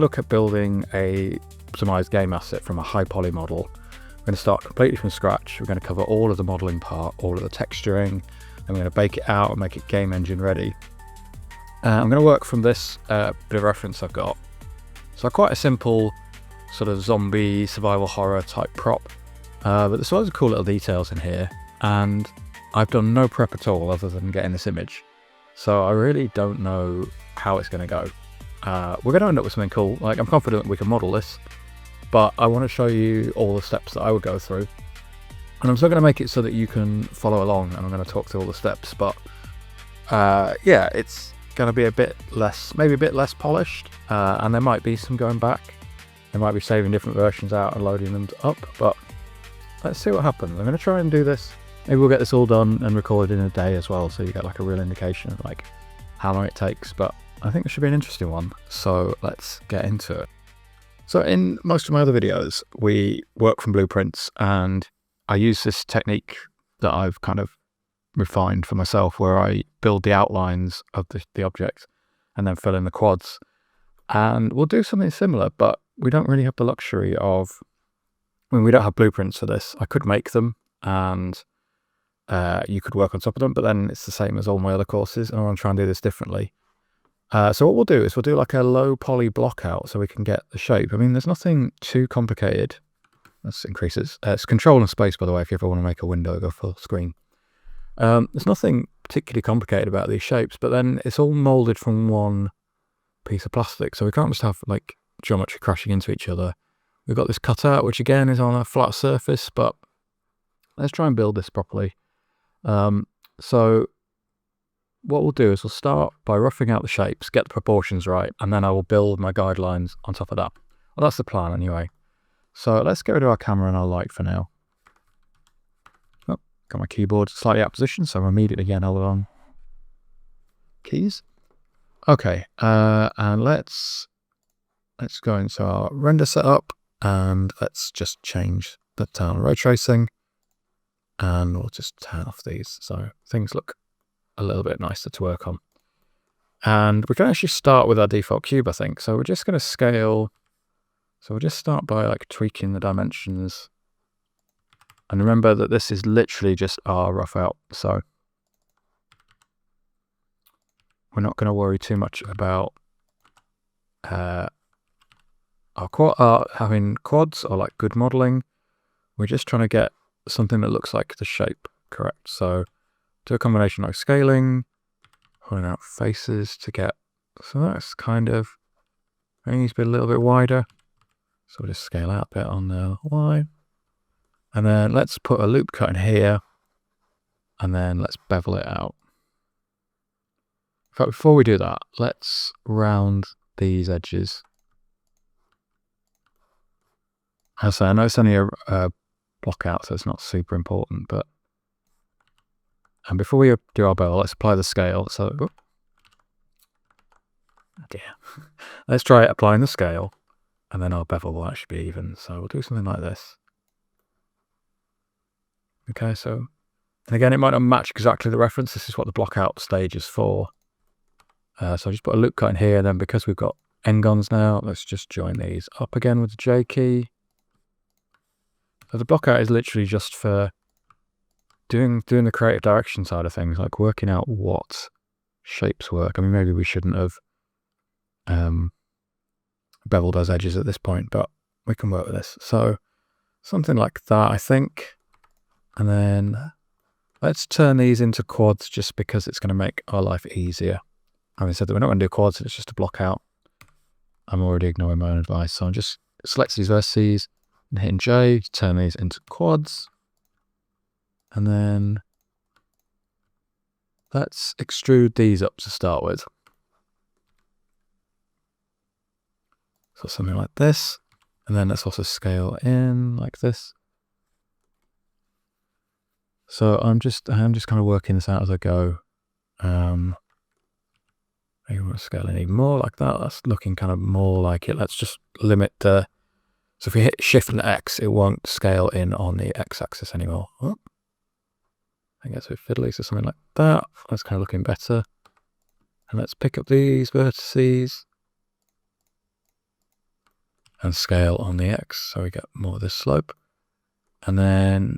look at building a optimized game asset from a high poly model. We're going to start completely from scratch. We're going to cover all of the modeling part, all of the texturing, and we're going to bake it out and make it game engine ready. I'm going to work from this bit of reference I've got. So quite a simple sort of zombie survival horror type prop, but there's loads of cool little details in here, and I've done no prep at all other than getting this image. So I really don't know how it's going to go. We're going to end up with something cool. Like, I'm confident we can model this, but I want to show you all the steps that I would go through. And I'm still going to make it so that you can follow along, and I'm going to talk through all the steps. But yeah, it's going to be a bit less, maybe a bit less polished, and there might be some going back. They might be saving different versions out and loading them up, but let's see what happens. I'm going to try and do this. Maybe we'll get this all done and recorded in a day as well, so you get like a real indication of like how long it takes. But I think this should be an interesting one, so let's get into it. So in most of my other videos, we work from blueprints, and I use this technique that I've kind of refined for myself, where I build the outlines of the object and then fill in the quads. And we'll do something similar, but we don't really have the luxury of, I mean, we don't have blueprints for this. I could make them, and you could work on top of them, but then it's the same as all my other courses, and I want to try and do this differently. So what we'll do is we'll do like a low poly block out so we can get the shape. I mean, there's nothing too complicated. Let's increase it. It's control and space, by the way, if you ever want to make a window go full screen. There's nothing particularly complicated about these shapes, but then it's all molded from one piece of plastic. So we can't just have like geometry crashing into each other. We've got this cutout, which again is on a flat surface, but let's try and build this properly. So what we'll do is we'll start by roughing out the shapes, get the proportions right, and then I will build my guidelines on top of that. Well, that's the plan anyway. So let's get rid of our camera and our light for now. Oh, got my keyboard slightly out of position, so I'm immediately getting all on keys. Okay, and let's go into our render setup, and let's just change the turn on ray tracing, and we'll just turn off these so things look a little bit nicer to work on. And we're going to actually start with our default cube, I think. So we're just going to scale. So we'll just start by like tweaking the dimensions. And remember that this is literally just our rough out. So we're not going to worry too much about having quads or like good modeling. We're just trying to get something that looks like the shape correct. So do a combination like scaling, pulling out faces to get, so that's kind of, it needs to be a little bit wider. So we'll just scale out a bit on the Y. And then let's put a loop cut in here, and then let's bevel it out. In fact, before we do that, let's round these edges. As I say, I know it's only a block out, so it's not super important, but and before we do our bevel, let's apply the scale. So, oh dear. Let's try applying the scale, and then our bevel will actually be even. So we'll do something like this. Okay, so, and again, it might not match exactly the reference. This is what the block out stage is for. So I'll just put a loop cut in here, and then because we've got n-gons now, let's just join these up again with the J key. So the block out is literally just for doing the creative direction side of things, like working out what shapes work. I mean, maybe we shouldn't have beveled those edges at this point, but we can work with this. So something like that, I think. And then let's turn these into quads just because it's going to make our life easier. Having said that, we're not going to do quads, it's just a block out. I'm already ignoring my own advice. So I'm just selecting these vertices and hitting J, turn these into quads. And then let's extrude these up to start with. So something like this. And then let's also scale in like this. So I'm just kind of working this out as I go. Maybe we'll scale in even more like that. That's looking kind of more like it. Let's just limit the, so if we hit Shift and X, it won't scale in on the X axis anymore. Oh. I guess we're fiddly, so something like that. That's kind of looking better. And let's pick up these vertices. and scale on the X, so we get more of this slope. And then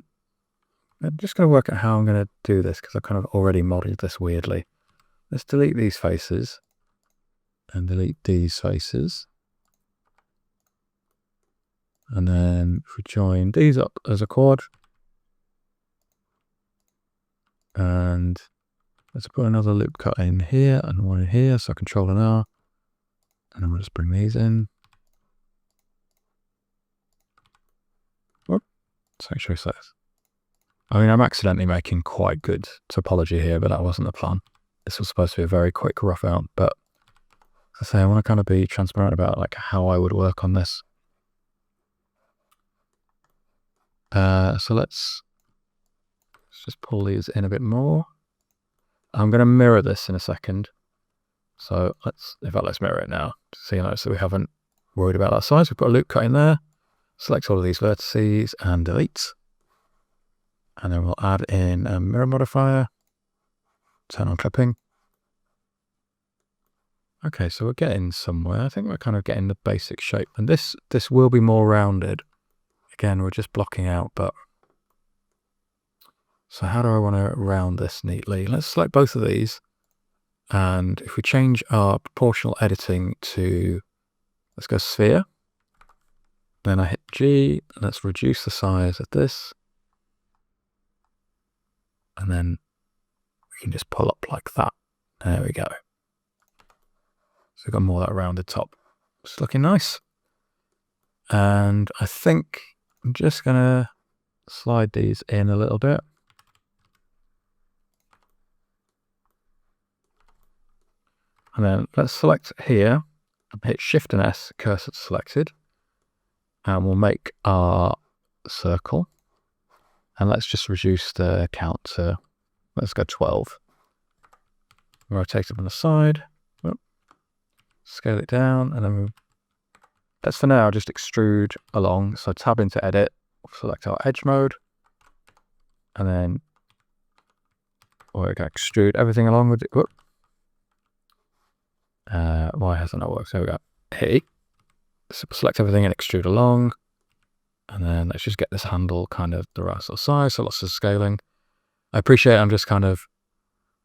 I'm just going to work out how I'm going to do this, because I kind of already modeled this weirdly. Let's delete these faces and delete these faces. And then if we join these up as a quad, and let's put another loop cut in here and one in here, so Control and R, and then we'll just bring these in. Whoop. Let's make sure it's this. I mean, I'm accidentally making quite good topology here, but that wasn't the plan. This was supposed to be a very quick rough out, but as I say, I want to kind of be transparent about like how I would work on this. So let's just pull these in a bit more. I'm going to mirror this in a second. So let's mirror it now. So you know, so we haven't worried about that size. We put a loop cut in there, select all of these vertices and delete. And then we'll add in a mirror modifier, turn on clipping. Okay, so we're getting somewhere. I think we're kind of getting the basic shape. And this will be more rounded. Again, we're just blocking out, but... So how do I want to round this neatly? Let's select both of these. And if we change our proportional editing to, let's go sphere. Then I hit G, and let's reduce the size of this. And then we can just pull up like that. There we go. So we've got more of that rounded top. It's looking nice. And I think I'm just going to slide these in a little bit. And then let's select here and hit Shift and S, cursor selected. And we'll make our circle. And let's just reduce the count to, let's go 12. Rotate it on the side. Scale it down, and then let's for now just extrude along. So tab into edit, select our edge mode, and then we're going to extrude everything along with it. Whoop. Why hasn't that worked? So we got hit, select everything and extrude along, and then let's just get this handle kind of the right sort of size. So lots of scaling. I appreciate I'm just kind of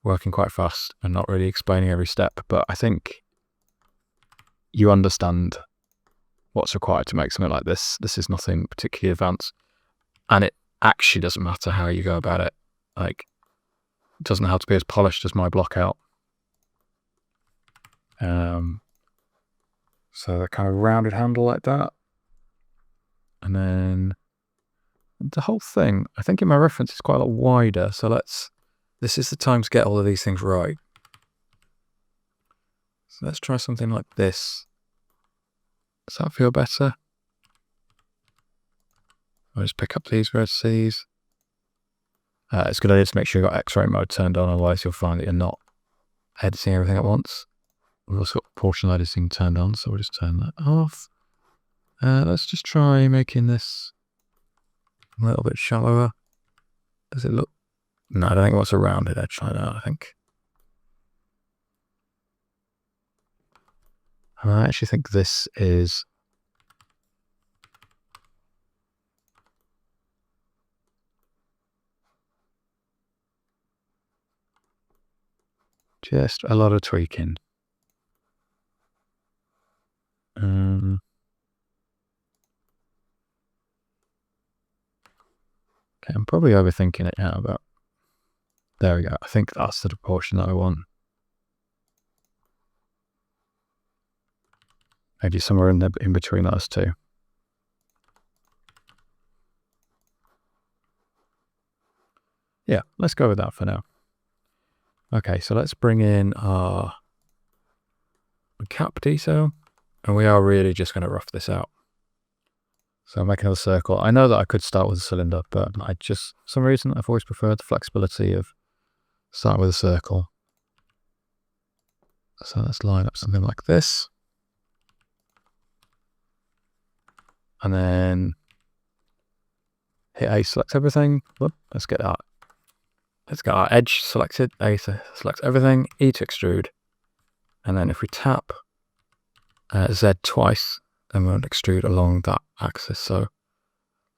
working quite fast and not really explaining every step, but I think you understand what's required to make something like this. This is nothing particularly advanced, and it actually doesn't matter how you go about it. Like, it doesn't have to be as polished as my block out. So the kind of rounded handle like that, and then the whole thing, I think in my reference is quite a lot wider. So this is the time to get all of these things right. So let's try something like this. Does that feel better? I'll just pick up these vertices. It's a good idea to make sure you've got X-ray mode turned on, otherwise you'll find that you're not editing everything at once. We've also got proportional editing turned on, so we'll just turn that off. Let's just try making this a little bit shallower. Does it look... No, I don't think it wants a rounded edge like that, I think. I actually think this is just a lot of tweaking. Okay, I'm probably overthinking it now, but there we go. I think that's the proportion that I want. Maybe somewhere in between those two. Yeah, let's go with that for now. Okay, so let's bring in our cap detail, and we are really just going to rough this out. So I'm making another circle. I know that I could start with a cylinder, but for some reason, I've always preferred the flexibility of starting with a circle. So let's line up something like this. And then hit A, select everything. Whoop, let's get our edge selected. A to select everything, E to extrude. And then if we tap Z twice, and we'll extrude along that axis. So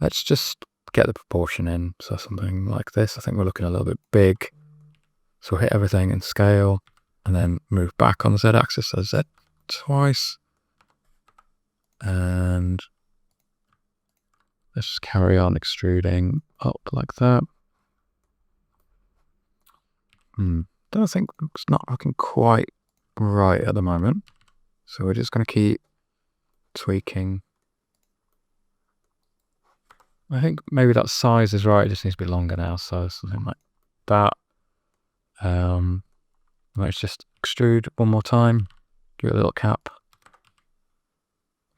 let's just get the proportion in. So something like this. I think we're looking a little bit big. So we'll hit everything in scale and then move back on the Z axis. So Z twice. And let's just carry on extruding up like that. Don't think it's not looking quite right at the moment. So we're just going to keep tweaking. I think maybe that size is right. It just needs to be longer now. So something like that. Let's just extrude one more time. Give it a little cap.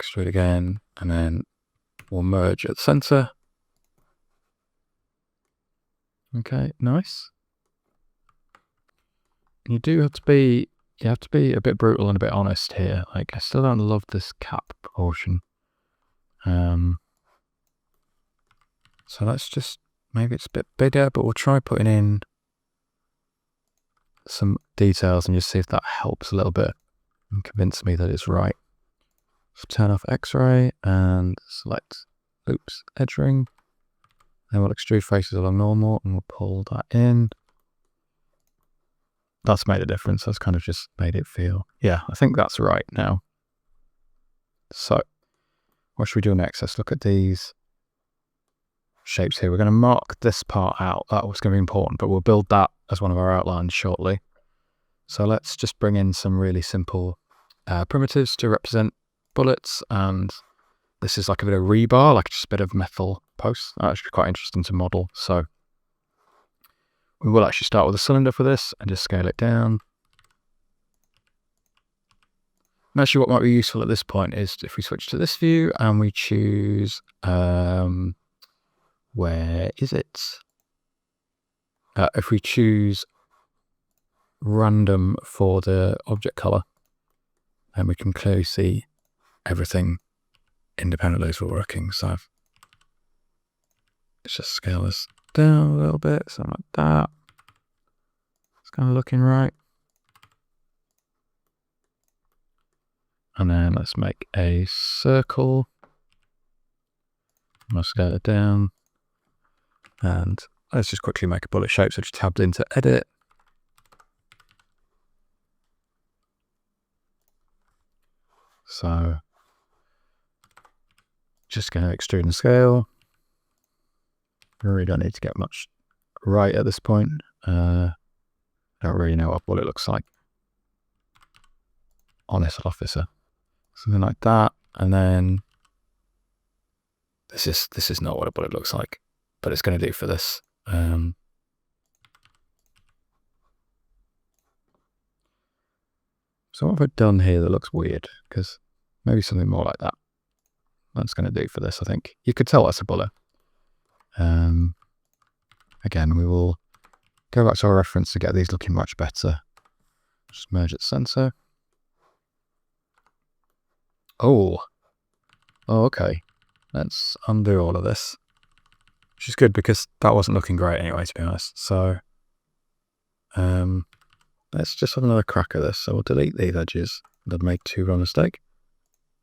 Extrude again. And then we'll merge at the center. Okay, nice. You have to be a bit brutal and a bit honest here. Like, I still don't love this cap proportion. So let's just, maybe it's a bit bigger, but we'll try putting in some details and just see if that helps a little bit and convince me that it's right. So turn off X-ray and select, edge ring. Then we'll extrude faces along normal and we'll pull that in. That's made a difference. That's kind of just made it feel, yeah, I think that's right now. So what should we do next? Let's look at these shapes here. We're going to mark this part out. That was going to be important, but we'll build that as one of our outlines shortly. So let's just bring in some really simple primitives to represent bullets. And this is like a bit of rebar, like just a bit of metal posts. That's actually quite interesting to model. So we will actually start with a cylinder for this and just scale it down. And actually what might be useful at this point is if we switch to this view and we choose, where is it? If we choose random for the object color, then we can clearly see everything independently as we're working. So let's just scale this down a little bit, something like that. It's kind of looking right. And then let's make a circle. I'll scale it down. And let's just quickly make a bullet shape. So just tabbed into edit. So just going to extrude and scale. We really don't need to get much right at this point. I don't really know what bullet looks like on this officer. Something like that. And then this is not what a bullet looks like, but it's going to do for this. So what have I done here that looks weird? Because maybe something more like that. That's going to do for this, I think. You could tell that's a bullet. Again, we will go back to our reference to get these looking much better. Just merge at center. Oh, okay. Let's undo all of this. Which is good because that wasn't looking great anyway, to be honest. So let's just have another crack at this. So we'll delete these edges that made too wrong a mistake.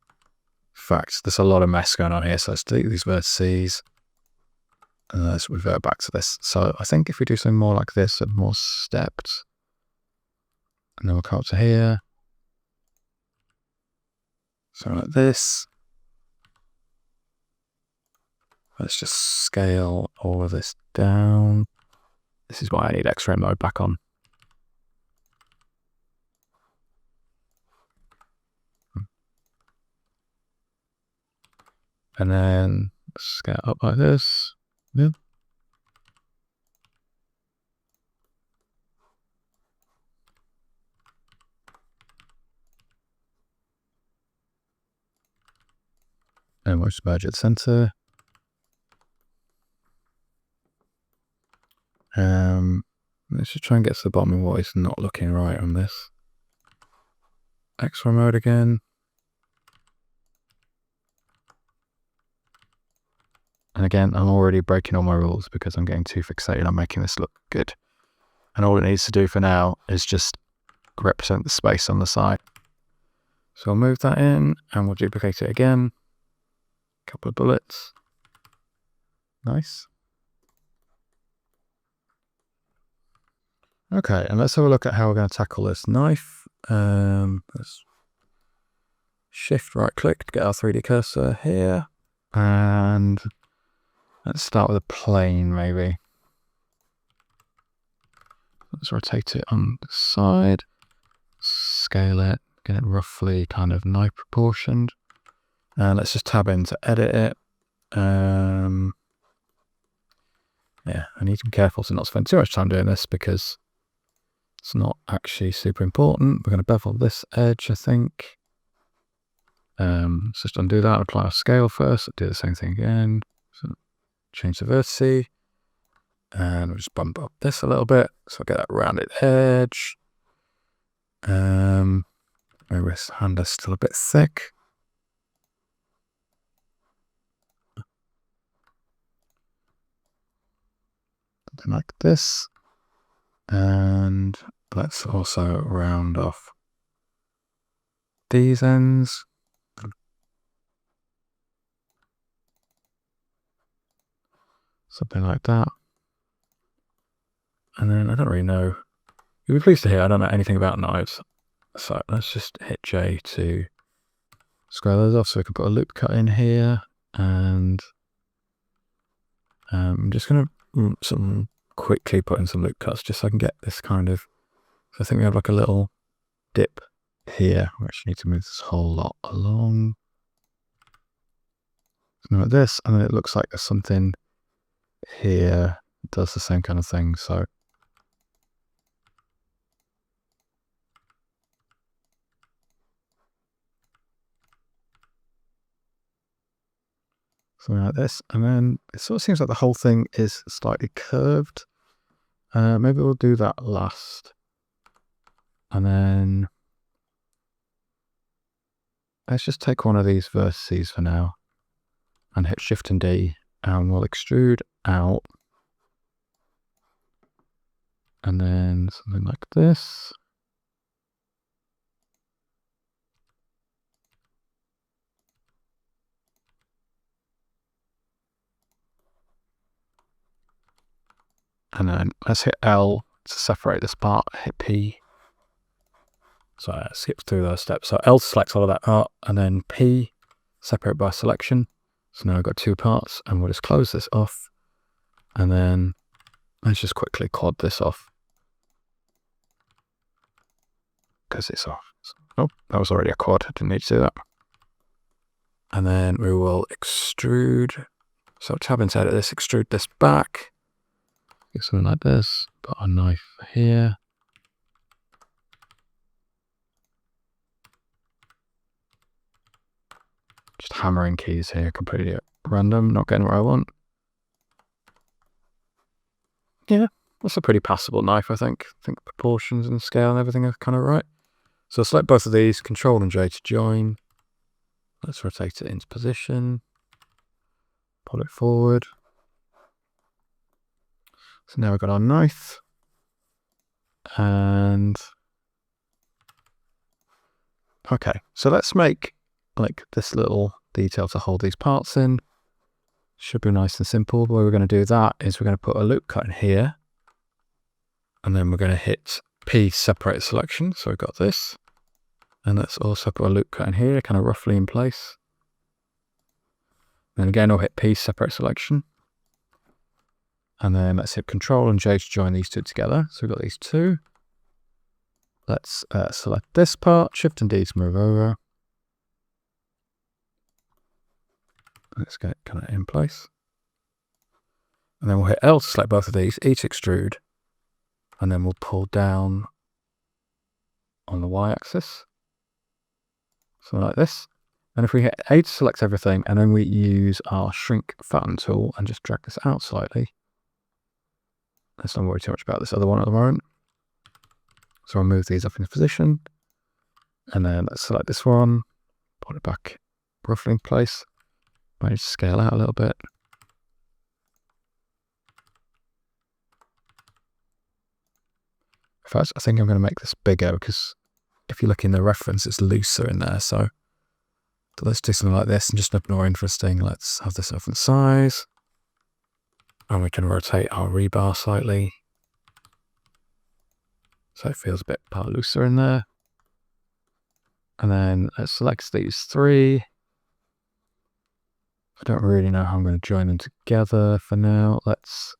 In fact, there's a lot of mess going on here. So let's delete these vertices. And let's revert back to this. So I think if we do something more like this and more stepped, and then we'll come up to here. So like this. Let's just scale all of this down. This is why I need X-ray mode back on. And then scale up like this. Yeah. And we'll just merge at the center. Let's just try and get to the bottom of what is not looking right on this. X-ray mode again. And again, I'm already breaking all my rules because I'm getting too fixated on making this look good. And all it needs to do for now is just represent the space on the side. So I'll move that in and we'll duplicate it again. Couple of bullets. Nice. Okay, and let's have a look at how we're going to tackle this knife. Let's shift right click to get our 3D cursor here. And let's start with a plane maybe. Let's rotate it on the side. Scale it, get it roughly kind of knife proportioned. And let's just tab in to edit it. Yeah, I need to be careful to not spend too much time doing this because it's not actually super important. We're going to bevel this edge, I think. Let's just undo that, apply our scale first, do the same thing again. So change the vertice. And we'll just bump up this a little bit. So I'll get that rounded edge. My wrist hand is still a bit thick. Something like this. And let's also round off these ends. Something like that. And then I don't really know. You'll be pleased to hear I don't know anything about knives. So let's just hit J to square those off so we can put a loop cut in here. And I'm just going to quickly put in some loop cuts just so I can get this kind of. So I think we have like a little dip here. We actually need to move this whole lot along. Something like this, and then it looks like there's something here that does the same kind of thing. So something like this, and then it sort of seems like the whole thing is slightly curved. Maybe we'll do that last. And then let's just take one of these vertices for now and hit Shift and D, and we'll extrude out. And then something like this. And then let's hit L to separate this part, hit P. So I skipped through those steps. So L selects all of that part, and then P, separate by selection. So now I've got two parts, and we'll just close this off. And then let's just quickly quad this off. Because it's off. Oh, that was already a quad. I didn't need to do that. And then we will extrude. So tab into edit this, extrude this back. Get something like this. Put our knife here. Just hammering keys here, completely at random, not getting what I want. Yeah, that's a pretty passable knife, I think. I think proportions and scale and everything are kind of right. So I'll select both of these, Control and J to join. Let's rotate it into position. Pull it forward. So now we've got our knife. And okay, so let's make like this little detail to hold these parts in. Should be nice and simple. The way we're going to do that is we're going to put a loop cut in here. And then we're going to hit P separate selection. So we've got this. And let's also put a loop cut in here, kind of roughly in place. And again, I'll hit P separate selection. And then let's hit Control and J to join these two together. So we've got these two. Let's select this part, Shift and D to move over. Let's get it kind of in place. And then we'll hit L to select both of these, E to extrude. And then we'll pull down on the Y-axis. Something like this. And if we hit A to select everything, and then we use our shrink fatten tool and just drag this out slightly. Let's not worry too much about this other one at the moment. So I'll move these up into position. And then let's select this one, put it back roughly in place. Might just scale out a little bit. In fact, I think I'm going to make this bigger because if you look in the reference, it's looser in there. So let's do something like this and just a bit more interesting. Let's have this different size. And we can rotate our rebar slightly. So it feels a bit looser in there. And then let's select these three. I don't really know how I'm going to join them together for now. Let's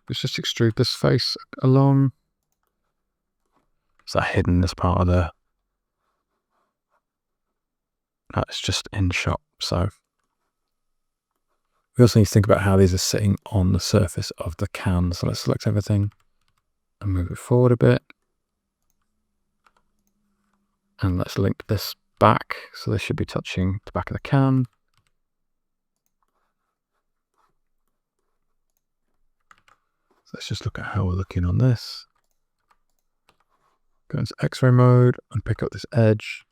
let's just extrude this face along. Is that hidden as part of the... No, it's just in shot. So we also need to think about how these are sitting on the surface of the can. So let's select everything and move it forward a bit. And let's link this back. So this should be touching the back of the can. So let's just look at how we're looking on this. Go into X-ray mode and pick up this edge.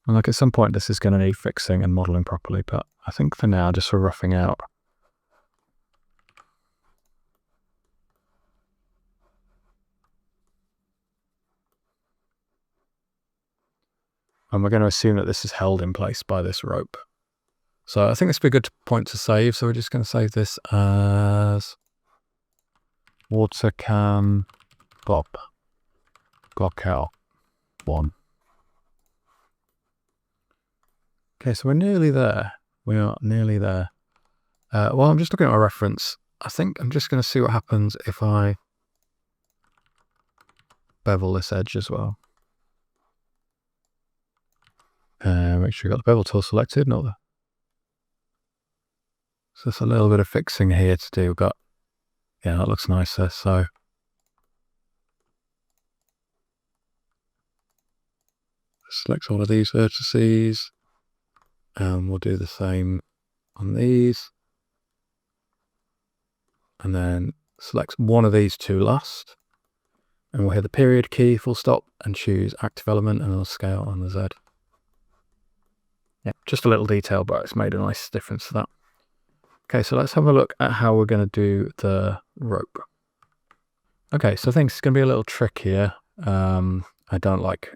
And like at some point this is going to need fixing and modeling properly, but I think for now, just for roughing out, and we're going to assume that this is held in place by this rope. So I think this would be a good point to save. So we're just going to save this as water can block out 1. Okay, so we're nearly there. We are nearly there. Well, I'm just looking at my reference. I think I'm just going to see what happens if I bevel this edge as well. Make sure you got the bevel tool selected, not the... So there's a little bit of fixing here to do, but yeah, that looks nicer. So select all of these vertices, and we'll do the same on these. And then select one of these two last, and we'll hit the period key, full stop, and choose active element, and I'll scale on the Z. Yeah, just a little detail, but it's made a nice difference to that. Okay, so let's have a look at how we're going to do the rope. Okay, so I think it's going to be a little trick here. I don't like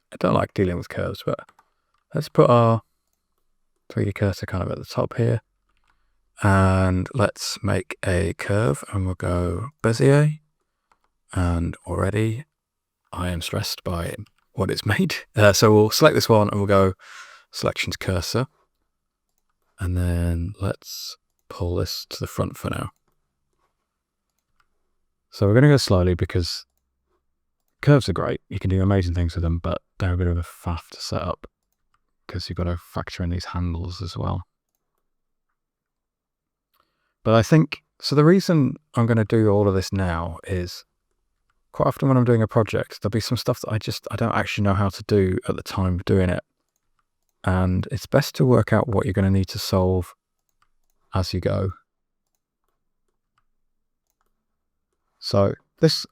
dealing with curves, but let's put our 3D cursor kind of at the top here, and let's make a curve, and we'll go Bezier. And already I am stressed by what it's made. So we'll select this one and we'll go selection to cursor, and then let's pull this to the front for now. So we're going to go slowly because curves are great. You can do amazing things with them, but they're a bit of a faff to set up because you've got to factor in these handles as well. But I think, so the reason I'm going to do all of this now is quite often when I'm doing a project, there'll be some stuff that I don't actually know how to do at the time of doing it. And it's best to work out what you're going to need to solve as you go. So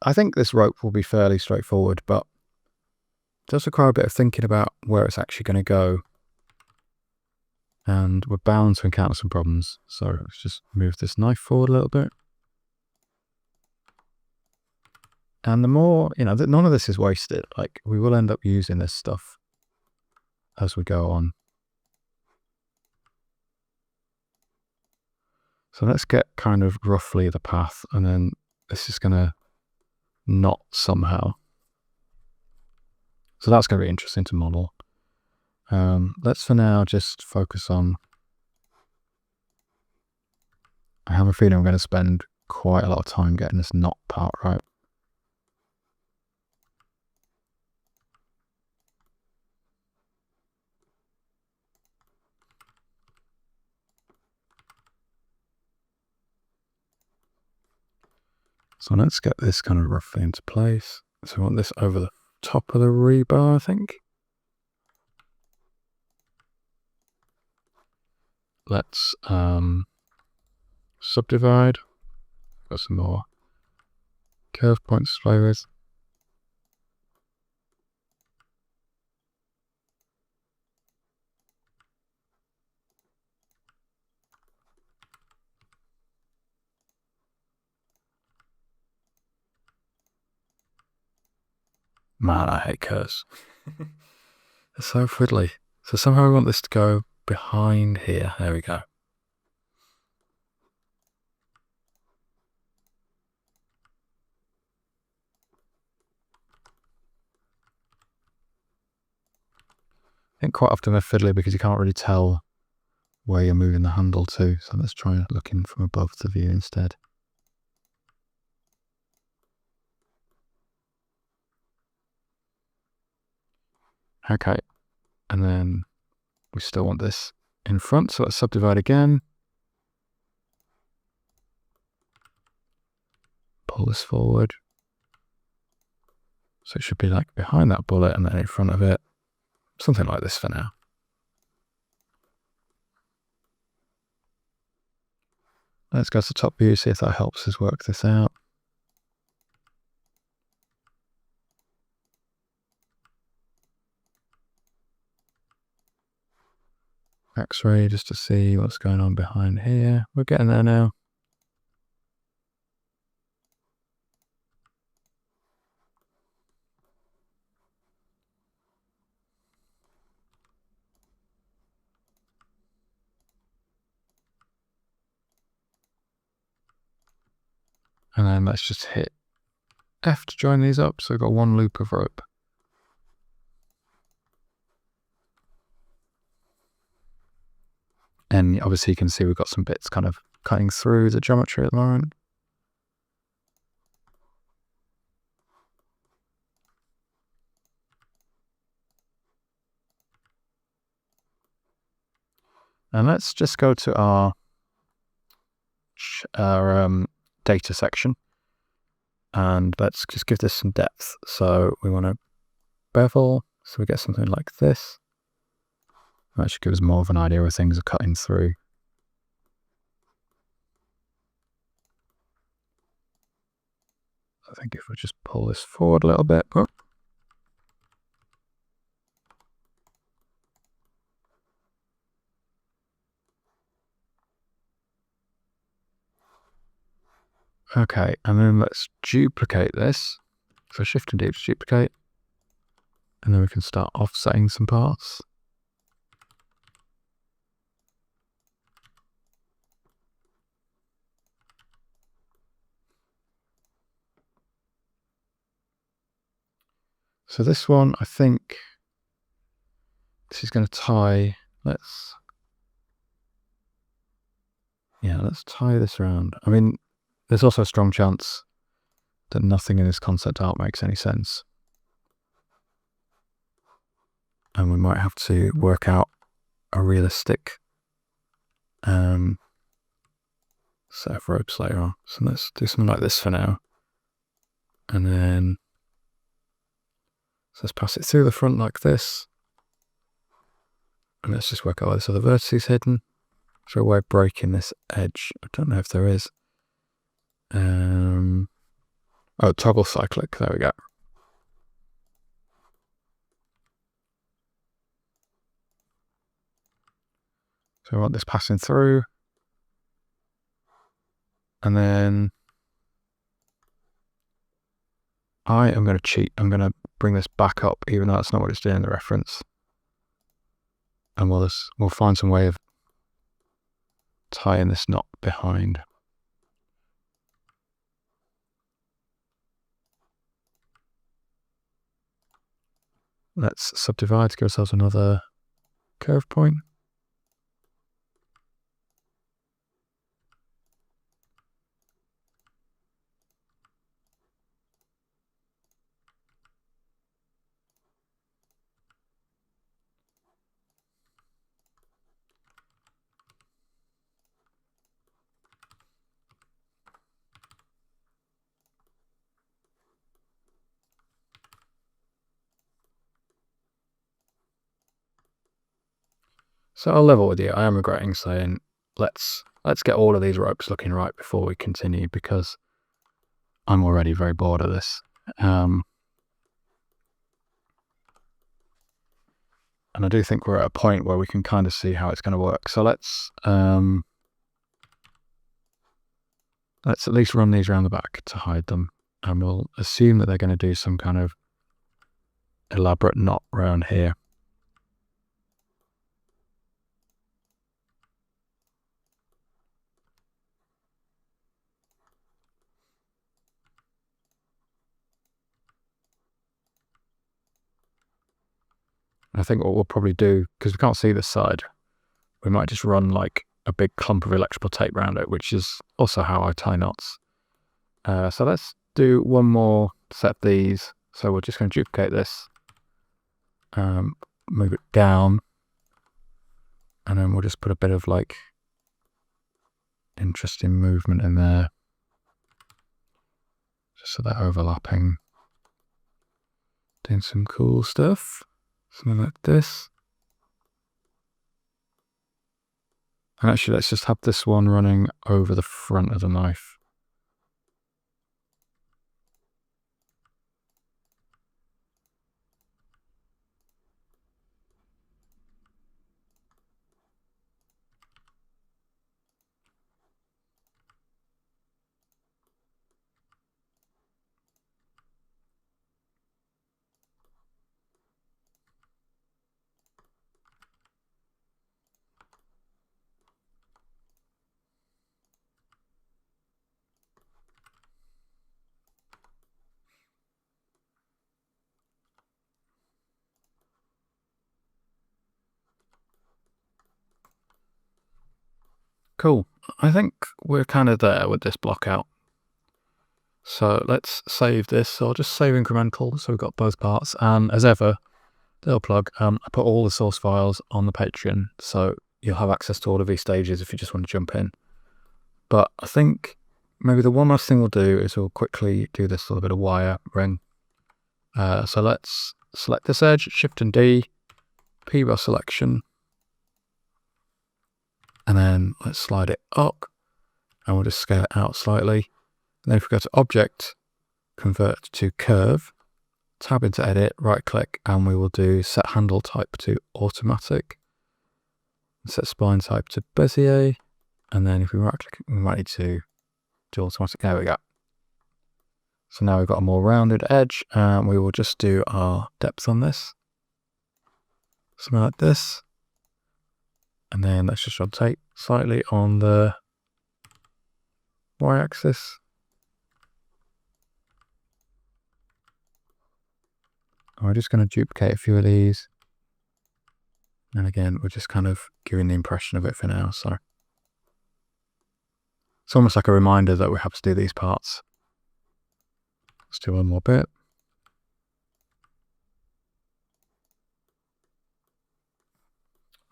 I think this rope will be fairly straightforward, but it does require a bit of thinking about where it's actually going to go. And we're bound to encounter some problems. So let's just move this knife forward a little bit. And the more, none of this is wasted. Like, we will end up using this stuff as we go on. So let's get kind of roughly the path, and then this is going to knot somehow. So that's going to be interesting to model. Let's for now just focus on... I have a feeling I'm going to spend quite a lot of time getting this knot part right. So let's get this kind of roughly into place. So we want this over the top of the rebar, I think. Let's subdivide. Got some more curve points to play with. Man, I hate curves. It's so fiddly. So somehow we want this to go behind here. There we go. I think quite often they're fiddly because you can't really tell where you're moving the handle to. So let's try looking from above the view instead. Okay, and then we still want this in front, so let's subdivide again. Pull this forward. So it should be like behind that bullet and then in front of it. Something like this for now. Let's go to the top view, see if that helps us work this out. X-ray just to see what's going on behind here. We're getting there now. And then let's just hit F to join these up. So we've got one loop of rope. And obviously you can see we've got some bits kind of cutting through the geometry at the moment. And let's just go to our data section. And let's just give this some depth. So we want to bevel, so we get something like this. That should give us more of an idea where things are cutting through. I think if we just pull this forward a little bit. Oh. Okay, and then let's duplicate this. So Shift and D to duplicate. And then we can start offsetting some parts. So this one, I think this is going to tie, let's tie this around. I mean, there's also a strong chance that nothing in this concept art makes any sense. And we might have to work out a realistic set of ropes later on. So let's do something like this for now. And then, so let's pass it through the front like this. And let's just work out where this other vertex is hidden. Is there a way of breaking this edge? I don't know if there is. Oh, toggle cyclic, there we go. So I want this passing through. And then I am going to cheat. I'm going to bring this back up, even though that's not what it's doing in the reference. And we'll find some way of tying this knot behind. Let's subdivide to give ourselves another curve point. So I'll level with you. I am regretting saying let's get all of these ropes looking right before we continue, because I'm already very bored of this. And I do think we're at a point where we can kind of see how it's going to work. So let's at least run these around the back to hide them. And we'll assume that they're going to do some kind of elaborate knot around here. I think what we'll probably do, because we can't see this side, we might just run like a big clump of electrical tape around it, which is also how I tie knots. So let's do one more set of these. So we're just going to duplicate this, move it down, and then we'll just put a bit of like interesting movement in there, just so they're overlapping. Doing some cool stuff, something like this. And actually, let's just have this one running over the front of the knife. Cool. I think we're kind of there with this block out. So let's save this. So I'll just save incremental. So we've got both parts. And as ever, little plug, I put all the source files on the Patreon. So you'll have access to all of these stages if you just want to jump in. But I think maybe the one last thing we'll do is we'll quickly do this little bit of wire ring. So let's select this edge, Shift and D, P-bar selection. And then let's slide it up and we'll just scale it out slightly. And then if we go to Object, Convert to Curve, tab into Edit, right click, and we will do Set Handle Type to Automatic. Set Spline Type to Bezier. And then if we right click, we might need to do Automatic. There we go. So now we've got a more rounded edge, and we will just do our depth on this. Something like this. And then let's just rotate slightly on the y-axis. We're just going to duplicate a few of these. And again, we're just kind of giving the impression of it for now. So it's almost like a reminder that we have to do these parts. Let's do one more bit.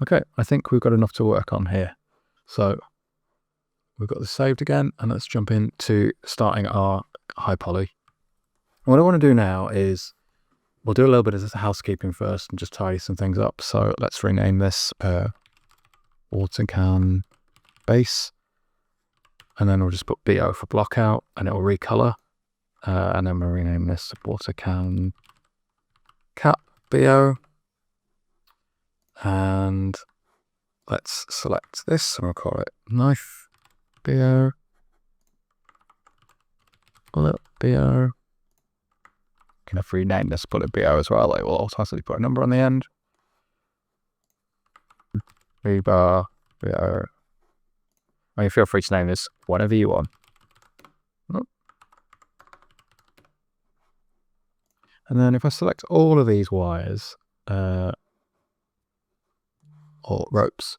Okay, I think we've got enough to work on here. So we've got this saved again, and let's jump into starting our high poly. What I want to do now is we'll do a little bit of housekeeping first and just tidy some things up. So let's rename this water can base, and then we'll just put BO for block out, and it will recolor. And then we'll rename this water can cap BO. And let's select this, and we'll call it knife BO, bullet BO. Can have rename this bullet BO as well. It will automatically put a number on the end. Rebar BO. I mean, feel free to name this whatever you want. And then if I select all of these wires, or ropes,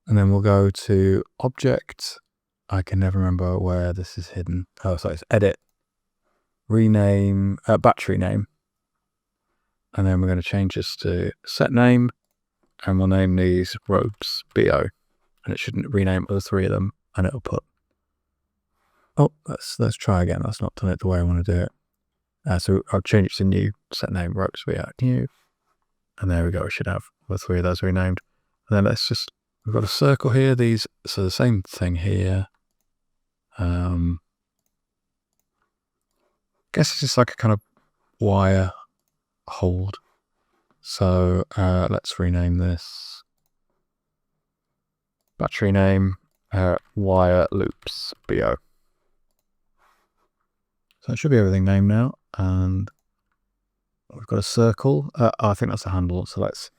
and then we'll go to Object. I can never remember where this is hidden. Oh, sorry, it's Edit, Rename, Battery Name. And then we're going to change this to Set Name, and we'll name these ropes BO. And it shouldn't rename all three of them, and it'll put... Oh, let's try again. That's not done it the way I want to do it. So I'll change it to new, Set Name, ropes BO, new. And there we go, we should have the three of those renamed. And then let's just, we've got a circle here, these, so the same thing here. Guess it's just like a kind of wire hold. So let's rename this. Battery name, wire loops, BO. So it should be everything named now. And We've got a circle. I think that's a handle. So let's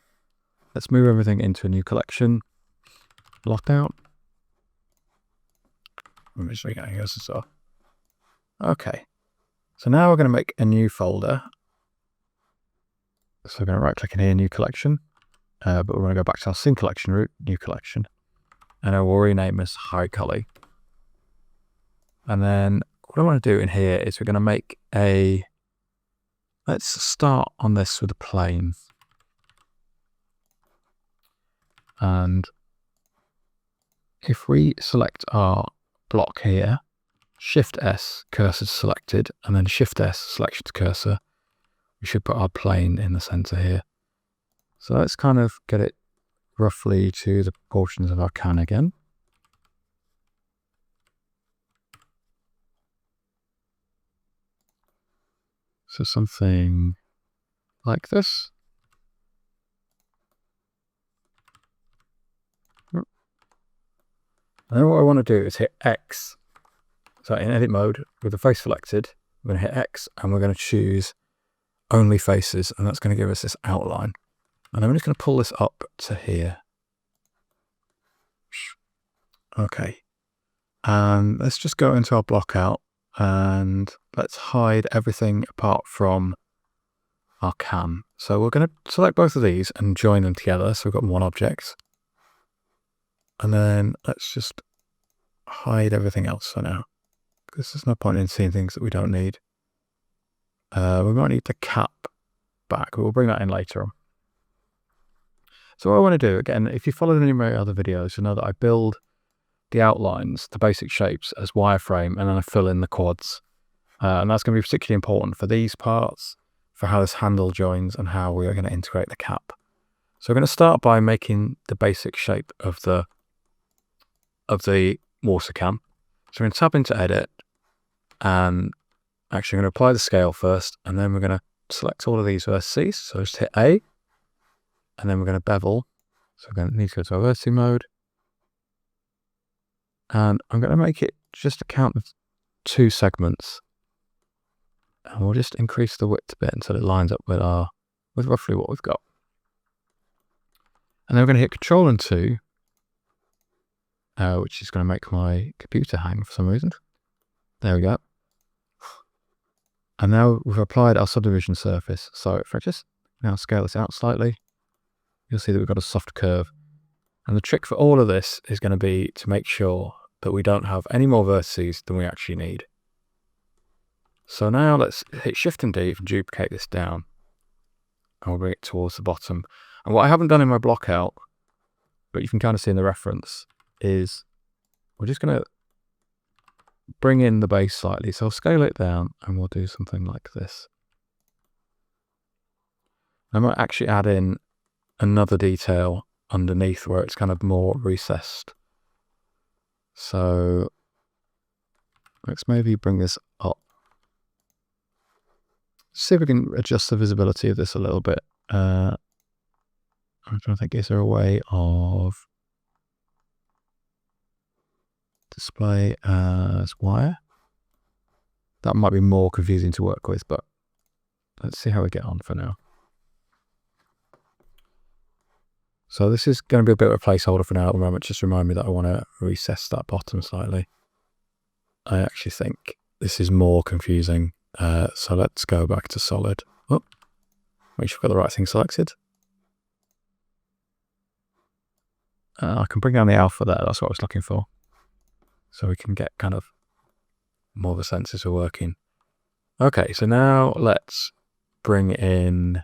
move everything into a new collection. Lockout. I'm just getting this as well. Okay. So now we're going to make a new folder. So we're going to right click in here, new collection. But we're going to go back to our scene collection route, new collection. And I will rename this High Collie. And then what I want to do in here is we're going to make a, let's start on this with a plane. And if we select our block here, Shift S, cursor selected, and then Shift S, selection to cursor, we should put our plane in the center here. So let's kind of get it roughly to the proportions of our can again. So something like this. And then what I want to do is hit X. So in edit mode, with the face selected, we're going to hit X and we're going to choose only faces, and that's going to give us this outline. And I'm just going to pull this up to here. Okay. And let's just go into our block out and let's hide everything apart from our can. So we're going to select both of these and join them together. So we've got one object. And then let's just hide everything else for now, because there's no point in seeing things that we don't need. We might need the cap back, but we'll bring that in later on. So what I want to do, again, if you followed any of my other videos, you know that I build the outlines, the basic shapes as wireframe, and then I fill in the quads. And that's going to be particularly important for these parts, for how this handle joins, and how we are going to integrate the cap. So we're going to start by making the basic shape of the water can. So we're going to tab into edit, and actually I'm going to apply the scale first, and then we're going to select all of these vertices. So just hit A, and then we're going to bevel. So we're going to need to go to our vertex mode. And I'm going to make it just a count of 2 segments. And we'll just increase the width a bit until it lines up with roughly what we've got. And then we're going to hit Control and 2, which is going to make my computer hang for some reason. There we go. And now we've applied our subdivision surface. So if I just now scale this out slightly, you'll see that we've got a soft curve. And the trick for all of this is going to be to make sure that we don't have any more vertices than we actually need. So now let's hit Shift and D and duplicate this down. And we'll bring it towards the bottom. And what I haven't done in my block out, but you can kind of see in the reference, is we're just going to bring in the base slightly. So I'll scale it down and we'll do something like this. I might actually add in another detail underneath where it's kind of more recessed. So let's maybe bring this up. See if we can adjust the visibility of this a little bit. I'm trying to think, is there a way of display as wire? That might be more confusing to work with, but let's see how we get on for now. So this is going to be a bit of a placeholder for now at the moment. Just remind me that I want to recess that bottom slightly. I actually think this is more confusing. So let's go back to solid. Oh, make sure we've got the right thing selected. I can bring down the alpha there. That's what I was looking for. So we can get kind of more of a sense as we're working. Okay, so now let's bring in...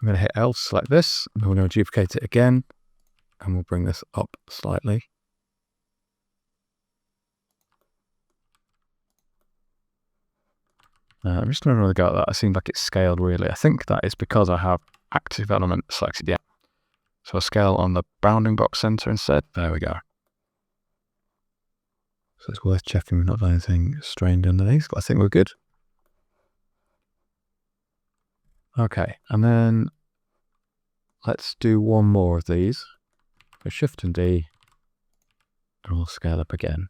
I'm going to hit L, select this, and we're going to duplicate it again, and we'll bring this up slightly. I'm just going to go at that. It seems like it's scaled really. I think that is because I have active element selected yet. So I'll scale on the bounding box center instead. There we go. So it's worth checking we've not done anything strained underneath, but I think we're good. Okay, and then let's do one more of these. So Shift and D, and we'll scale up again.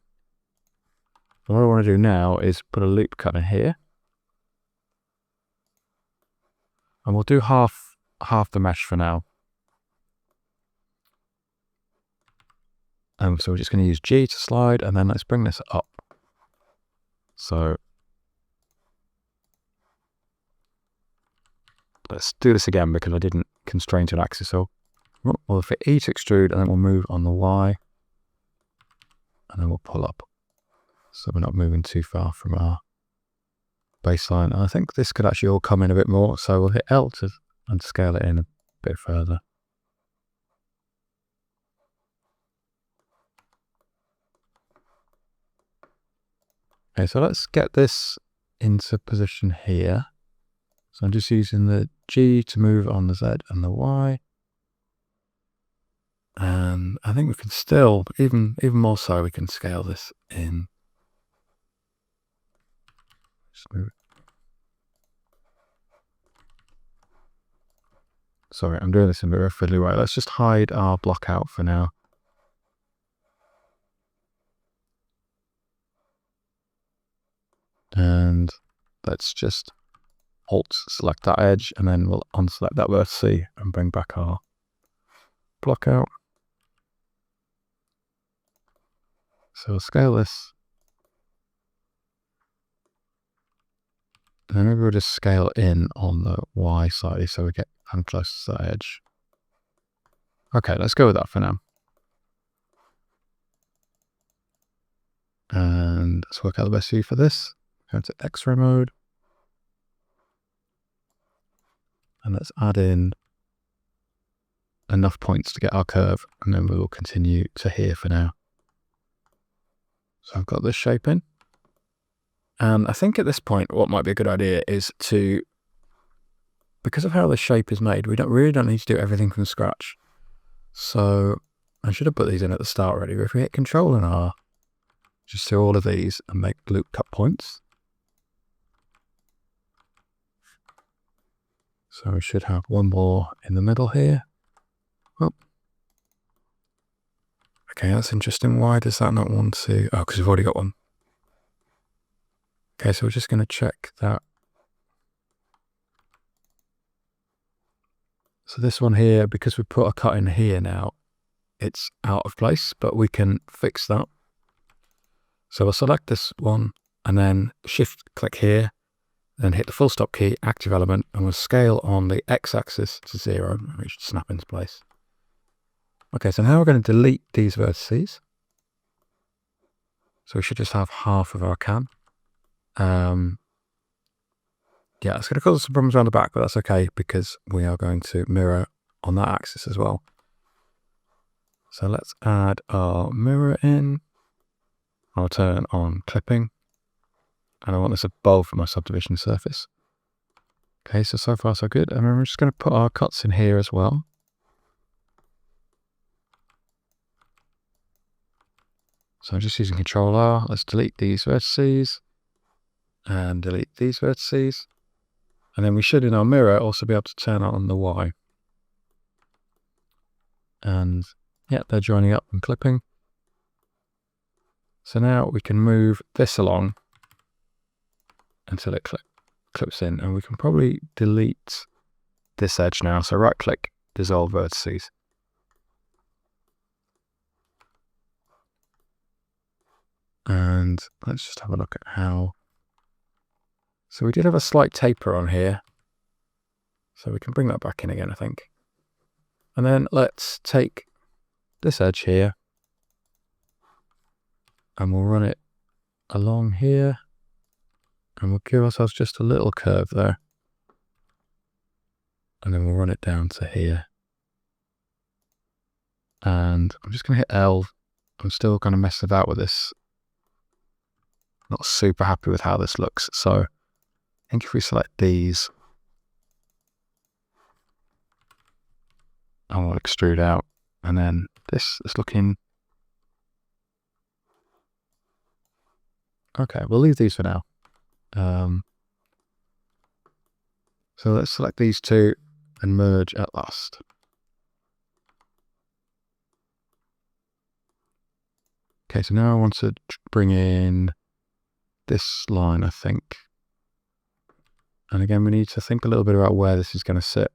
what I want to do now is put a loop cut in here. And we'll do half the mesh for now. So we're just going to use G to slide, and then let's bring this up. So let's do this again because I didn't constrain to an axis. So we'll fit E to extrude, and then we'll move on the Y, and then we'll pull up. So we're not moving too far from our baseline. And I think this could actually all come in a bit more. So we'll hit L and scale it in a bit further. Okay, so let's get this into position here. So I'm just using the G to move on the Z and the Y. And I think we can still, even more so, we can scale this in. Just move it. Sorry, I'm doing this in a bit of a fiddly way. Let's just hide our block out for now. And let's just Alt select that edge, and then we'll unselect that vertex and bring back our block out. So we'll scale this. And then maybe we'll just scale in on the Y side so we get close to that edge. Okay, let's go with that for now. And let's work out the best view for this. Go to X-ray mode. And let's add in enough points to get our curve, and then we will continue to here for now. So I've got this shape in. And I think at this point, what might be a good idea is to, because of how the shape is made, we really don't need to do everything from scratch. So I should have put these in at the start already, but if we hit Control and R, just do all of these and make loop cut points. So we should have one more in the middle here. Oh. Okay, that's interesting. Why does that not want to? Oh, because we've already got one. Okay, so we're just going to check that. So this one here, because we put a cut in here now, it's out of place, but we can fix that. So we'll select this one and then shift click here, then hit the full stop key, active element, and we'll scale on the X-axis to 0, and it should snap into place. Okay, so now we're going to delete these vertices. So we should just have half of our can. Yeah, it's going to cause some problems around the back, but that's okay because we are going to mirror on that axis as well. So let's add our mirror in. I'll turn on clipping, and I want this above my subdivision surface. Okay, so far so good. And then we're just going to put our cuts in here as well. So I'm just using Control R. Let's delete these vertices and delete these vertices. And then we should, in our mirror, also be able to turn on the Y. And yeah, they're joining up and clipping. So now we can move this along until it clips in, and we can probably delete this edge now. So right click, dissolve vertices. And let's just have a look at how. So we did have a slight taper on here. So we can bring that back in again, I think. And then let's take this edge here and we'll run it along here. And we'll give ourselves just a little curve there. And then we'll run it down to here. And I'm just going to hit L. I'm still kind of messing about with this. Not super happy with how this looks. So I think if we select these, I will extrude out. And then this is looking. Okay, we'll leave these for now. So let's select these two and merge at last. Okay, so now I want to bring in this line, I think. And again, we need to think a little bit about where this is going to sit.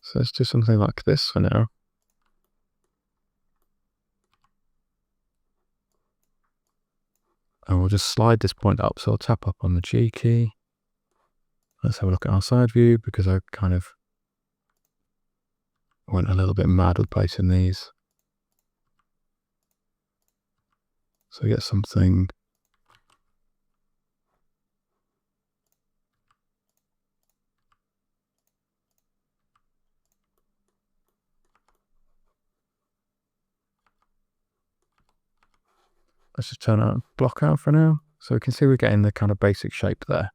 So let's do something like this for now. And we'll just slide this point up. So I'll tap up on the G key. Let's have a look at our side view, because I kind of went a little bit mad with placing these. So we get something. Let's just turn our block out for now. So we can see we're getting the kind of basic shape there.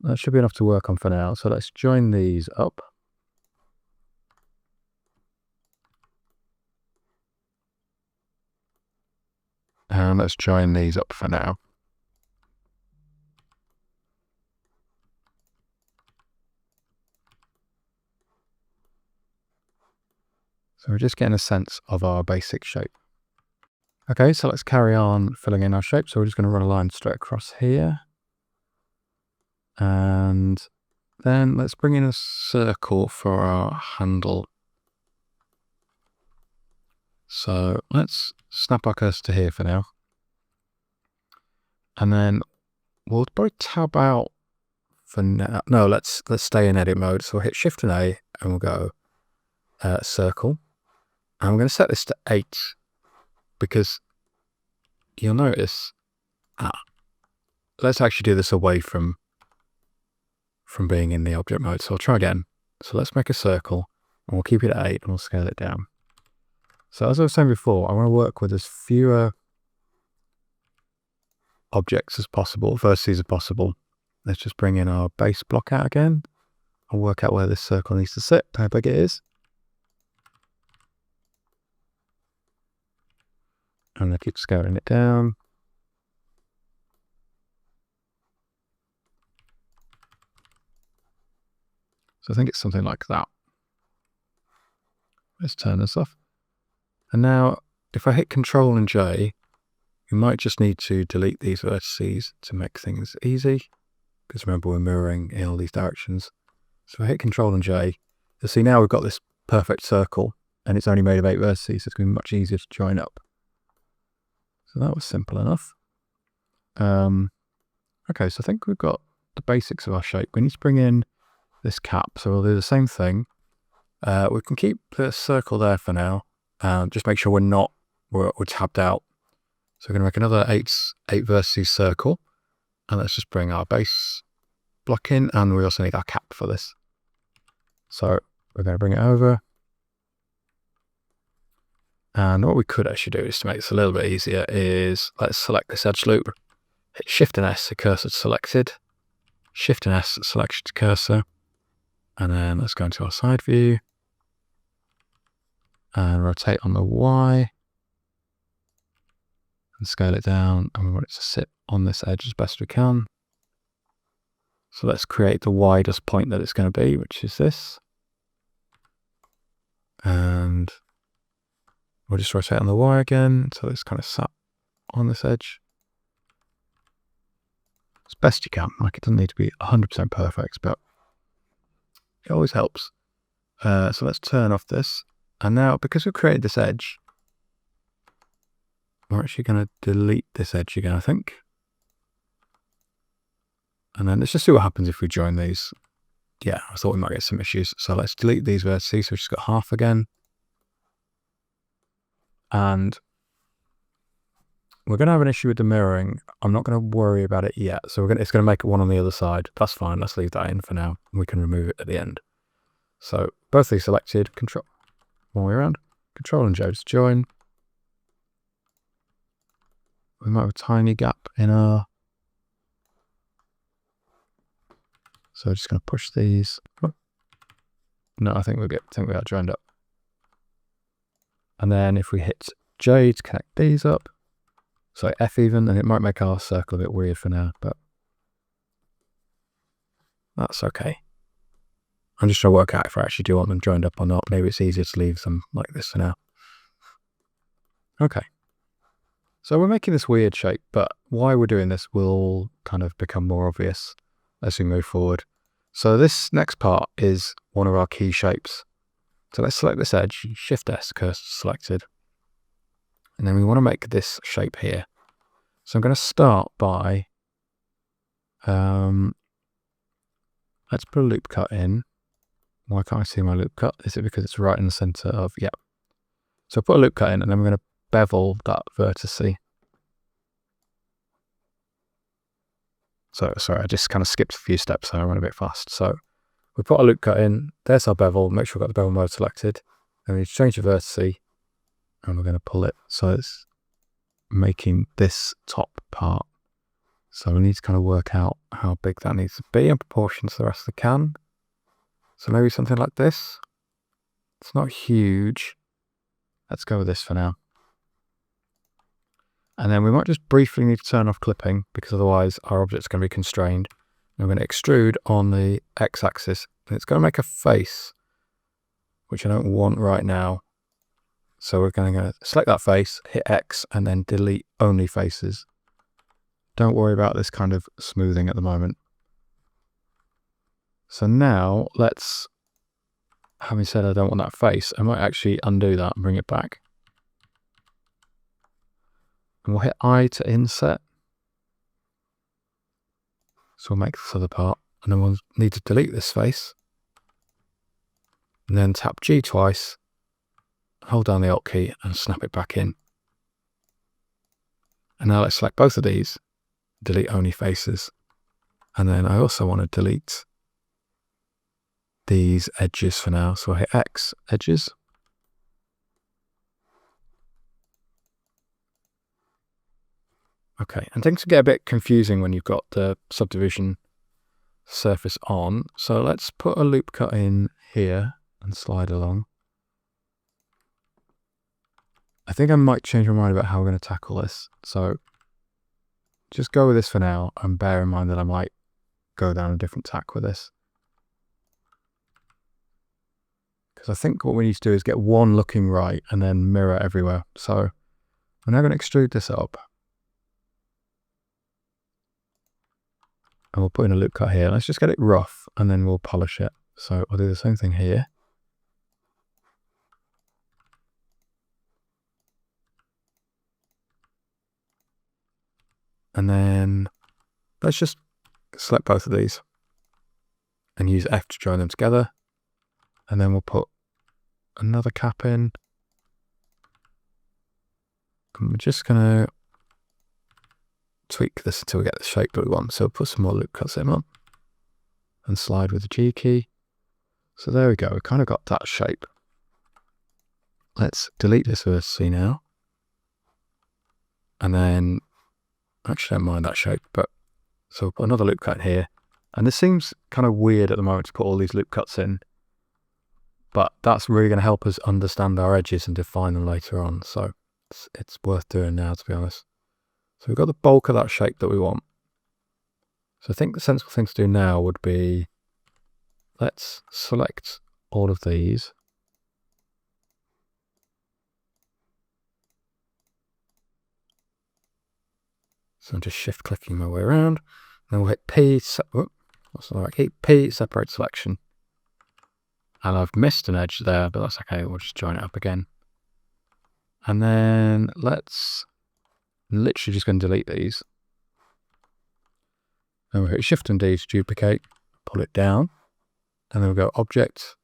That should be enough to work on for now. So let's join these up. And let's join these up for now. So we're just getting a sense of our basic shape. Okay, so let's carry on filling in our shape. So we're just going to run a line straight across here. And then let's bring in a circle for our handle. So let's snap our cursor to here for now. And then we'll probably tab out for now. No, let's stay in edit mode. So we'll hit Shift and A and we'll go circle. And I'm going to set this to 8 because you'll notice, let's actually do this away from being in the object mode. So I'll try again. So let's make a circle and we'll keep it at 8 and we'll scale it down. So as I was saying before, I want to work with as fewer objects as possible, vertices as possible. Let's just bring in our base block out again. I'll work out where this circle needs to sit, how big it is. And I keep scaling it down. So I think it's something like that. Let's turn this off. And now if I hit Control and J, we might just need to delete these vertices to make things easy. Because remember, we're mirroring in all these directions. So if I hit Control and J, you'll see now we've got this perfect circle and it's only made of 8 vertices, so it's going to be much easier to join up. So that was simple enough. Okay, so I think we've got the basics of our shape. We need to bring in this cap, so we'll do the same thing. We can keep the circle there for now. Just make sure we're tabbed out. So we're going to make another 8 vertices circle. And let's just bring our base block in, and we also need our cap for this. So we're going to bring it over. And what we could actually do is, to make this a little bit easier, is let's select this edge loop, hit Shift and S, the cursor selected, Shift and S, selection to cursor, and then let's go into our side view and rotate on the Y and scale it down, and we want it to sit on this edge as best we can. So let's create the widest point that it's going to be, which is this. And we'll just rotate on the Y again, so it's kind of sat on this edge. As best you can. Like, it doesn't need to be 100% perfect, but it always helps. So let's turn off this. And now, because we've created this edge, we're actually going to delete this edge again, I think. And then let's just see what happens if we join these. Yeah, I thought we might get some issues. So let's delete these vertices. So we've just got half again. And we're going to have an issue with the mirroring. I'm not going to worry about it yet. So it's going to make one on the other side. That's fine. Let's leave that in for now. We can remove it at the end. So both these selected. Control, one way around. Control and J to join. We might have a tiny gap in our... So I'm just going to push these. No, I think we are joined up. And then if we hit J to connect these up, so F even, and it might make our circle a bit weird for now, but that's okay. I'm just trying to work out if I actually do want them joined up or not. Maybe it's easier to leave them like this for now. Okay. So we're making this weird shape, but why we're doing this will kind of become more obvious as we move forward. So this next part is one of our key shapes. So let's select this edge, Shift S, cursor selected. And then we want to make this shape here. So I'm going to start by, let's put a loop cut in. Why can't I see my loop cut? Is it because it's right in the center of, yeah. So put a loop cut in, and then we're going to bevel that vertice. So sorry, I just kind of skipped a few steps there. I went a bit fast. So we put a loop cut in. There's our bevel. Make sure we've got the bevel mode selected. And we change the vertice, and we're going to pull it. So it's making this top part. So we need to kind of work out how big that needs to be in proportion to the rest of the can. So maybe something like this. It's not huge. Let's go with this for now. And then we might just briefly need to turn off clipping because otherwise our object's going to be constrained. And we're going to extrude on the x-axis. And it's going to make a face, which I don't want right now. So we're going to select that face, hit X, and then delete only faces. Don't worry about this kind of smoothing at the moment. So now let's, having said I don't want that face, I might actually undo that and bring it back. And we'll hit I to inset. So we'll make this other part. And then we'll need to delete this face. And then tap G twice, hold down the Alt key and snap it back in. And now let's select both of these, delete only faces. And then I also want to delete these edges for now. So I'll hit X, edges. Okay, and things get a bit confusing when you've got the subdivision surface on. So let's put a loop cut in here and slide along. I think I might change my mind about how we're going to tackle this. So just go with this for now and bear in mind that I might go down a different tack with this. Because I think what we need to do is get one looking right and then mirror everywhere. So I'm now going to extrude this up. And we'll put in a loop cut here. Let's just get it rough and then we'll polish it. So I'll do the same thing here. And then let's just select both of these and use F to join them together. And then we'll put another cap in. And we're just going to tweak this until we get the shape that we want. So we'll put some more loop cuts in on and slide with the G key. So there we go. We've kind of got that shape. Let's delete this vertice now. And then, actually I don't mind that shape, but so we'll put another loop cut here. And this seems kind of weird at the moment to put all these loop cuts in, but that's really going to help us understand our edges and define them later on. So it's worth doing now, to be honest. So we've got the bulk of that shape that we want. So I think the sensible thing to do now would be, let's select all of these. So I'm just shift clicking my way around. Then we'll hit P, P, separate selection. And I've missed an edge there, but that's okay. We'll just join it up again. And then let's literally just going to delete these. And we'll hit Shift and D to duplicate, pull it down. And then we'll go Object,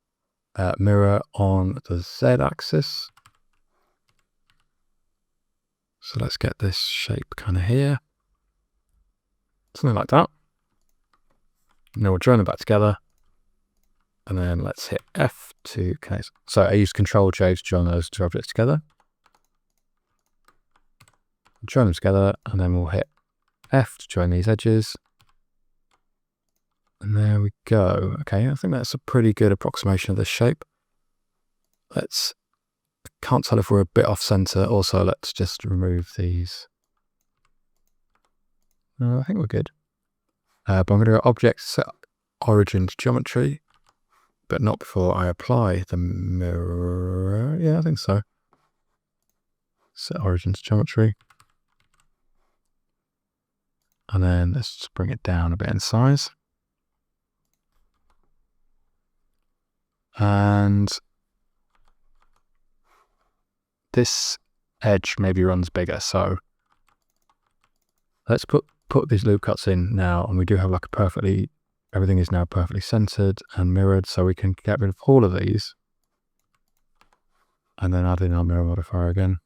Mirror on the Z axis. So let's get this shape kind of here. Something like that. And then we'll join them back together. And then let's hit F to connect. So I use Control J to join those two objects together. Join them together, and then we'll hit F to join these edges. And there we go. Okay, I think that's a pretty good approximation of this shape. Can't tell if we're a bit off center. Also, let's just remove these. No, I think we're good. But I'm going to go Object, Set Origin to Geometry, but not before I apply the mirror. Yeah, I think so. Set origin to geometry. And then let's just bring it down a bit in size. And this edge maybe runs bigger, so let's put these loop cuts in now, and we do have like everything is now perfectly centered and mirrored, so we can get rid of all of these and then add in our mirror modifier again.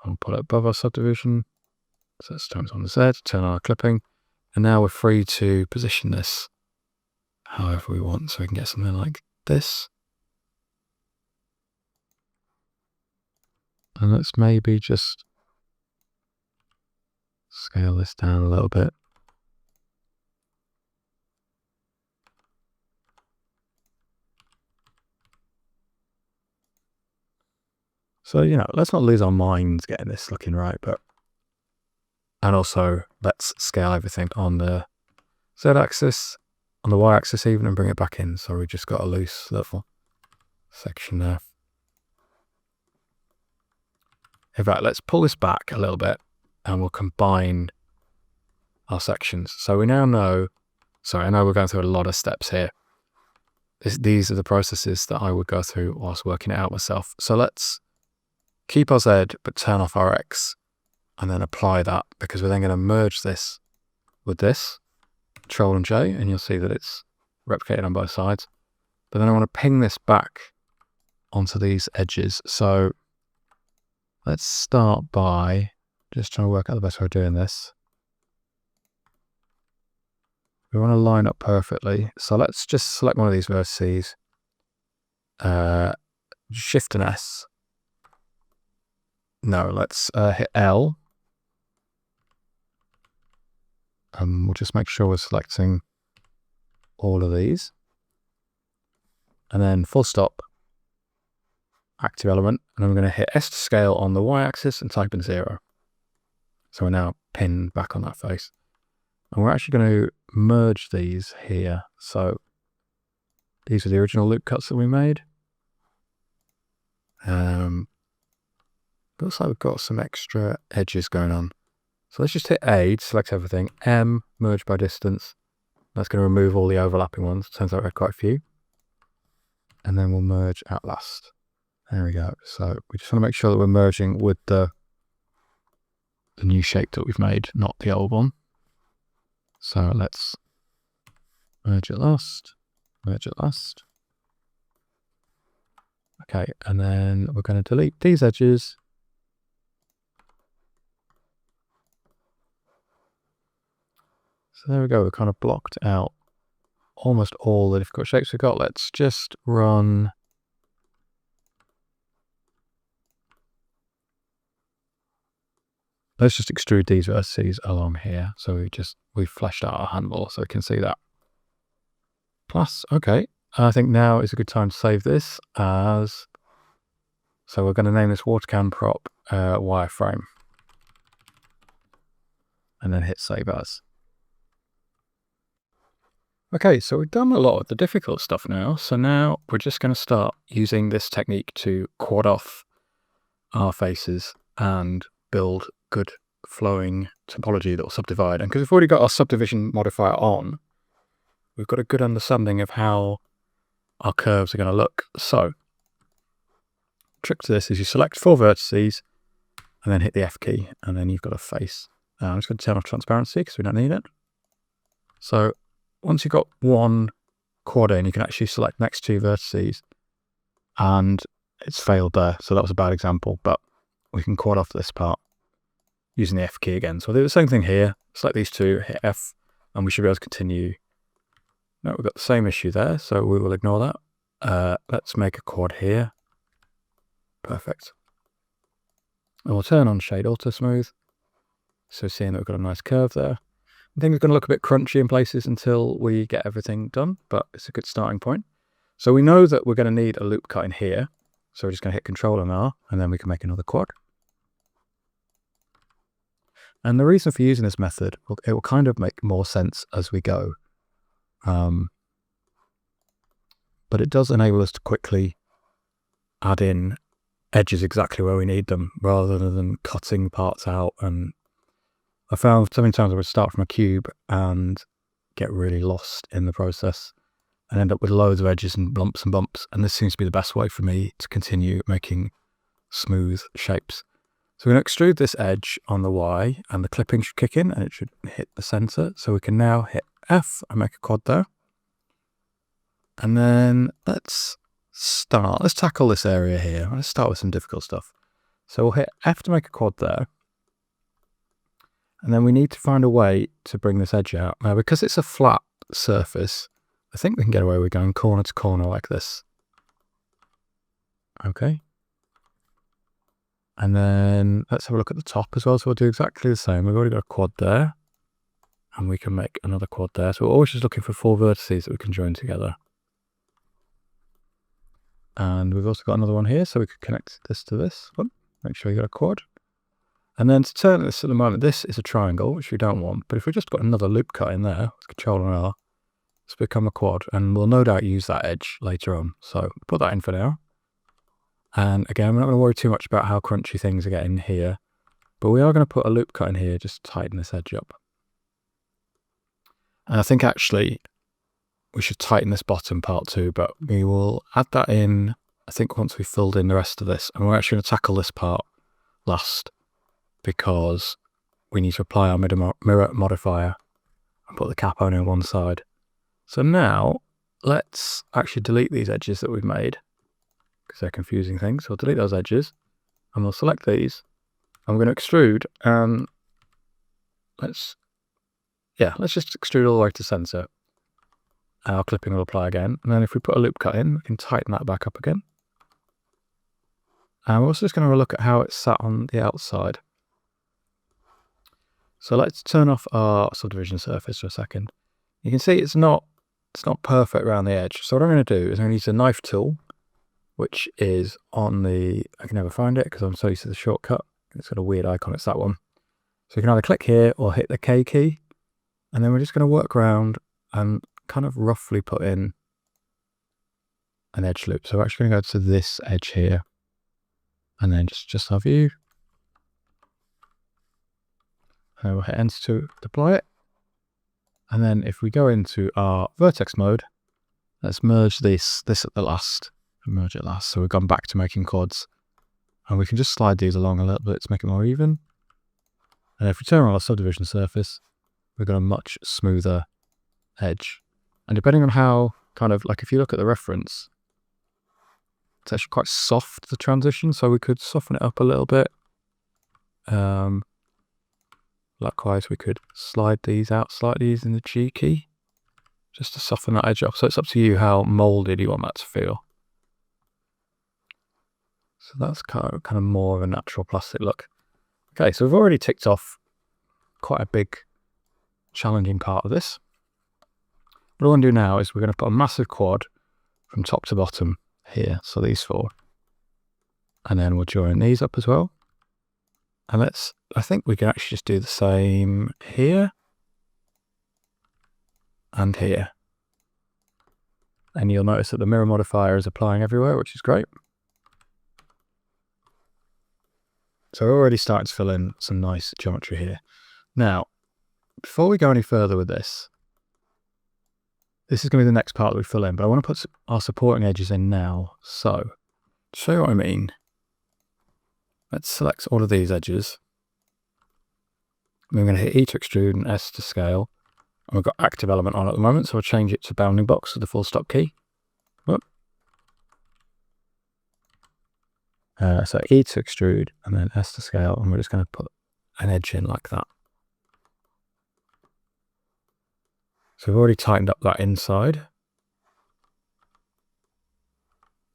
I'll put it above our subdivision. So let's turn it on the Z, turn on our clipping, and now we're free to position this however we want, so we can get something like this. And let's maybe just scale this down a little bit. So, let's not lose our minds getting this looking right, and also let's scale everything on the Z-axis, on the Y-axis even, and bring it back in. So we just got a loose little section there. In fact, let's pull this back a little bit and we'll combine our sections. So we now know, I know we're going through a lot of steps here. These are the processes that I would go through whilst working it out myself. So let's keep our Z, but turn off our X, and then apply that, because we're then going to merge this with this. Control and J, and you'll see that it's replicated on both sides. But then I want to ping this back onto these edges. So let's start by just trying to work out the best way of doing this. We want to line up perfectly. So let's just select one of these vertices, Shift and S. No, let's hit L. We'll just make sure we're selecting all of these. And then full stop, active element. And I'm going to hit S to scale on the Y-axis and type in 0. So we're now pinned back on that face. And we're actually going to merge these here. So these are the original loop cuts that we made. Looks like we've got some extra edges going on. So let's just hit A to select everything. M, merge by distance. That's going to remove all the overlapping ones. Turns out we had quite a few. And then we'll merge at last. There we go. So we just want to make sure that we're merging with the new shape that we've made, not the old one. So let's merge at last. Merge at last. Okay, and then we're going to delete these edges. So there we go, we've kind of blocked out almost all the difficult shapes we've got. Let's just run let's just extrude these vertices along here. So we've fleshed out our handle so we can see that. Plus, okay, I think now is a good time to save this as, so we're going to name this watercan prop wireframe. And then hit save as. Okay, so we've done a lot of the difficult stuff now. So now we're just going to start using this technique to quad off our faces and build good flowing topology that will subdivide. And because we've already got our subdivision modifier on, we've got a good understanding of how our curves are going to look. So, trick to this is you select 4 vertices and then hit the F key, and then you've got a face. I'm just going to turn off transparency because we don't need it. So once you've got one quad in, you can actually select next 2 vertices, and it's failed there. So that was a bad example, but we can quad off this part using the F key again. So I'll do the same thing here. Select these 2, hit F, and we should be able to continue. No, we've got the same issue there, so we will ignore that. Let's make a quad here. Perfect. And we'll turn on Shade Auto Smooth. So seeing that we've got a nice curve there. I think it's going to look a bit crunchy in places until we get everything done, but it's a good starting point. So we know that we're going to need a loop cut in here. So we're just going to hit Control and R, and then we can make another quad. And the reason for using this method, it will kind of make more sense as we go. But it does enable us to quickly add in edges exactly where we need them rather than cutting parts out. And I found so many times I would start from a cube and get really lost in the process and end up with loads of edges and lumps and bumps. And this seems to be the best way for me to continue making smooth shapes. So we're going to extrude this edge on the Y, and the clipping should kick in and it should hit the center. So we can now hit F and make a quad there. And then let's tackle this area here. Let's start with some difficult stuff. So we'll hit F to make a quad there. And then we need to find a way to bring this edge out. Now, because it's a flat surface, I think we can get away with going corner to corner like this. Okay. And then let's have a look at the top as well. So we'll do exactly the same. We've already got a quad there, and we can make another quad there. So we're always just looking for 4 vertices that we can join together. And we've also got another one here, so we could connect this to this one. Make sure you got a quad. And then to turn this at the moment, this is a triangle, which we don't want. But if we just got another loop cut in there, Control and R, it's become a quad. And we'll no doubt use that edge later on. So put that in for now. And again, we're not going to worry too much about how crunchy things are getting here. But we are going to put a loop cut in here just to tighten this edge up. And I think actually we should tighten this bottom part too, but we will add that in, I think, once we've filled in the rest of this. And we're actually going to tackle this part last, because we need to apply our mirror modifier and put the cap on one side. So now let's actually delete these edges that we've made, because they're confusing things. So we'll delete those edges and we'll select these, and we're going to extrude, and let's just extrude all the way to center. Our clipping will apply again, and then if we put a loop cut in, we can tighten that back up again. And we're also just going to have a look at how it's sat on the outside. So let's turn off our subdivision surface for a second. You can see it's not perfect around the edge. So what I'm going to do is I'm going to use the knife tool, which is on the, I can never find it because I'm so used to the shortcut. It's got a weird icon, it's that one. So you can either click here or hit the K key, and then we're just going to work around and kind of roughly put in an edge loop. So we're actually going to go to this edge here, and then just our view. And we'll hit enter to deploy it. And then if we go into our vertex mode, let's merge this at the last, and merge it last. So we've gone back to making quads, and we can just slide these along a little bit to make it more even. And if we turn on our subdivision surface, we've got a much smoother edge. And depending on how, kind of like, if you look at the reference, it's actually quite soft, the transition, so we could soften it up a little bit. Likewise, we could slide these out slightly using the G key, just to soften that edge up. So it's up to you how molded you want that to feel. So that's kind of more of a natural plastic look. Okay, so we've already ticked off quite a big, challenging part of this. What I want to do now is we're going to put a massive quad from top to bottom here, so these 4. And then we'll join these up as well. And I think we can actually just do the same here and here. And you'll notice that the mirror modifier is applying everywhere, which is great. So we're already starting to fill in some nice geometry here. Now, before we go any further with this is going to be the next part that we fill in, but I want to put our supporting edges in now. So, to show you what I mean, let's select all of these edges. We're going to hit E to extrude and S to scale. And we've got active element on at the moment, so I'll change it to bounding box with the full stop key. Whoop. So E to extrude and then S to scale, and we're just going to put an edge in like that. So we've already tightened up that inside.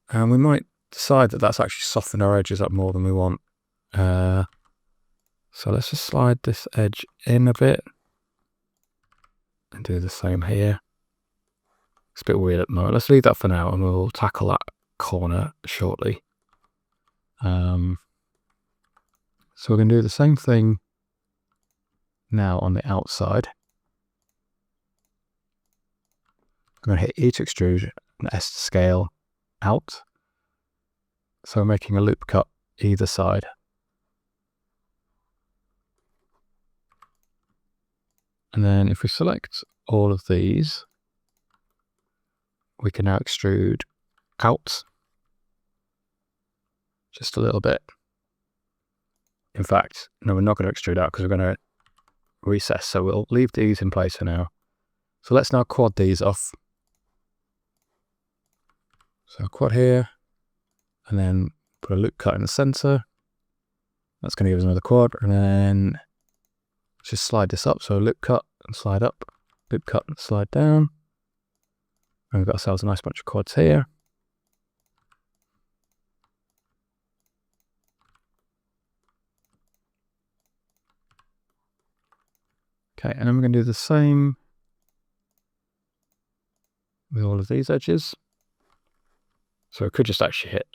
And we might decide that that's actually softened our edges up more than we want. So let's just slide this edge in a bit and do the same here. It's a bit weird at the moment. Let's leave that for now and we'll tackle that corner shortly. So we're going to do the same thing now on the outside. I'm going to hit E to extrude and S to scale out. So we're making a loop cut either side. And then if we select all of these, we can now extrude out just a little bit. In fact, no, we're not going to extrude out because we're going to recess. So we'll leave these in place for now. So let's now quad these off. So quad here, and then put a loop cut in the center. That's going to give us another quad, and then just slide this up. So loop cut and slide up, loop cut and slide down. And we've got ourselves a nice bunch of quads here. Okay, and then we're going to do the same with all of these edges. So we could just actually hit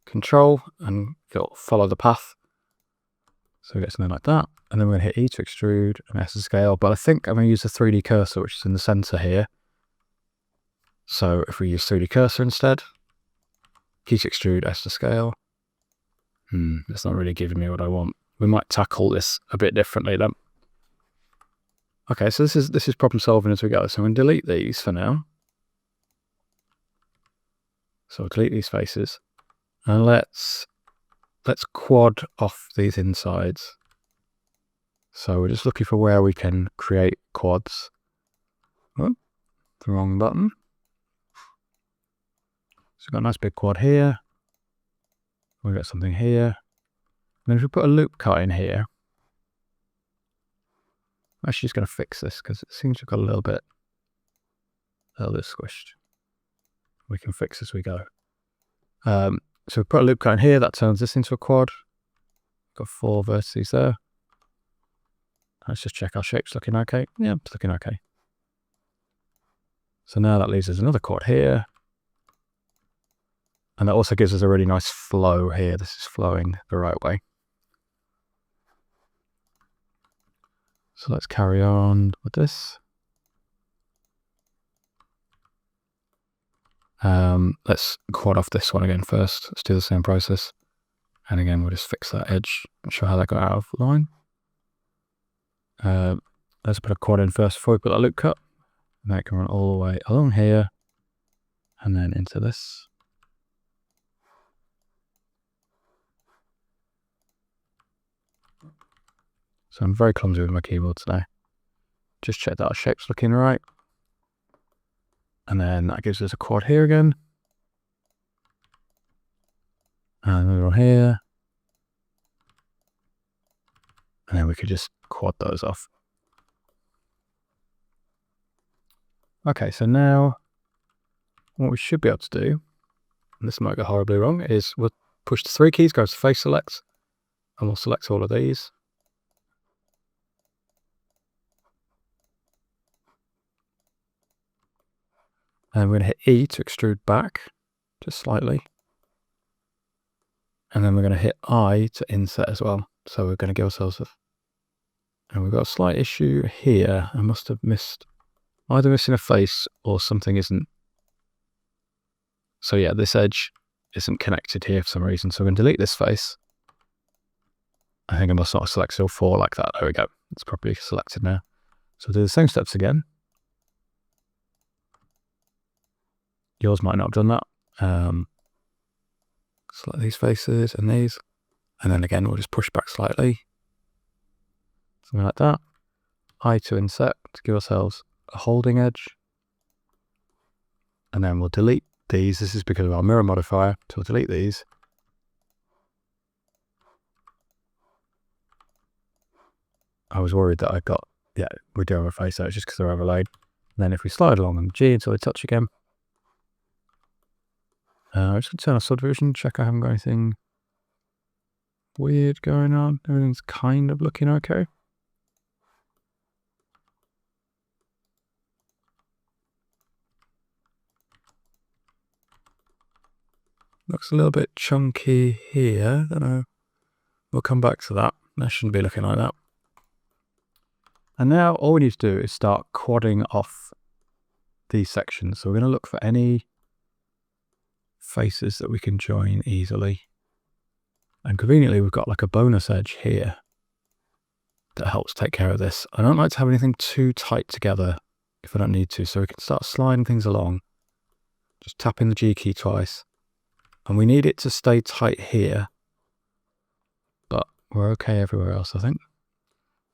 Control and follow the path. So we get something like that. And then we're going to hit E to extrude and S to scale. But I think I'm going to use the 3D cursor, which is in the center here. So if we use 3D cursor instead, key to extrude, S to scale. It's not really giving me what I want. We might tackle this a bit differently then. Okay, so this is problem solving as we go. So I'm going to delete these for now. So I'll delete these faces. And let's quad off these insides. So we're just looking for where we can create quads. Oh, the wrong button. So we've got a nice big quad here. We've got something here. And then if we put a loop cut in here, I'm actually just going to fix this because it seems to have got a little bit squished. We can fix as we go. So we put a loop cut in here, that turns this into a quad. Got 4 vertices there. Let's just check our shape's looking okay. Yeah, it's looking okay. So now that leaves us another quad here. And that also gives us a really nice flow here. This is flowing the right way. So let's carry on with this. Let's quad off this one again first. Let's do the same process. And again, we'll just fix that edge and show how that got out of line. Let's put a quad in first before we put that loop cut. And that can run all the way along here and then into this. So I'm very clumsy with my keyboard today. Just check that our shape's looking right. And then that gives us a quad here again. And another one here. And then we could just quad those off. Okay, so now what we should be able to do, and this might go horribly wrong, is we'll push the 3 keys, go to face select, and we'll select all of these. And we're going to hit E to extrude back, just slightly. And then we're going to hit I to inset as well. So we're going to give ourselves a... And we've got a slight issue here. I must have missed... either missing a face or something isn't... So yeah, this edge isn't connected here for some reason. So we're going to delete this face. I think I must not have selected all 4 like that. There we go. It's properly selected now. So we'll do the same steps again. Yours might not have done that. Select these faces and these. And then again, we'll just push back slightly. Something like that. I to inset to give ourselves a holding edge. And then we'll delete these. This is because of our mirror modifier. So we'll delete these. I was worried that I got, yeah, we're doing a face out just because they're overlaid. And then if we slide along on G until we touch again. I'm just going to turn on subdivision, check I haven't got anything weird going on. Everything's kind of looking okay. Looks a little bit chunky here. I don't know. We'll come back to that. That shouldn't be looking like that. And now all we need to do is start quadding off these sections. So we're going to look for any faces that we can join easily. And conveniently, we've got like a bonus edge here that helps take care of this. I don't like to have anything too tight together if I don't need to, so we can start sliding things along. Just tapping the G key twice. And we need it to stay tight here, but we're okay everywhere else, I think.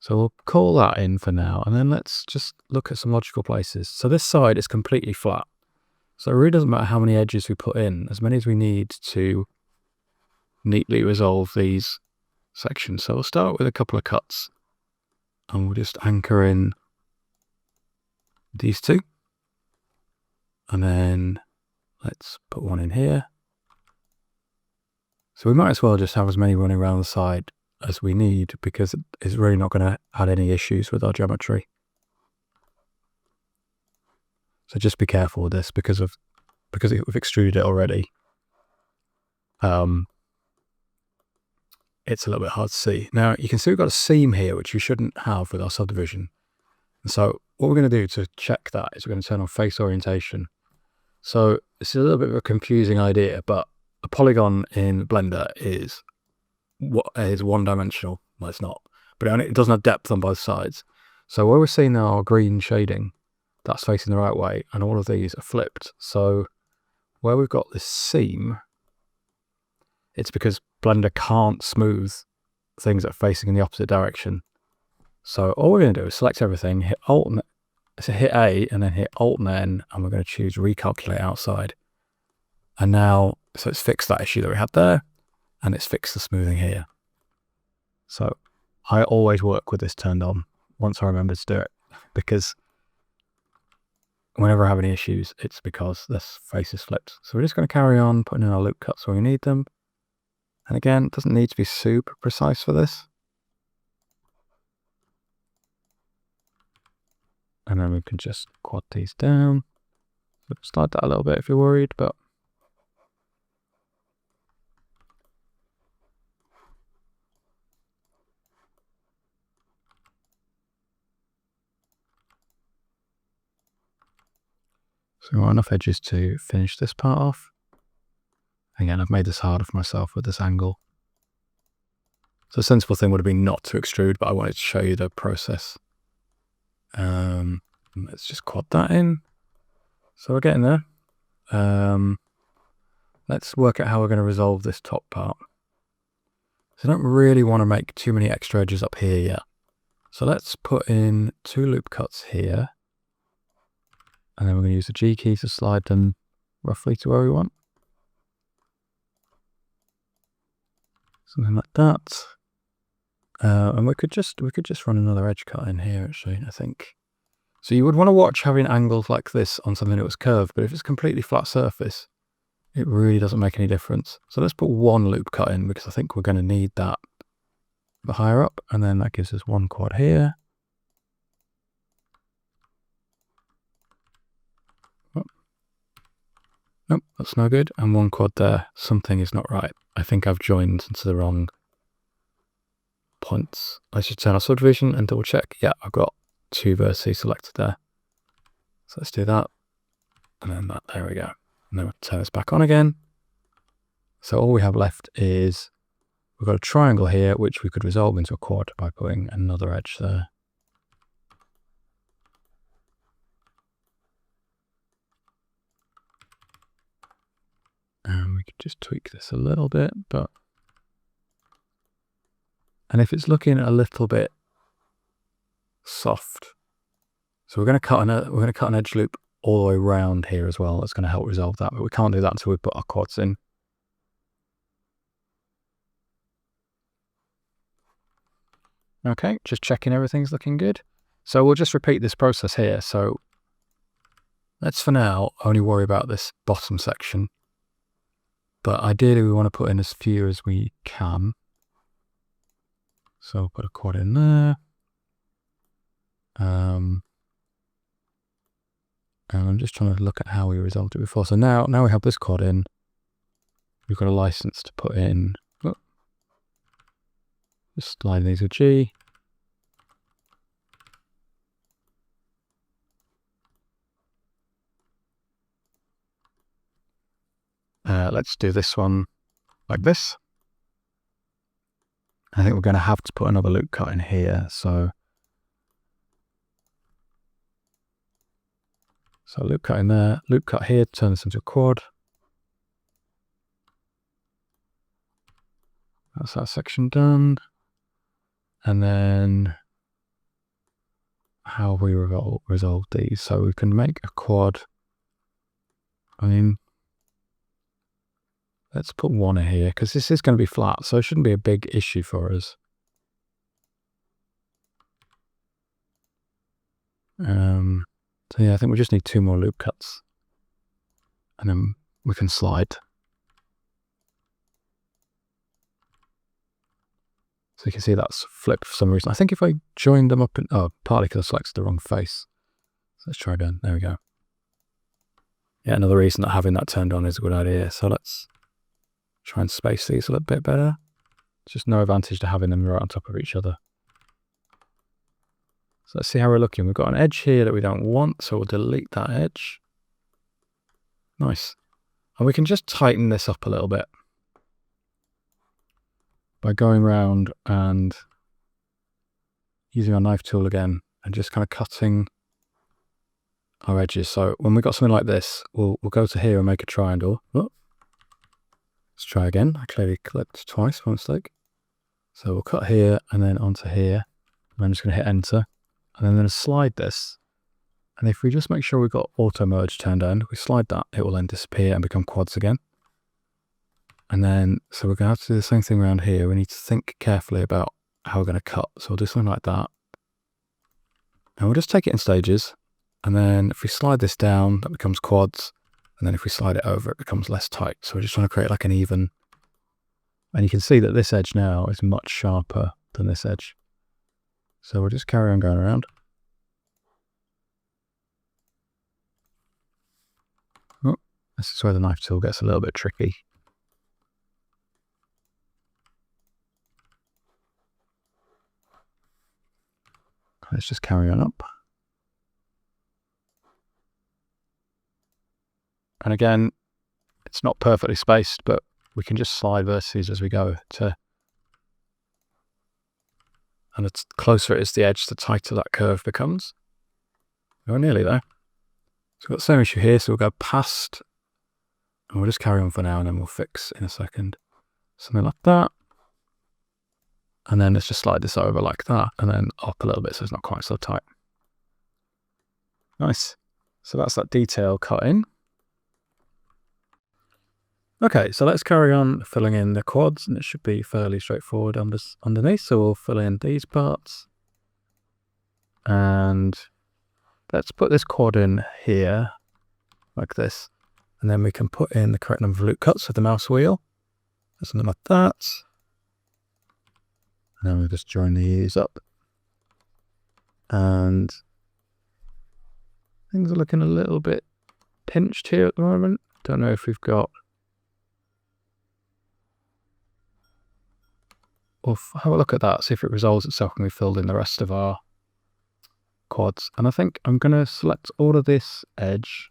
So we'll call that in for now, and then let's just look at some logical places. So this side is completely flat. So it really doesn't matter how many edges we put in, as many as we need to neatly resolve these sections. So we'll start with a couple of cuts, and we'll just anchor in these two. And then let's put one in here. So we might as well just have as many running around the side as we need, because it's really not going to add any issues with our geometry. So just be careful with this because we've extruded it already. It's a little bit hard to see. Now you can see we've got a seam here, which we shouldn't have with our subdivision. And so what we're going to do to check that is we're going to turn on face orientation. So it's a little bit of a confusing idea, but a polygon in Blender is one-dimensional. Well, it's not, but it doesn't have depth on both sides. So where we're seeing our green shading, that's facing the right way, and all of these are flipped. So where we've got this seam, it's because Blender can't smooth things that are facing in the opposite direction. So all we're going to do is select everything, hit Alt, so hit A, and then hit Alt and N, and we're going to choose Recalculate Outside. And now, so it's fixed that issue that we had there, and it's fixed the smoothing here. So I always work with this turned on once I remember to do it, because whenever I have any issues, it's because this face is flipped. So we're just going to carry on putting in our loop cuts where we need them. And again, it doesn't need to be super precise for this. And then we can just quad these down. So slide that a little bit if you're worried, but so we've got enough edges to finish this part off. Again, I've made this harder for myself with this angle. So a sensible thing would have been not to extrude, but I wanted to show you the process. Let's just quad that in. So we're getting there. Let's work out how we're going to resolve this top part. So I don't really want to make too many extra edges up here yet. So let's put in 2 loop cuts here. And then we're going to use the G key to slide them roughly to where we want. Something like that. And we could just run another edge cut in here, actually, I think. So you would want to watch having angles like this on something that was curved, but if it's a completely flat surface, it really doesn't make any difference. So let's put 1 loop cut in, because I think we're going to need that a bit higher up, and then that gives us 1 quad here. Oh. Nope, that's no good. And 1 quad there. Something is not right. I think I've joined into the wrong points. I should turn off subdivision and double check. Yeah, I've got 2 vertices selected there. So let's do that. And then that, there we go. And then we'll turn this back on again. So all we have left is we've got a triangle here, which we could resolve into a quad by putting another edge there. And we could just tweak this a little bit, but and if it's looking a little bit soft, so we're going to cut an edge loop all the way around here as well. That's going to help resolve that, but we can't do that until we put our quads in. Okay, just checking everything's looking good. So we'll just repeat this process here. So let's for now only worry about this bottom section, but ideally we want to put in as few as we can. So we'll put a quad in there. And I'm just trying to look at how we resolved it before. So now we have this quad in. We've got a license to put in. Oh, just slide these with G. let's do this one like this. I think we're going to have to put another loop cut in here. So loop cut in there, loop cut here, turn this into a quad. That's that section done. And then how we resolve these. So we can make a quad. I mean, let's put one in here because this is going to be flat, so it shouldn't be a big issue for us. So yeah, I think we just need 2 more loop cuts and then we can slide. So you can see that's flipped for some reason. I think if I joined them up in, oh, partly because I selected the wrong face. So let's try again. There we go. Yeah, another reason that having that turned on is a good idea. So let's try and space these a little bit better. It's just no advantage to having them right on top of each other. So let's see how we're looking. We've got an edge here that we don't want, so we'll delete that edge. Nice. And we can just tighten this up a little bit by going around and using our knife tool again and just kind of cutting our edges. So when we've got something like this, we'll go to here and make a triangle. Oh. Let's try again. I clearly clicked twice by mistake. So we'll cut here and then onto here. And I'm just going to hit enter. And then I'm going to slide this. And if we just make sure we've got auto merge turned on, we slide that, it will then disappear and become quads again. And then, so we're going to have to do the same thing around here. We need to think carefully about how we're going to cut. So we'll do something like that. And we'll just take it in stages. And then if we slide this down, that becomes quads. And then if we slide it over, it becomes less tight. So we're just trying to create like an even. And you can see that this edge now is much sharper than this edge. So we'll just carry on going around. Oh, this is where the knife tool gets a little bit tricky. Let's just carry on up. And again, it's not perfectly spaced, but we can just slide vertices as we go to, and the closer it is to the edge, the tighter that curve becomes. We're nearly there. So we've got the same issue here, so we'll go past, and we'll just carry on for now, and then we'll fix in a second. Something like that. And then let's just slide this over like that, and then up a little bit so it's not quite so tight. Nice. So that's that detail cut in. Okay, so let's carry on filling in the quads, and it should be fairly straightforward underneath. So we'll fill in these parts. And let's put this quad in here, like this. And then we can put in the correct number of loop cuts with the mouse wheel. Something like that. And then we'll just join these up. And things are looking a little bit pinched here at the moment. Don't know if we've got... We'll have a look at that, see if it resolves itself when we filled in the rest of our quads. And I think I'm going to select all of this edge.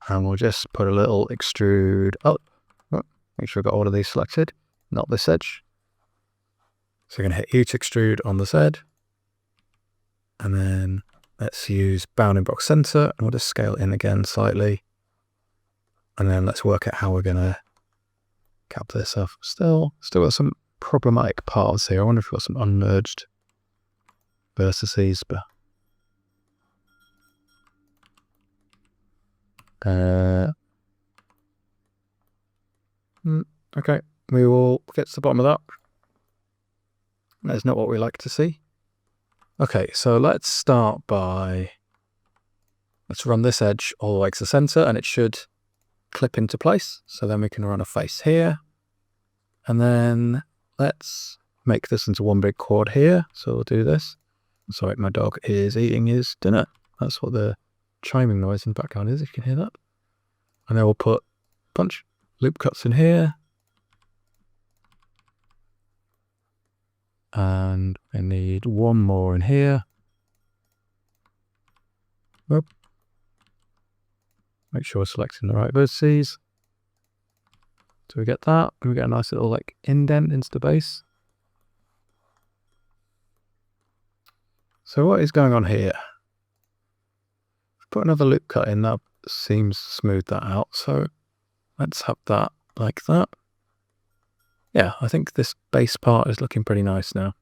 And we'll just put a little extrude up. Make sure we've got all of these selected, not this edge. So we're going to hit U to extrude on this edge. And then let's use bounding box center, and we'll just scale in again slightly. And then let's work out how we're going to cap this off. Still got some problematic parts here. I wonder if we've got some unmerged vertices, but okay, we will get to the bottom of that. That's not what we like to see. Okay, so let's start by, let's run this edge all the way to the center, and it should clip into place. So then we can run a face here, and then let's make this into one big quad here. So we'll do this. Sorry, my dog is eating his dinner. That's what the chiming noise in the background is, if you can hear that. And then we'll put a bunch loop cuts in here. And I need one more in here. Oop. Make sure we're selecting the right vertices. So we get that, and we get a nice little like indent into the base. So what is going on here? Put another loop cut in, that seems to smooth that out. So let's have that like that. Yeah, I think this base part is looking pretty nice now.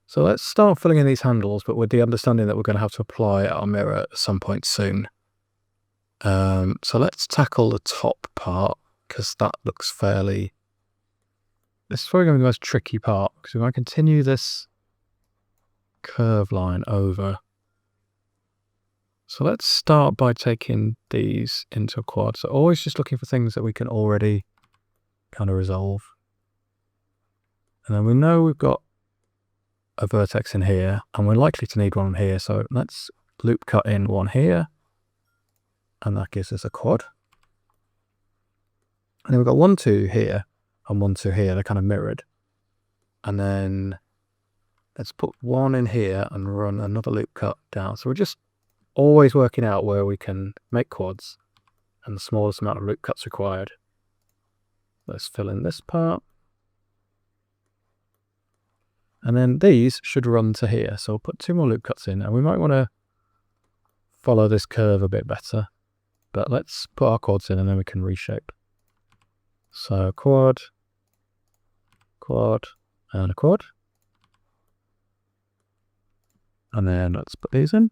So let's start filling in these handles, but with the understanding that we're going to have to apply our mirror at some point soon. So let's tackle the top part, because that looks fairly... This is probably going to be the most tricky part, because if I continue this curve line over... So let's start by taking these into a quad. So always just looking for things that we can already kind of resolve. And then we know we've got a vertex in here, and we're likely to need one here. So let's loop cut in one here, and that gives us a quad. And then we've got 1, 2 here, and 1, 2 here. They're kind of mirrored. And then let's put one in here and run another loop cut down. So we're just always working out where we can make quads and the smallest amount of loop cuts required. Let's fill in this part. And then these should run to here. So we'll put 2 more loop cuts in, and we might want to follow this curve a bit better. But let's put our quads in and then we can reshape. So quad, quad, and a quad. And then let's put these in.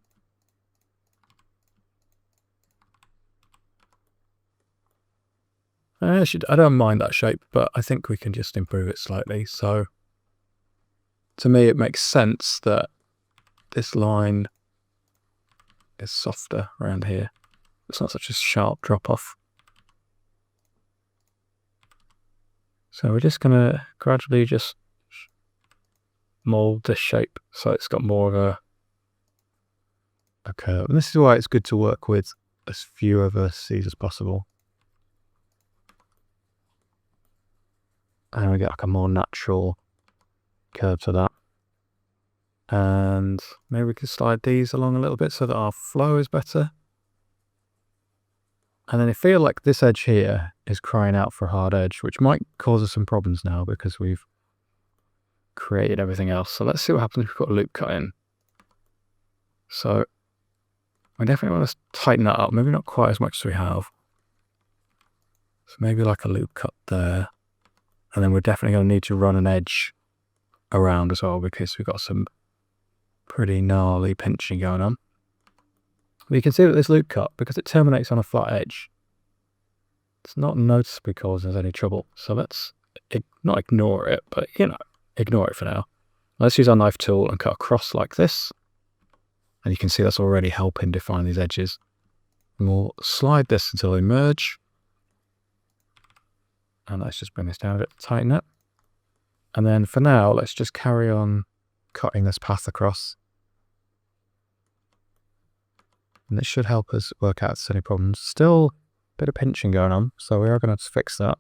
I don't mind that shape, but I think we can just improve it slightly. So to me, it makes sense that this line is softer around here. It's not such a sharp drop off. So we're just going to gradually just mold this shape so it's got more of a curve. And this is why it's good to work with as fewer vertices as possible. And we get like a more natural curve to that. And maybe we could slide these along a little bit so that our flow is better. And then I feel like this edge here is crying out for a hard edge, which might cause us some problems now because we've created everything else. So let's see what happens if we put a loop cut in. So we definitely want to tighten that up, maybe not quite as much as we have. So maybe like a loop cut there. And then we're definitely going to need to run an edge around as well because we've got some pretty gnarly pinching going on. But you can see that this loop cut, because it terminates on a flat edge, it's not noticeably causing us any trouble. So let's not ignore it, but ignore it for now. Let's use our knife tool and cut across like this. And you can see that's already helping define these edges. And we'll slide this until they merge. And let's just bring this down a bit, tighten it. And then for now, let's just carry on cutting this path across. And this should help us work out any problems. Still a bit of pinching going on, so we are going to fix that.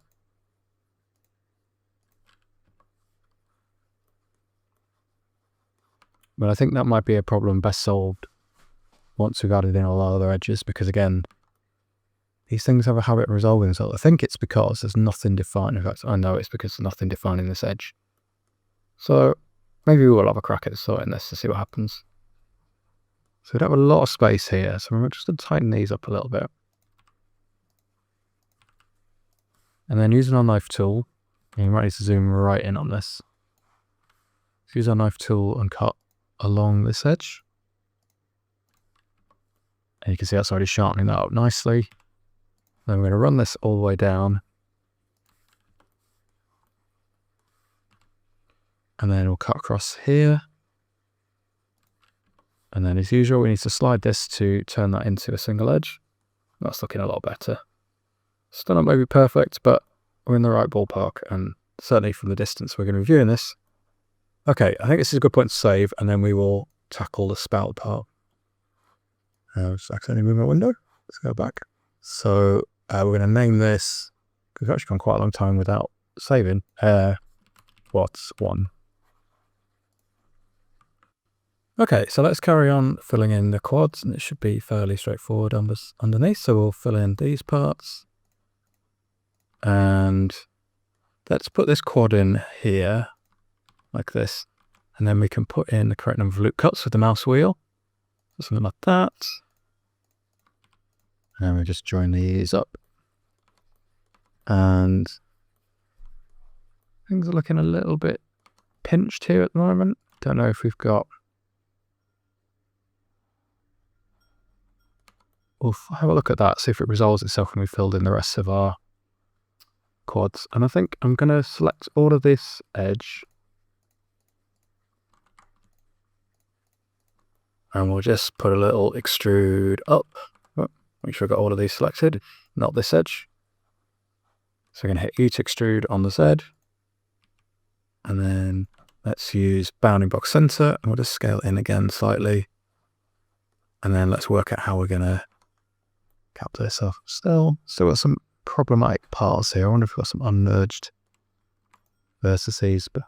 But I think that might be a problem best solved once we've added in all our other edges, because again, these things have a habit of resolving themselves. I think it's because there's nothing defined. In fact, I know it's because there's nothing defining this edge. So maybe we will have a crack at sorting this to see what happens. So we have a lot of space here, so we're just going to tighten these up a little bit. And then using our knife tool, and you might need to zoom right in on this. So use our knife tool and cut along this edge. And you can see that's already sharpening that up nicely. Then we're going to run this all the way down. And then we'll cut across here. And then as usual, we need to slide this to turn that into a single edge. That's looking a lot better. Still not maybe perfect, but we're in the right ballpark. And certainly from the distance we're going to be viewing this. Okay, I think this is a good point to save, and then we will tackle the spout part. I just accidentally moved my window. Let's go back. So we're going to name this, because we've actually gone quite a long time without saving, what's one. Okay, so let's carry on filling in the quads, and it should be fairly straightforward underneath. So we'll fill in these parts, and let's put this quad in here like this, and then we can put in the correct number of loop cuts with the mouse wheel, something like that. And we just join these up, and things are looking a little bit pinched here at the moment. Don't know if we've got... We'll have a look at that, see if it resolves itself when we filled in the rest of our quads. And I think I'm going to select all of this edge, and we'll just put a little extrude up. Oh, make sure I've got all of these selected, not this edge. So we're going to hit E to extrude on the Z, and then let's use bounding box center, and we'll just scale in again slightly. And then let's work out how we're going to cap this off. Still got some problematic parts here. I wonder if we've got some unmerged vertices. But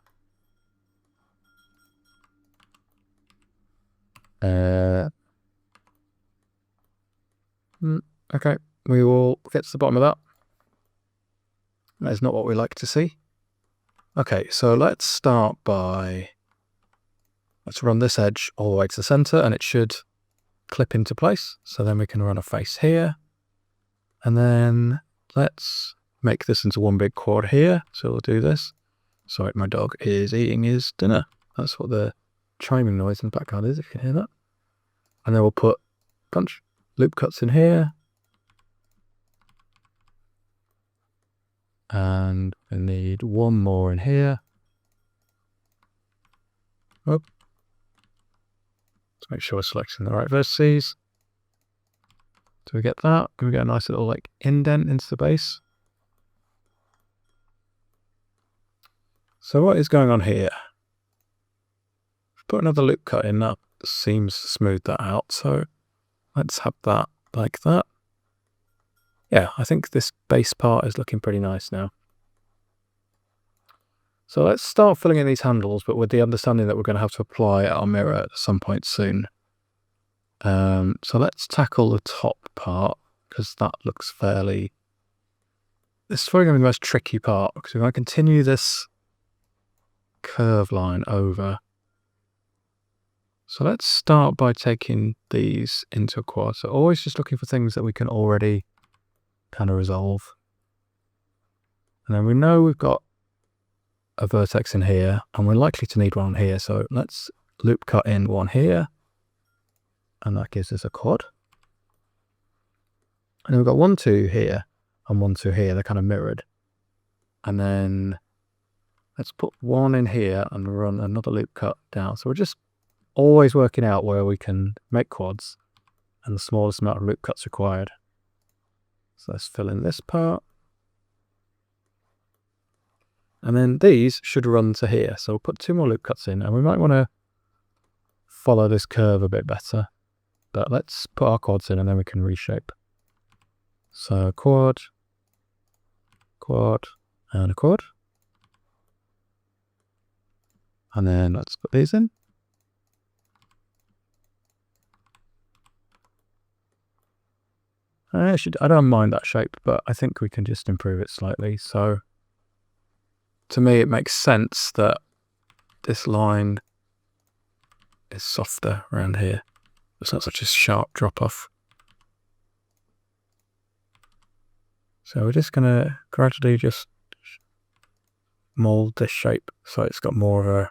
okay, we will get to the bottom of that. That is not what we like to see. Okay, so let's start by... let's run this edge all the way to the center, and it should clip into place. So then we can run a face here, and then let's make this into one big quad here. So we'll do this. Sorry, my dog is eating his dinner. That's what the chiming noise in the background is, if you can hear that. And then we'll put a bunch loop cuts in here, and we need one more in here. Oh. Let's make sure we're selecting the right vertices. Do we get that? Can we get a nice little like indent into the base? So what is going on here? Put another loop cut in, that seems to smooth that out. So let's have that like that. Yeah, I think this base part is looking pretty nice now. So let's start filling in these handles, but with the understanding that we're going to have to apply our mirror at some point soon. So let's tackle the top part, because that looks fairly... this is probably going to be the most tricky part, because we're going to continue this curve line over. So let's start by taking these into a quad. So always just looking for things that we can already kind of resolve. And then we know we've got a vertex in here, and we're likely to need one here. So let's loop cut in one here, and that gives us a quad. And then we've got 1, 2 here, and 1, 2 here. They're kind of mirrored. And then let's put one in here and run another loop cut down. So we're just always working out where we can make quads and the smallest amount of loop cuts required. So let's fill in this part. And then these should run to here. So we'll put 2 more loop cuts in, and we might want to follow this curve a bit better. But let's put our quads in, and then we can reshape. So quad, quad, and a quad. And then let's put these in. I don't mind that shape, but I think we can just improve it slightly. So to me, it makes sense that this line is softer around here. It's not such a sharp drop off. So we're just going to gradually just mold this shape so it's got more of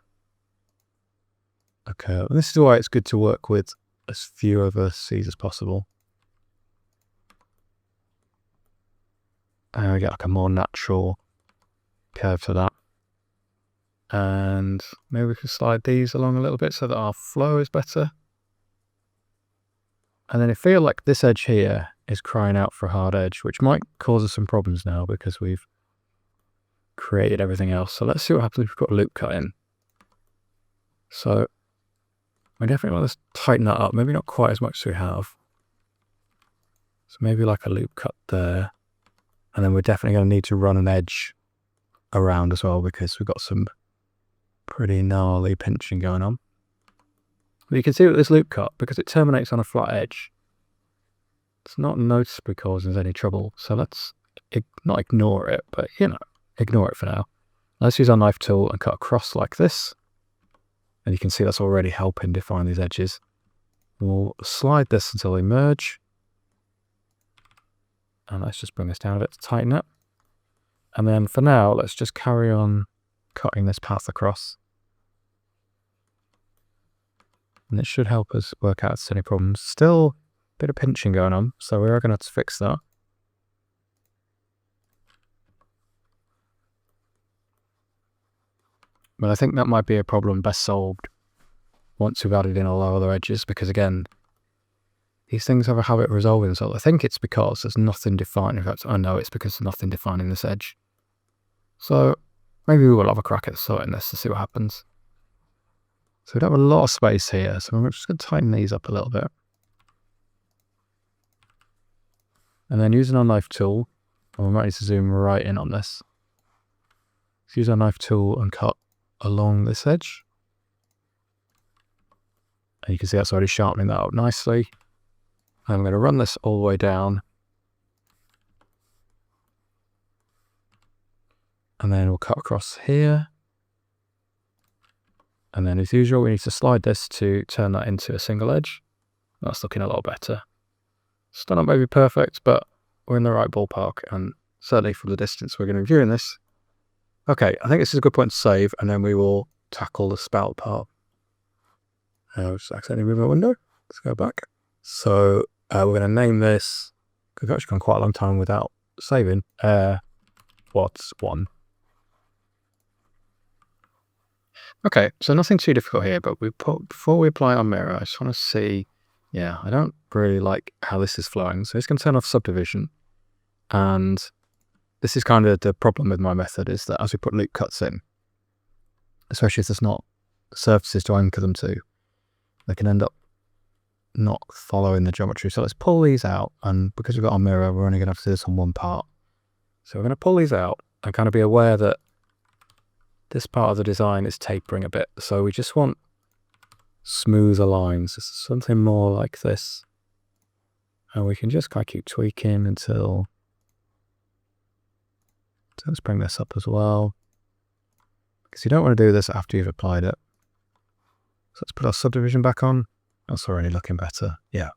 a curve. And this is why it's good to work with as few vertices as possible. And we get like a more natural curve to that. And maybe we can slide these along a little bit so that our flow is better. And then I feel like this edge here is crying out for a hard edge, which might cause us some problems now because we've created everything else. So let's see what happens if we've got a loop cut in. So we definitely want to tighten that up, maybe not quite as much as we have. So maybe like a loop cut there. And then we're definitely going to need to run an edge around as well, because we've got some pretty gnarly pinching going on. But you can see with this loop cut, because it terminates on a flat edge, it's not noticeably causing us any trouble. So let's not ignore it, but you know, ignore it for now. Let's use our knife tool and cut across like this. And you can see that's already helping define these edges. We'll slide this until they merge. And let's just bring this down a bit to tighten it. And then for now, let's just carry on cutting this path across. And it should help us work out any problems. Still a bit of pinching going on, so we are going to have to fix that. But I think that might be a problem best solved once we've added in all our other edges, because again, these things have a habit of resolving themselves. I think it's because there's nothing defined. In fact, I know it's because there's nothing defining this edge. So maybe we will have a crack at sorting this to see what happens. So we don't have a lot of space here, so I'm just going to tighten these up a little bit. And then using our knife tool, and we might need to zoom right in on this. Let's use our knife tool and cut along this edge. And you can see that's already sharpening that up nicely. And I'm going to run this all the way down. And then we'll cut across here. And then as usual, we need to slide this to turn that into a single edge. That's looking a lot better. Still not maybe perfect, but we're in the right ballpark. And certainly from the distance we're going to be viewing this. Okay, I think this is a good point to save, and then we will tackle the spout part. I'll just accidentally move my window. Let's go back. So we're going to name this, because we've actually gone quite a long time without saving, what's one. Okay, so nothing too difficult here, but before we apply our mirror, I just want to see, yeah, I don't really like how this is flowing. So it's going to turn off subdivision. And this is kind of the problem with my method, is that as we put loop cuts in, especially if there's not surfaces to anchor them to, they can end up not following the geometry. So let's pull these out, and because we've got our mirror, we're only going to have to do this on one part. So we're going to pull these out and kind of be aware that this part of the design is tapering a bit. So we just want smoother lines, something more like this. And we can just kind of keep tweaking until... So let's bring this up as well, because you don't want to do this after you've applied it. So let's put our subdivision back on. That's already looking better. Yeah.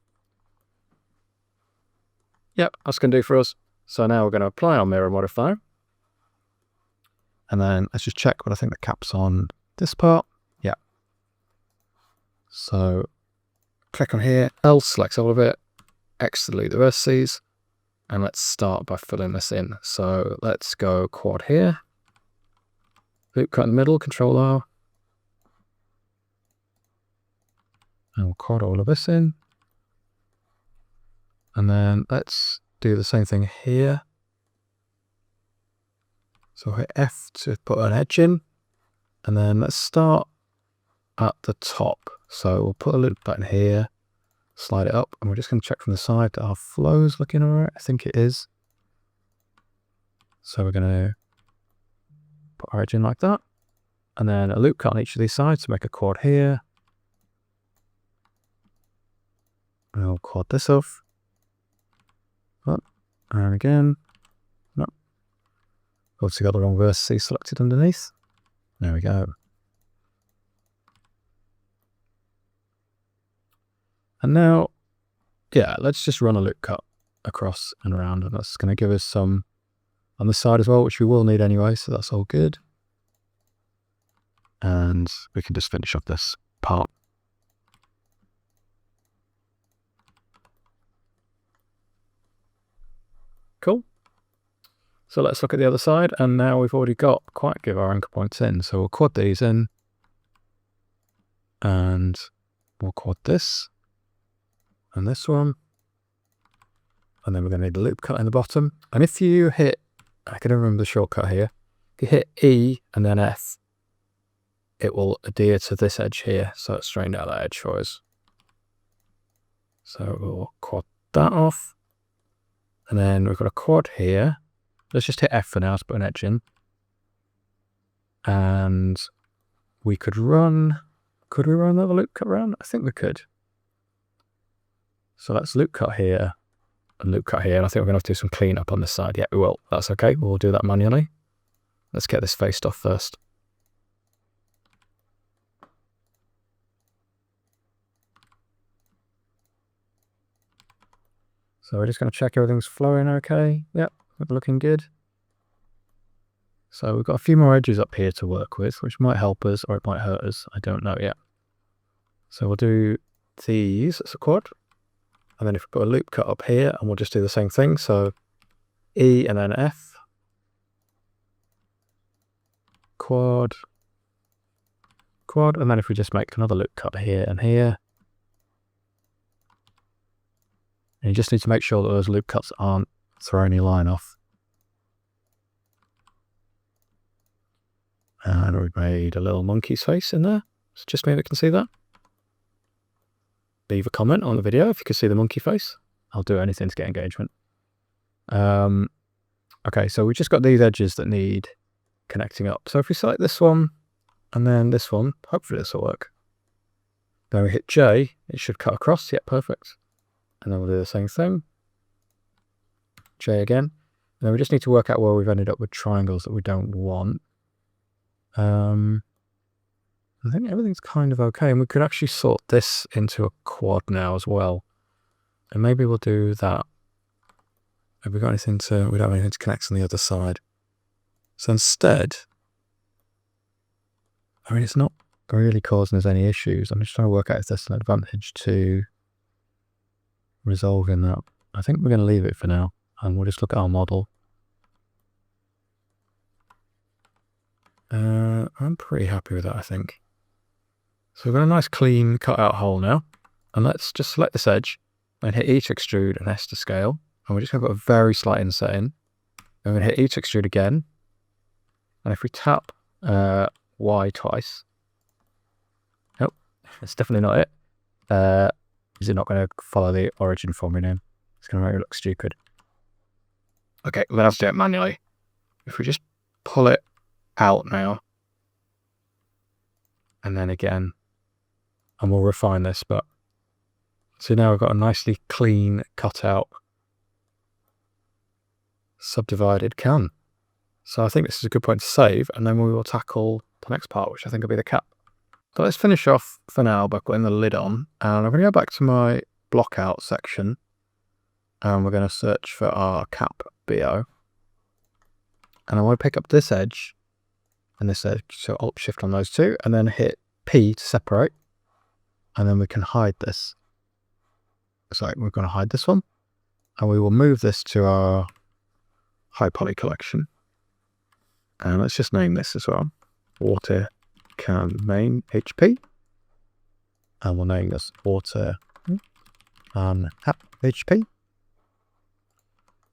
Yep, that's going to do for us. So now we're going to apply our mirror modifier. And then let's just check what I think the cap's on this part. Yeah. So click on here, L selects all of it, X to delete the vertices. And let's start by filling this in. So let's go quad here. Loop cut in the middle, Control R. And we'll quad all of this in. And then let's do the same thing here. So hit F to put an edge in. And then let's start at the top. So we'll put a loop button here. Slide it up, and we're just going to check from the side that our flow's looking all right. I think it is. So we're going to put our edge in like that, and then a loop cut on each of these sides to make a quad here. And we'll quad this off. And again, no. Obviously got the wrong vertices selected underneath. There we go. And now, yeah, let's just run a loop cut across and around, and that's going to give us some on this side as well, which we will need anyway, so that's all good. And we can just finish off this part. Cool. So let's look at the other side, and now we've already got quite a few of our anchor points in, so we'll quad these in, and we'll quad this. And this one, and then we're going to need a loop cut in the bottom. And if you hit, I can remember the shortcut here, if you hit E and then F, it will adhere to this edge here, so it's straightened out that edge for us. So we'll quad that off, and then we've got a quad here. Let's just hit F for now to put an edge in. And we could run Could we run another loop cut around? I think we could. So let's loop cut here and loop cut here. And I think we're going to have to do some cleanup on this side. Yeah, we will. That's okay. We'll do that manually. Let's get this faced off first. So we're just going to check everything's flowing okay. Yep, looking good. So we've got a few more edges up here to work with, which might help us or it might hurt us. I don't know yet. So we'll do these as a quad. And then if we put a loop cut up here, and we'll just do the same thing. So E and then F. Quad. Quad. And then if we just make another loop cut here and here. And you just need to make sure that those loop cuts aren't throwing your line off. And we've made a little monkey's face in there. So just me that can see that. Leave a comment on the video if you can see the monkey face. I'll do anything to get engagement. Okay, so we've just got these edges that need connecting up. So if we select this one and then this one, hopefully this will work. Then we hit J, it should cut across. Yeah, perfect. And then we'll do the same thing. J again. And then we just need to work out where we've ended up with triangles that we don't want. I think everything's kind of okay, and we could actually sort this into a quad now as well. And maybe we'll do that. Have we got anything to, we don't have anything to connect on the other side. So instead, I mean, it's not really causing us any issues. I'm just trying to work out if there's an advantage to resolving that. I think we're going to leave it for now, and we'll just look at our model. I'm pretty happy with that, I think. So we've got a nice clean cut out hole now. And let's just select this edge and hit E to extrude and S to scale. And we're just going to put a very slight inset in. And we're going to hit E to extrude again. And if we tap Y twice. Nope, that's definitely not it. Is it not going to follow the origin for me now? It's going to make it look stupid. Okay, we're going to have to do it manually. If we just pull it out now. And then again. And we'll refine this, but so now we've got a nicely clean cut out subdivided can. So I think this is a good point to save, and then we will tackle the next part, which I think will be the cap. So let's finish off for now by putting the lid on, and I'm going to go back to my block out section, and we're going to search for our cap BO. And I want to pick up this edge and this edge, so Alt Shift on those two, and then hit P to separate. And then we can hide this. So we're going to hide this one. And we will move this to our high poly collection. And let's just name this as well. Water can main HP. And we'll name this water and hap HP.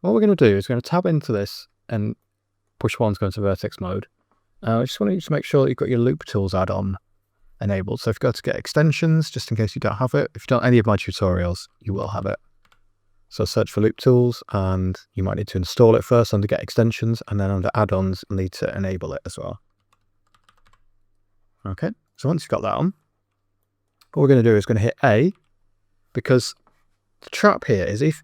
What we're going to do is we're going to tab into this and push one to go into vertex mode. I just want you to make sure that you've got your loop tools add-on enabled. So if you go to get extensions, just in case you don't have it, if you've done any of my tutorials, you will have it. So search for loop tools, and you might need to install it first under get extensions, and then under add-ons, you'll need to enable it as well. Okay, so once you've got that on, what we're going to do is going to hit A, because the trap here is if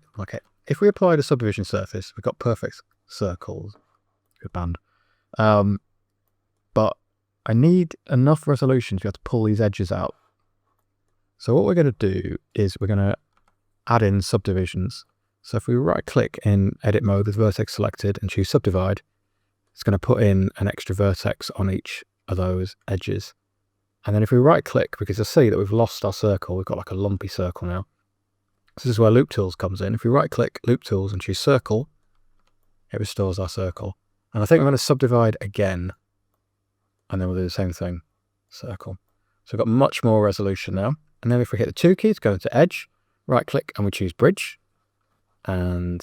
we applied a subdivision surface, we've got perfect circles. Good band. But I need enough resolution to be able to pull these edges out. So what we're going to do is we're going to add in subdivisions. So if we right click in edit mode with vertex selected and choose subdivide, it's going to put in an extra vertex on each of those edges. And then if we right click, because you'll see that we've lost our circle, we've got like a lumpy circle now. This is where loop tools comes in. If we right click loop tools and choose circle, it restores our circle. And I think I'm going to subdivide again. And then we'll do the same thing, circle. So we've got much more resolution now. And then if we hit the 2 key to go into edge, right click and we choose bridge. And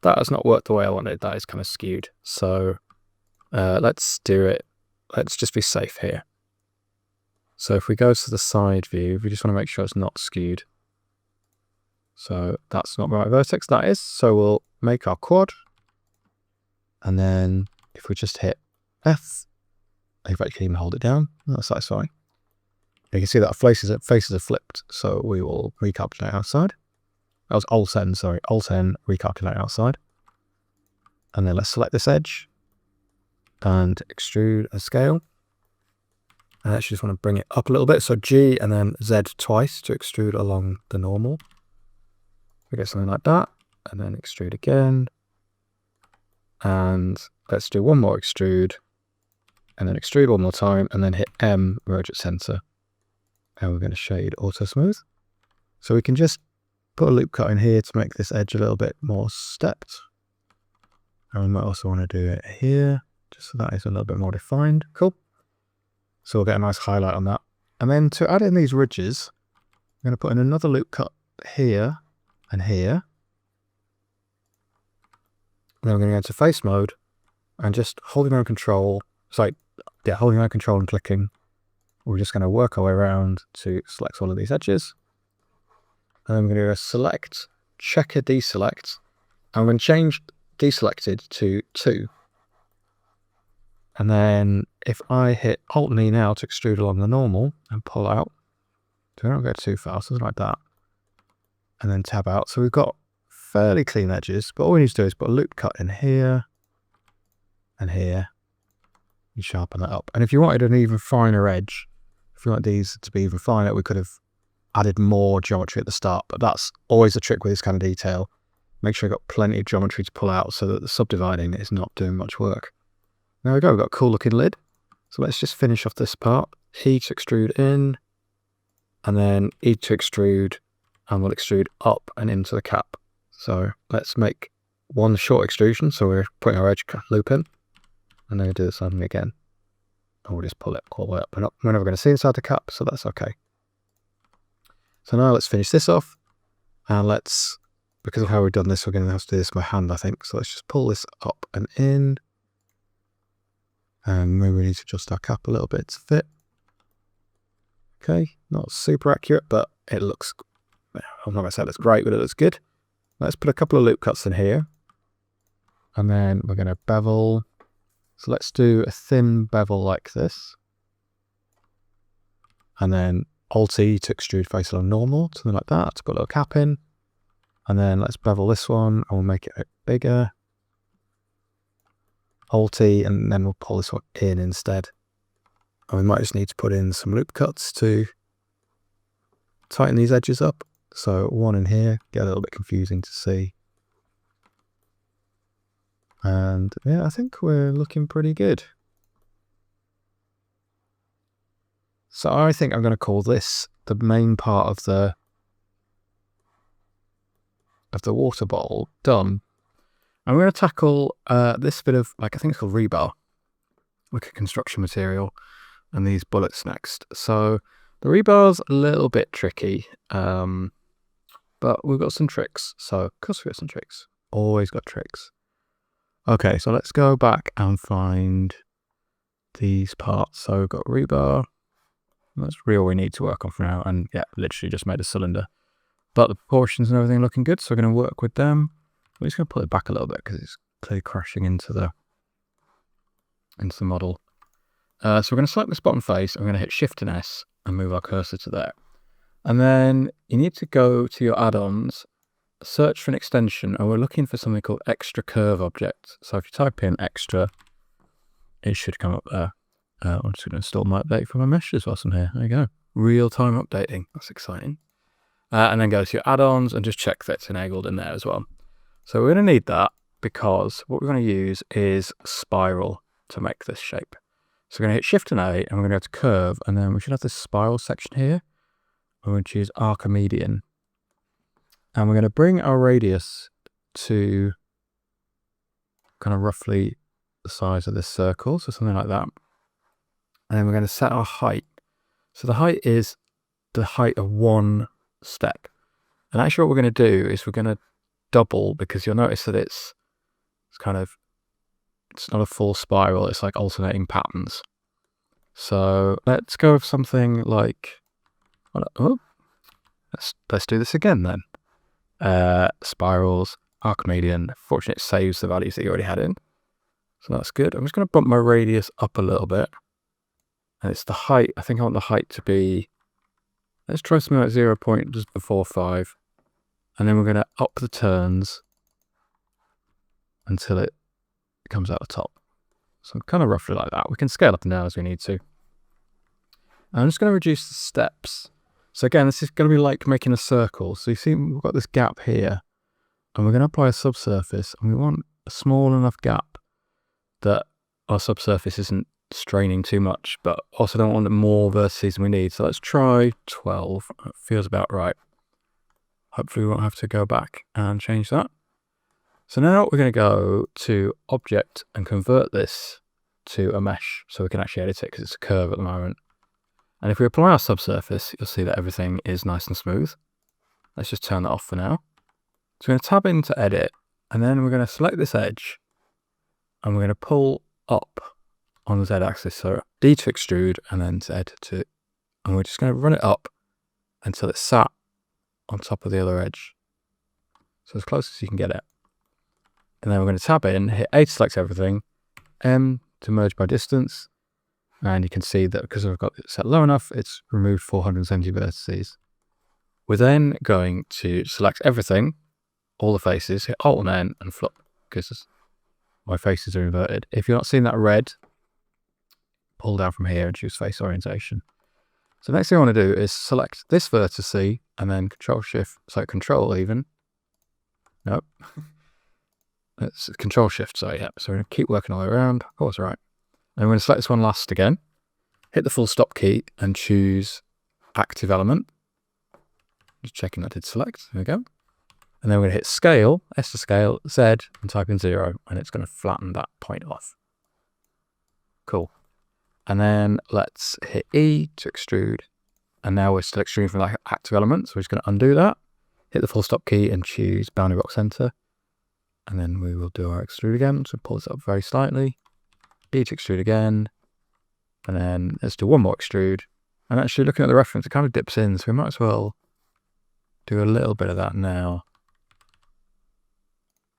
that has not worked the way I wanted. That is kind of skewed. So let's do it. Let's just be safe here. So if we go to the side view, we just want to make sure it's not skewed. So that's not the right vertex, that is. So we'll make our quad. And then if we just hit F, in fact, you can even hold it down. That's satisfying. You can see that our faces are flipped, so we will recalculate outside. That was Alt-N, sorry. Alt-N, recalculate outside. And then let's select this edge and extrude and scale. I actually just want to bring it up a little bit. So G and then Z twice to extrude along the normal. We get something like that, and then extrude again. And let's do one more extrude, and then extrude one more time, and then hit M, merge at center. And we're going to shade auto smooth. So we can just put a loop cut in here to make this edge a little bit more stepped. And we might also want to do it here, just so that is a little bit more defined. Cool. So we'll get a nice highlight on that. And then to add in these ridges, I'm going to put in another loop cut here and here. And then we're going to go into face mode and just holding our control, holding our control and clicking. We're just going to work our way around to select all of these edges. And then we're going to go select, checker deselect. And we're going to change deselected to 2. And then if I hit Alt and E now to extrude along the normal and pull out, so we don't go too far, something like that. And then tab out. So we've got fairly clean edges, but all we need to do is put a loop cut in here and here. You sharpen that up. And if you wanted an even finer edge, if you want these to be even finer, we could have added more geometry at the start, but that's always a trick with this kind of detail. Make sure you've got plenty of geometry to pull out so that the subdividing is not doing much work. There we go, we've got a cool looking lid. So let's just finish off this part. E to extrude in, and then E to extrude, and we'll extrude up and into the cap. So let's make one short extrusion. So we're putting our edge loop in, and then we'll do the same thing again. And we'll just pull it all the way up and up. We're never going to see inside the cap, so that's okay. So now let's finish this off, and let's, because of how we've done this, we're going to have to do this by hand, I think. So let's just pull this up and in, and maybe we need to adjust our cap a little bit to fit. Okay, not super accurate, but it looks, I'm not going to say it looks great, but it looks good. Let's put a couple of loop cuts in here, and then we're going to bevel. So let's do a thin bevel like this, and then Alt-E to extrude face along normal, something like that, to put a little cap in. And then let's bevel this one, and we'll make it a bit bigger. Alt-E, and then we'll pull this one in instead. And we might just need to put in some loop cuts to tighten these edges up. So one in here, get a little bit confusing to see. And yeah, I think we're looking pretty good. So I think I'm going to call this the main part of the water bottle done. I'm going to tackle this bit of, like, I think it's called rebar, like a construction material, and these bullets next. So the rebar's a little bit tricky, but we've got some tricks. So of course we've got some tricks. Always got tricks. Okay, so let's go back and find these parts. So we've got rebar. That's really all we need to work on for now. And yeah, literally just made a cylinder. But the proportions and everything looking good, so we're going to work with them. We're just going to pull it back a little bit because it's clearly crashing into the model. So we're going to select this bottom face, and we're going to hit Shift and S and move our cursor to there. And then you need to go to your add-ons, search for an extension, and we're looking for something called Extra Curve Object. So if you type in Extra, it should come up there. I'm just going to install my update for my meshes whilst I'm here. There you go. Real-time updating. That's exciting. And then go to your add-ons and just check that it's enabled in there as well. So we're going to need that because what we're going to use is spiral to make this shape. So we're going to hit Shift and A, and we're going to go to Curve, and then we should have this spiral section here. We're going to choose Archimedean. And we're going to bring our radius to kind of roughly the size of this circle, so something like that. And then we're going to set our height. So the height is the height of one step. And actually what we're going to do is we're going to double, because you'll notice that it's not a full spiral, it's like alternating patterns. So let's go with something like, let's do this again then. Spirals, Archimedean. Fortunately it saves the values that you already had in. So that's good. I'm just going to bump my radius up a little bit. And it's the height. I think I want the height to be Let's try something like 0 point just before 5. And then we're going to up the turns until it comes out the top. So kind of roughly like that. We can scale up and down as we need to. I'm just going to reduce the steps. So again, this is going to be like making a circle. So you see we've got this gap here. And we're going to apply a subsurface. And we want a small enough gap that our subsurface isn't straining too much, but also don't want more vertices than we need. So let's try 12. That feels about right. Hopefully we won't have to go back and change that. So now we're going to go to Object and convert this to a mesh so we can actually edit it because it's a curve at the moment. And if we apply our subsurface, you'll see that everything is nice and smooth. Let's just turn that off for now. So we're going to tab into Edit, and then we're going to select this edge, and we're going to pull up on the Z-axis. So D to extrude, and then Z to, and we're just going to run it up until it's sat on top of the other edge. So as close as you can get it. And then we're going to tab in, hit A to select everything, M to merge by distance, and you can see that because I've got it set low enough, it's removed 470 vertices. We're then going to select everything, all the faces, hit Alt and N and flip, because my faces are inverted. If you're not seeing that red, pull down from here and choose face orientation. So next thing I want to do is select this vertice and then Control even. Nope. It's Control Shift, so yeah. So we're going to keep working all the way around. Oh, that's right. And we're going to select this one last again. Hit the full stop key and choose Active Element. Just checking that did select. There we go. And then we're going to hit Scale, S to Scale, Z, and type in 0, and it's going to flatten that point off. Cool. And then let's hit E to extrude. And now we're still extruding from that active element, so we're just going to undo that. Hit the full stop key and choose Boundary Box Center. And then we will do our extrude again. So pull this up very slightly. E to extrude again. And then let's do one more extrude. And actually looking at the reference, it kind of dips in, so we might as well do a little bit of that now.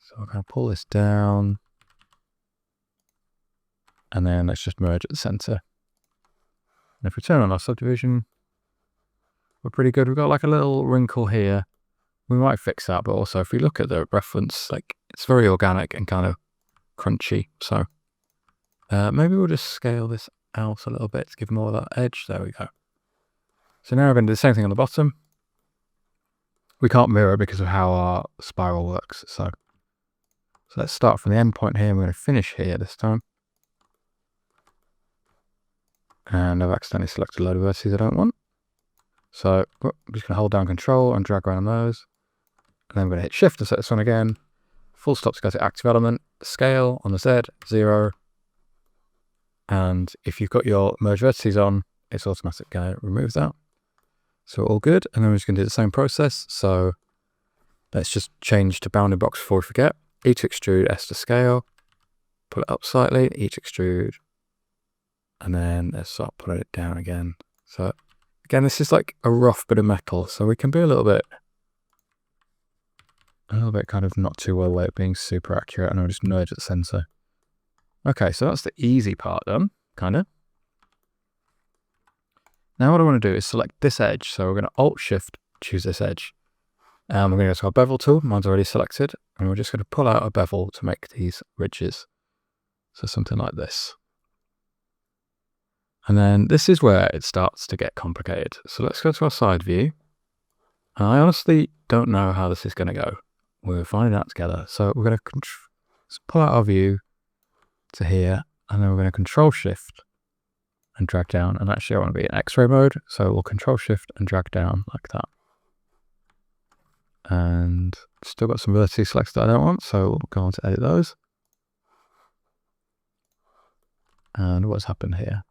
So I'm going to pull this down. And then let's just merge at the center. And if we turn on our subdivision, we're pretty good. We've got like a little wrinkle here. We might fix that, but also if we look at the reference, like it's very organic and kind of crunchy. So maybe we'll just scale this out a little bit to give more of that edge. There we go. So now we're going to do the same thing on the bottom. We can't mirror because of how our spiral works. So let's start from the end point here. And we're going to finish here this time. And I've accidentally selected a load of vertices I don't want. So I'm just going to hold down Control and drag around those. And then I'm going to hit Shift to set this one again. Full stop to go to Active Element. Scale on the Z, 0. And if you've got your Merge Vertices on, it's automatic going to remove that. So all good. And then we're just going to do the same process. So let's just change to Bounding Box before we forget. E to extrude, S to scale. Pull it up slightly, E to extrude. And then let's start pulling it down again. So again, this is like a rough bit of metal, so we can be a little bit kind of not too well at being super accurate, and I'll just merge at the center. Okay, so that's the easy part done, kind of. Now what I want to do is select this edge. So we're going to Alt-Shift, choose this edge. And we're going to go to our bevel tool. Mine's already selected. And we're just going to pull out a bevel to make these ridges. So something like this. And then this is where it starts to get complicated. So let's go to our side view. And I honestly don't know how this is going to go. We're finding out together. So we're going to pull out our view to here. And then we're going to Control Shift and drag down. And actually I want to be in X-ray mode. So we'll Control Shift and drag down like that. And still got some vertices selected that I don't want. So we'll go on to edit those. And what's happened here?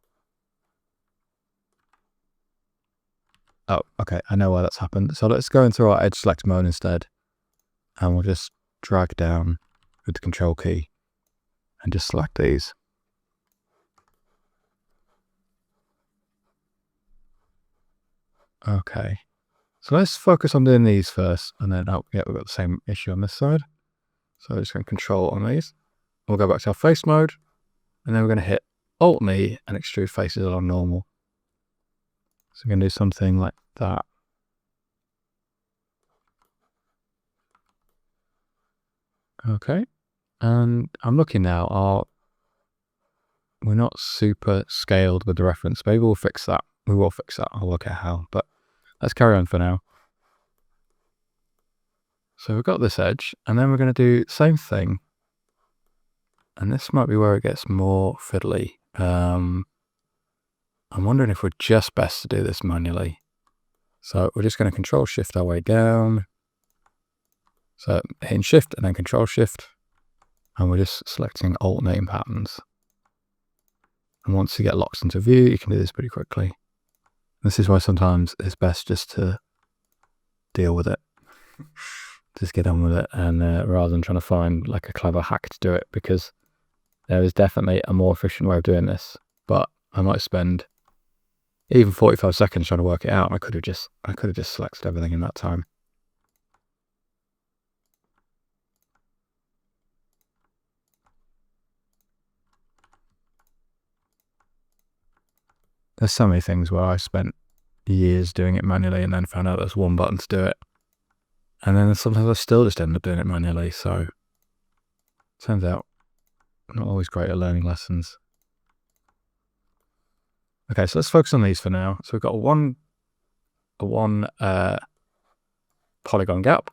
Oh, okay, I know why that's happened. So let's go into our edge select mode instead. And we'll just drag down with the Control key and just select these. Okay, so let's focus on doing these first. And then, oh yeah, we've got the same issue on this side. So I'm just going to Control on these. We'll go back to our face mode. And then we're going to hit Alt and E and extrude faces along normal. So we're going to do something like that. Okay. And I'm looking now, we're not super scaled with the reference. Maybe we'll fix that. We will fix that. I'll work out how, but let's carry on for now. So we've got this edge, and then we're going to do the same thing. And this might be where it gets more fiddly. I'm wondering if we're just best to do this manually. So we're just going to Control Shift our way down. So hitting Shift and then Control Shift. And we're just selecting alt name patterns. And once you get locked into view, you can do this pretty quickly. This is why sometimes it's best just to deal with it. Just get on with it, and rather than trying to find like a clever hack to do it, because there is definitely a more efficient way of doing this, but I might spend even 45 seconds trying to work it out. I could have just selected everything in that time. There's so many things where I spent years doing it manually and then found out there's one button to do it. And then sometimes I still just end up doing it manually. So turns out I'm not always great at learning lessons. Okay, so let's focus on these for now. So we've got a one polygon gap.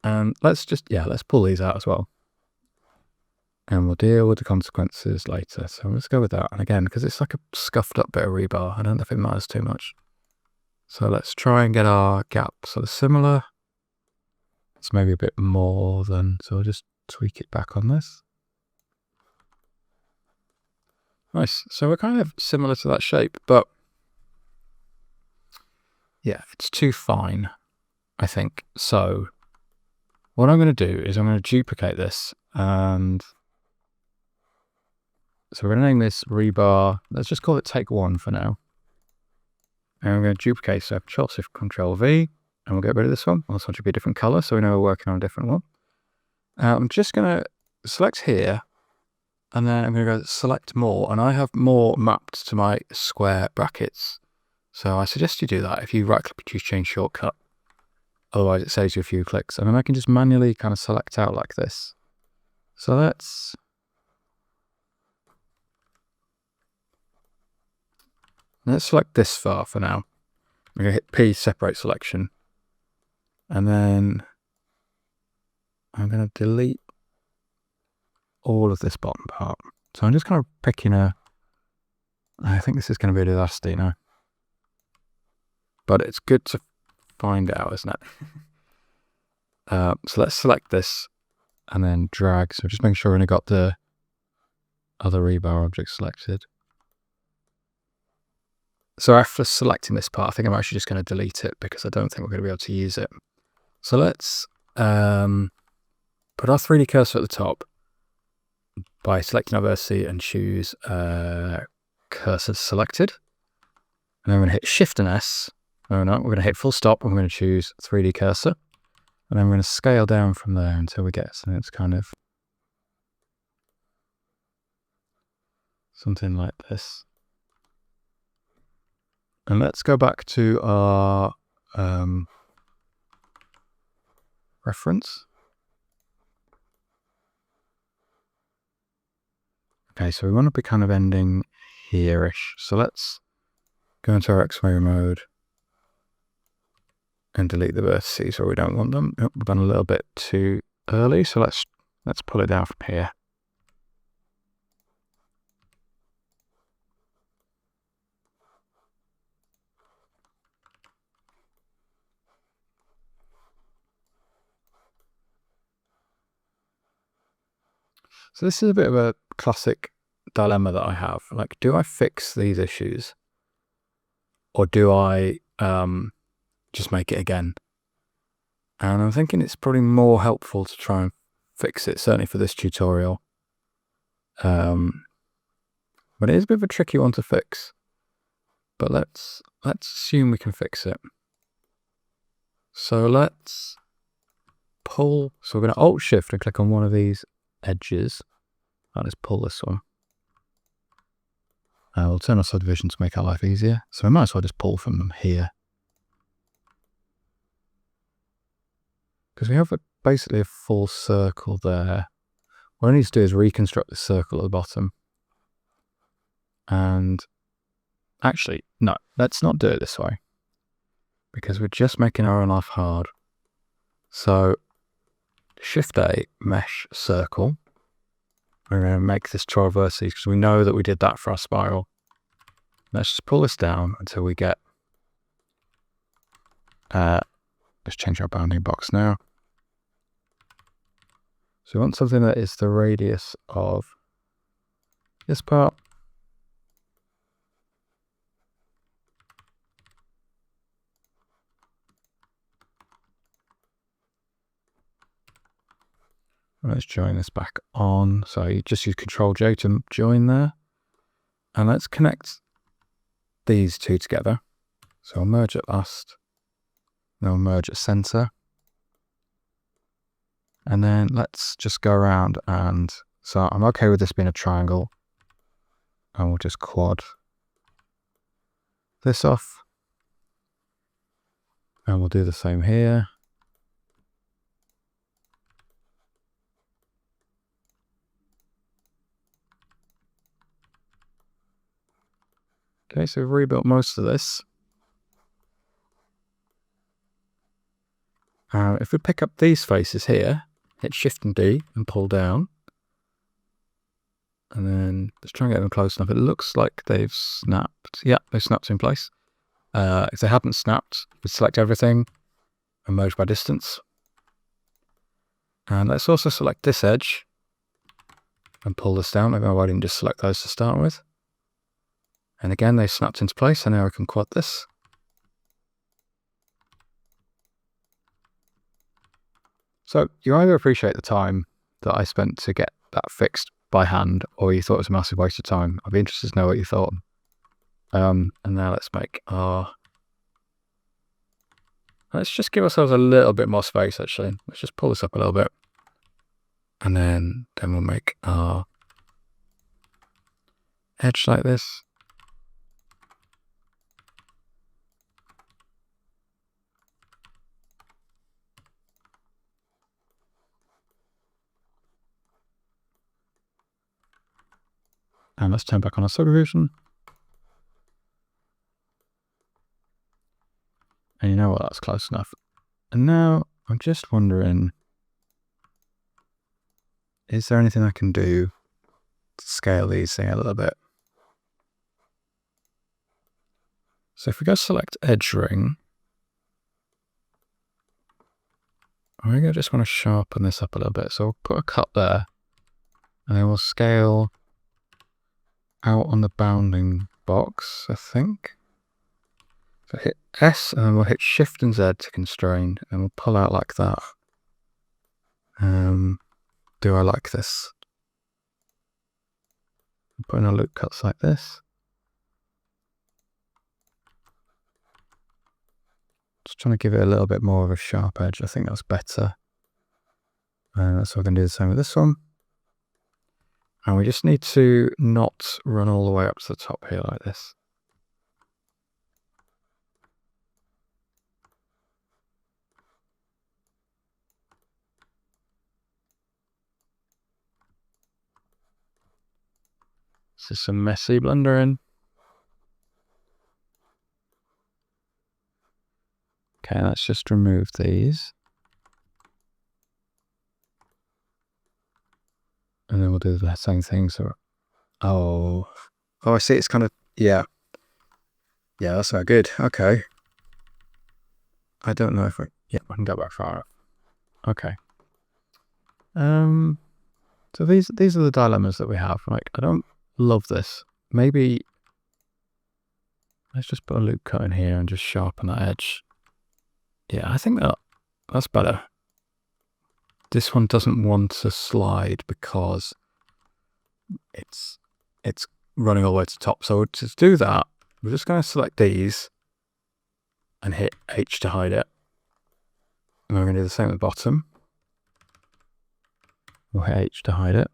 And let's pull these out as well. And we'll deal with the consequences later. So let's go with that. And again, because it's like a scuffed up bit of rebar, I don't know if it matters too much. So let's try and get our gap sort of similar. It's maybe a bit more than, so we'll just tweak it back on this. Nice. So we're kind of similar to that shape, but yeah, it's too fine, I think. So what I'm going to do is I'm going to duplicate this, and so we're going to name this rebar. Let's just call it take one for now. And we're going to duplicate, so Control Shift Control V, and we'll get rid of this one. This one should be a different color, so we know we're working on a different one. I'm just going to select here, and then I'm going to go select more, and I have more mapped to my square brackets. So I suggest you do that. If you right click, choose change shortcut. Otherwise it saves you a few clicks. And then I can just manually kind of select out like this. So let's select this far for now. I'm going to hit P, separate selection. And then I'm going to delete all of this bottom part. So I'm just kind of picking I think this is going to be a disaster, you know. But it's good to find out, isn't it? So let's select this and then drag. So just making sure we only got the other rebar object selected. So after selecting this part, I think I'm actually just going to delete it because I don't think we're going to be able to use it. So let's put our 3D cursor at the top by selecting our vertice and choose cursor selected. And then we're going to hit Shift and S. No, we're going to hit full stop and we're going to choose 3D cursor. And then we're going to scale down from there until we get something that's kind of something like this. And let's go back to our reference. Okay, so we want to be kind of ending here-ish. So let's go into our X-ray mode and delete the vertices where we don't want them. Oh, we've gone a little bit too early, so let's pull it down from here. So this is a bit of a classic dilemma that I have. Like, do I fix these issues or do I just make it again? And I'm thinking it's probably more helpful to try and fix it, certainly for this tutorial. But it is a bit of a tricky one to fix. But let's assume we can fix it. So let's pull. So we're going to Alt Shift and click on one of these edges. I'll just pull this one. We'll turn our subdivision to make our life easier. So we might as well just pull from them here. because we have basically a full circle there. What I need to do is reconstruct this circle at the bottom. And actually, no, let's not do it this way, because we're just making our own life hard. So Shift-A, mesh circle. We're going to make this 12 vertices because we know that we did that for our spiral. Let's just pull this down until we get, let's change our bounding box now. So we want something that is the radius of this part. Let's join this back on. So you just use Control-J to join there. And let's connect these two together. So I'll merge at last. Then I'll merge at center. And then let's just go around and, so I'm okay with this being a triangle. And we'll just quad this off. And we'll do the same here. Okay, so we've rebuilt most of this. If we pick up these faces here, hit Shift and D and pull down. And then let's try and get them close enough. It looks like they've snapped. Yeah, they've snapped in place. If they haven't snapped, we select everything and merge by distance. And let's also select this edge and pull this down. I don't know why I didn't just select those to start with. And again, they snapped into place, and now I can quad this. So you either appreciate the time that I spent to get that fixed by hand, or you thought it was a massive waste of time. I'd be interested to know what you thought. And now let's make our... Let's just give ourselves a little bit more space, actually. Let's just pull this up a little bit. And then we'll make our edge like this. And let's turn back on our subdivision. And you know what, that's close enough. And now I'm just wondering, is there anything I can do to scale these things a little bit? So if we go select edge ring, I think I just want to sharpen this up a little bit. So we'll put a cut there, and then we'll scale out on the bounding box, I think. So hit S, and then we'll hit Shift and Z to constrain, and we'll pull out like that. Do I like this? I'm putting a loop cuts like this. Just trying to give it a little bit more of a sharp edge. I think that's better. And so we're going to do the same with this one. And we just need to not run all the way up to the top here like this. This is some messy blundering. Okay, let's just remove these. And then we'll do the same thing. So, oh, I see. It's kind of, yeah. Yeah, that's not good. Okay. I don't know if I can go back far enough. Okay. So these are the dilemmas that we have. Like, I don't love this. Maybe let's just put a loop cut in here and just sharpen that edge. Yeah, I think that's better. This one doesn't want to slide because it's running all the way to the top. So to do that, we're just going to select these and hit H to hide it. And we're going to do the same at the bottom. We'll hit H to hide it.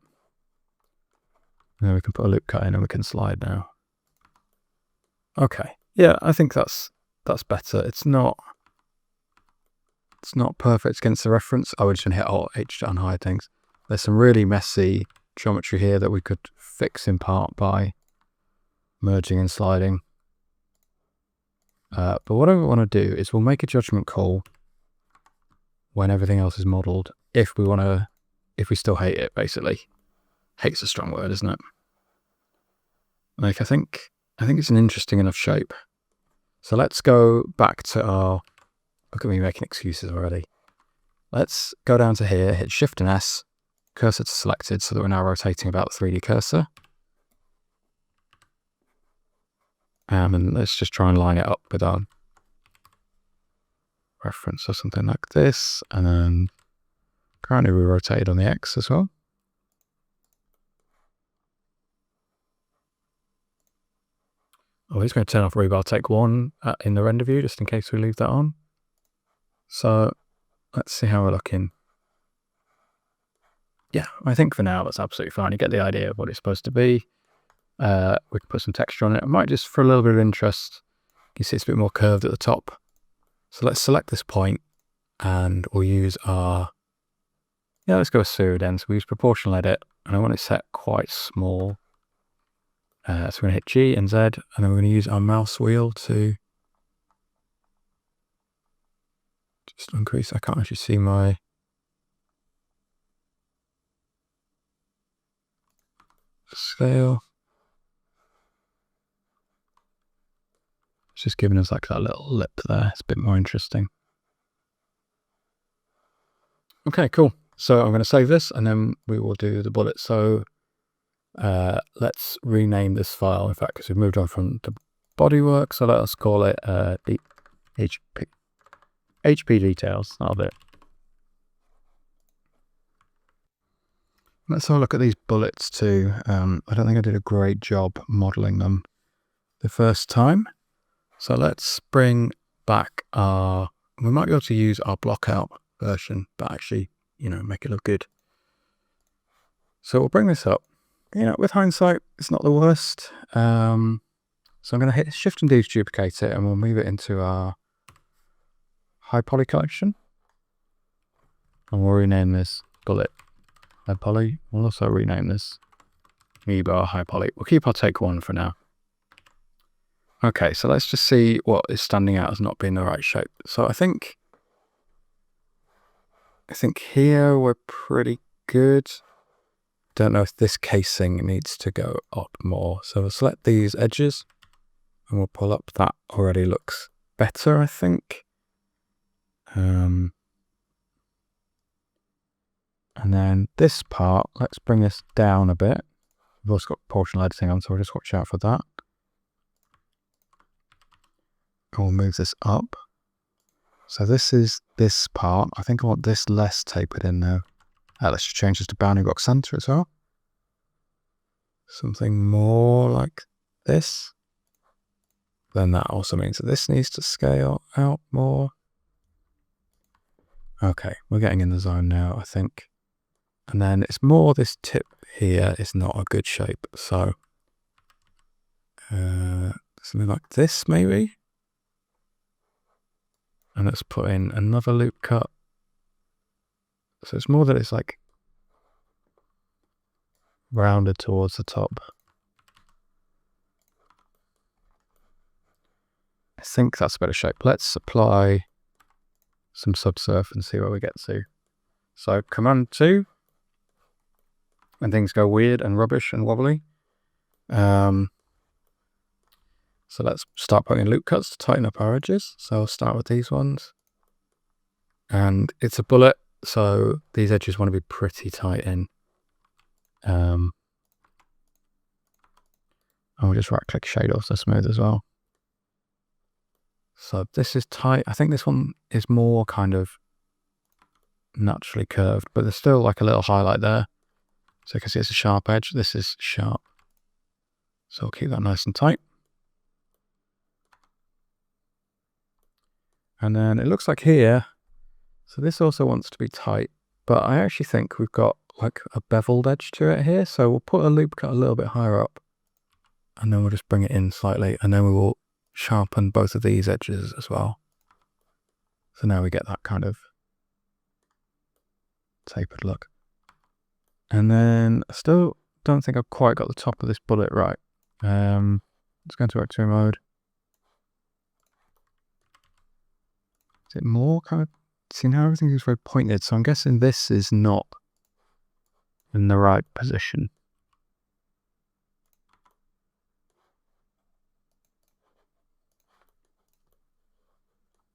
And then we can put a loop cut in and we can slide now. Okay. Yeah, I think that's better. It's not it's not perfect against the reference, I would just hit Alt-H to unhide things. There's some really messy geometry here that we could fix in part by merging and sliding. But what I want to do is we'll make a judgment call when everything else is modeled, if we still hate it, basically. Hate's a strong word, isn't it? Like, I think it's an interesting enough shape. So let's go back to our, look at me making excuses already. Let's go down to here, hit Shift and S, cursor to selected, so that we're now rotating about the 3D cursor. And let's just try and line it up with our reference or something like this. And then currently we rotated on the X as well. Oh, he's going to turn off rebar take 1 in the render view, just in case we leave that on. So let's see how we're looking. Yeah, I think for now that's absolutely fine. You get the idea of what it's supposed to be. We can put some texture on it. I might just, for a little bit of interest, you see it's a bit more curved at the top. So let's select this point and we'll use our, let's go with pseudo then. So we use proportional edit and I want it set quite small. So we're going to hit G and Z, and then we're going to use our mouse wheel to just increase. I can't actually see my scale. It's just giving us like that little lip there. It's a bit more interesting. Okay, cool. So I'm going to save this and then we will do the bullet. So let's rename this file, in fact, because we've moved on from the bodywork. So let us call it HP details. That'll do. Let's have a look at these bullets too. I don't think I did a great job modeling them the first time. So let's bring back our, we might be able to use our block out version, but actually, make it look good. So we'll bring this up. With hindsight, it's not the worst. So I'm going to hit Shift and D to duplicate it, and we'll move it into our high poly collection. And we'll rename this bullet high poly. We'll also rename this rebar high poly. We'll keep our take 1 for now. Okay, so let's just see what is standing out as not being the right shape. So I think here we're pretty good. Don't know if this casing needs to go up more. So we'll select these edges and we'll pull up. That already looks better, I think. And then this part, let's bring this down a bit. We've also got proportional editing on, so we'll just watch out for that. And we'll move this up. So this is this part. I think I want this less tapered in now. Let's just change this to bounding box center as well. Something more like this. Then that also means that this needs to scale out more. Okay, we're getting in the zone now, I think. And then it's more this tip here is not a good shape. So something like this maybe. And let's put in another loop cut. So it's more that it's like rounded towards the top. I think that's a better shape. Let's apply some subsurf and see where we get to. So Command 2, when things go weird and rubbish and wobbly. So let's start putting in loop cuts to tighten up our edges. So I'll start with these ones. And it's a bullet, so these edges want to be pretty tight in. And we'll just right click shade off to smooth as well. So this is tight. I think this one is more kind of naturally curved, but there's still like a little highlight there. So you can see it's a sharp edge. This is sharp. So I'll keep that nice and tight. And then it looks like here, so this also wants to be tight, but I actually think we've got like a beveled edge to it here. So we'll put a loop cut a little bit higher up and then we'll just bring it in slightly and then we will sharpen both of these edges as well. So now we get that kind of tapered look. And then I still don't think I've quite got the top of this bullet right. Let's go into X-ray mode. Is it more kind of, see now everything is very pointed, so I'm guessing this is not in the right position.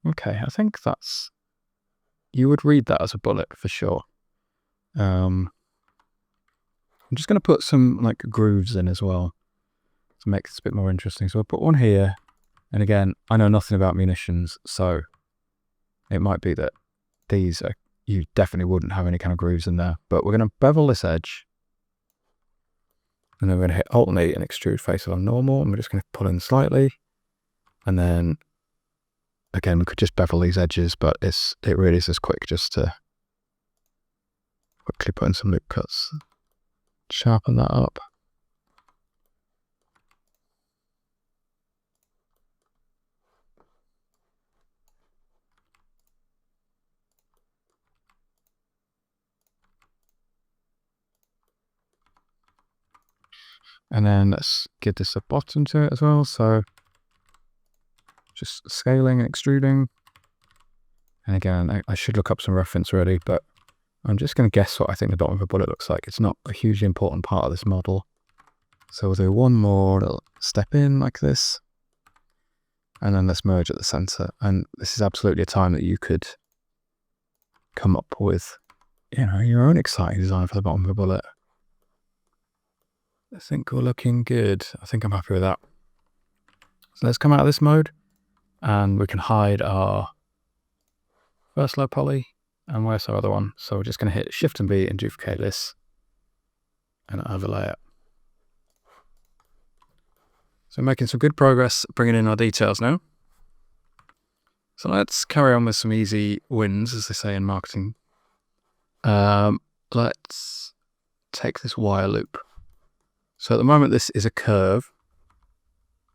Okay, I think that's, you would read that as a bullet for sure. I'm just going to put some like grooves in as well to make this a bit more interesting. So I'll put one here, and again, I know nothing about munitions, so it might be that these are, you definitely wouldn't have any kind of grooves in there, but we're going to bevel this edge, and then we're going to hit Alt-N-E and extrude face on normal, and we're just going to pull in slightly, and then again we could just bevel these edges, but it really is just quick just to quickly put in some loop cuts, sharpen that up. And then let's give this a bottom to it as well. So just scaling and extruding. And again, I should look up some reference already, but I'm just going to guess what I think the bottom of a bullet looks like. It's not a hugely important part of this model. So we'll do one more little step in like this. And then let's merge at the center. And this is absolutely a time that you could come up with, you know, your own exciting design for the bottom of a bullet. I think we're looking good. I think I'm happy with that. So let's come out of this mode, and we can hide our first low poly. And where's our other one? So we're just going to hit Shift and B and duplicate this and overlay it. So making some good progress bringing in our details now. So let's carry on with some easy wins, as they say in marketing. Let's take this wire loop. So at the moment this is a curve,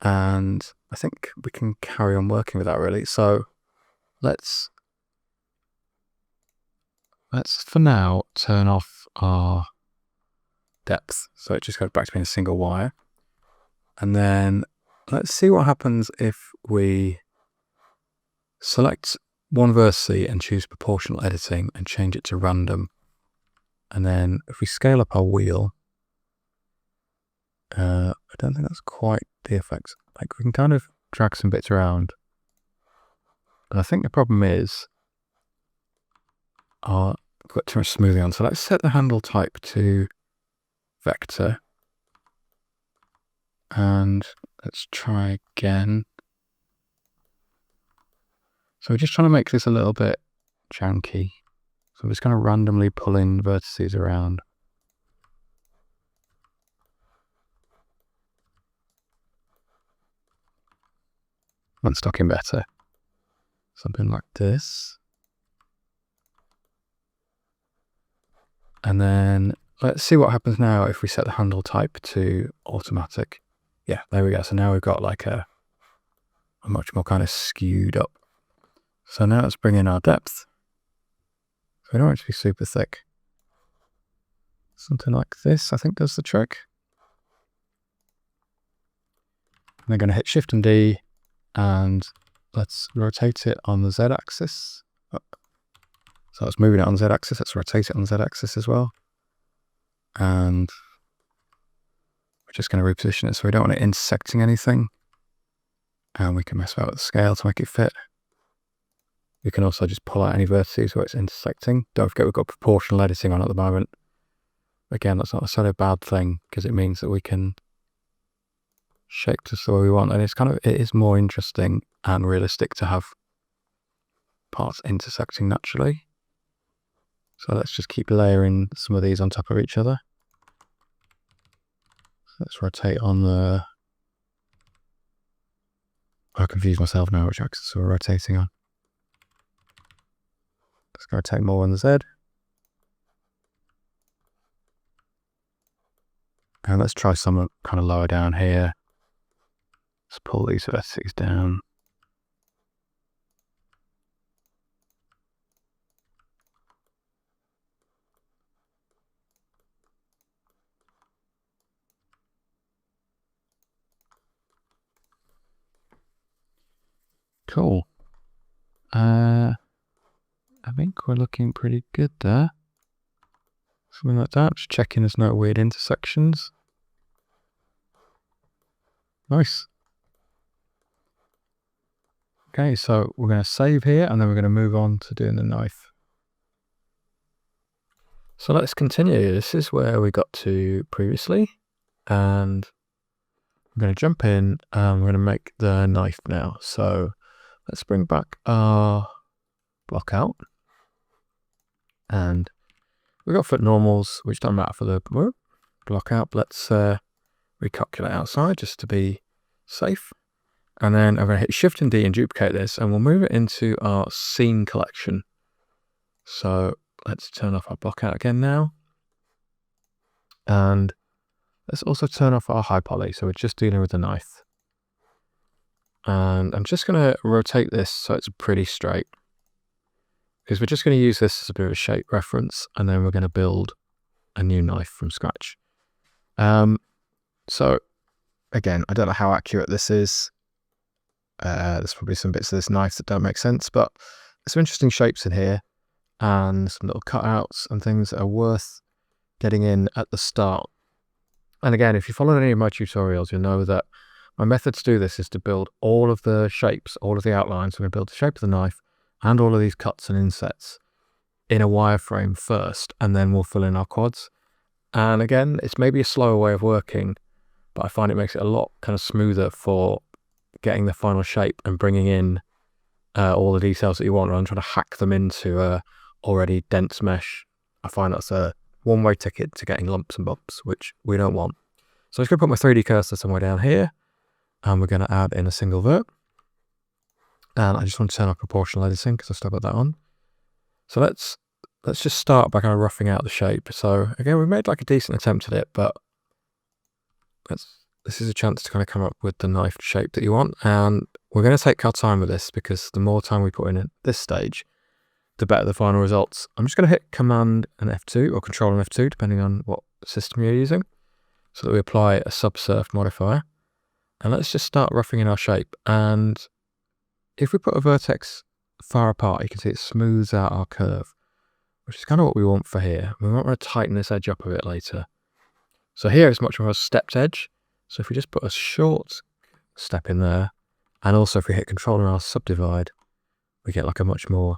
and I think we can carry on working with that really. So let's for now turn off our depth, so it just goes back to being a single wire. And then let's see what happens if we select one vertex and choose proportional editing and change it to random. And then if we scale up our wheel, I don't think that's quite the effect. Like we can kind of drag some bits around. And I think the problem is I've got too much smoothing on. So let's set the handle type to vector. And let's try again. So we're just trying to make this a little bit janky. So I'm just going to randomly pull in vertices around. One stocking better. Something like this. And then let's see what happens now if we set the handle type to automatic. Yeah, there we go. So now we've got like a much more kind of skewed up. So now let's bring in our depth. So we don't want it to be super thick. Something like this, I think, does the trick. And I'm going to hit Shift and D, and let's rotate it on the Z axis. Oh. So it's moving it on the Z axis. Let's rotate it on the Z axis as well. And we're just going to reposition it so we don't want it intersecting anything. And we can mess about with the scale to make it fit. We can also just pull out any vertices where it's intersecting. Don't forget we've got proportional editing on at the moment. Again, that's not necessarily a bad thing because it means that we can shape just the way we want. And it's kind of, it is more interesting and realistic to have parts intersecting naturally. So let's just keep layering some of these on top of each other. Let's rotate on the... I confuse myself now which axis we're rotating on. Let's rotate more on the Z. And let's try some kind of lower down here. Let's pull these vertices down. Cool. I think we're looking pretty good there. Something like that. Just checking there's no weird intersections. Nice. Okay, so we're going to save here and then we're going to move on to doing the knife. So let's continue. This is where we got to previously, and I'm going to jump in and we're going to make the knife now. So let's bring back our block out, and we've got foot normals, which don't matter for the block out. Let's recalculate outside just to be safe. And then I'm going to hit Shift and D and duplicate this, and we'll move it into our scene collection. So let's turn off our block out again now. And let's also turn off our high poly. So we're just dealing with the knife. And I'm just going to rotate this so it's pretty straight, because we're just going to use this as a bit of a shape reference, and then we're going to build a new knife from scratch. So again, I don't know how accurate this is. There's probably some bits of this knife that don't make sense, but there's some interesting shapes in here and some little cutouts and things that are worth getting in at the start. And again, if you followed any of my tutorials, you'll know that my method to do this is to build all of the shapes, all of the outlines. I'm going to build the shape of the knife and all of these cuts and insets in a wireframe first, and then we'll fill in our quads. And again, it's maybe a slower way of working, but I find it makes it a lot kind of smoother for getting the final shape and bringing in all the details that you want, rather than trying to hack them into a already dense mesh. I find that's a one-way ticket to getting lumps and bumps, which we don't want. So I'm just going to put my 3D cursor somewhere down here, and we're going to add in a single vert. And I just want to turn off proportional editing because I've still got that on. So let's just start by kind of roughing out the shape. So again, we've made like a decent attempt at it, but this is a chance to kind of come up with the knife shape that you want. And we're going to take our time with this, because the more time we put in at this stage, the better the final results. I'm just going to hit Command and F2 or Control and F2, depending on what system you're using, so that we apply a subsurf modifier. And let's just start roughing in our shape. And if we put a vertex far apart, you can see it smooths out our curve, which is kind of what we want for here. We might want to tighten this edge up a bit later. So here it's much more a stepped edge. So if we just put a short step in there, and also if we hit Control and R subdivide, we get like a much more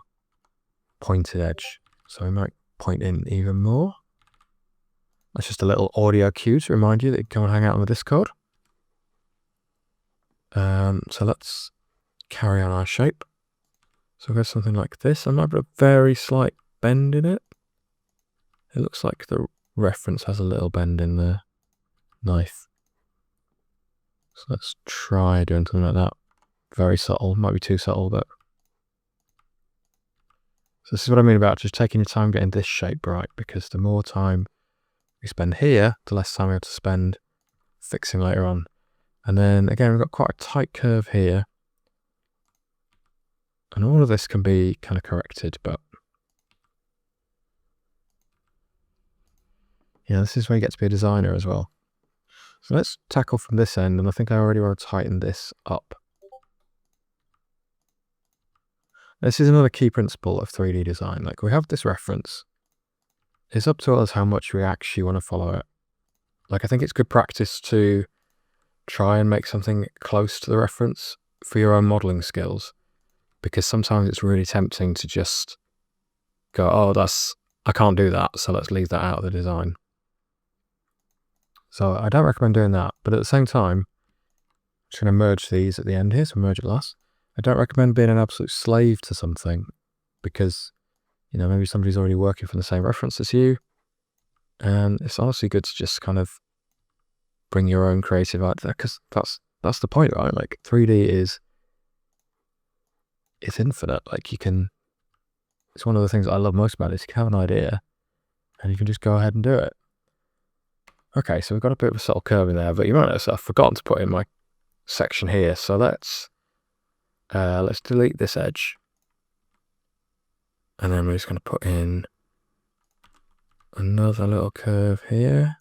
pointed edge. So we might point in even more. That's just a little audio cue to remind you that you can come and hang out on the Discord. So let's carry on our shape. So we've got something like this. I might put a very slight bend in it. It looks like the reference has a little bend in the knife. So let's try doing something like that. Very subtle, might be too subtle, but... So this is what I mean about just taking your time getting this shape right, because the more time we spend here, the less time we have to spend fixing later on. And then again, we've got quite a tight curve here. And all of this can be kind of corrected, but... yeah, this is where you get to be a designer as well. So let's tackle from this end, and I think I already want to tighten this up. This is another key principle of 3D design. Like, we have this reference. It's up to us how much we actually want to follow it. Like, I think it's good practice to try and make something close to the reference for your own modeling skills, because sometimes it's really tempting to just go, oh, I can't do that, so let's leave that out of the design. So I don't recommend doing that, but at the same time, I'm just going to merge these at the end here, so merge at last. I don't recommend being an absolute slave to something, because, you know, maybe somebody's already working from the same reference as you, and it's honestly good to just kind of bring your own creative idea, because that's the point, right? Like, 3D it's infinite. Like, it's one of the things I love most about it, is you can have an idea, and you can just go ahead and do it. Okay, so we've got a bit of a subtle curve in there, but you might notice I've forgotten to put in my section here. So let's delete this edge. And then we're just going to put in another little curve here.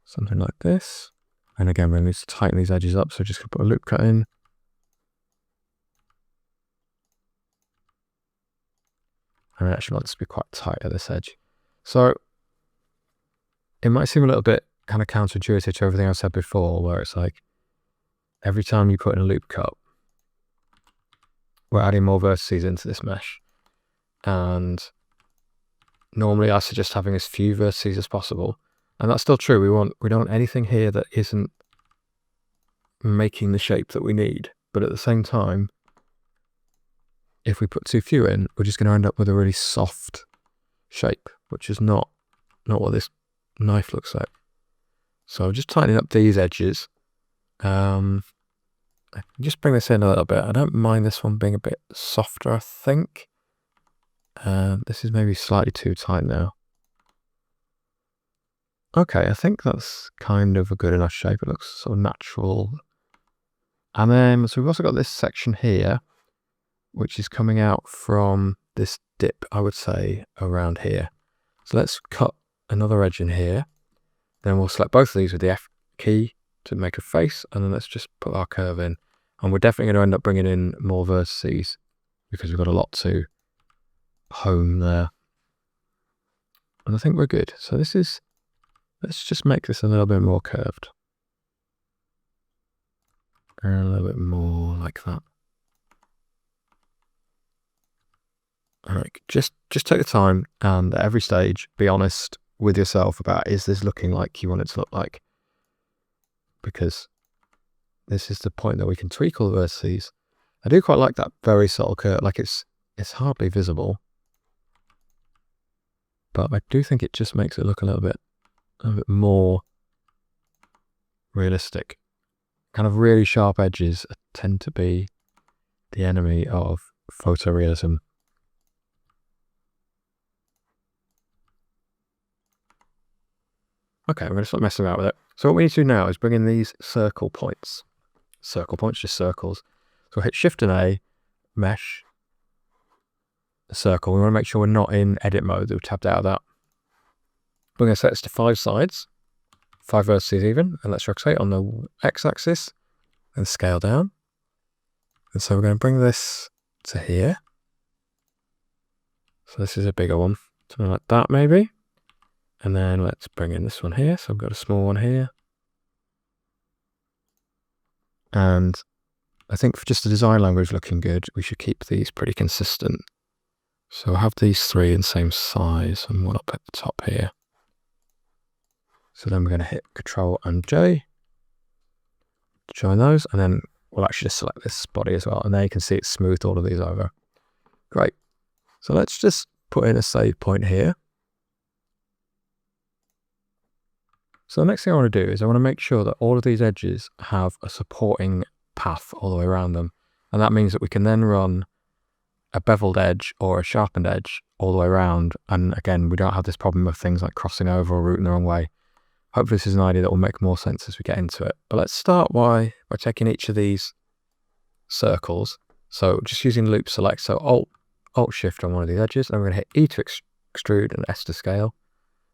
Something like this. And again, we're going to need to tighten these edges up, so just going to put a loop cut in. And it actually wants to be quite tight at this edge. So it might seem a little bit kind of counterintuitive to everything I've said before, where it's like every time you put in a loop cut, we're adding more vertices into this mesh. And normally I suggest having as few vertices as possible. And that's still true. We don't want anything here that isn't making the shape that we need. But at the same time, if we put too few in, we're just going to end up with a really soft shape, which is not what this knife looks like. So just tightening up these edges. I can just bring this in a little bit. I don't mind this one being a bit softer, I think. This is maybe slightly too tight now. Okay, I think that's kind of a good enough shape. It looks sort of natural. And then, so we've also got this section here, which is coming out from this dip, I would say, around here. So let's cut another edge in here. Then we'll select both of these with the F key to make a face, and then let's just put our curve in. And we're definitely going to end up bringing in more vertices because we've got a lot to hone there. And I think we're good. So this is, let's just make this a little bit more curved. And a little bit more like that. All right, just take the time and at every stage, be honest with yourself about, is this looking like you want it to look like? Because this is the point that we can tweak all the vertices. I do quite like that very subtle curve, like it's hardly visible. But I do think it just makes it look a little bit more realistic. Kind of really sharp edges tend to be the enemy of photorealism. Okay, we're going to start messing about with it. So what we need to do now is bring in these circle points. Circle points, just circles. So we'll hit Shift and A, Mesh, Circle. We want to make sure we're not in edit mode, that we've tabbed out of that. We're going to set this to 5 sides, 5 vertices even, and let's rotate on the X-axis and scale down. And so we're going to bring this to here. So this is a bigger one, something like that maybe. And then let's bring in this one here. So I've got a small one here. And I think for just the design language looking good, we should keep these pretty consistent. So I'll have these 3 in the same size and one up at the top here. So then we're going to hit Control and J to join those. And then we'll actually just select this body as well. And there you can see it's smoothed all of these over. Great. So let's just put in a save point here. So the next thing I want to do is I want to make sure that all of these edges have a supporting path all the way around them. And that means that we can then run a beveled edge or a sharpened edge all the way around. And again, we don't have this problem of things like crossing over or routing the wrong way. Hopefully this is an idea that will make more sense as we get into it. But let's start by taking each of these circles. So just using loop select, so Alt Shift on one of these edges, and we're going to hit E to extrude and S to scale.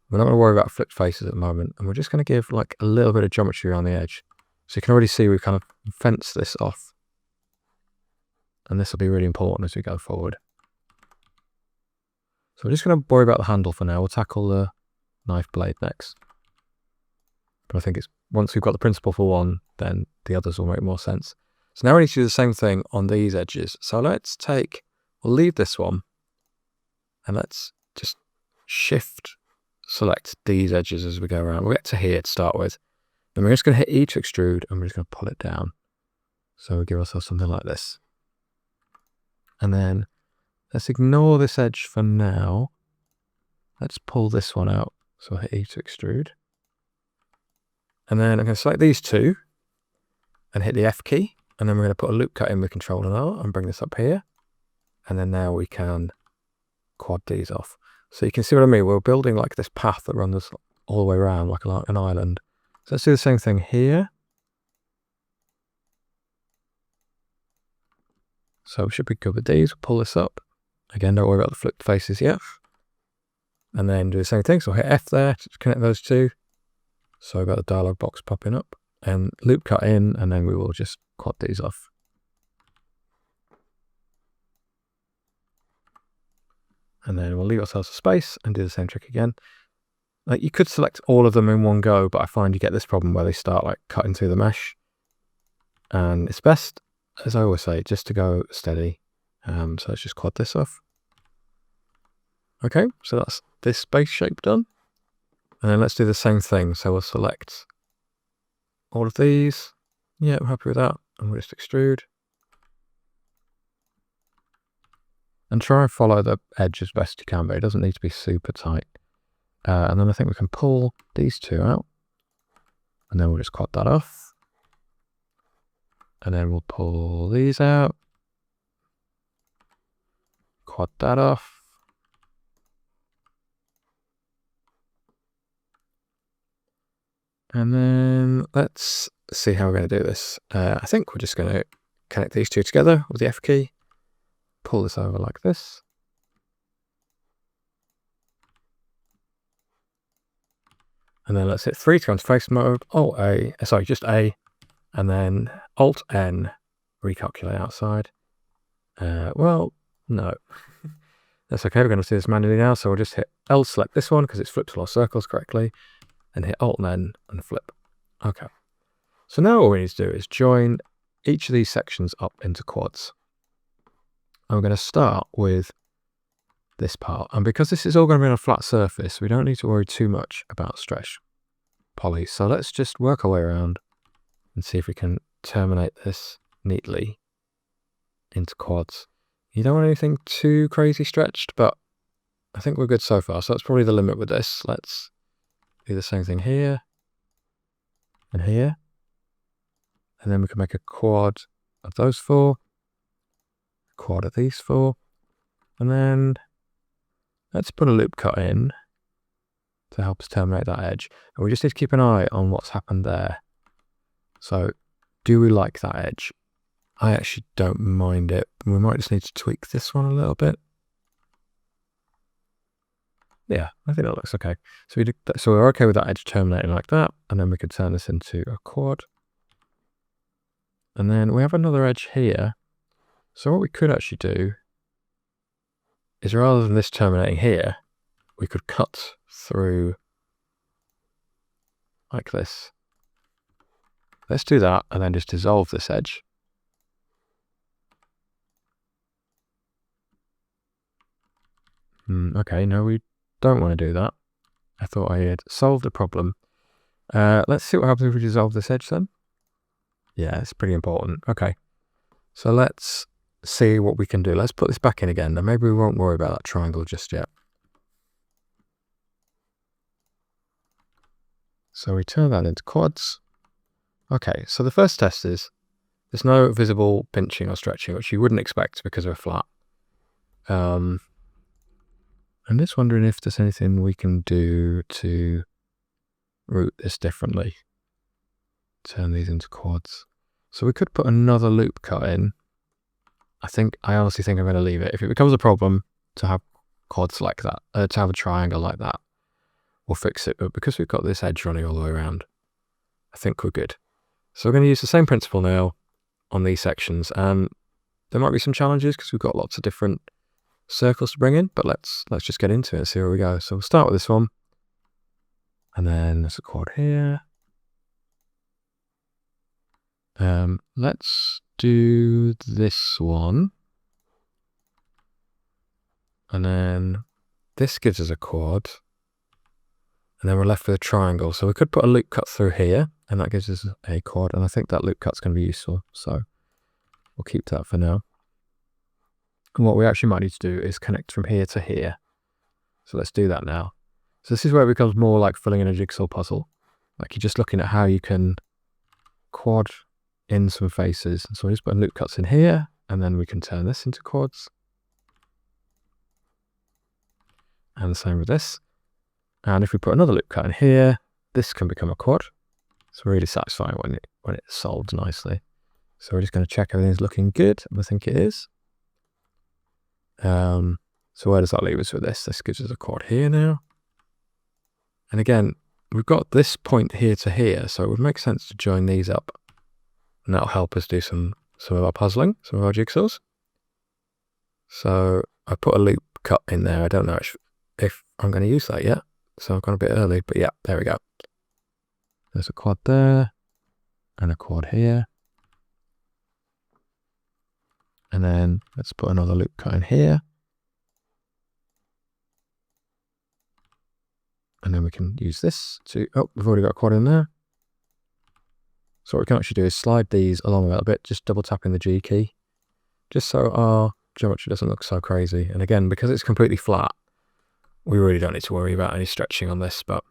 We're not going to worry about flipped faces at the moment, and we're just going to give like a little bit of geometry around the edge. So you can already see we've kind of fenced this off. And this will be really important as we go forward. So we're just going to worry about the handle for now. We'll tackle the knife blade next. But I think it's once we've got the principle for one, then the others will make more sense. So now we need to do the same thing on these edges. So we'll leave this one, and let's just Shift select these edges as we go around. We'll get to here to start with. Then we're just going to hit E to extrude, and we're just going to pull it down. So we give ourselves something like this. And then let's ignore this edge for now. Let's pull this one out. So I'll hit E to extrude. And then I'm going to select these two and hit the F key. And then we're going to put a loop cut in with Control and R and bring this up here. And then now we can quad these off. So you can see what I mean. We're building like this path that runs all the way around like an island. So let's do the same thing here. So we should be good with these. We'll pull this up. Again, don't worry about the flipped faces yet. And then do the same thing. So I'll hit F there to connect those two. Sorry about the dialog box popping up. And loop cut in, and then we will just quad these off. And then we'll leave ourselves a space and do the same trick again. Like, you could select all of them in one go, but I find you get this problem where they start like cutting through the mesh. And it's best, as I always say, just to go steady. So let's just quad this off. Okay, so that's this base shape done. And then let's do the same thing. So we'll select all of these. Yeah, I'm happy with that. And we'll just extrude. And try and follow the edge as best you can, but it doesn't need to be super tight. And then I think we can pull these two out. And then we'll just quad that off. And then we'll pull these out. Quad that off. And then let's see how we're going to do this. I think we're just going to connect these two together with the F key. Pull this over like this. And then let's hit 3 to go into face mode. Just A. And then Alt N, recalculate outside. Well, no. That's okay, we're going to do this manually now. So we'll just hit L, select this one because it's flipped to all circles correctly. And hit Alt N and flip. Okay. So now what we need to do is join each of these sections up into quads. And we're going to start with this part. And because this is all going to be on a flat surface, we don't need to worry too much about stretch poly. So let's just work our way around and see if we can terminate this neatly into quads. You don't want anything too crazy stretched, but I think we're good so far. So that's probably the limit with this. Let's do the same thing here and here. And then we can make a quad of those 4, a quad of these 4. And then let's put a loop cut in to help us terminate that edge. And we just need to keep an eye on what's happened there. So do we like that edge? I actually don't mind it. We might just need to tweak this one a little bit. Yeah, I think that looks okay. So we do that, so we're okay with that edge terminating like that, and then we could turn this into a quad. And then we have another edge here. So what we could actually do is, rather than this terminating here, we could cut through like this. Let's do that and then just dissolve this edge. Okay, no, we don't want to do that. I thought I had solved the problem. Let's see what happens if we dissolve this edge then. Yeah, it's pretty important. Okay, so let's see what we can do. Let's put this back in again, and maybe we won't worry about that triangle just yet. So we turn that into quads. Okay, so the first test is there's no visible pinching or stretching, which you wouldn't expect because we're flat. I'm just wondering if there's anything we can do to route this differently. Turn these into quads. So we could put another loop cut in. I honestly think I'm going to leave it. If it becomes a problem to have quads like that, to have a triangle like that, we'll fix it. But because we've got this edge running all the way around, I think we're good. So we're going to use the same principle now on these sections. And there might be some challenges because we've got lots of different circles to bring in, but let's just get into it and see where we go. So we'll start with this one. And then there's a quad here. Let's do this one. And then this gives us a quad. And then we're left with a triangle. So we could put a loop cut through here, and that gives us a quad. And I think that loop cut's going to be useful. So we'll keep that for now. And what we actually might need to do is connect from here to here. So let's do that now. So this is where it becomes more like filling in a jigsaw puzzle. Like, you're just looking at how you can quad in some faces. So we're just putting loop cuts in here, and then we can turn this into quads. And the same with this. And if we put another loop cut in here, this can become a quad. It's really satisfying when it's solved nicely. So we're just going to check everything's looking good, and I think it is. So where does that leave us with this? This gives us a quad here now. And again, we've got this point here to here, so it would make sense to join these up. And that'll help us do some of our puzzling, some of our jigsaws. So I put a loop cut in there. I don't know if I'm going to use that yet, so I've gone a bit early, but yeah, there we go. There's a quad there, and a quad here. And then let's put another loop cut in here. And then we can use this to, oh, we've already got a quad in there. So what we can actually do is slide these along a little bit, just double tapping the G key, just so our geometry doesn't look so crazy. And again, because it's completely flat, we really don't need to worry about any stretching on this, but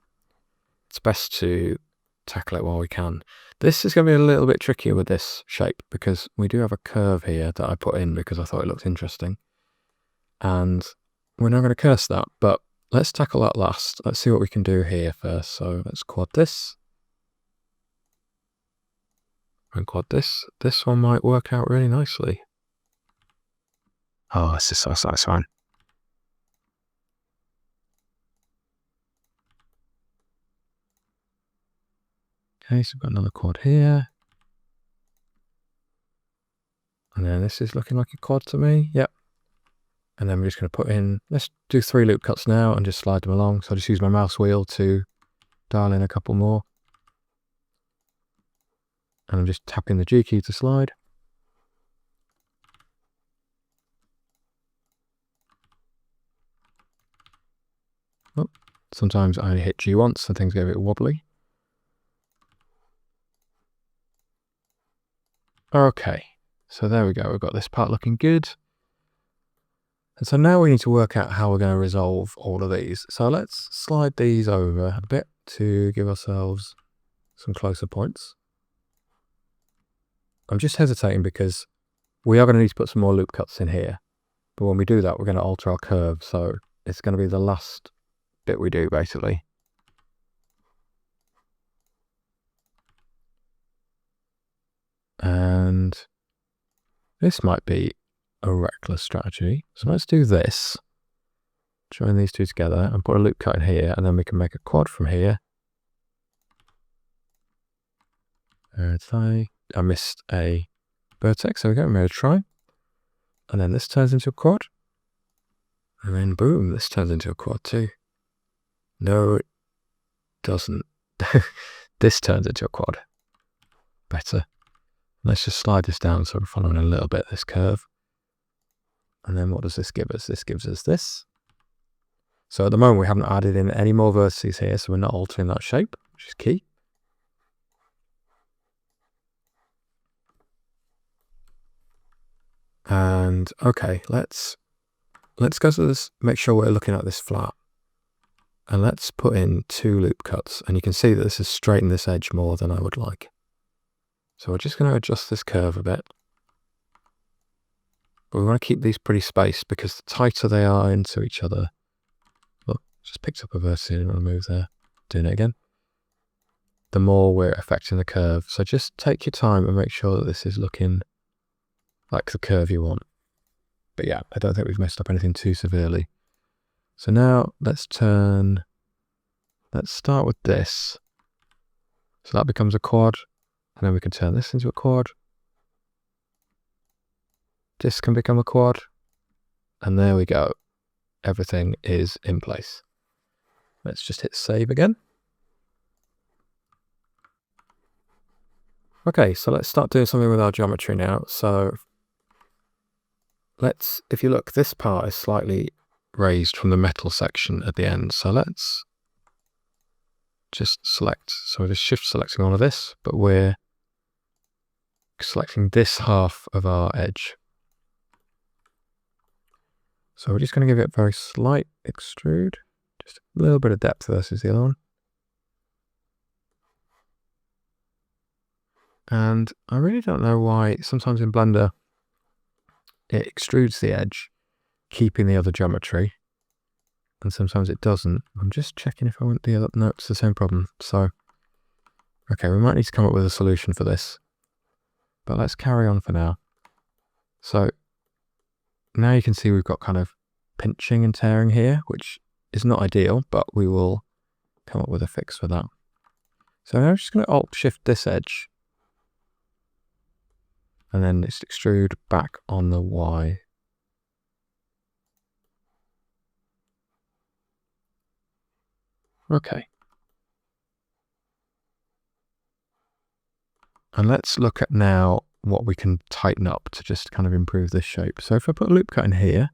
it's best to tackle it while we can. This is going to be a little bit trickier with this shape because we do have a curve here that I put in because I thought it looked interesting. And we're not going to curse that, but let's tackle that last. Let's see what we can do here first. So let's quad this. And quad this. This one might work out really nicely. Oh, this is so satisfying. Okay, so we've got another quad here. And then this is looking like a quad to me. Yep. And then we're just going to put in, let's do 3 loop cuts now and just slide them along. So I'll just use my mouse wheel to dial in a couple more. And I'm just tapping the G key to slide. Oh, sometimes I only hit G once and things get a bit wobbly. Okay, so there we go. We've got this part looking good. And so now we need to work out how we're going to resolve all of these. So let's slide these over a bit to give ourselves some closer points. I'm just hesitating because we are going to need to put some more loop cuts in here. But when we do that, we're going to alter our curve. So it's going to be the last bit we do, basically. And this might be a reckless strategy. So let's do this. Join these two together and put a loop cut in here, and then we can make a quad from here. I missed a vertex, there we go, we made a try. And then this turns into a quad. And then boom, this turns into a quad too. No, it doesn't. This turns into a quad. Better. Let's just slide this down so we're following a little bit this curve. And then what does this give us? This gives us this. So at the moment we haven't added in any more vertices here, so we're not altering that shape, which is key. And okay, let's go to this, make sure we're looking at this flat. And let's put in 2 loop cuts. And you can see that this has straightened this edge more than I would like. So we're just going to adjust this curve a bit. But we want to keep these pretty spaced because the tighter they are into each other. Oh, just picked up a vertex, didn't want to move there. Doing it again. The more we're affecting the curve. So just take your time and make sure that this is looking like the curve you want. But yeah, I don't think we've messed up anything too severely. So now let's start with this. So that becomes a quad. And then we can turn this into a quad. This can become a quad. And there we go. Everything is in place. Let's just hit save again. Okay, so let's start doing something with our geometry now. So if you look, this part is slightly raised from the metal section at the end. So let's just select. So we're just shift selecting all of this, but we're selecting this half of our edge. So we're just going to give it a very slight extrude, just a little bit of depth versus the other one. And I really don't know why sometimes in Blender it extrudes the edge, keeping the other geometry, and sometimes it doesn't. I'm just checking if I want the other. No, it's the same problem. So, okay, we might need to come up with a solution for this, but let's carry on for now. So now you can see we've got kind of pinching and tearing here, which is not ideal, but we will come up with a fix for that. So now I'm just going to Alt Shift this edge, and then just extrude back on the Y. Okay. And let's look at now what we can tighten up to just kind of improve this shape. So if I put a loop cut in here,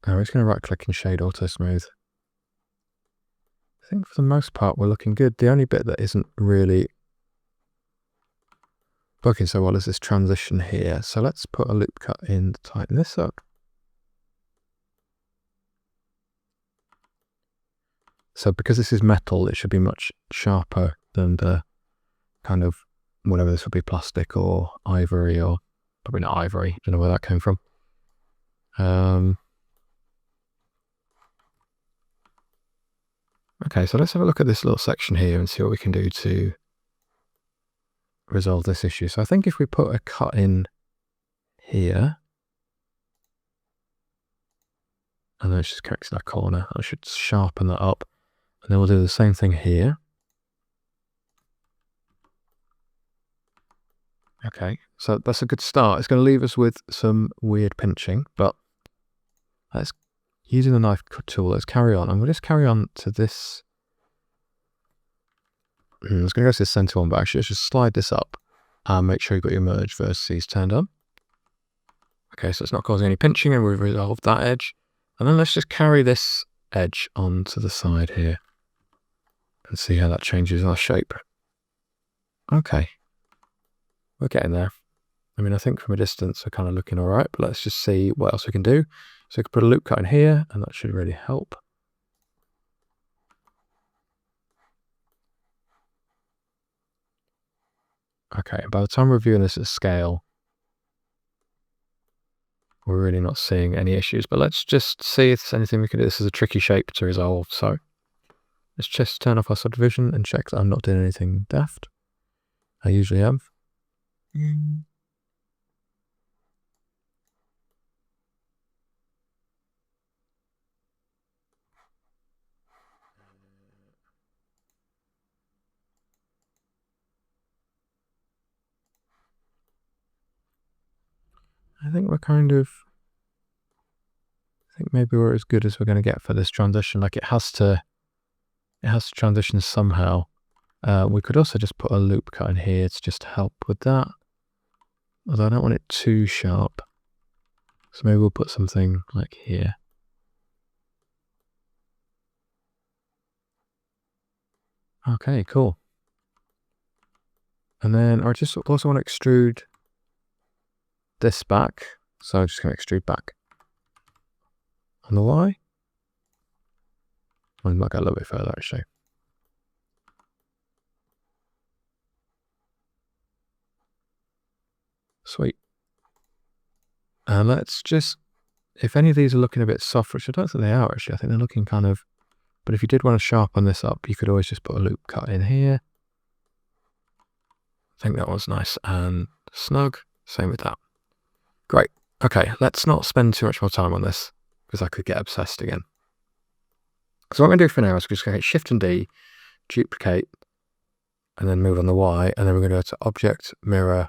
I'm just going to right click and shade auto smooth. I think for the most part we're looking good. The only bit that isn't really working so well is this transition here. So let's put a loop cut in to tighten this up. So because this is metal, it should be much sharper than the kind of whatever this would be, plastic or ivory, or probably not ivory. Don't know where that came from. Okay, so let's have a look at this little section here and see what we can do to resolve this issue. So I think if we put a cut in here, and then it's just correct that corner, I should sharpen that up. And then we'll do the same thing here. Okay, so that's a good start. It's going to leave us with some weird pinching, but let's, using the knife tool, let's carry on. And we'll just carry on to this. I was going to go to the center one, but actually let's just slide this up and make sure you've got your merge vertices turned on. Okay, so it's not causing any pinching, and we've resolved that edge. And then let's just carry this edge onto the side here and see how that changes our shape. Okay, we're getting there. I mean, I think from a distance we're kind of looking all right, but let's just see what else we can do. So we can put a loop cut in here, and that should really help. Okay, by the time we're viewing this at scale, we're really not seeing any issues, but let's just see if there's anything we can do. This is a tricky shape to resolve, so let's just turn off our subdivision and check that I'm not doing anything daft. I usually am. I think we're kind of, I think maybe we're as good as we're going to get for this transition. Like it has to transition somehow. We could also just put a loop cut in here to just help with that. Although I don't want it too sharp. So maybe we'll put something like here. Okay, cool. And then I just also want to extrude this back. So I'm just going to extrude back on the Y. I might go a little bit further actually. Sweet. And let's just, if any of these are looking a bit soft, which I don't think they are actually, I think they're looking kind of, but if you did want to sharpen this up, you could always just put a loop cut in here. I think that was nice and snug. Same with that. Great. Okay, let's not spend too much more time on this because I could get obsessed again. So what I'm going to do for now is just going to hit Shift and D, duplicate, and then move on the Y, and then we're going to go to Object, Mirror,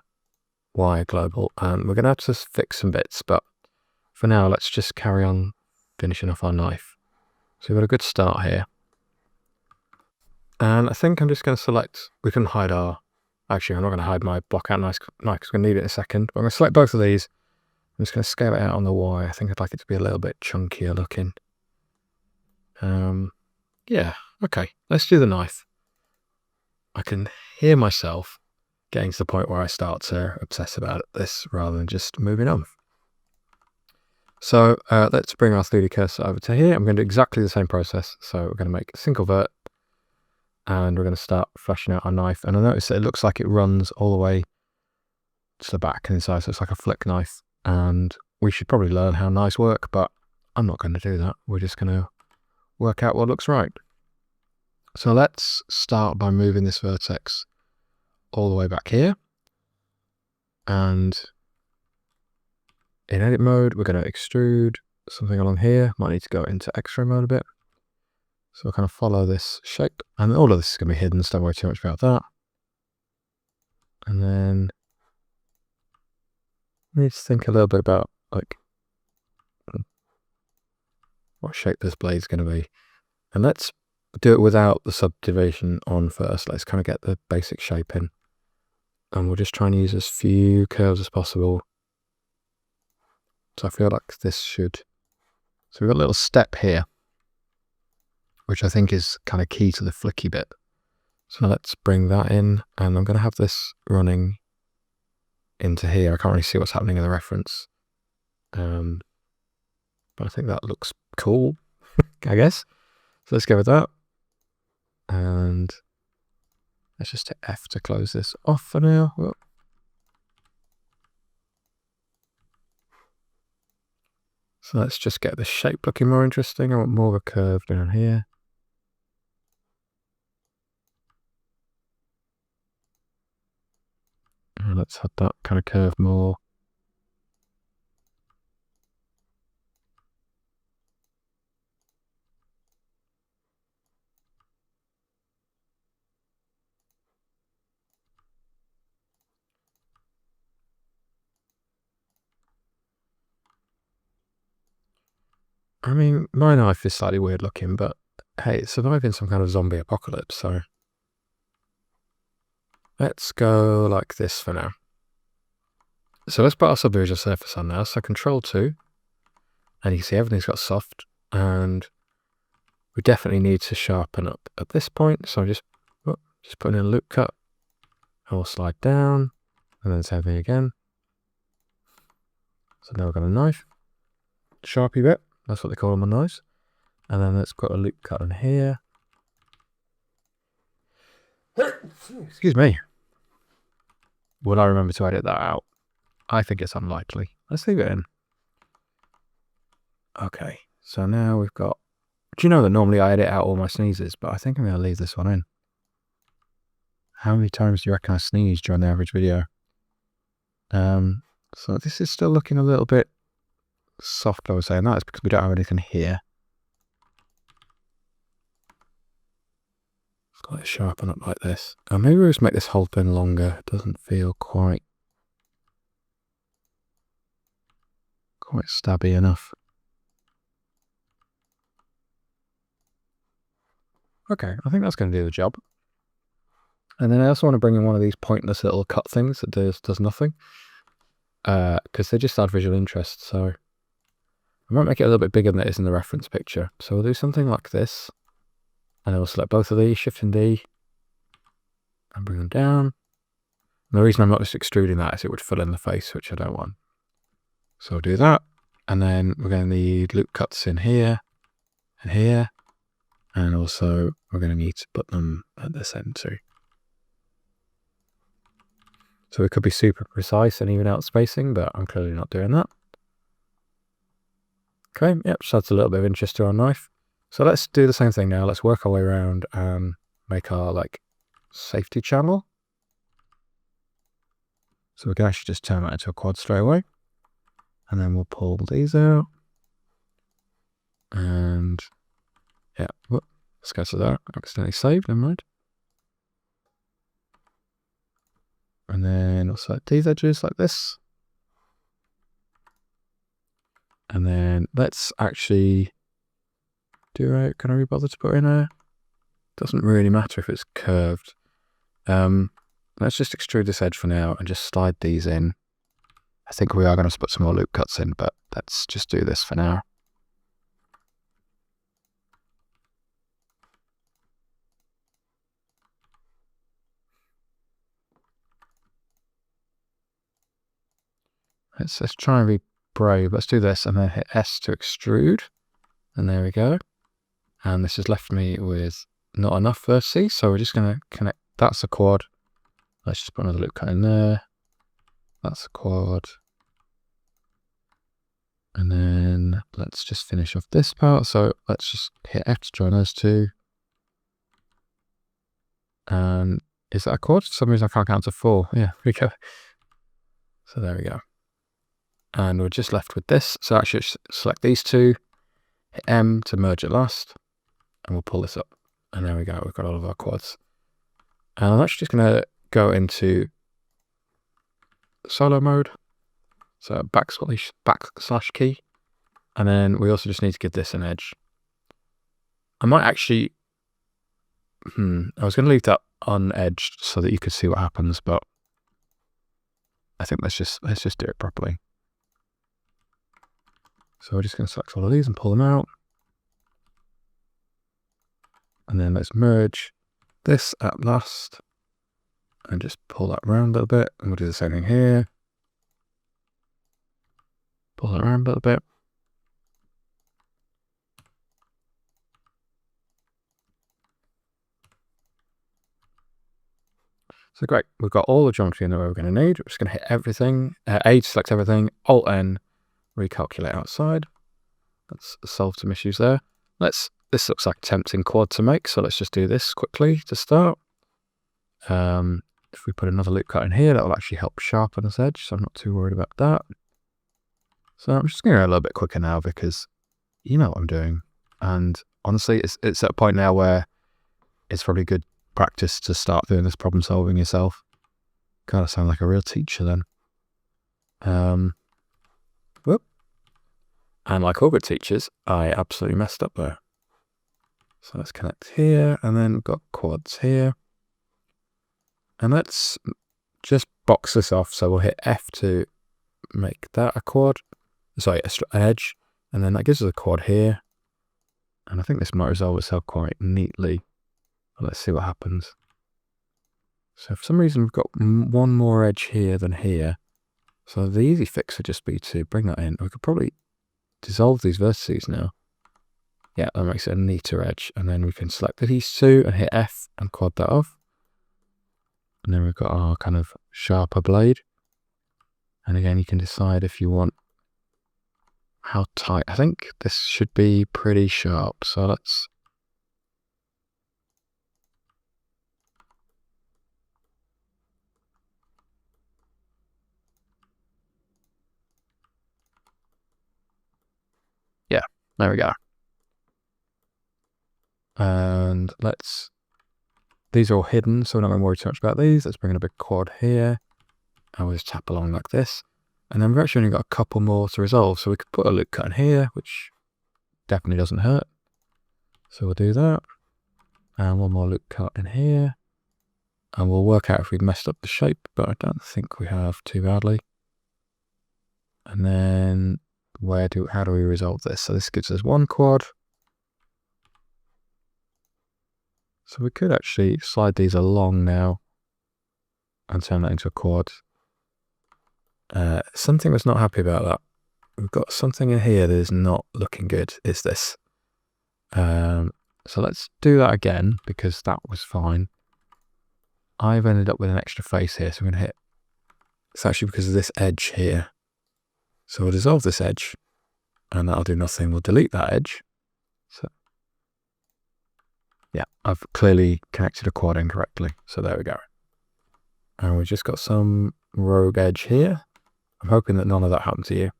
Y, Global, and we're going to have to fix some bits, but for now, let's just carry on finishing off our knife. So we've got a good start here. And I think I'm just going to select, we can hide our, actually I'm not going to hide my block out knife because we're going to need it in a second, but I'm going to select both of these. I'm just going to scale it out on the Y. I think I'd like it to be a little bit chunkier looking. Yeah, okay, let's do the knife. I can hear myself getting to the point where I start to obsess about this rather than just moving on. So let's bring our 3D cursor over to here. I'm going to do exactly the same process. So we're going to make a single vert and we're going to start fleshing out our knife. And I notice that it looks like it runs all the way to the back and inside. So it's like a flick knife. And we should probably learn how knives work, but I'm not going to do that. We're just going to work out what looks right. So let's start by moving this vertex all the way back here. And in edit mode, we're going to extrude something along here. Might need to go into X-ray mode a bit. So we'll kind of follow this shape. And all of this is going to be hidden, so don't worry too much about that. And then I need to think a little bit about, like, what shape this blade's going to be. And let's do it without the subdivision on first. Let's kind of get the basic shape in. And we'll just try and use as few curves as possible. So I feel like this should... So we've got a little step here, which I think is kind of key to the flicky bit. So let's bring that in, and I'm going to have this running into here. I can't really see what's happening in the reference. But I think that looks cool, I guess. So let's go with that. And let's just hit F to close this off for now. Whoop. So let's just get the shape looking more interesting. I want more of a curve down here. And let's have that kind of curve more. I mean, my knife is slightly weird looking, but hey, it's surviving some kind of zombie apocalypse, so let's go like this for now. So let's put our subdivision surface on now. So Control 2, and you can see everything's got soft, and we definitely need to sharpen up at this point. So just put in a loop cut, and we'll slide down, and then same thing again. So now we've got a knife, sharpie bit. That's what they call them on knives. And then let's put a loop cut in here. Excuse me. Will I remember to edit that out? I think it's unlikely. Let's leave it in. Okay, so now we've got... Do you know that normally I edit out all my sneezes, but I think I'm going to leave this one in. How many times do you reckon I sneezed during the average video? So this is still looking a little bit soft, I would say, and that is because we don't have anything here. Let's let it sharpen up like this. Maybe we'll just make this whole thing longer. It doesn't feel quite stabby enough. Okay, I think that's going to do the job. And then I also want to bring in one of these pointless little cut things that does nothing. Because they just add visual interest, so I might make it a little bit bigger than it is in the reference picture. So we'll do something like this. And then we'll select both of these, Shift and D, and bring them down. And the reason I'm not just extruding that is it would fill in the face, which I don't want. So we'll do that. And then we're going to need loop cuts in here and here. And also we're going to need to put them at this end too. So it could be super precise and even out spacing, but I'm clearly not doing that. Okay, yep, so that's a little bit of interest to our knife. So let's do the same thing now. Let's work our way around and make our like safety channel. So we can actually just turn that into a quad straight away. And then we'll pull these out. And yeah, whoop, let's go to that. Accidentally saved, never mind. And then we'll select these edges like this. And then let's actually can I be bothered to put in a... Doesn't really matter if it's curved. Let's just extrude this edge for now and just slide these in. I think we are going to put some more loop cuts in, but let's just do this for now. Let's try and be brave. Let's do this and then hit S to extrude. And there we go. And this has left me with not enough vertices, so we're just going to connect. That's a quad. Let's just put another loop cut in there. That's a quad. And then let's just finish off this part. So let's just hit F to join those two. And is that a quad? For some reason I can't count to 4. Yeah, here we go. So there we go. And we're just left with this. So actually select these two, hit M to merge at last, and we'll pull this up. And there we go, we've got all of our quads. And I'm actually just going to go into solo mode. So backslash key. And then we also just need to give this an edge. I might actually, I was going to leave that unedged so that you could see what happens, but I think let's just do it properly. So we're just going to select all of these and pull them out. And then let's merge this at last and just pull that around a little bit. And we'll do the same thing here. Pull that around a little bit. So great, we've got all the geometry in the way we're going to need. We're just going to hit everything, A to select everything, Alt-N, recalculate outside. Let's solve some issues there. This looks like a tempting quad to make, so let's just do this quickly to start. If we put another loop cut in here, that will actually help sharpen this edge, so I'm not too worried about that. So I'm just going to go a little bit quicker now because you know what I'm doing. And honestly, it's at a point now where it's probably good practice to start doing this problem solving yourself. Kind of sound like a real teacher then. Whoop. And like all good teachers, I absolutely messed up there. So let's connect here, and then we've got quads here. And let's just box this off. So we'll hit F to make that a quad. Sorry, an edge. And then that gives us a quad here. And I think this might resolve itself quite neatly. But let's see what happens. So for some reason, we've got one more edge here than here. So the easy fix would just be to bring that in. We could probably dissolve these vertices now. Yeah, that makes it a neater edge. And then we can select these two and hit F and quad that off. And then we've got our kind of sharper blade. And again, you can decide if you want how tight. I think this should be pretty sharp. So let's... Yeah, there we go. And these are all hidden, so we're not going to worry too much about these. Let's bring in a big quad here. And we'll just tap along like this. And then we've actually only got a couple more to resolve. So we could put a loop cut in here, which definitely doesn't hurt. So we'll do that. And one more loop cut in here. And we'll work out if we've messed up the shape, but I don't think we have too badly. And then how do we resolve this? So this gives us one quad. So we could actually slide these along now and turn that into a quad. Something was not happy about that. We've got something in here that is not looking good, is this. So let's do that again because that was fine. I've ended up with an extra face here, so I'm going to hit... It's actually because of this edge here. So we'll dissolve this edge and that'll do nothing. We'll delete that edge. So yeah, I've clearly connected a quad incorrectly. So there we go. And we've just got some rogue edge here. I'm hoping that none of that happened to you.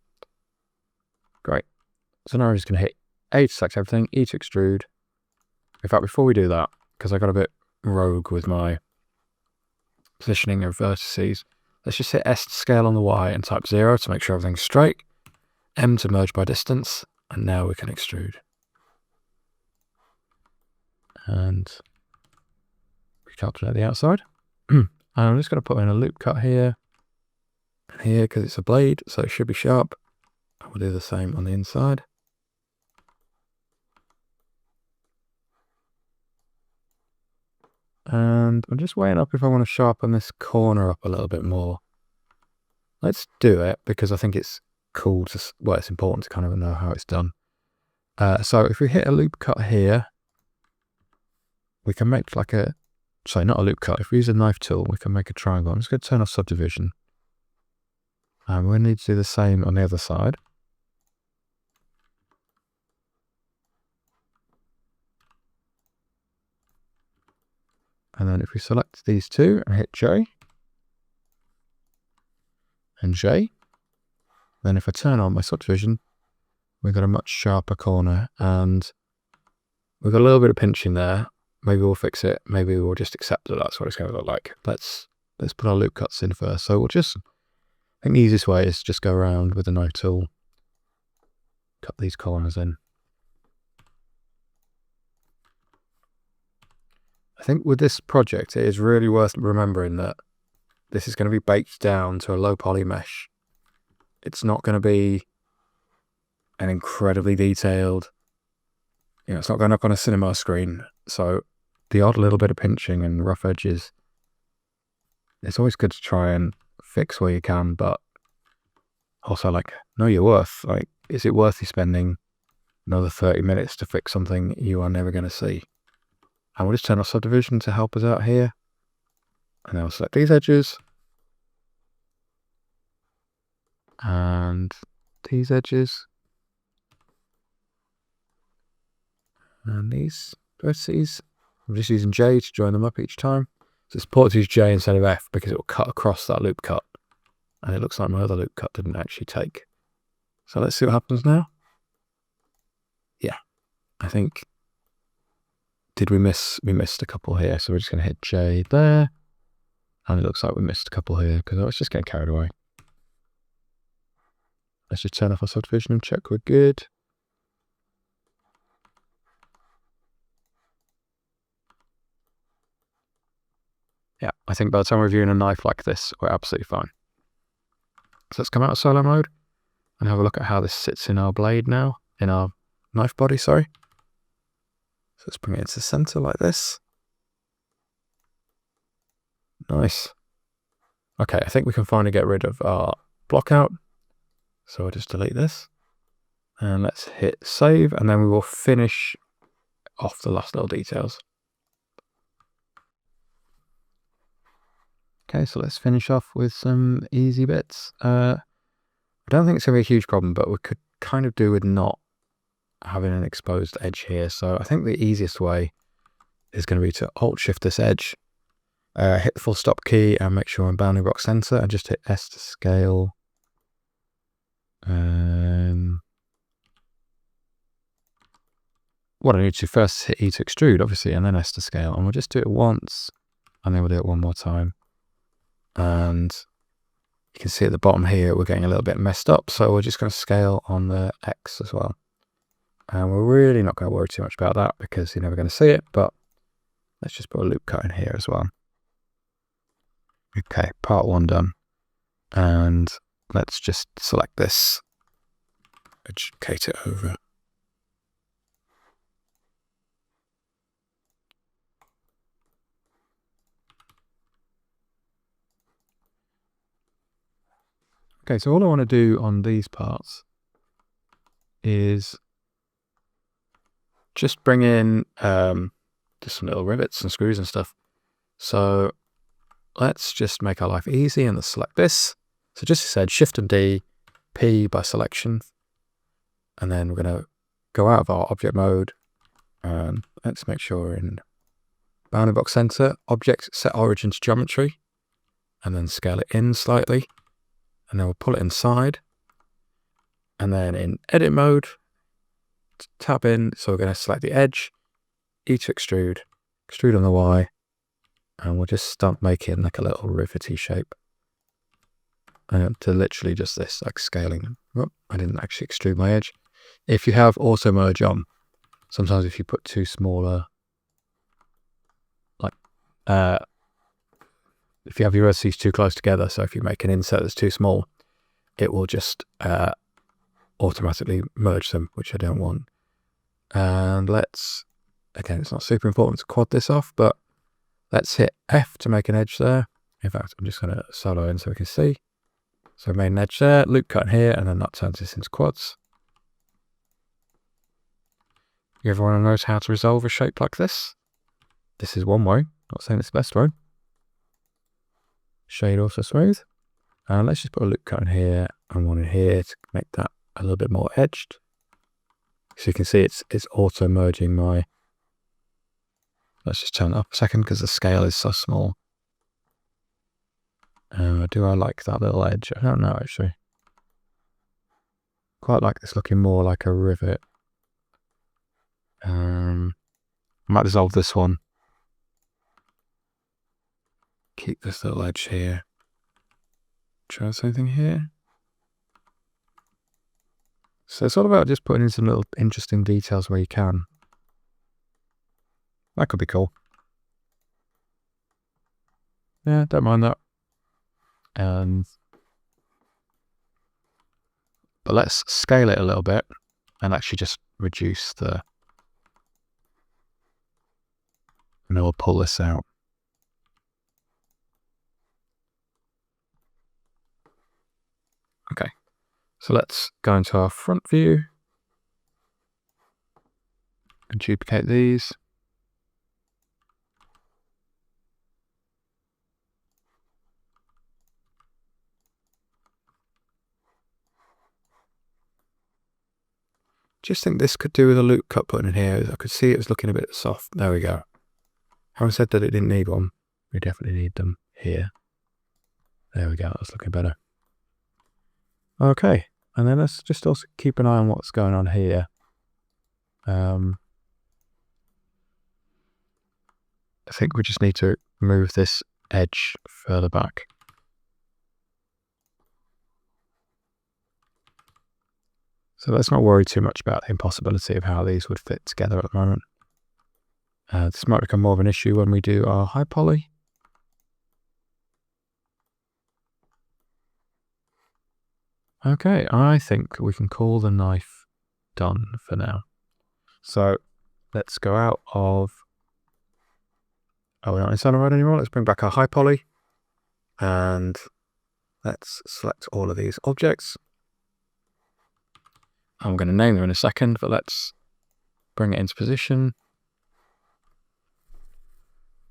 Great. So now we're just going to hit A to select everything, E to extrude. In fact, before we do that, because I got a bit rogue with my positioning of vertices, let's just hit S to scale on the Y and type 0 to make sure everything's straight. M to merge by distance. And now we can extrude. And recalculate the outside. And I'm just going to put in a loop cut here and here because it's a blade, so it should be sharp. And we'll do the same on the inside. And I'm just weighing up if I want to sharpen this corner up a little bit more. Let's do it because I think it's cool to, well, it's important to kind of know how it's done. So if we hit a loop cut here, we can make like a, sorry, not a loop cut. If we use a knife tool, we can make a triangle. I'm just going to turn off subdivision. And we need to do the same on the other side. And then if we select these two and hit J and J, then if I turn on my subdivision, we've got a much sharper corner and we've got a little bit of pinching there. Maybe we'll fix it. Maybe we'll just accept that that's what it's going to look like. Let's put our loop cuts in first. So we'll just, I think the easiest way is just go around with a knife tool, cut these corners in. I think with this project, it is really worth remembering that this is going to be baked down to a low poly mesh. It's not going to be an incredibly detailed, it's not going up on a cinema screen. So the odd little bit of pinching and rough edges, it's always good to try and fix where you can, but also know your worth. Is it worth you spending another 30 minutes to fix something you are never going to see? And we'll just turn off subdivision to help us out here. And then we'll select these edges. And these edges. And these vertices. I'm just using J to join them up each time. So it's important to use J instead of F because it will cut across that loop cut. And it looks like my other loop cut didn't actually take. So let's see what happens now. Yeah, I think, we missed a couple here. So we're just going to hit J there. And it looks like we missed a couple here because I was just getting carried away. Let's just turn off our subdivision and check we're good. Yeah, I think by the time we're viewing a knife like this, we're absolutely fine. So let's come out of solo mode and have a look at how this sits in our blade now, in our knife body, sorry. So let's bring it into the center like this. Nice. Okay, I think we can finally get rid of our block out. So I'll just delete this. And let's hit save, and then we will finish off the last little details. Okay, so let's finish off with some easy bits. I don't think it's going to be a huge problem, but we could kind of do with not having an exposed edge here. So I think the easiest way is going to be to Alt-Shift this edge, hit the full stop key and make sure I'm bounding box center and just hit S to scale. What I need to first hit E to extrude, obviously, and then S to scale. And we'll just do it once, and then we'll do it one more time. And you can see at the bottom here, we're getting a little bit messed up. So we're just going to scale on the X as well. And we're really not going to worry too much about that because you're never going to see it. But let's just put a loop cut in here as well. Okay, part one done. And let's just select this, educate it over. Okay, so all I want to do on these parts is just bring in just some little rivets and screws and stuff. So let's just make our life easy and let's select this. So just as I said, Shift and D, P by selection. And then we're going to go out of our object mode and let's make sure we're in bounding box center, object set origin to geometry, and then scale it in slightly. And then we'll pull it inside. And then in edit mode, tab in. So we're going to select the edge, E to extrude, extrude on the Y, and we'll just start making like a little rivety shape. To literally just this, like scaling. Oh, I didn't actually extrude my edge. If you have auto merge on, sometimes if you put too smaller, if you have your vertices too close together, so if you make an insert that's too small, it will just automatically merge them, which I don't want. And let's, again, it's not super important to quad this off, but let's hit F to make an edge there. In fact, I'm just going to solo in so we can see. So I made an edge there, loop cut in here, and then that turns this into quads. Everyone knows how to resolve a shape like this. This is one way, not saying it's the best way. Shade also smooth. And let's just put a loop cut in here and one in here to make that a little bit more edged. So you can see it's auto merging my, let's just turn it up a second because the scale is so small. Do I like that little edge? I don't know actually. Quite like this looking more like a rivet. I might dissolve this one. Keep this little edge here. Try something here. So it's all about just putting in some little interesting details where you can. That could be cool. Yeah, don't mind that. But let's scale it a little bit and actually just reduce the, and then we'll pull this out. Okay, so let's go into our front view and duplicate these. Just think this could do with a loop cut button in here. I could see it was looking a bit soft. There we go. Having said that it didn't need one, we definitely need them here. There we go, that's looking better. Okay, and then let's just also keep an eye on what's going on here. I think we just need to move this edge further back. So let's not worry too much about the impossibility of how these would fit together at the moment. This might become more of an issue when we do our high poly. Okay, I think we can call the knife done for now. So let's go out of, we're not in center mode anymore. Let's bring back our high poly and let's select all of these objects. I'm going to name them in a second, but let's bring it into position.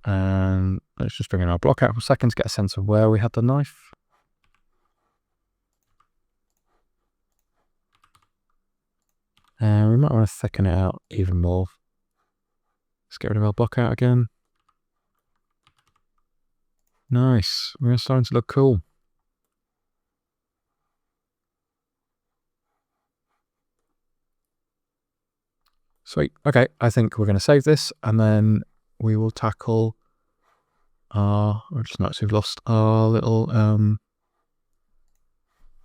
And let's just bring in our block out for a second to get a sense of where we had the knife. And we might want to thicken it out even more. Let's get rid of our block out again. Nice, we're starting to look cool. Sweet. Okay, I think we're going to save this and then we will tackle our, I just noticed we've lost our little,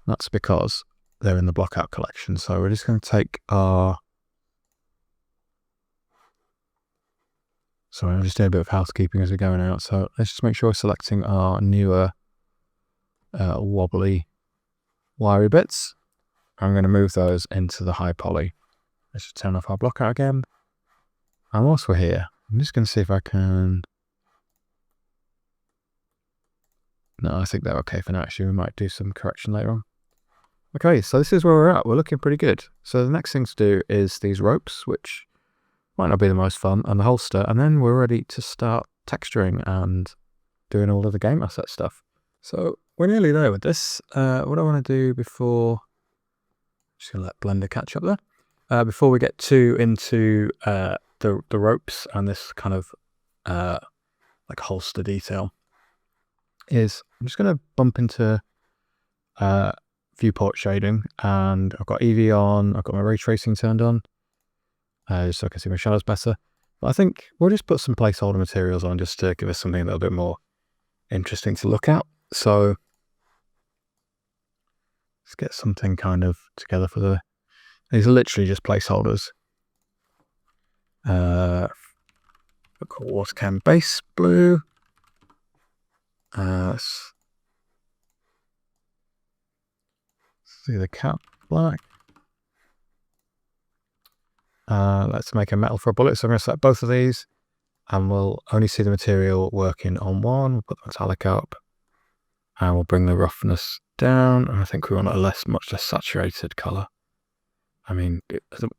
that's because they're in the block out collection. So we're just going to take our, sorry, I'm just doing a bit of housekeeping as we're going out. So let's just make sure we're selecting our newer wobbly wiry bits. I'm going to move those into the high poly. Let's just turn off our block out again. And whilst we're here, I'm just going to see if I can, no, I think they're okay for now. Actually, we might do some correction later on. Okay, so this is where we're at. We're looking pretty good. So the next thing to do is these ropes, which might not be the most fun, and the holster, and then we're ready to start texturing and doing all of the game asset stuff. So we're nearly there with this. What I want to do before, just gonna let Blender catch up there. Before we get into the ropes and this kind of like holster detail, is I'm just going to bump into viewport shading, and I've got EV on, I've got my ray tracing turned on, so I can see my shadows better. But I think we'll just put some placeholder materials on just to give us something a little bit more interesting to look at. So let's get something kind of together for the, these are literally just placeholders. We'll call watercan base blue. Let's see the cap black. Let's make a metal for a bullet. So I'm going to select both of these and we'll only see the material working on one. We'll put the metallic up and we'll bring the roughness down. And I think we want a much less saturated color. I mean,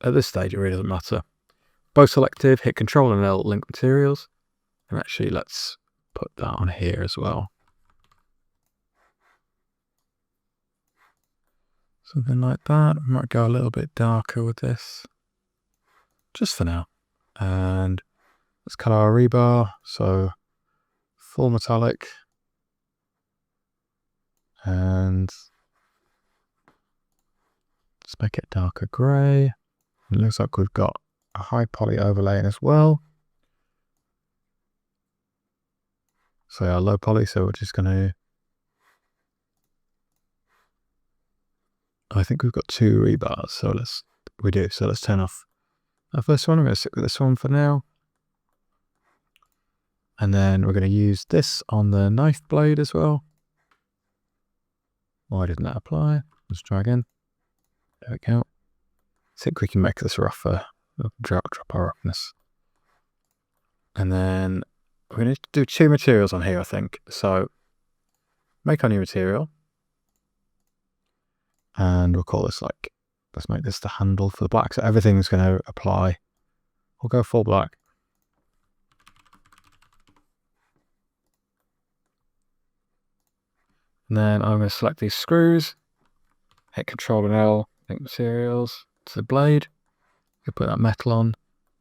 at this stage, it really doesn't matter. Both selective, hit Control and L, link materials. And actually, let's put that on here as well. Something like that. I might go a little bit darker with this, just for now. And let's color our rebar. So full metallic. And let's make it darker gray. It looks like we've got a high poly overlay in as well. So our low poly, so we're just going to I think we've got 2 rebars, so let's turn off our first one. I'm going to stick with this one for now. And then we're going to use this on the knife blade as well. Why didn't that apply? Let's try again. There we go. I think we can make this rougher. Drop our roughness. And then we're going to do 2 materials on here, I think. So make our new material. And we'll call this like, let's make this the handle for the black. So everything's going to apply. We'll go full black. And then I'm going to select these screws, hit Ctrl and L, link materials to the blade. We put that metal on,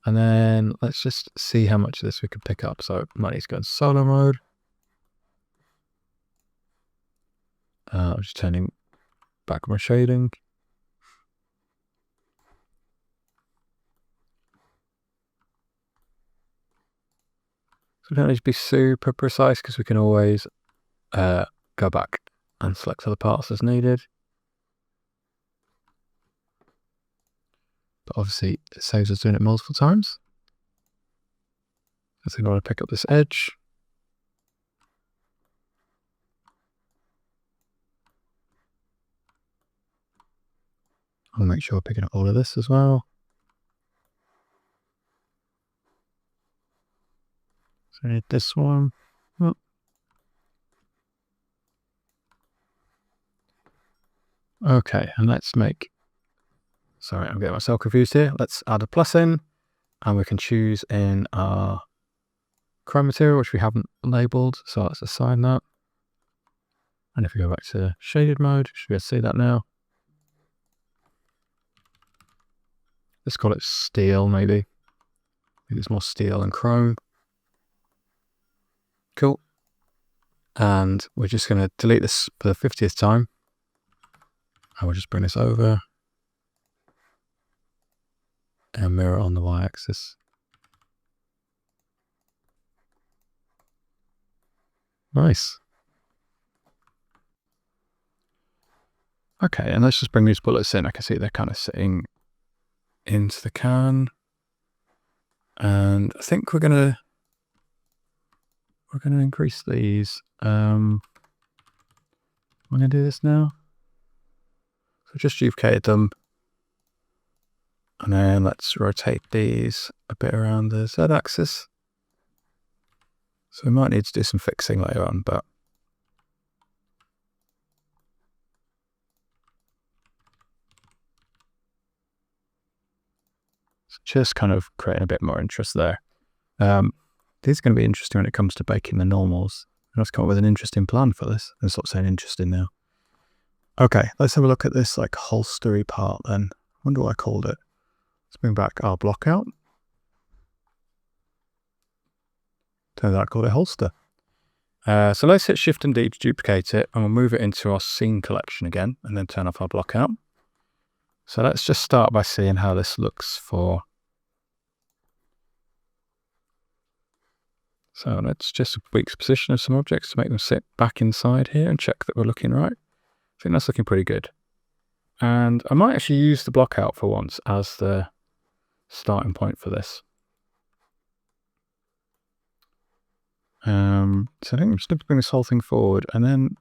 and then let's just see how much of this we can pick up. So I might need to go in solo mode. I'm just turning back my shading. So we don't need to be super precise because we can always go back and select other parts as needed. But obviously it saves us doing it multiple times. I think I want to pick up this edge. I'll make sure we're picking up all of this as well. So I need this one. Oh. Okay, and let's make, sorry, I'm getting myself confused here. Let's add a plus in, and we can choose in our chrome material, which we haven't labeled. So let's assign that. And if we go back to shaded mode, should be able to see that now. Let's call it steel, maybe. Maybe it's more steel than chrome. Cool. And we're just going to delete this for the 50th time. I will just bring this over and mirror on the y-axis. Nice. Okay, and let's just bring these bullets in. I can see they're kind of sitting into the can. And I think we're gonna increase these. I'm gonna do this now. So just duplicated them. And then let's rotate these a bit around the Z-axis. So we might need to do some fixing later on, but it's just kind of creating a bit more interest there. This is going to be interesting when it comes to baking the normals. I have to come up with an interesting plan for this. And stop saying interesting now. Okay, let's have a look at this like holstery part then. I wonder what I called it. Let's bring back our block out. Turns out I called it holster. So let's hit Shift and D to duplicate it, and we'll move it into our scene collection again, and then turn off our block out. So let's just start by seeing how this looks for. So let's just tweak the position of some objects to make them sit back inside here and check that we're looking right. I think that's looking pretty good. And I might actually use the block out for once as the starting point for this. So I think I'm just going to bring this whole thing forward, and then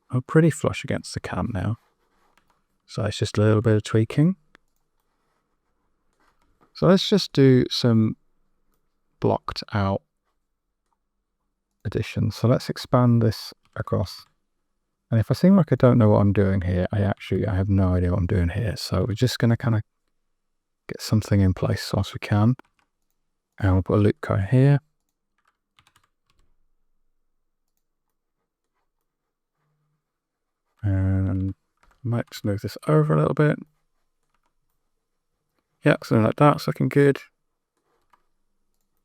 I'm pretty flush against the cam now. So it's just a little bit of tweaking. So let's just do some blocked out additions. So let's expand this across. And if I seem like I don't know what I'm doing here, I have no idea what I'm doing here. So we're just going to kind of get something in place whilst we can. And we'll put a loop cone here. And I might just move this over a little bit. Yeah, something like that. It's looking good.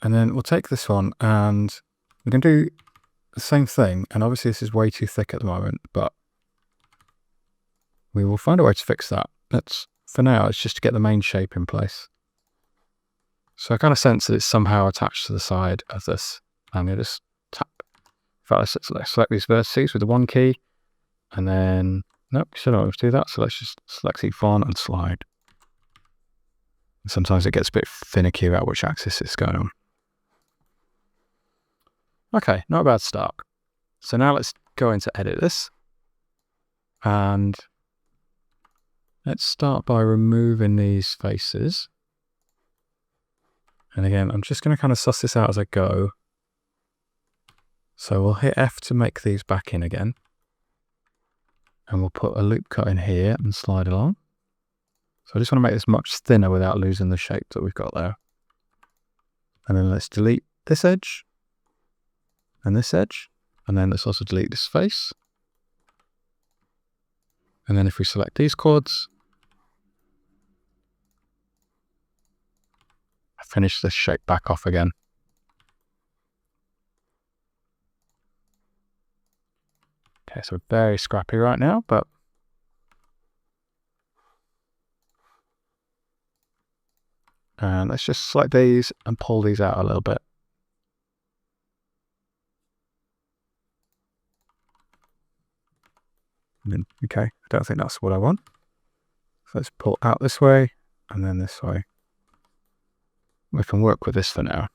And then we'll take this one and we can do the same thing. And obviously this is way too thick at the moment, but we will find a way to fix that. For now, it's just to get the main shape in place. So I kind of sense that it's somehow attached to the side of this. I'm going to just tap. In fact, let's select these vertices with the 1 key. And then Nope, still don't want to do that. So let's just select the font and slide. Sometimes it gets a bit finicky about which axis it's going on. Okay, not a bad start. So now let's go into edit this. And let's start by removing these faces. And again, I'm just going to kind of suss this out as I go. So we'll hit F to make these back in again. And we'll put a loop cut in here and slide along. So I just want to make this much thinner without losing the shape that we've got there. And then let's delete this edge and this edge. And then let's also delete this face. And then if we select these quads, finish this shape back off again. Okay, so very scrappy right now, but and let's just select these and pull these out a little bit. Okay, I don't think that's what I want. So let's pull out this way and then this way. We can work with this for now.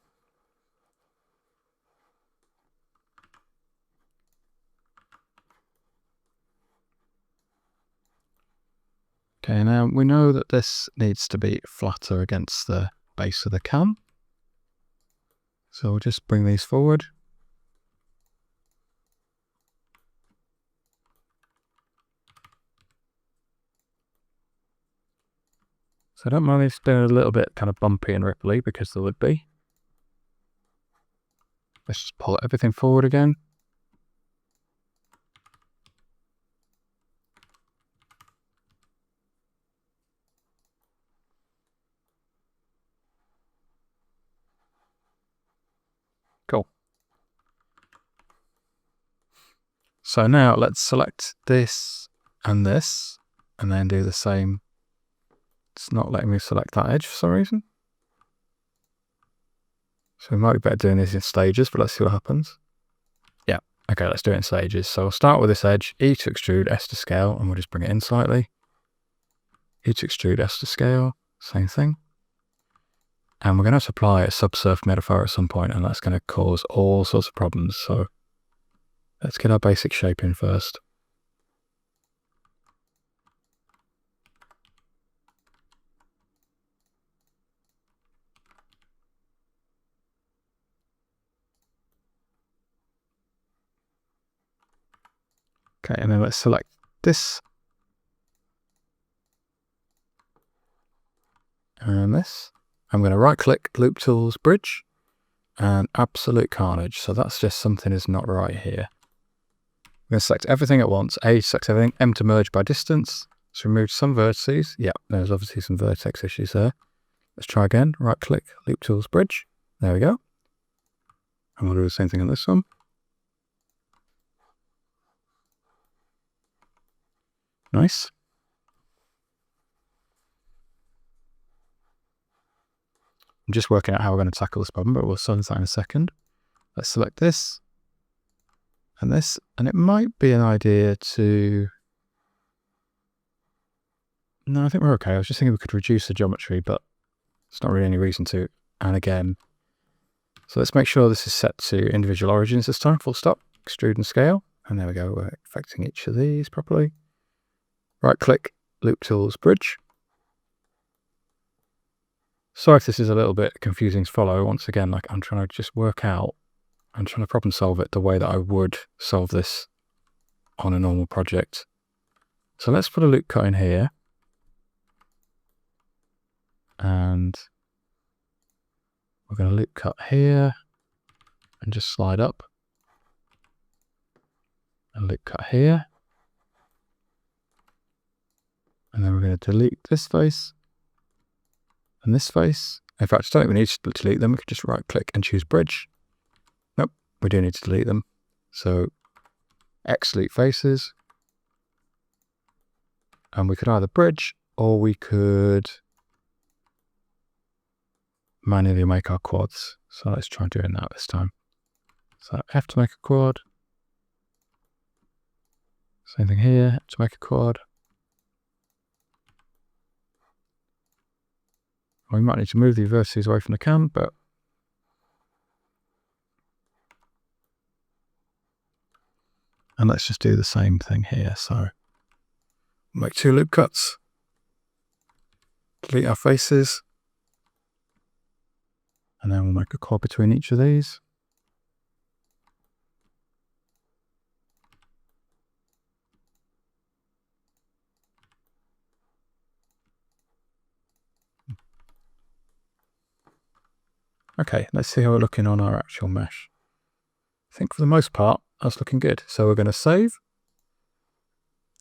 Okay, now we know that this needs to be flatter against the base of the cam. So we'll just bring these forward. So I don't mind this being a little bit kind of bumpy and ripply because there would be. Let's just pull everything forward again. Cool. So now let's select this and this, and then do the same. It's not letting me select that edge for some reason. So we might be better doing this in stages, but let's see what happens. Yeah, okay, let's do it in stages. So we'll start with this edge, E to extrude, S to scale, and we'll just bring it in slightly. E to extrude, S to scale, same thing. And we're going to apply a subsurf metaphor at some point, and that's going to cause all sorts of problems. So let's get our basic shape in first. Okay, and then let's select this. And this. I'm going to right click, Loop Tools, Bridge, and Absolute Carnage. So that's just something is not right here. I'm going to select everything at once. A to select everything, M to merge by distance. Let's remove some vertices. Yeah, there's obviously some vertex issues there. Let's try again. Right click, Loop Tools, Bridge. There we go. And we'll do the same thing on this one. Nice. I'm just working out how we're going to tackle this problem, but we'll solve that in a second. Let's select this and this, and it might be an idea to... No, I think we're okay. I was just thinking we could reduce the geometry, but there's not really any reason to. And again, so let's make sure this is set to individual origins this time, full stop, extrude and scale. And there we go, we're affecting each of these properly. Right click, Loop Tools, Bridge. Sorry if this is a little bit confusing to follow. Once again, like I'm trying to just work out, I'm trying to problem solve it the way that I would solve this on a normal project. So let's put a loop cut in here. And we're going to loop cut here and just slide up. And loop cut here. And then we're going to delete this face and this face. In fact, I don't even need to delete them. We can just right click and choose bridge. Nope, we do need to delete them. So X-delete faces. And we could either bridge or we could manually make our quads. So let's try doing that this time. So F to make a quad. Same thing here to make a quad. We might need to move the vertices away from the can, but and let's just do the same thing here. So make 2 loop cuts, delete our faces, and then we'll make a quad between each of these. Okay, let's see how we're looking on our actual mesh. I think for the most part, that's looking good. So we're going to save.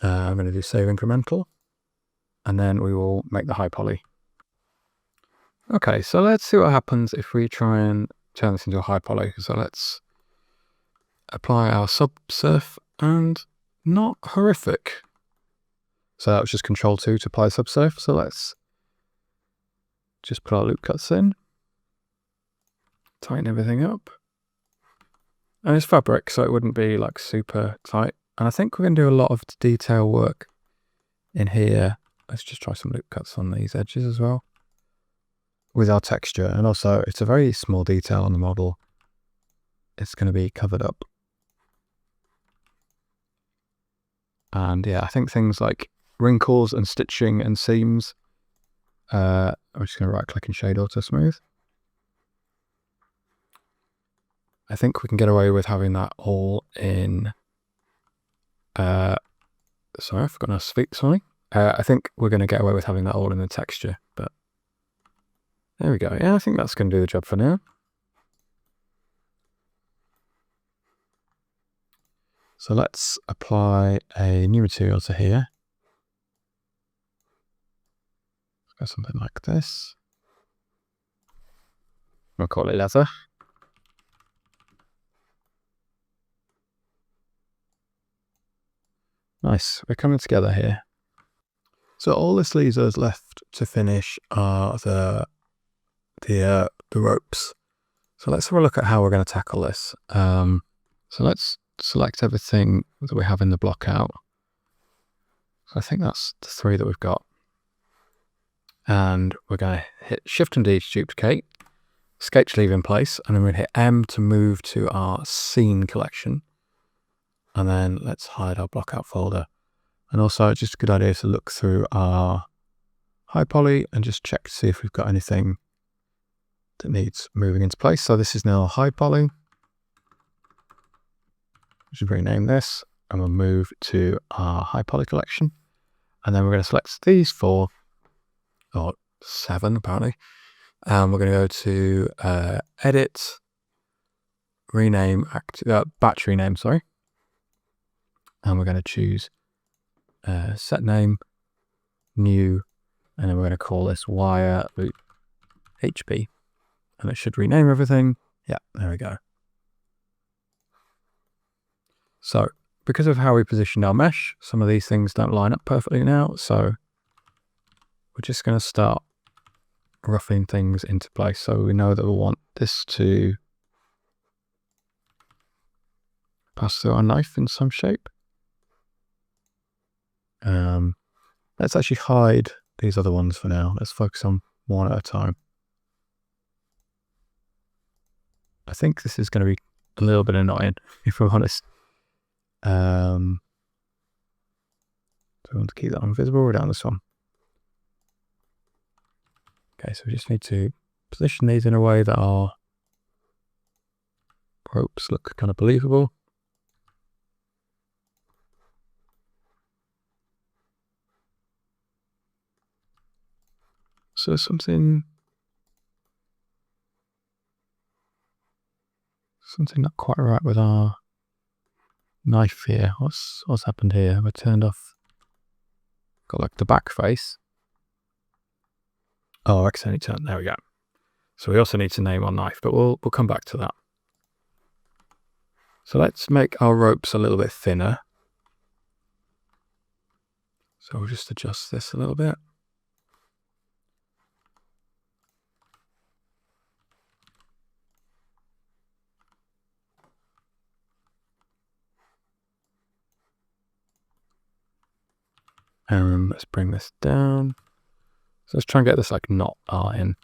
I'm going to do save incremental, and then we will make the high poly. Okay, so let's see what happens if we try and turn this into a high poly. So let's apply our subsurf, and not horrific. So that was just Control-2 to apply subsurf. So let's just put our loop cuts in, tighten everything up. And it's fabric, so it wouldn't be like super tight. And I think we're going to do a lot of detail work in here. Let's just try some loop cuts on these edges as well with our texture. And also, it's a very small detail on the model. It's going to be covered up. And yeah, I think things like wrinkles and stitching and seams, I'm just going to right click and shade auto smooth. I think we can get away with having that all in, sorry, I forgot to speak, sorry. I think we're going to get away with having that all in the texture, but there we go. Yeah, I think that's going to do the job for now. So let's apply a new material to here. Go something like this. We'll call it leather. Nice, we're coming together here. So all this leaves us left to finish are the ropes. So let's have a look at how we're going to tackle this. So let's select everything that we have in the block out. So I think that's the 3 that we've got. And we're going to hit Shift and D to duplicate, Escape to leave in place, and then we're going to hit M to move to our scene collection. And then let's hide our block out folder. And also, it's just a good idea to look through our high poly and just check to see if we've got anything that needs moving into place. So this is now high poly. We should rename this, and we'll move to our high poly collection. And then we're going to select these 4, or 7 apparently. And we're going to go to edit, rename, batch rename, sorry. And we're going to choose set name, new, and then we're going to call this wire loop HP. And it should rename everything. Yeah, there we go. So because of how we positioned our mesh, some of these things don't line up perfectly now. So we're just going to start roughing things into place. So we know that we want this to pass through our knife in some shape. Let's actually hide these other ones for now. Let's focus on one at a time. I think this is going to be a little bit annoying, if I'm honest. So we want to keep that invisible. We're down this one. Okay, so we just need to position these in a way that our ropes look kind of believable. So something not quite right with our knife here. What's happened here? We're turned off. Got like the back face. Oh, accidentally turned. There we go. So we also need to name our knife, but we'll come back to that. So let's make our ropes a little bit thinner. So we'll just adjust this a little bit. Let's bring this down. So let's try and get this like knot art in.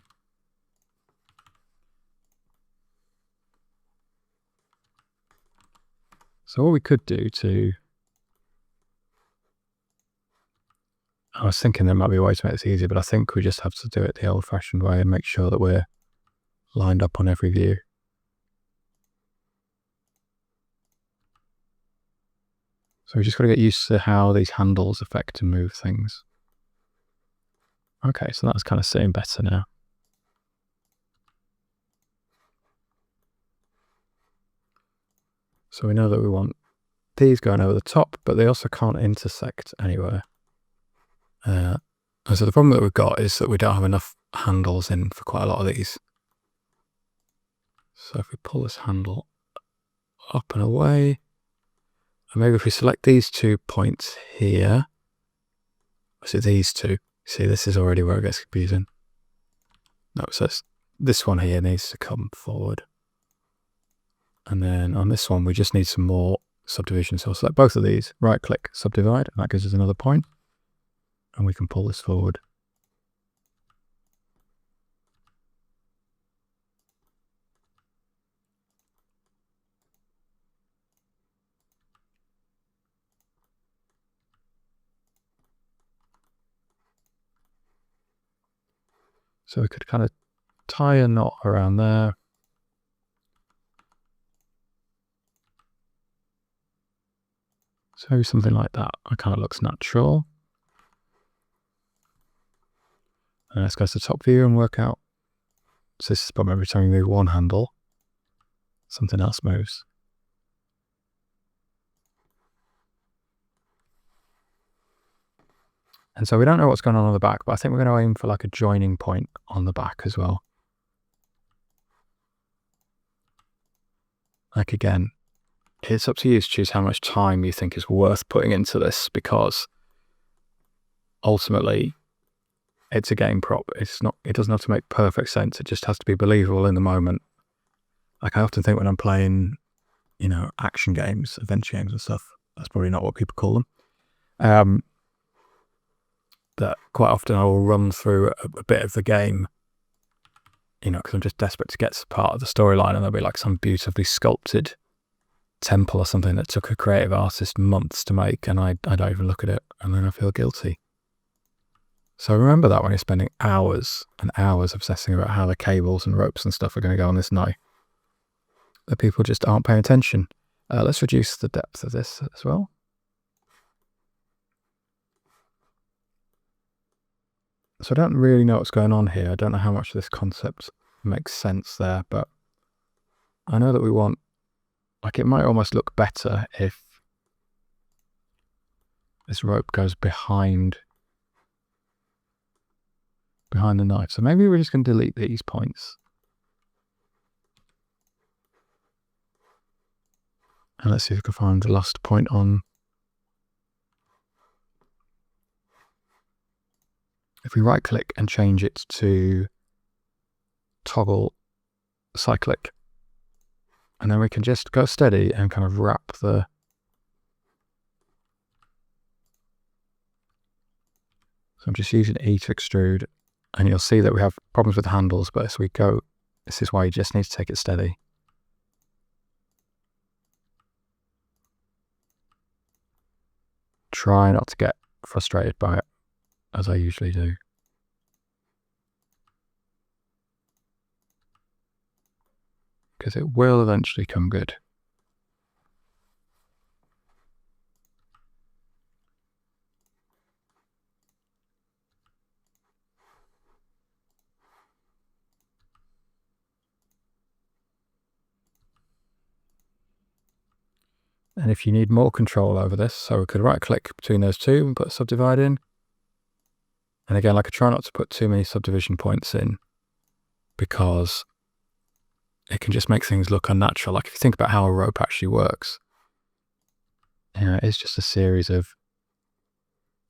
So what we could do I was thinking there might be a way to make this easier, but I think we just have to do it the old-fashioned way and make sure that we're lined up on every view. So we just got to get used to how these handles affect and move things. Okay, so that's kind of sitting better now. So we know that we want these going over the top, but they also can't intersect anywhere. And so the problem that we've got is that we don't have enough handles in for quite a lot of these. So if we pull this handle up and away, and maybe if we select these 2 points here, so these two, see this is already where it gets confusing. No, so this one here needs to come forward. And then on this one, we just need some more subdivision. So I'll select both of these, right click, subdivide, and that gives us another point. And we can pull this forward. So we could kind of tie a knot around there. So something like that. It kind of looks natural. And let's go to the top view and work out. So this is probably every time we move one handle, something else moves. And so we don't know what's going on the back, but I think we're going to aim for like a joining point on the back as well. Like again, it's up to you to choose how much time you think is worth putting into this, because ultimately it's a game prop. It doesn't have to make perfect sense. It just has to be believable in the moment. Like I often think when I'm playing, you know, action games, adventure games and stuff, that's probably not what people call them. That quite often I will run through a bit of the game, you know, because I'm just desperate to get to part of the storyline, and there'll be like some beautifully sculpted temple or something that took a creative artist months to make, and I don't even look at it, and then I feel guilty. So remember that when you're spending hours and hours obsessing about how the cables and ropes and stuff are going to go on this knife, that people just aren't paying attention. Let's reduce the depth of this as well. So I don't really know what's going on here. I don't know how much this concept makes sense there, but I know that we want, like, it might almost look better if this rope goes behind the knife. So maybe we're just going to delete these points. And let's see if we can find the last point on. If we right click and change it to toggle cyclic, and then we can just go steady and kind of wrap the, so I'm just using E to extrude, and you'll see that we have problems with the handles, but as we go, this is why you just need to take it steady. Try not to get frustrated by it, as I usually do. Because it will eventually come good. And if you need more control over this, so we could right click between those two and put subdivide in. And again, like I try not to put too many subdivision points in, because it can just make things look unnatural. Like if you think about how a rope actually works, you know, it's just a series of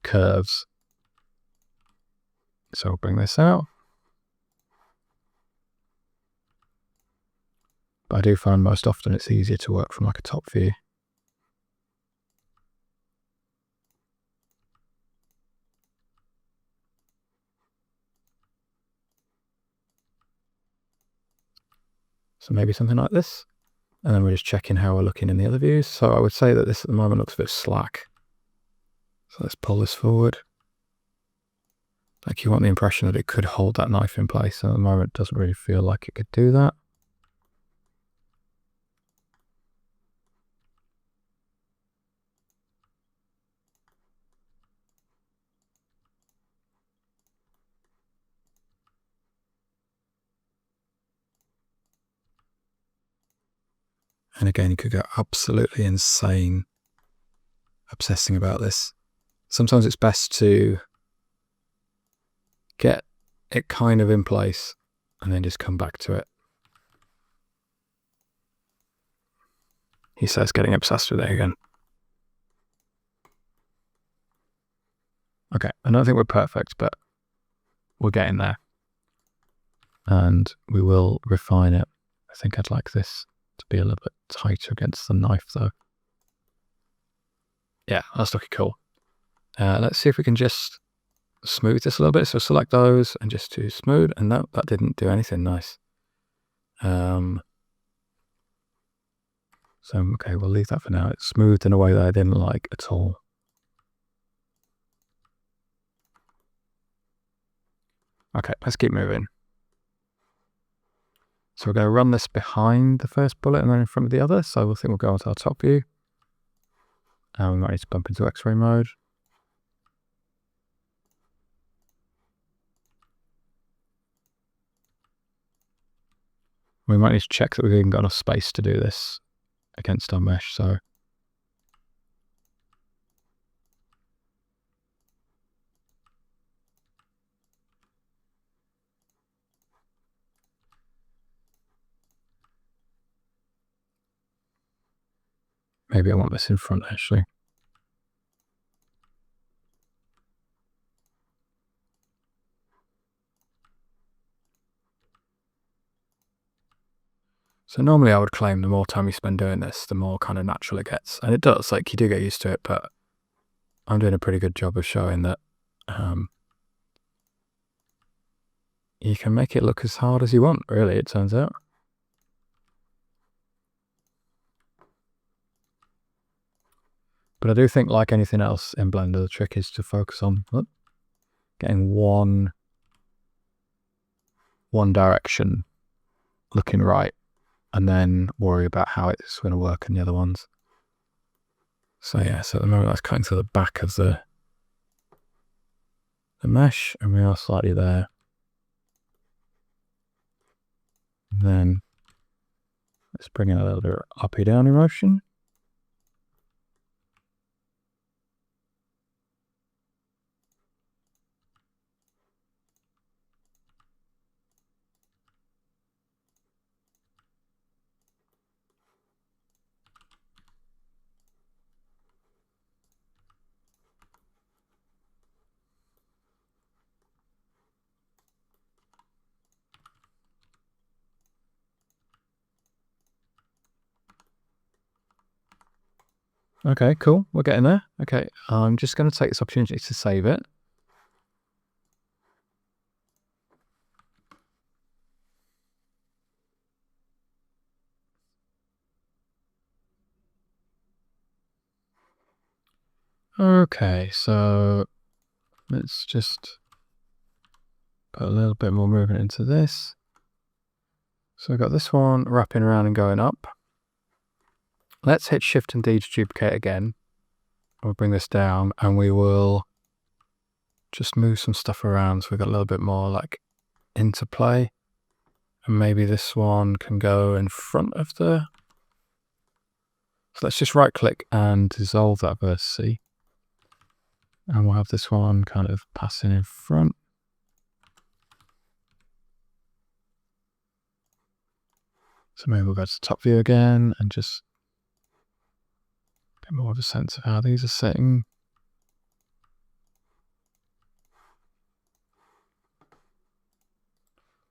curves. So we'll bring this out. But I do find most often it's easier to work from like a top view. So maybe something like this. And then we're just checking how we're looking in the other views. So I would say that this at the moment looks a bit slack. So let's pull this forward. Like you want the impression that it could hold that knife in place. And at the moment it doesn't really feel like it could do that. And again, you could go absolutely insane obsessing about this. Sometimes it's best to get it kind of in place and then just come back to it. He says getting obsessed with it again. Okay, I don't think we're perfect, but we're getting there. And we will refine it. I think I'd like this to be a little bit tighter against the knife though. Yeah, that's looking cool. Let's see if we can just smooth this a little bit. So select those and just to smooth, and no, that didn't do anything nice. So okay, we'll leave that for now. It's smoothed in a way that I didn't like at all. Okay, let's keep moving. So we're going to run this behind the first bullet and then in front of the other. So we'll think we'll go onto our top view. And we might need to bump into X-ray mode. We might need to check that we've even got enough space to do this against our mesh. So maybe I want this in front actually. So normally I would claim the more time you spend doing this, the more kind of natural it gets. And it does, like you do get used to it, but I'm doing a pretty good job of showing that you can make it look as hard as you want, really, it turns out. But I do think, like anything else in Blender, the trick is to focus on getting one direction looking right, and then worry about how it's going to work in the other ones. So yeah, so at the moment that's cutting to the back of the mesh, and we are slightly there. And then let's bring in a little bit of uppy downy motion. Okay, cool. We're getting there. Okay, I'm just going to take this opportunity to save it. Okay, so let's just put a little bit more movement into this. So I've got this one wrapping around and going up. Let's hit Shift and D to duplicate again. We'll bring this down and we will just move some stuff around so we've got a little bit more like interplay. And maybe this one can go in front of the... So let's just right click and dissolve that vertex. And we'll have this one kind of passing in front. So maybe we'll go to top view again and just get more of a sense of how these are sitting.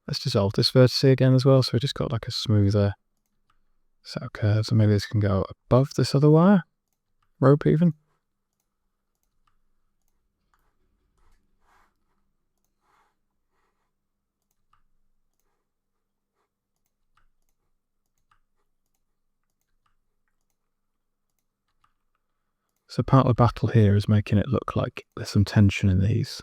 Let's dissolve this vertex again as well. So we just got like a smoother set of curves. And maybe this can go above this other wire, rope even. So part of the battle here is making it look like there's some tension in these.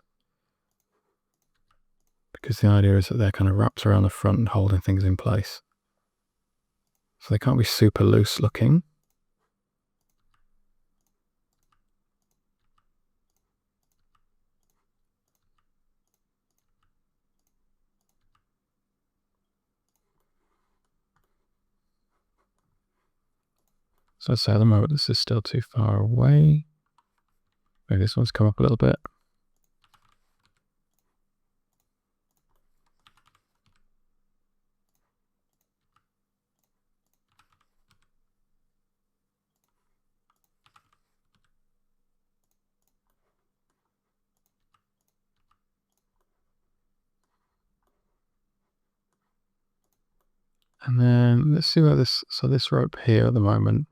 Because the idea is that they're kind of wrapped around the front and holding things in place. So they can't be super loose looking. So I'd say at the moment this is still too far away. Maybe this one's come up a little bit. And then let's see where this, so this rope here at the moment,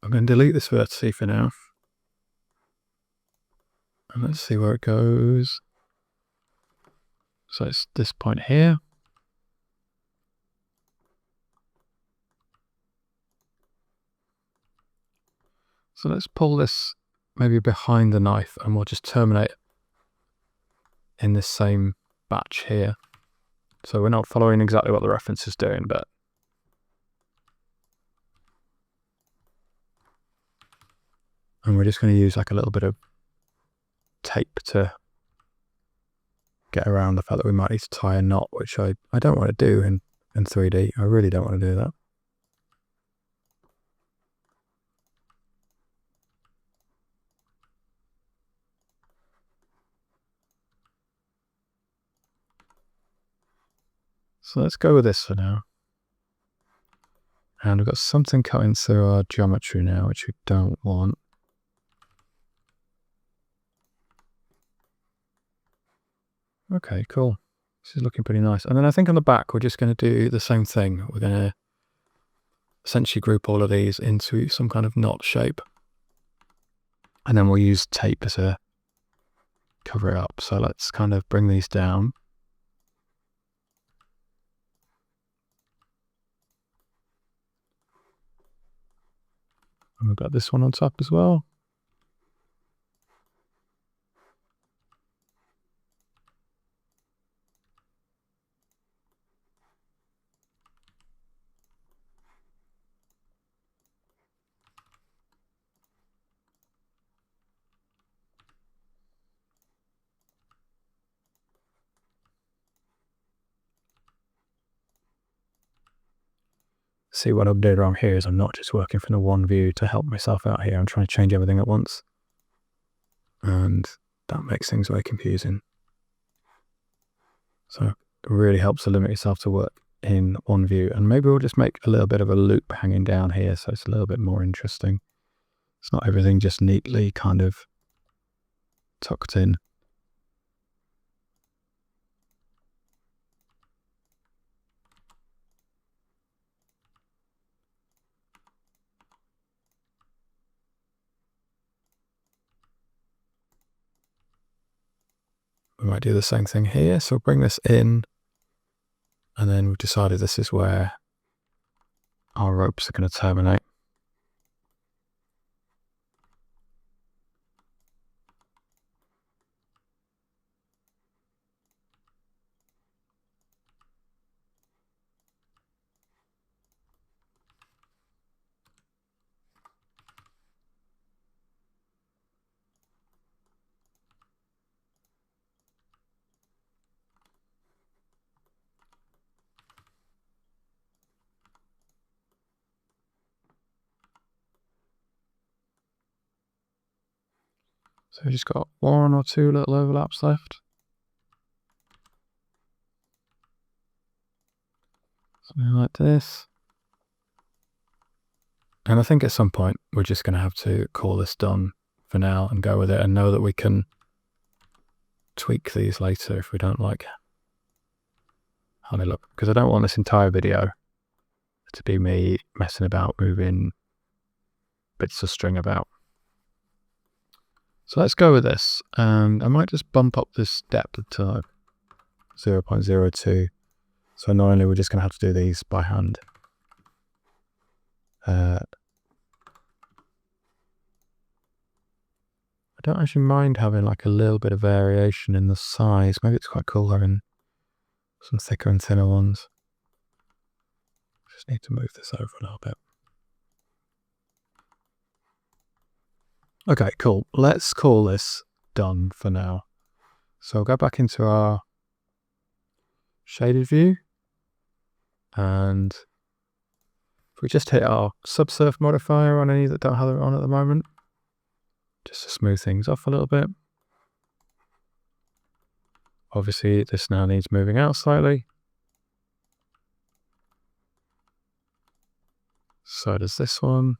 I'm going to delete this vertice for now. And let's see where it goes. So it's this point here. So let's pull this maybe behind the knife and we'll just terminate in this same batch here. So we're not following exactly what the reference is doing, but and we're just going to use like a little bit of tape to get around the fact that we might need to tie a knot, which I don't want to do in 3D. I really don't want to do that. So let's go with this for now. And we've got something cutting through our geometry now, which we don't want. Okay, cool. This is looking pretty nice. And then I think on the back, we're just going to do the same thing. We're going to essentially group all of these into some kind of knot shape. And then we'll use tape to cover it up. So let's kind of bring these down. And we've got this one on top as well. See, what I'm doing wrong here is I'm not just working from the one view to help myself out here. I'm trying to change everything at once. And that makes things very confusing. So it really helps to limit yourself to work in one view. And maybe we'll just make a little bit of a loop hanging down here so it's a little bit more interesting. It's not everything just neatly kind of tucked in. We might do the same thing here. So we'll bring this in, and then we've decided this is where our ropes are going to terminate. So we've just got one or two little overlaps left. Something like this. And I think at some point we're just going to have to call this done for now and go with it and know that we can tweak these later if we don't like how they look. Because I don't want this entire video to be me messing about, moving bits of string about. So let's go with this. And I might just bump up this depth to 0.02. So normally we're just going to have to do these by hand. I don't actually mind having like a little bit of variation in the size. Maybe it's quite cool having some thicker and thinner ones. Just need to move this over a little bit. Okay, cool. Let's call this done for now. So I'll go back into our shaded view, and if we just hit our subsurf modifier on any that don't have it on at the moment, just to smooth things off a little bit. Obviously this now needs moving out slightly. So does this one.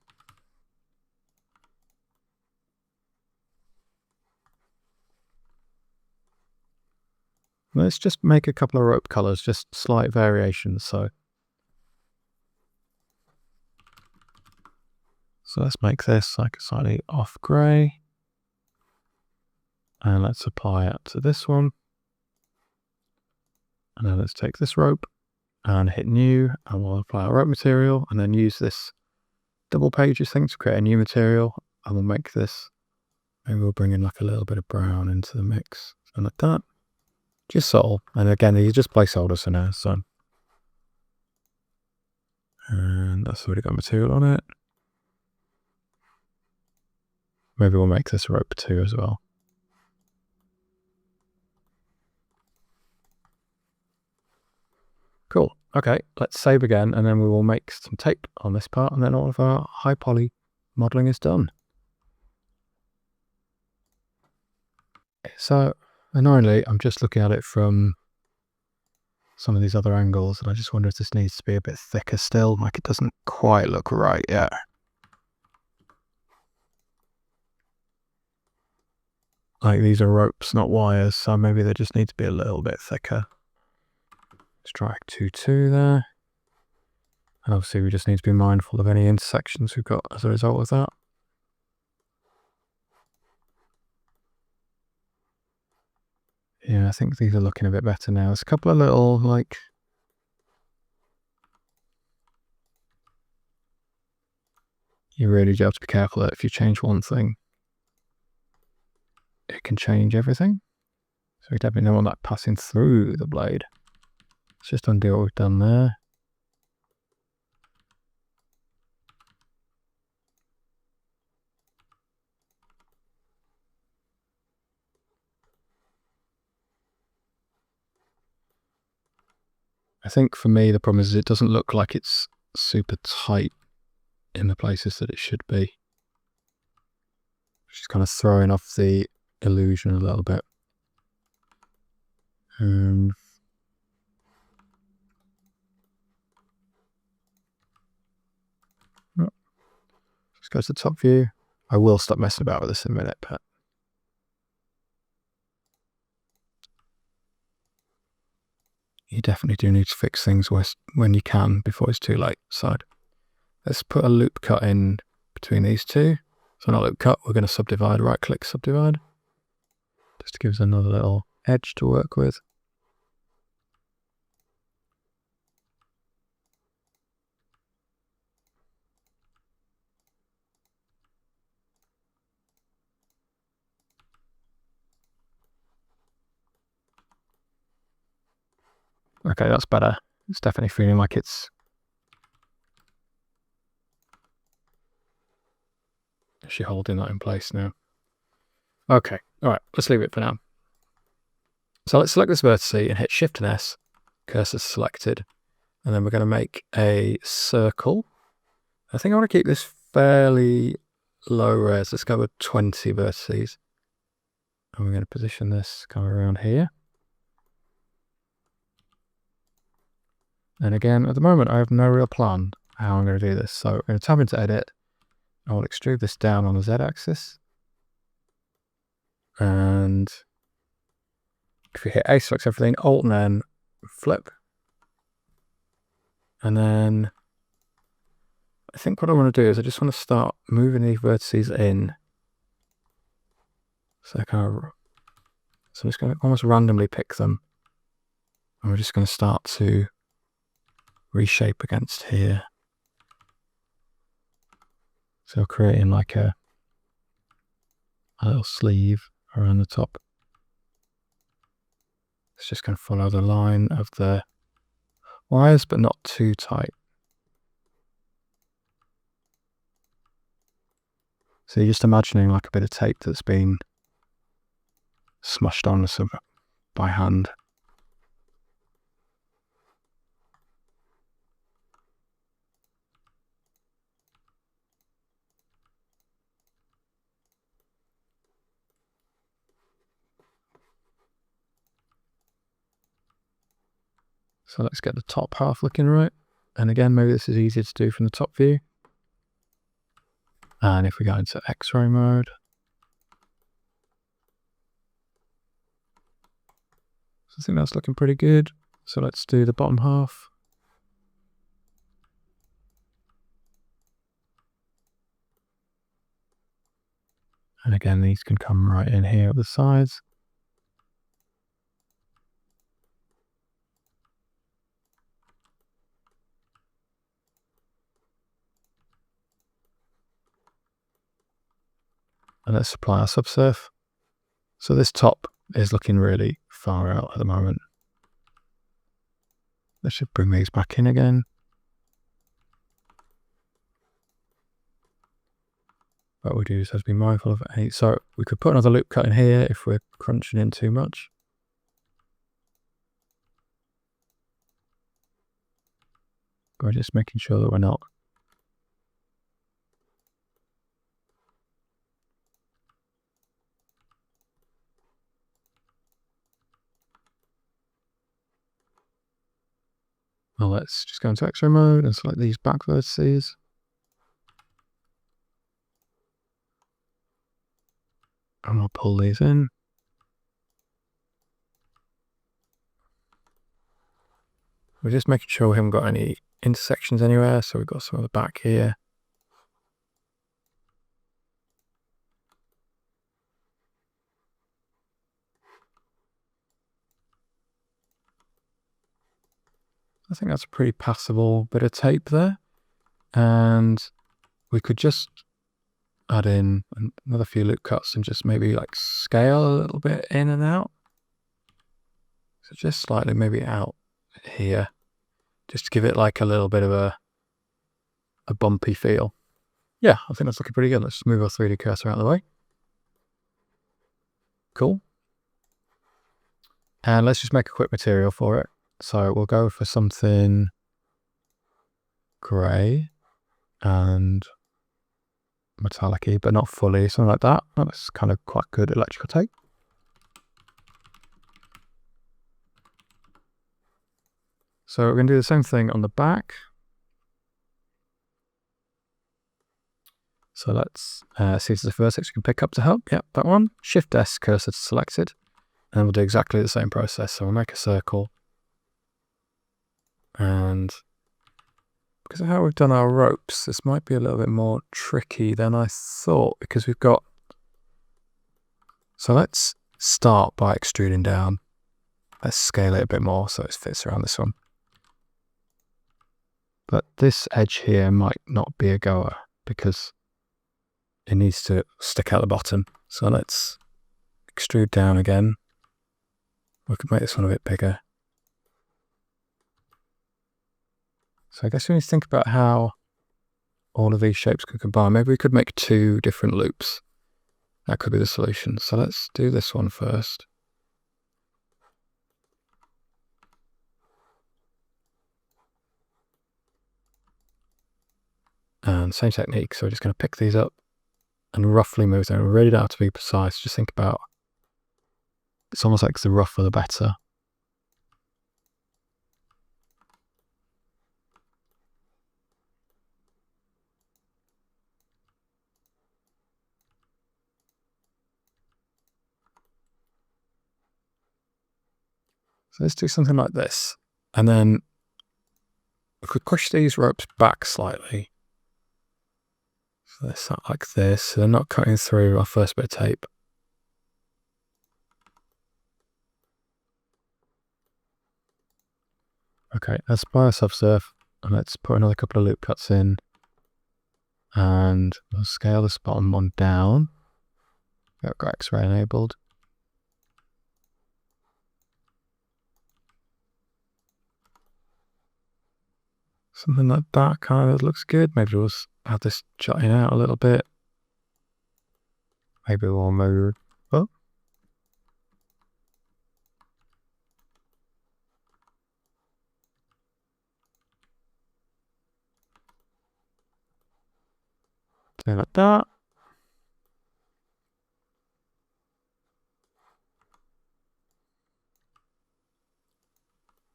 Let's just make a couple of rope colors, just slight variations. So let's make this like a slightly off grey. And let's apply it to this one. And then let's take this rope and hit new, and we'll apply our rope material, and then use this double pages thing to create a new material. And we'll make this, maybe we'll bring in like a little bit of brown into the mix, and like that. Just subtle. And again, these are just placeholders for now, so. And that's already got material on it. Maybe we'll make this rope too as well. Cool. Okay, let's save again, and then we will make some tape on this part, and then all of our high poly modeling is done. So annoyingly, I'm just looking at it from some of these other angles, and I just wonder if this needs to be a bit thicker still. Like, it doesn't quite look right yet. Like, these are ropes, not wires, so maybe they just need to be a little bit thicker. Strike 2-2 there. And obviously we just need to be mindful of any intersections we've got as a result of that. Yeah, I think these are looking a bit better now. There's a couple of little, like, you really do have to be careful that if you change one thing, it can change everything. So we definitely don't want that passing through the blade. Let's just undo what we've done there. I think for me the problem is it doesn't look like it's super tight in the places that it should be. Just kind of throwing off the illusion a little bit. Let's go to the top view. I will stop messing about with this in a minute, but you definitely do need to fix things when you can before it's too late. So let's put a loop cut in between these two. So not loop cut, we're going to subdivide, right click subdivide, just to give us another little edge to work with. Okay, that's better. It's definitely feeling like it's actually holding that in place now. Okay, all right, let's leave it for now. So let's select this vertex and hit Shift and S, cursor selected, and then we're going to make a circle. I think I want to keep this fairly low res. Let's go with 20 vertices. And we're going to position this kind of around here. And again, at the moment, I have no real plan how I'm going to do this. So I'm going to tab into Edit. I will extrude this down on the Z-axis. And if you hit A, selects everything, Alt and then flip. And then I think what I want to do is I just want to start moving these vertices in. So I'm just going to almost randomly pick them. And we're just going to start to reshape against here. So creating like a a little sleeve around the top. It's just going to follow the line of the wires, but not too tight. So you're just imagining like a bit of tape that's been smushed on some by hand. So let's get the top half looking right. And again, maybe this is easier to do from the top view. And if we go into X-ray mode, so I think that's looking pretty good. So let's do the bottom half. And again, these can come right in here at the sides. And let's apply our subsurf. So this top is looking really far out at the moment. Let's just bring these back in again. What we do is have to be mindful of any. So we could put another loop cut in here if we're crunching in too much. We're just making sure that we're not. Well, let's just go into X-ray mode and select these back vertices. And I'll pull these in. We're just making sure we haven't got any intersections anywhere, so we've got some of the back here. I think that's a pretty passable bit of tape there. And we could just add in another few loop cuts and just maybe like scale a little bit in and out. So just slightly maybe out here, just to give it like a little bit of a bumpy feel. Yeah, I think that's looking pretty good. Let's move our 3D cursor out of the way. Cool. And let's just make a quick material for it. So we'll go for something grey and metallic-y, but not fully, something like that. That's kind of quite good electrical tape. So we're going to do the same thing on the back. So let's see if there's a vertex we can pick up to help. Yep, that one. Shift S, cursor to selected. And we'll do exactly the same process. So we'll make a circle. And because of how we've done our ropes, this might be a little bit more tricky than I thought, because we've got. So let's start by extruding down. Let's scale it a bit more so it fits around this one. But this edge here might not be a goer because it needs to stick out the bottom. So let's extrude down again. We could make this one a bit bigger. So I guess we need to think about how all of these shapes could combine. Maybe we could make 2 different loops. That could be the solution. So let's do this one first. And same technique. So we're just going to pick these up and roughly move them. We really don't have to be precise. Just think about, it's almost like the rougher the better. So let's do something like this. And then we could push these ropes back slightly. So let's start like this. So they're not cutting through our first bit of tape. Okay, let's apply our subsurf and let's put another couple of loop cuts in. And we'll scale this bottom one down. I've got X-ray enabled. Something like that kind of looks good. Maybe we'll have this jutting out a little bit. Maybe we'll move up. Something like that.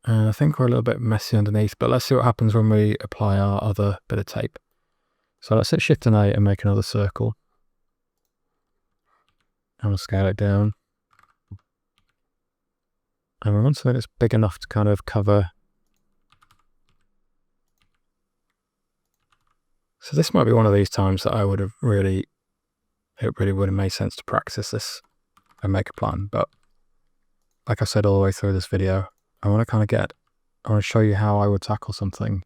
I think we're a little bit messy underneath, but let's see what happens when we apply our other bit of tape. So let's hit Shift and A and make another circle. And we'll scale it down. And we want something that's big enough to kind of cover. So this might be one of these times that I would have it really would have made sense to practice this and make a plan. But like I said all the way through this video, I want to show you how I would tackle something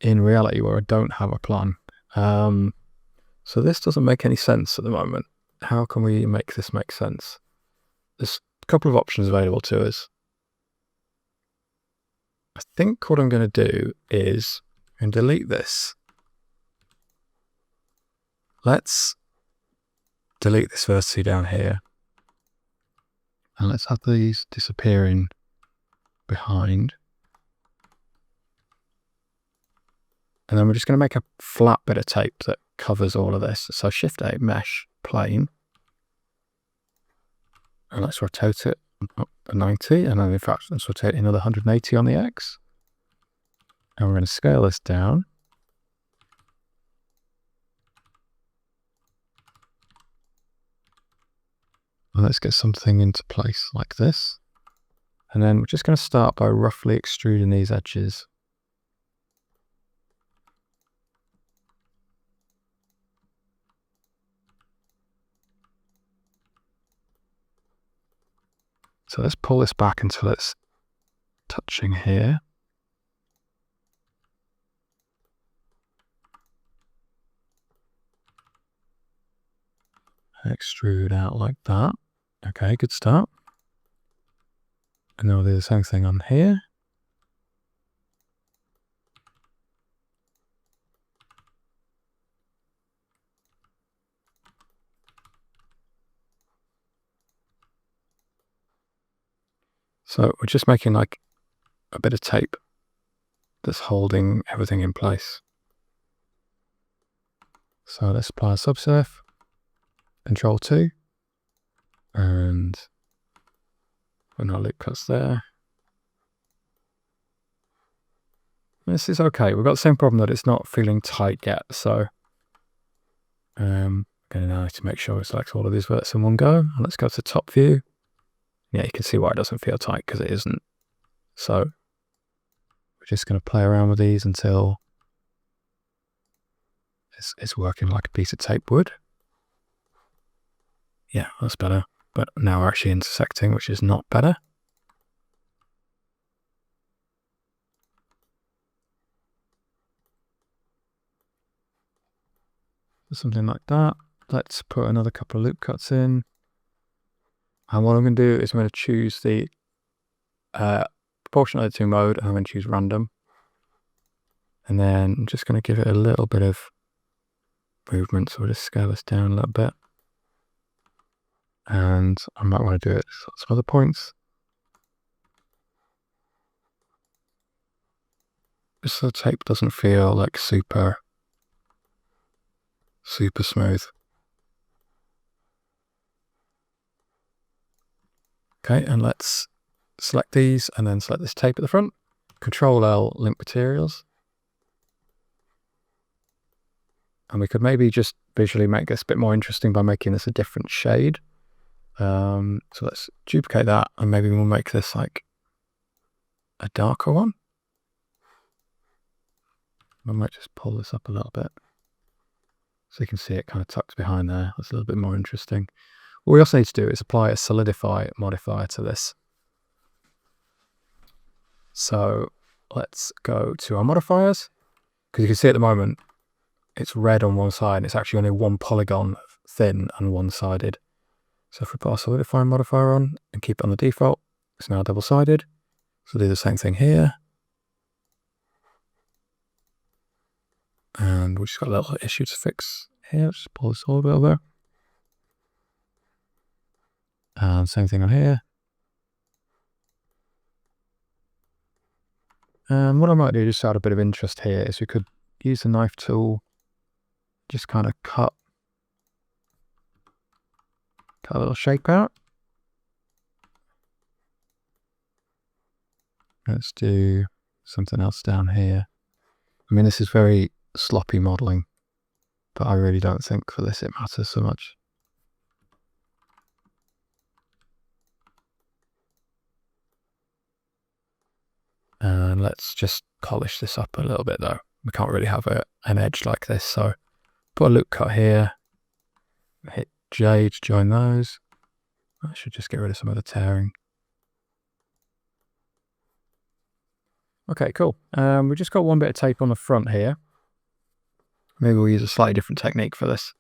in reality where I don't have a plan. So this doesn't make any sense at the moment. How can we make this make sense? There's a couple of options available to us. I think what I'm going to do is delete this. Let's delete this vertex down here. And let's have these disappearing behind. And then we're just going to make a flat bit of tape that covers all of this. So Shift A, Mesh, Plane. And let's rotate it up to 90. And then in fact, let's rotate another 180 on the X. And we're going to scale this down. And let's get something into place like this. And then we're just going to start by roughly extruding these edges. So let's pull this back until it's touching here. Extrude out like that. Okay, good start. And then we'll do the same thing on here. So we're just making like a bit of tape that's holding everything in place. So let's apply a subsurf, Control 2, and put our loop cuts there. This is okay. We've got the same problem that it's not feeling tight yet. So I'm going to now to make sure it selects all of these vertices in one go. And let's go to top view. Yeah, you can see why it doesn't feel tight because it isn't. So we're just going to play around with these until it's working like a piece of tape would. Yeah, that's better. But now we're actually intersecting, which is not better. Something like that. Let's put another couple of loop cuts in. And what I'm going to do is I'm going to choose the proportional editing mode, and I'm going to choose random. And then I'm just going to give it a little bit of movement. So we'll just scale this down a little bit. And I might want to do it at some other points. Just so the tape doesn't feel like super smooth. Okay, and let's select these and then select this tape at the front. Control L, link materials. And we could maybe just visually make this a bit more interesting by making this a different shade. So let's duplicate that, and maybe we'll make this like a darker one. I might just pull this up a little bit so you can see it kind of tucked behind there. That's a little bit more interesting. What we also need to do is apply a solidify modifier to this. So let's go to our modifiers, because you can see at the moment it's red on one side and it's actually only one polygon thin and one-sided. So if we put our solidify modifier on and keep it on the default, it's now double-sided. So do the same thing here. And we've just got a little issue to fix here. Just pull this all a bit over. And same thing on here. And what I might do, just out of a bit of interest here, is we could use the knife tool, just kind of cut a little shape out. Let's do something else down here. I mean, this is very sloppy modeling, but I really don't think for this it matters so much. And let's just polish this up a little bit though. We can't really have an edge like this, so put a loop cut here, hit J to join those. I should just get rid of some of the tearing. Okay, cool. We've just got one bit of tape on the front here. Maybe we'll use a slightly different technique for this.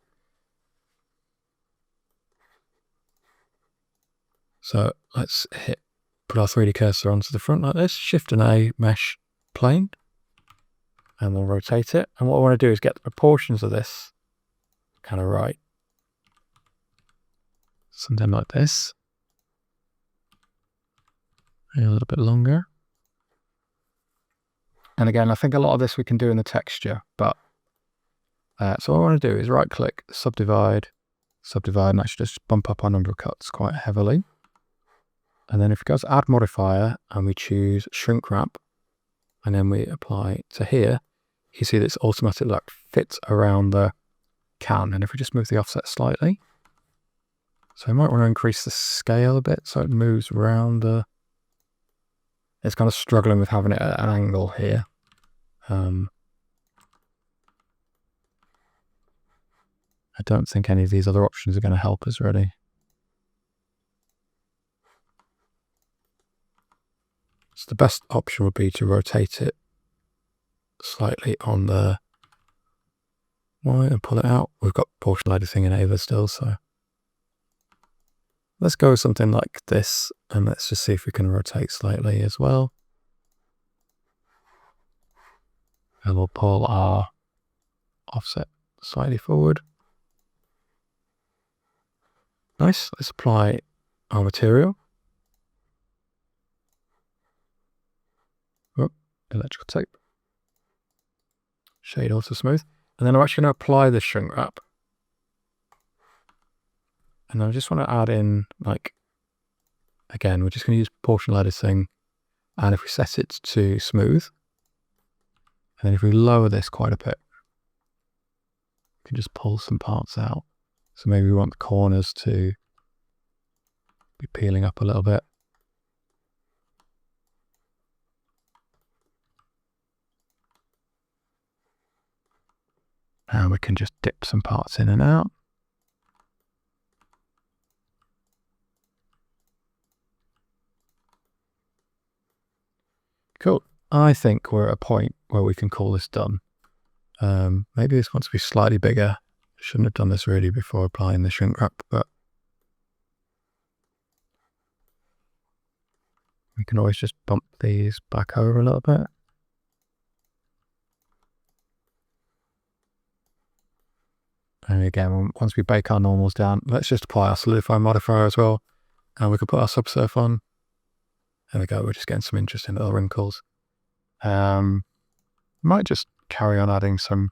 So let's put our 3D cursor onto the front like this, Shift and A, mesh plane, and we'll rotate it. And what I want to do is get the proportions of this kind of right. Something like this. Maybe a little bit longer. And again, I think a lot of this we can do in the texture, but so what I want to do is right click, subdivide, and actually just bump up our number of cuts quite heavily. And then if we go to add modifier and we choose shrink wrap, and then we apply to here, you see this automatically like fits around the can. And if we just move the offset slightly, so we might want to increase the scale a bit so it moves around the, it's kind of struggling with having it at an angle here. I don't think any of these other options are going to help us really. So the best option would be to rotate it slightly on the Y and pull it out. We've got portion editing enabled still, so let's go with something like this, and let's just see if we can rotate slightly as well. And we'll pull our offset slightly forward. Nice. Let's apply our material. Oh, electrical tape. Shade also smooth. And then I'm actually going to apply the shrink wrap. And I just want to add in, like, again, we're just going to use proportional editing. And if we set it to smooth, and then if we lower this quite a bit, we can just pull some parts out. So maybe we want the corners to be peeling up a little bit. And we can just dip some parts in and out. Cool. I think we're at a point where we can call this done. Maybe this wants to be slightly bigger. Shouldn't have done this really before applying the shrink wrap, but we can always just bump these back over a little bit. And again, once we bake our normals down, let's just apply our solidify modifier as well. And we can put our subsurf on. There we go, we're just getting some interesting little wrinkles. Might just carry on adding some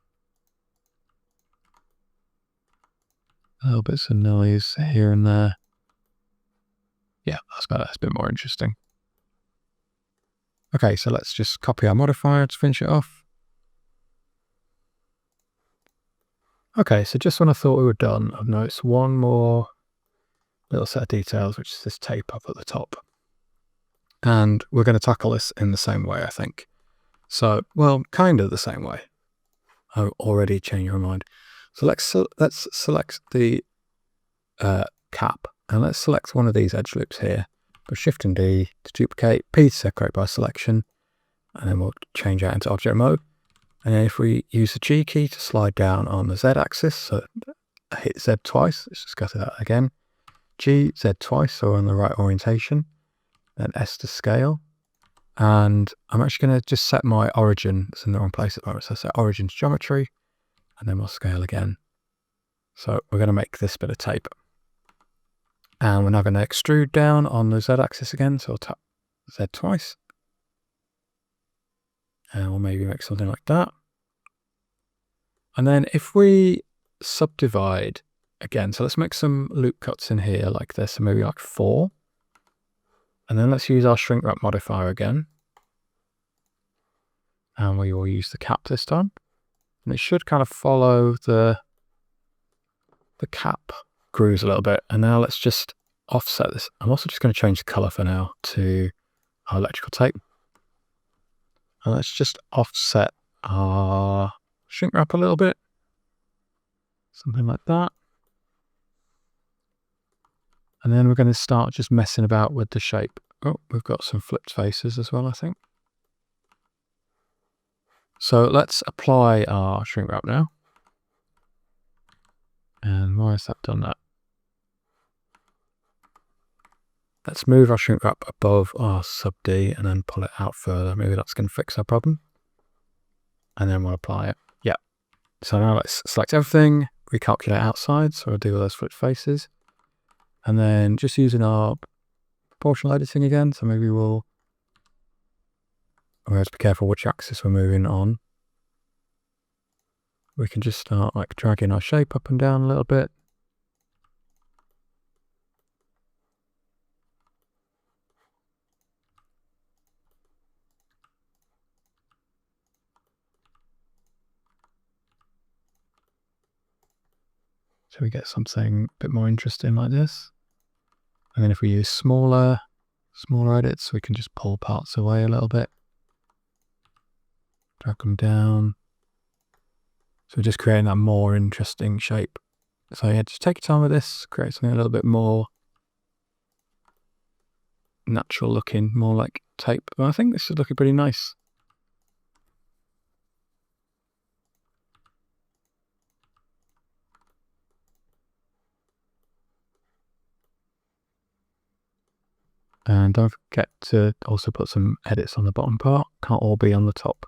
little bits of noise here and there. Yeah, that's better, that's a bit more interesting. Okay, so let's just copy our modifier to finish it off. Okay, so just when I thought we were done, I've noticed one more little set of details, which is this tape up at the top. And we're going to tackle this in the same way, I think. So, well, kind of the same way. I've already changed your mind. So let's select the cap, and let's select one of these edge loops here. Put Shift and D to duplicate, P to separate by selection, and then we'll change that into object mode. And then if we use the G key to slide down on the Z axis, so hit Z twice, let's just go to that again. G, Z twice, so we're on the right orientation. Then S to scale. And I'm actually going to just set my origin, it's in the wrong place at the moment, so set origin to geometry, and then we'll scale again. So we're going to make this bit of tape. And we're now going to extrude down on the Z axis again, so we'll tap Z twice. And we'll maybe make something like that. And then if we subdivide again, so let's make some loop cuts in here like this, so maybe like 4. And then let's use our shrink wrap modifier again. And we will use the cap this time. And it should kind of follow the cap grooves a little bit. And now let's just offset this. I'm also just going to change the color for now to our electrical tape. And let's just offset our shrink wrap a little bit. Something like that. And then we're going to start just messing about with the shape. Oh, we've got some flipped faces as well, I think. So let's apply our shrink wrap now. And why has that done that? Let's move our shrink wrap above our sub D and then pull it out further. Maybe that's going to fix our problem. And then we'll apply it. Yeah. So now let's select everything, recalculate outside. So we'll do all those flipped faces. And then just using our proportional editing again. So maybe we have to be careful which axis we're moving on. We can just start like dragging our shape up and down a little bit. So we get something a bit more interesting like this. And then if we use smaller edits, we can just pull parts away a little bit. Drag them down. So we're just creating that more interesting shape. So yeah, just take your time with this, create something a little bit more natural looking, more like tape. Well, I think this is looking pretty nice. And don't forget to also put some edits on the bottom part. Can't all be on the top.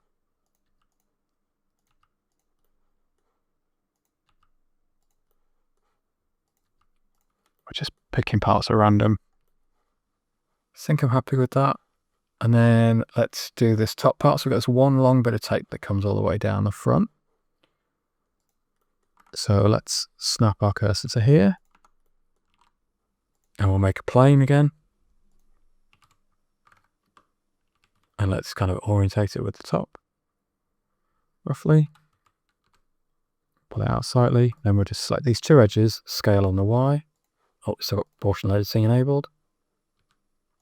We're just picking parts at random. I think I'm happy with that. And then let's do this top part. So we've got this one long bit of tape that comes all the way down the front. So let's snap our cursor to here. And we'll make a plane again. And let's kind of orientate it with the top. Roughly. Pull it out slightly. Then we'll just select these two edges, scale on the Y. Oh, so got proportional editing enabled.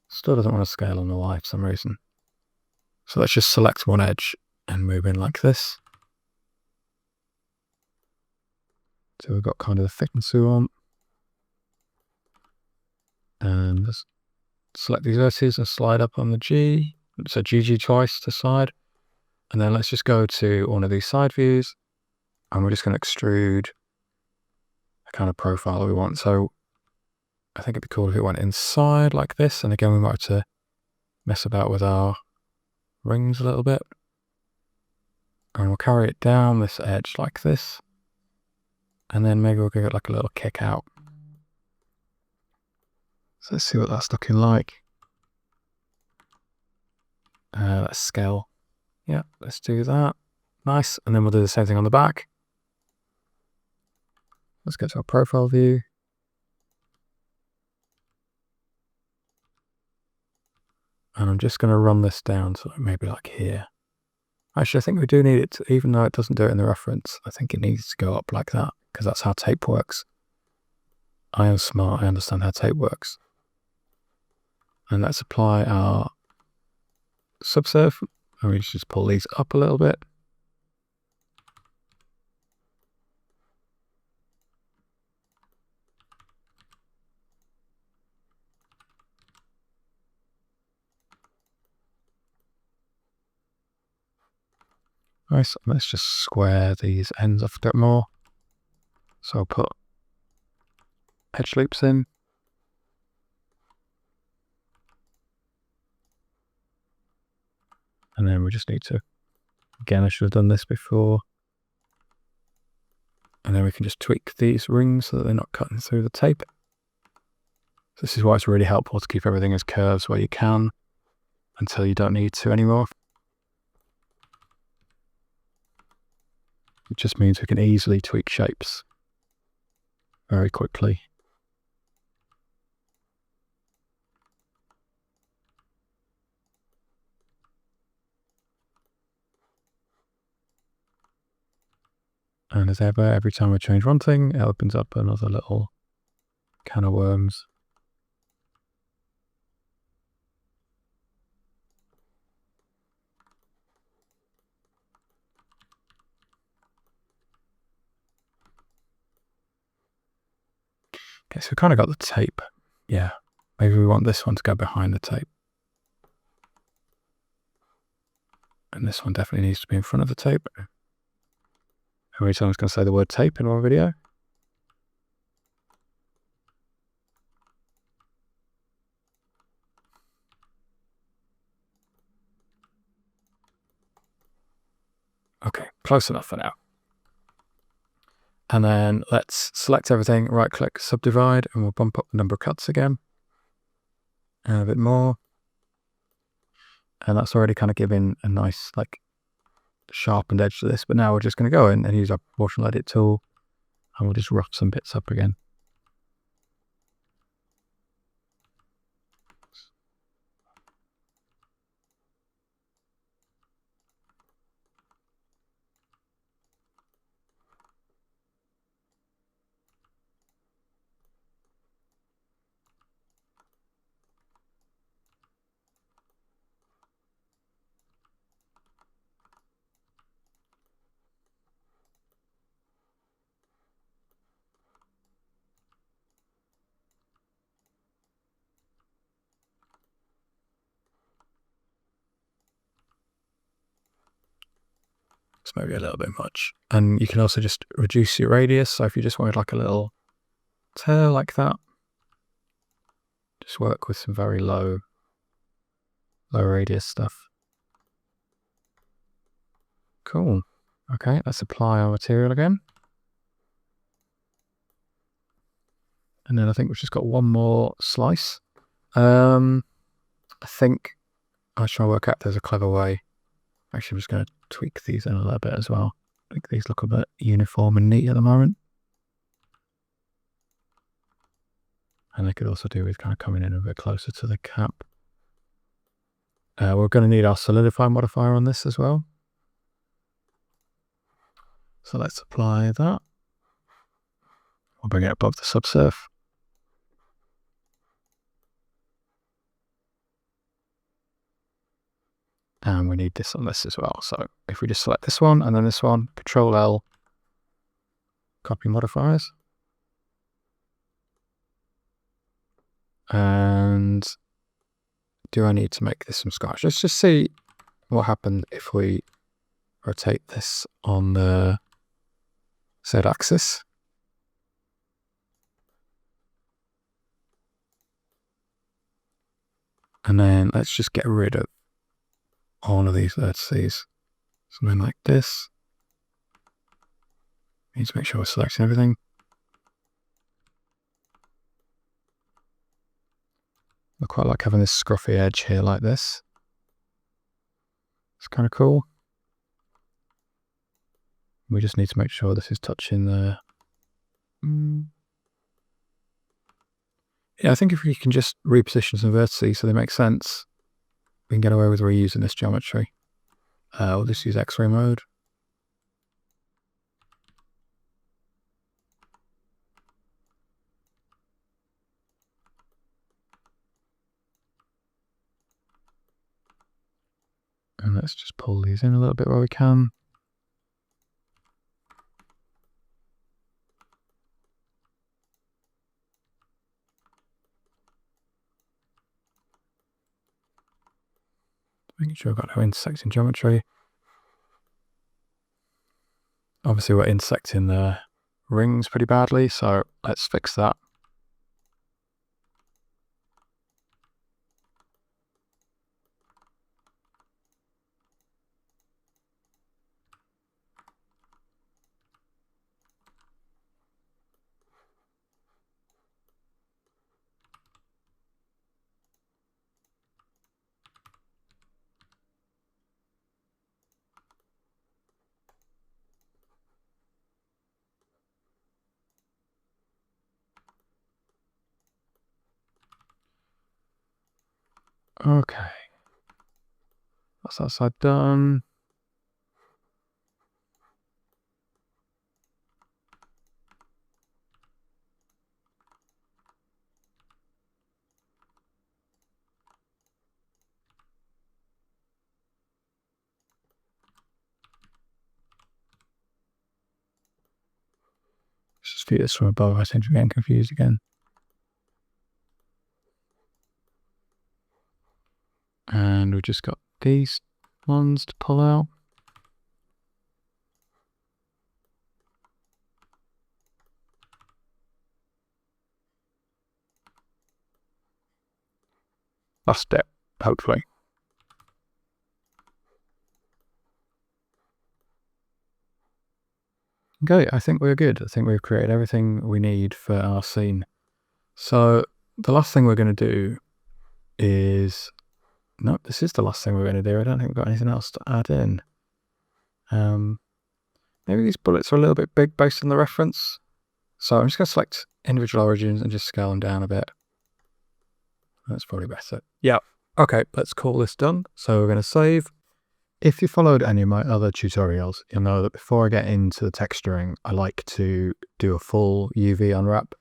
Still doesn't want to scale on the Y for some reason. So let's just select one edge and move in like this. So we've got kind of the thick and so on. And just select these vertices and slide up on the G. So GG twice to side. And then let's just go to one of these side views. And we're just going to extrude the kind of profile we want. So I think it'd be cool if it went inside like this. And again, we might have to mess about with our rings a little bit. And we'll carry it down this edge like this. And then maybe we'll give it like a little kick out. So let's see what that's looking like. Let's scale. Yeah, let's do that. Nice. And then we'll do the same thing on the back. Let's go to our profile view. And I'm just going to run this down to maybe like here. Actually, I think we do need it to, even though it doesn't do it in the reference, I think it needs to go up like that because that's how tape works. I am smart. I understand how tape works. And let's apply our subsurf. And we just pull these up a little bit. Nice. Let's just square these ends off a bit more. So I'll put edge loops in. And then we just need to, again, I should have done this before. And then we can just tweak these rings so that they're not cutting through the tape. So this is why it's really helpful to keep everything as curves where you can until you don't need to anymore. It just means we can easily tweak shapes very quickly. And as ever, every time I change one thing, it opens up another little can of worms. Okay, so we kind of got the tape. Yeah, maybe we want this one to go behind the tape. And this one definitely needs to be in front of the tape. How many times I'm going to say the word tape in one video? Okay, close enough for now. And then let's select everything, right click, subdivide, and we'll bump up the number of cuts again. And a bit more. And that's already kind of giving a nice, like, sharpened edge to this. But now we're just going to go in and use our proportional edit tool, and we'll just rough some bits up again. It's maybe a little bit much. And you can also just reduce your radius. So if you just wanted like a little tail like that, just work with some very low radius stuff. Cool. Okay, let's apply our material again. And then I think we've just got one more slice. I think I'll try to work out if there's a clever way. Actually, I'm just going to tweak these in a little bit as well. I think these look a bit uniform and neat at the moment. And they could also do with kind of coming in a bit closer to the cap. We're going to need our solidify modifier on this as well. So let's apply that. We'll bring it above the subsurf. And we need this on this as well. So if we just select this one and then this one, Control L, copy modifiers. And do I need to make this from scratch? Let's just see what happened if we rotate this on the Z axis. And then let's just get rid of all of these vertices. Something like this. Need to make sure we're selecting everything. I quite like having this scruffy edge here like this. It's kind of cool. We just need to make sure this is touching the... Yeah, I think if we can just reposition some vertices so they make sense, we can get away with reusing this geometry. We'll just use X-ray mode. And let's just pull these in a little bit where we can. Making sure I've got no intersecting geometry. Obviously we're intersecting the rings pretty badly, so let's fix that. Okay, that's that side done. Let's just view this from above. I seem to be getting confused again. And we've just got these ones to pull out. Last step, hopefully. Okay, I think we're good. I think we've created everything we need for our scene. So the last thing we're going to do is... No, this is the last thing we're going to do. I don't think we've got anything else to add in. Maybe these bullets are a little bit big based on the reference. So I'm just going to select individual origins and just scale them down a bit. That's probably better. Yeah. Okay, let's call this done. So we're going to save. If you followed any of my other tutorials, you'll know that before I get into the texturing, I like to do a full UV unwrap.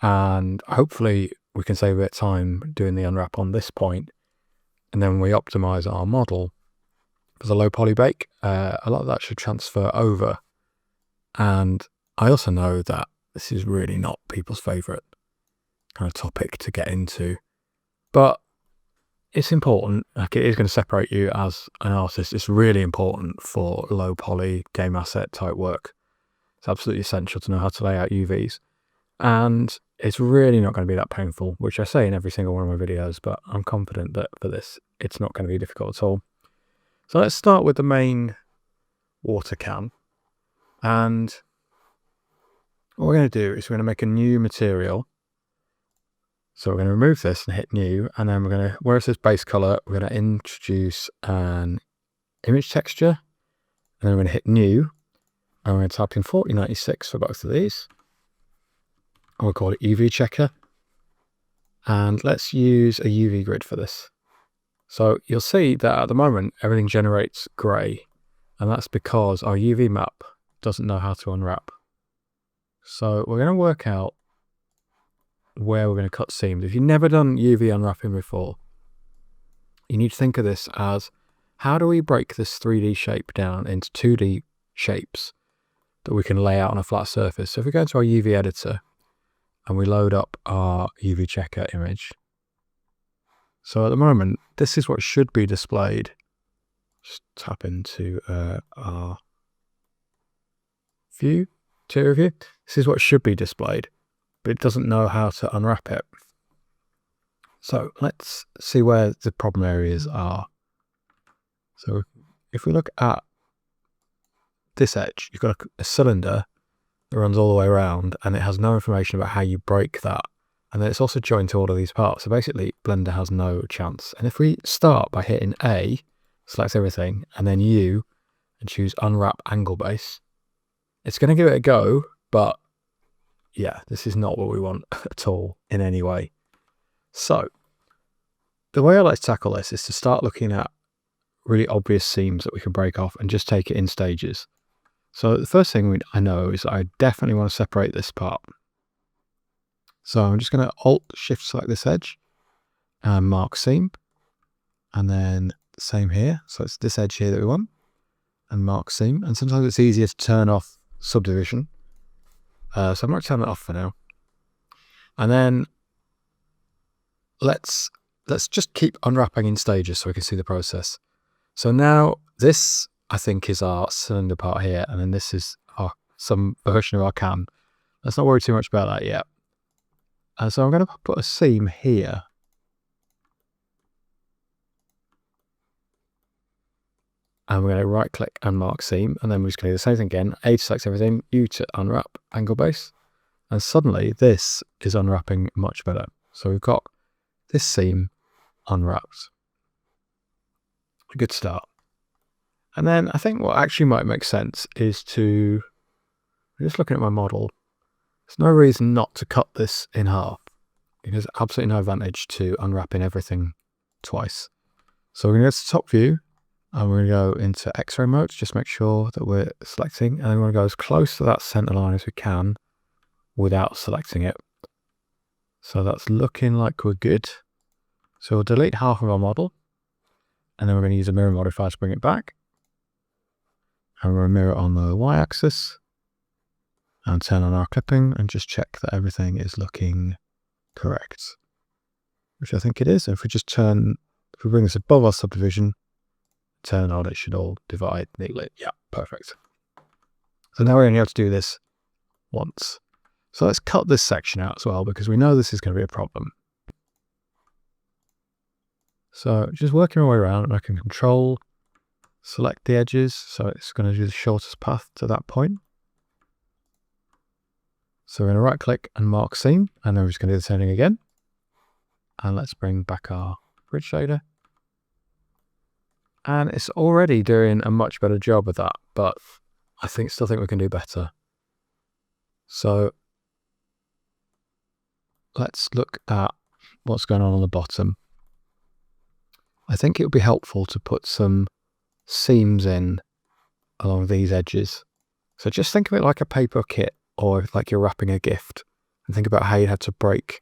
And hopefully we can save a bit of time doing the unwrap on this point. And then when we optimize our model for the low poly bake, a lot of that should transfer over. And I also know that this is really not people's favorite kind of topic to get into, but it's important. Like, it is going to separate you as an artist. It's really important for low poly game asset type work. It's absolutely essential to know how to lay out UVs. And it's really not going to be that painful, which I say in every single one of my videos, but I'm confident that for this, it's not going to be difficult at all. So let's start with the main water can. And what we're going to do is we're going to make a new material. So we're going to remove this and hit new, and then we're going to, where it says base color, we're going to introduce an image texture, and then we're going to hit new, and we're going to type in 4096 for both of these. And we'll call it UV checker. And let's use a UV grid for this. So you'll see that at the moment, everything generates gray, and that's because our UV map doesn't know how to unwrap. So we're going to work out where we're going to cut seams. If you've never done UV unwrapping before, you need to think of this as, how do we break this 3D shape down into 2D shapes that we can lay out on a flat surface? So if we go into our UV editor and we load up our UV checker image. So at the moment, this is what should be displayed. Just tap into our view, interior view. This is what should be displayed, but it doesn't know how to unwrap it. So let's see where the problem areas are. So if we look at this edge, you've got a cylinder that runs all the way around, and it has no information about how you break that. And then it's also joined to all of these parts. So basically, Blender has no chance. And if we start by hitting A, select everything, and then U, and choose Unwrap Angle Base, it's going to give it a go, but yeah, this is not what we want at all in any way. So the way I like to tackle this is to start looking at really obvious seams that we can break off and just take it in stages. So the first thing I know is I definitely want to separate this part. So I'm just going to Alt-Shift select this edge and mark seam. And then same here. So it's this edge here that we want. And mark seam. And sometimes it's easier to turn off subdivision. So I'm not turning it off for now. And then let's just keep unwrapping in stages so we can see the process. So now this, I think, is our cylinder part here. And then this is our some version of our can. Let's not worry too much about that yet. So I'm going to put a seam here. And we're going to right click and mark seam, and then we're just going to do the same thing again. A to select everything, U to unwrap angle base, and suddenly this is unwrapping much better. So we've got this seam unwrapped. A good start. And then I think what actually might make sense is to, just looking at my model, there's no reason not to cut this in half. There's absolutely no advantage to unwrapping everything twice. So we're going to go to top view, and we're going to go into X-ray mode to just make sure that we're selecting, and then we're going to go as close to that center line as we can without selecting it. So that's looking like we're good. So we'll delete half of our model, and then we're going to use a mirror modifier to bring it back. And we're going to mirror on the y-axis and turn on our clipping and just check that everything is looking correct, which I think it is. And if we just turn, if we bring this above our subdivision, turn on, it should all divide neatly. Yeah, perfect. So now we only have to do this once. So let's cut this section out as well, because we know this is going to be a problem. So just working our way around, and I can control select the edges, so it's going to do the shortest path to that point. So we're going to right click and mark seam, and then we're just going to do the same thing again. And let's bring back our grid shader. And it's already doing a much better job of that, but I still think we can do better. So let's look at what's going on the bottom. I think it would be helpful to put some seams in along these edges. So just think of it like a paper kit, or like you're wrapping a gift, and think about how you had to break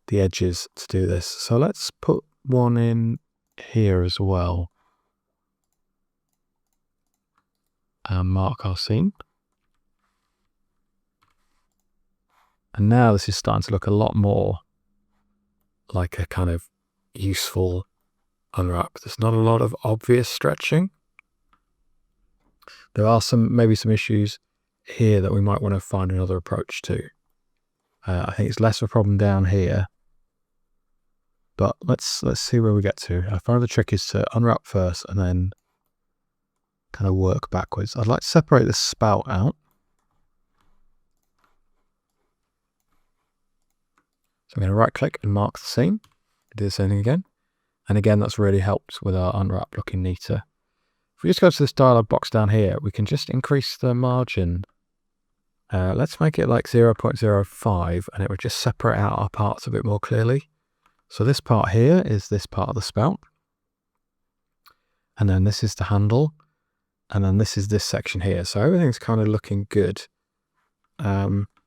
the edges to do this. So let's put one in here as well and mark our seam. And now this is starting to look a lot more like a kind of useful unwrap. There's not a lot of obvious stretching. There are maybe some issues here that we might want to find another approach to. I think it's less of a problem down here, but let's see where we get to. I find the trick is to unwrap first and then kind of work backwards. I'd like to separate the spout out. So I'm going to right click and mark the seam. Do the same thing again. And again, that's really helped with our unwrap looking neater. If we just go to this dialog box down here, we can just increase the margin. Let's make it like 0.05, and it would just separate out our parts a bit more clearly. So this part here is this part of the spout. And then this is the handle. And then this is this section here. So everything's kind of looking good.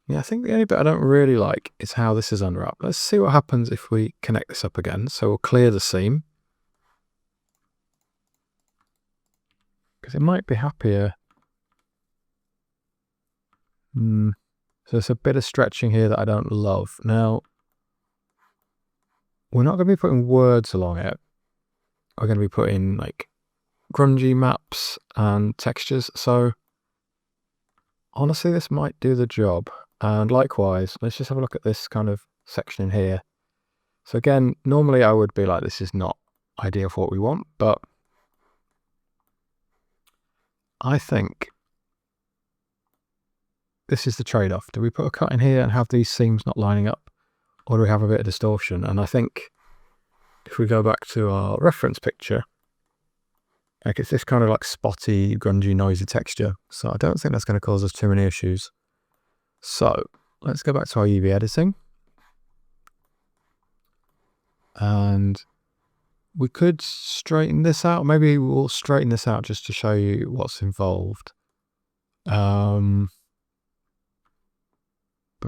Yeah, I think the only bit I don't really like is how this is unwrapped. Let's see what happens if we connect this up again. So we'll clear the seam, because it might be happier. So there's a bit of stretching here that I don't love. Now, we're not going to be putting words along it. We're going to be putting like grungy maps and textures. So honestly, this might do the job. And likewise, let's just have a look at this kind of section in here. So again, normally I would be like, this is not ideal for what we want, but I think this is the trade-off. Do we put a cut in here and have these seams not lining up, or do we have a bit of distortion? And I think if we go back to our reference picture, like it's this kind of like spotty, grungy, noisy texture. So I don't think that's going to cause us too many issues. So let's go back to our UV editing. And we could straighten this out. Maybe we'll straighten this out just to show you what's involved. But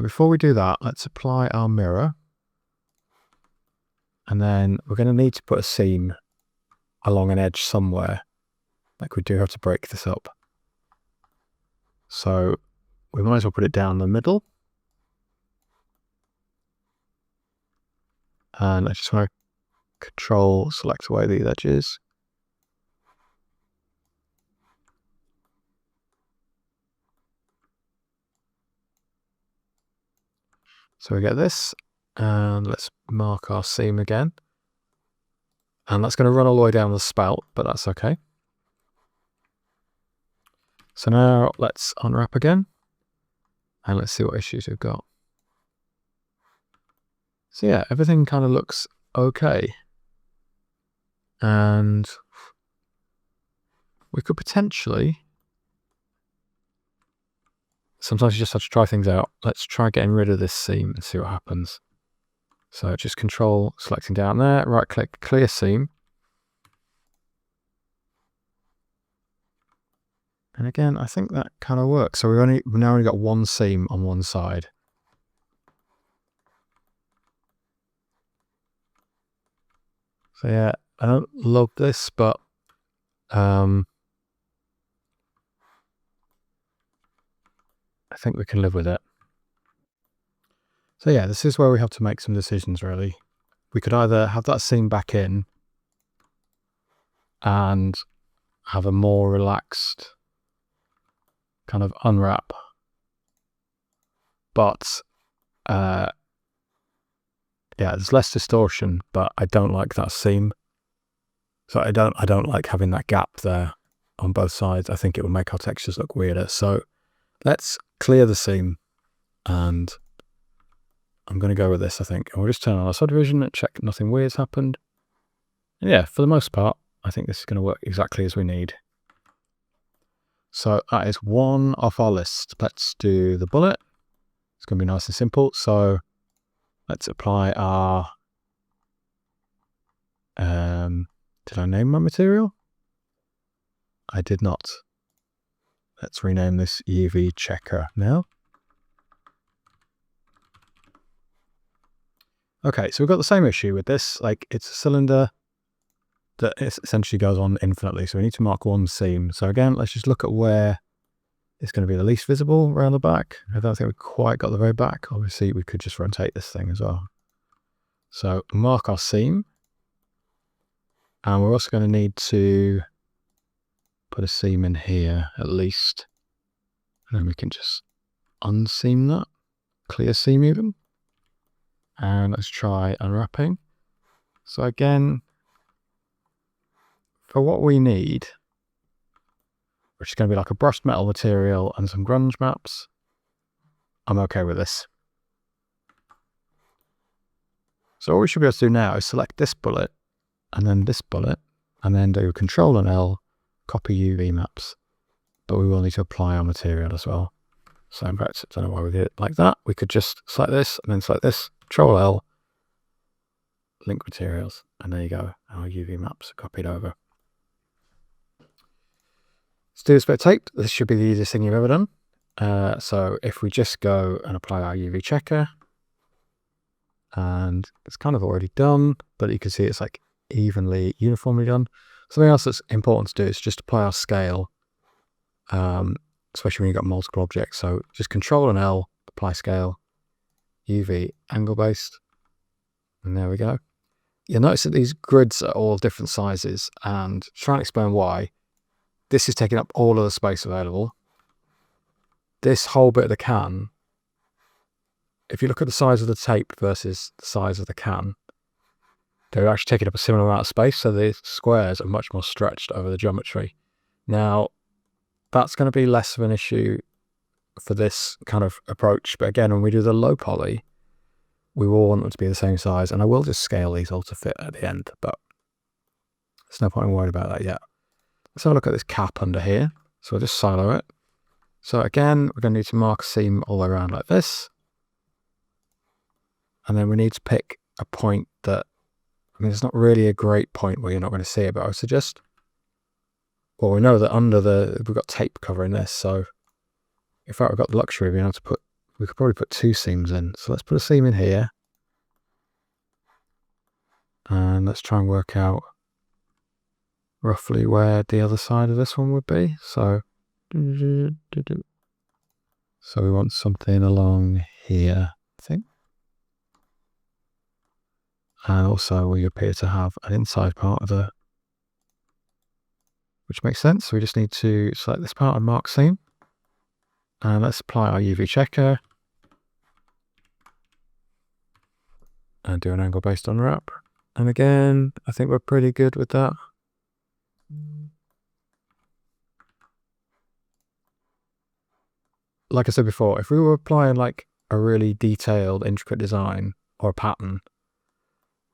before we do that, let's apply our mirror. And then we're going to need to put a seam along an edge somewhere. Like we do have to break this up. So we might as well put it down the middle. And I just want to control select away these edges. So we get this, and let's mark our seam again. And that's going to run all the way down the spout, but that's okay. So now let's unwrap again, and let's see what issues we've got. So yeah, everything kind of looks okay. And we could potentially, sometimes you just have to try things out. Let's try getting rid of this seam and see what happens. So just control selecting down there, right click, clear seam. And again, I think that kind of works. So we've now only got one seam on one side. So yeah, I don't love this, but I think we can live with it. So yeah, this is where we have to make some decisions really. We could either have that seam back in and have a more relaxed kind of unwrap, but yeah, there's less distortion, but I don't like that seam. So I don't like having that gap there on both sides. I think it will make our textures look weirder. So let's clear the seam, and I'm going to go with this, I think. And we'll just turn on our subdivision and check nothing weird's happened. And yeah, for the most part, I think this is going to work exactly as we need. So that is one off our list. Let's do the bullet. It's going to be nice and simple. So let's apply our, did I name my material? I did not. Let's rename this UV checker now. Okay, so we've got the same issue with this. Like, it's a cylinder that essentially goes on infinitely. So we need to mark one seam. So again, let's just look at where it's going to be the least visible around the back. I don't think we've quite got the very back. Obviously, we could just rotate this thing as well. So mark our seam. And we're also going to need to put a seam in here at least. And then we can just unseam that. Clear seam even. And let's try unwrapping. So again, for what we need, which is going to be like a brushed metal material and some grunge maps, I'm okay with this. So all we should be able to do now is select this bullet, and then this bullet, and then do Control and L, copy UV maps. But we will need to apply our material as well. So in fact, I don't know why we did it like that. We could just select this, and then select this, Control L, link materials, and there you go. Our UV maps are copied over. Let's do this bit of tape. This should be the easiest thing you've ever done. So if we just go and apply our UV checker, and it's kind of already done, but you can see it's like uniformly done. Something else that's important to do is just apply our scale, especially when you've got multiple objects. So just Control and L, apply scale, UV angle based, and there we go. You'll notice that these grids are all different sizes, and to try and explain why, this is taking up all of the space available. This whole bit of the can, if you look at the size of the tape versus the size of the can, they're actually taking up a similar amount of space, so the squares are much more stretched over the geometry. Now, that's going to be less of an issue for this kind of approach, but again, when we do the low poly, we will want them to be the same size, and I will just scale these all to fit at the end, but there's no point in worrying about that yet. Let's have a look at this cap under here. So we'll just silo it. So again, we're going to need to mark a seam all the way around like this. And then we need to pick a point that, I mean, it's not really a great point where you're not going to see it, but I would suggest, well, we know that we've got tape covering this. So in fact, we've got the luxury of being able to we could probably put two seams in. So let's put a seam in here. And let's try and work out roughly where the other side of this one would be. So we want something along here, I think. And also we appear to have an inside part of which makes sense. So we just need to select this part and mark seam. And let's apply our UV checker. and do an angle-based unwrap. And again, I think we're pretty good with that. Like I said before, if we were applying like a really detailed, intricate design or a pattern,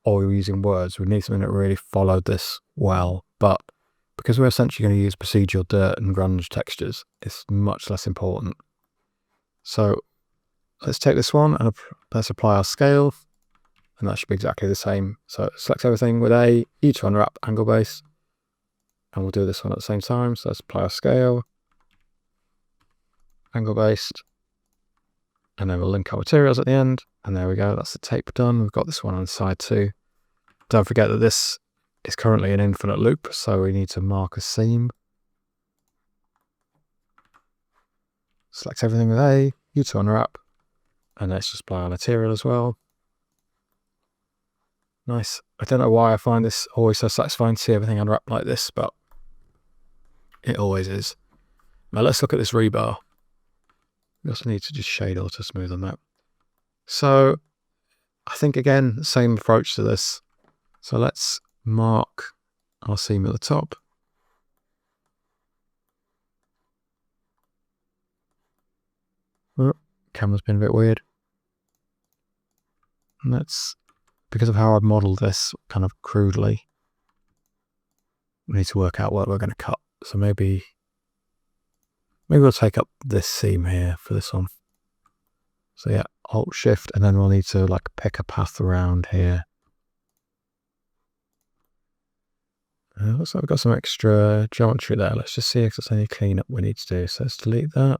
or we were using words, we'd need something that really followed this well. But because we're essentially going to use procedural dirt and grunge textures, it's much less important. So let's take this one and let's apply our scale, and that should be exactly the same. So select everything with A, U to unwrap, angle base, and we'll do this one at the same time. So let's apply our scale, angle based, and then we'll link our materials at the end. And there we go, that's the tape done. We've got this one on the side too. Don't forget that this is currently an infinite loop, so we need to mark a seam. Select everything with A, U to unwrap, and let's just apply our material as well. Nice. I don't know why I find this always so satisfying to see everything unwrapped like this, but it always is. Now let's look at this rebar. We also need to just shade or to smooth on that. So I think again, same approach to this. So let's mark our seam at the top. Oh, camera's been a bit weird. And that's because of how I've modeled this kind of crudely. We need to work out what we're going to cut. So maybe we'll take up this seam here for this one. So yeah, Alt Shift, and then we'll need to like pick a path around here. Looks like we've got some extra geometry there. Let's just see if there's any cleanup we need to do. So let's delete that.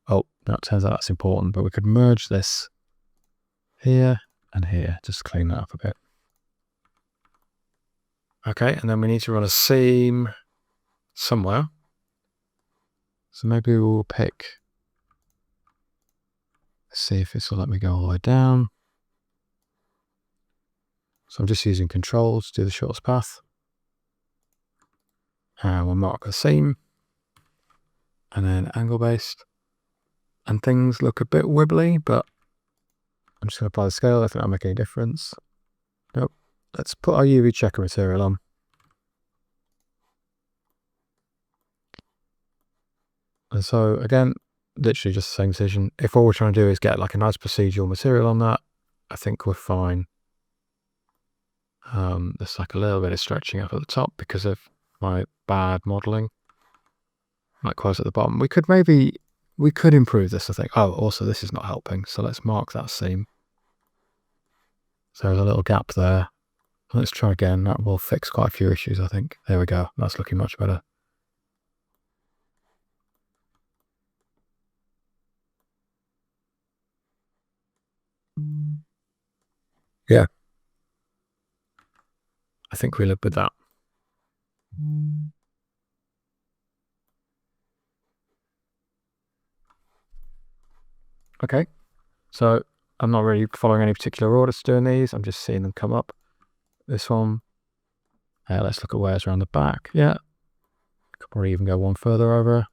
Oh, no, it turns out that's important, but we could merge this here and here, just clean that up a bit. Okay, and then we need to run a seam somewhere. So maybe we'll pick, let's see if this will let me go all the way down. So I'm just using Control to do the shortest path. And we'll mark a seam, and then angle based. And things look a bit wibbly, but I'm just going to apply the scale. I think that'll make any difference. Nope. Let's put our UV checker material on. And so again, literally just the same decision. If all we're trying to do is get like a nice procedural material on that, I think we're fine. There's like a little bit of stretching up at the top because of my bad modeling. Likewise at the bottom. We could improve this, I think. Oh, also this is not helping. So let's mark that seam. So there's a little gap there. Let's try again. That will fix quite a few issues, I think. There we go. That's looking much better. Yeah. I think we live with that. Okay. So I'm not really following any particular order to doing these. I'm just seeing them come up. This one. Let's look at where's around the back. Yeah. Could probably even go one further over.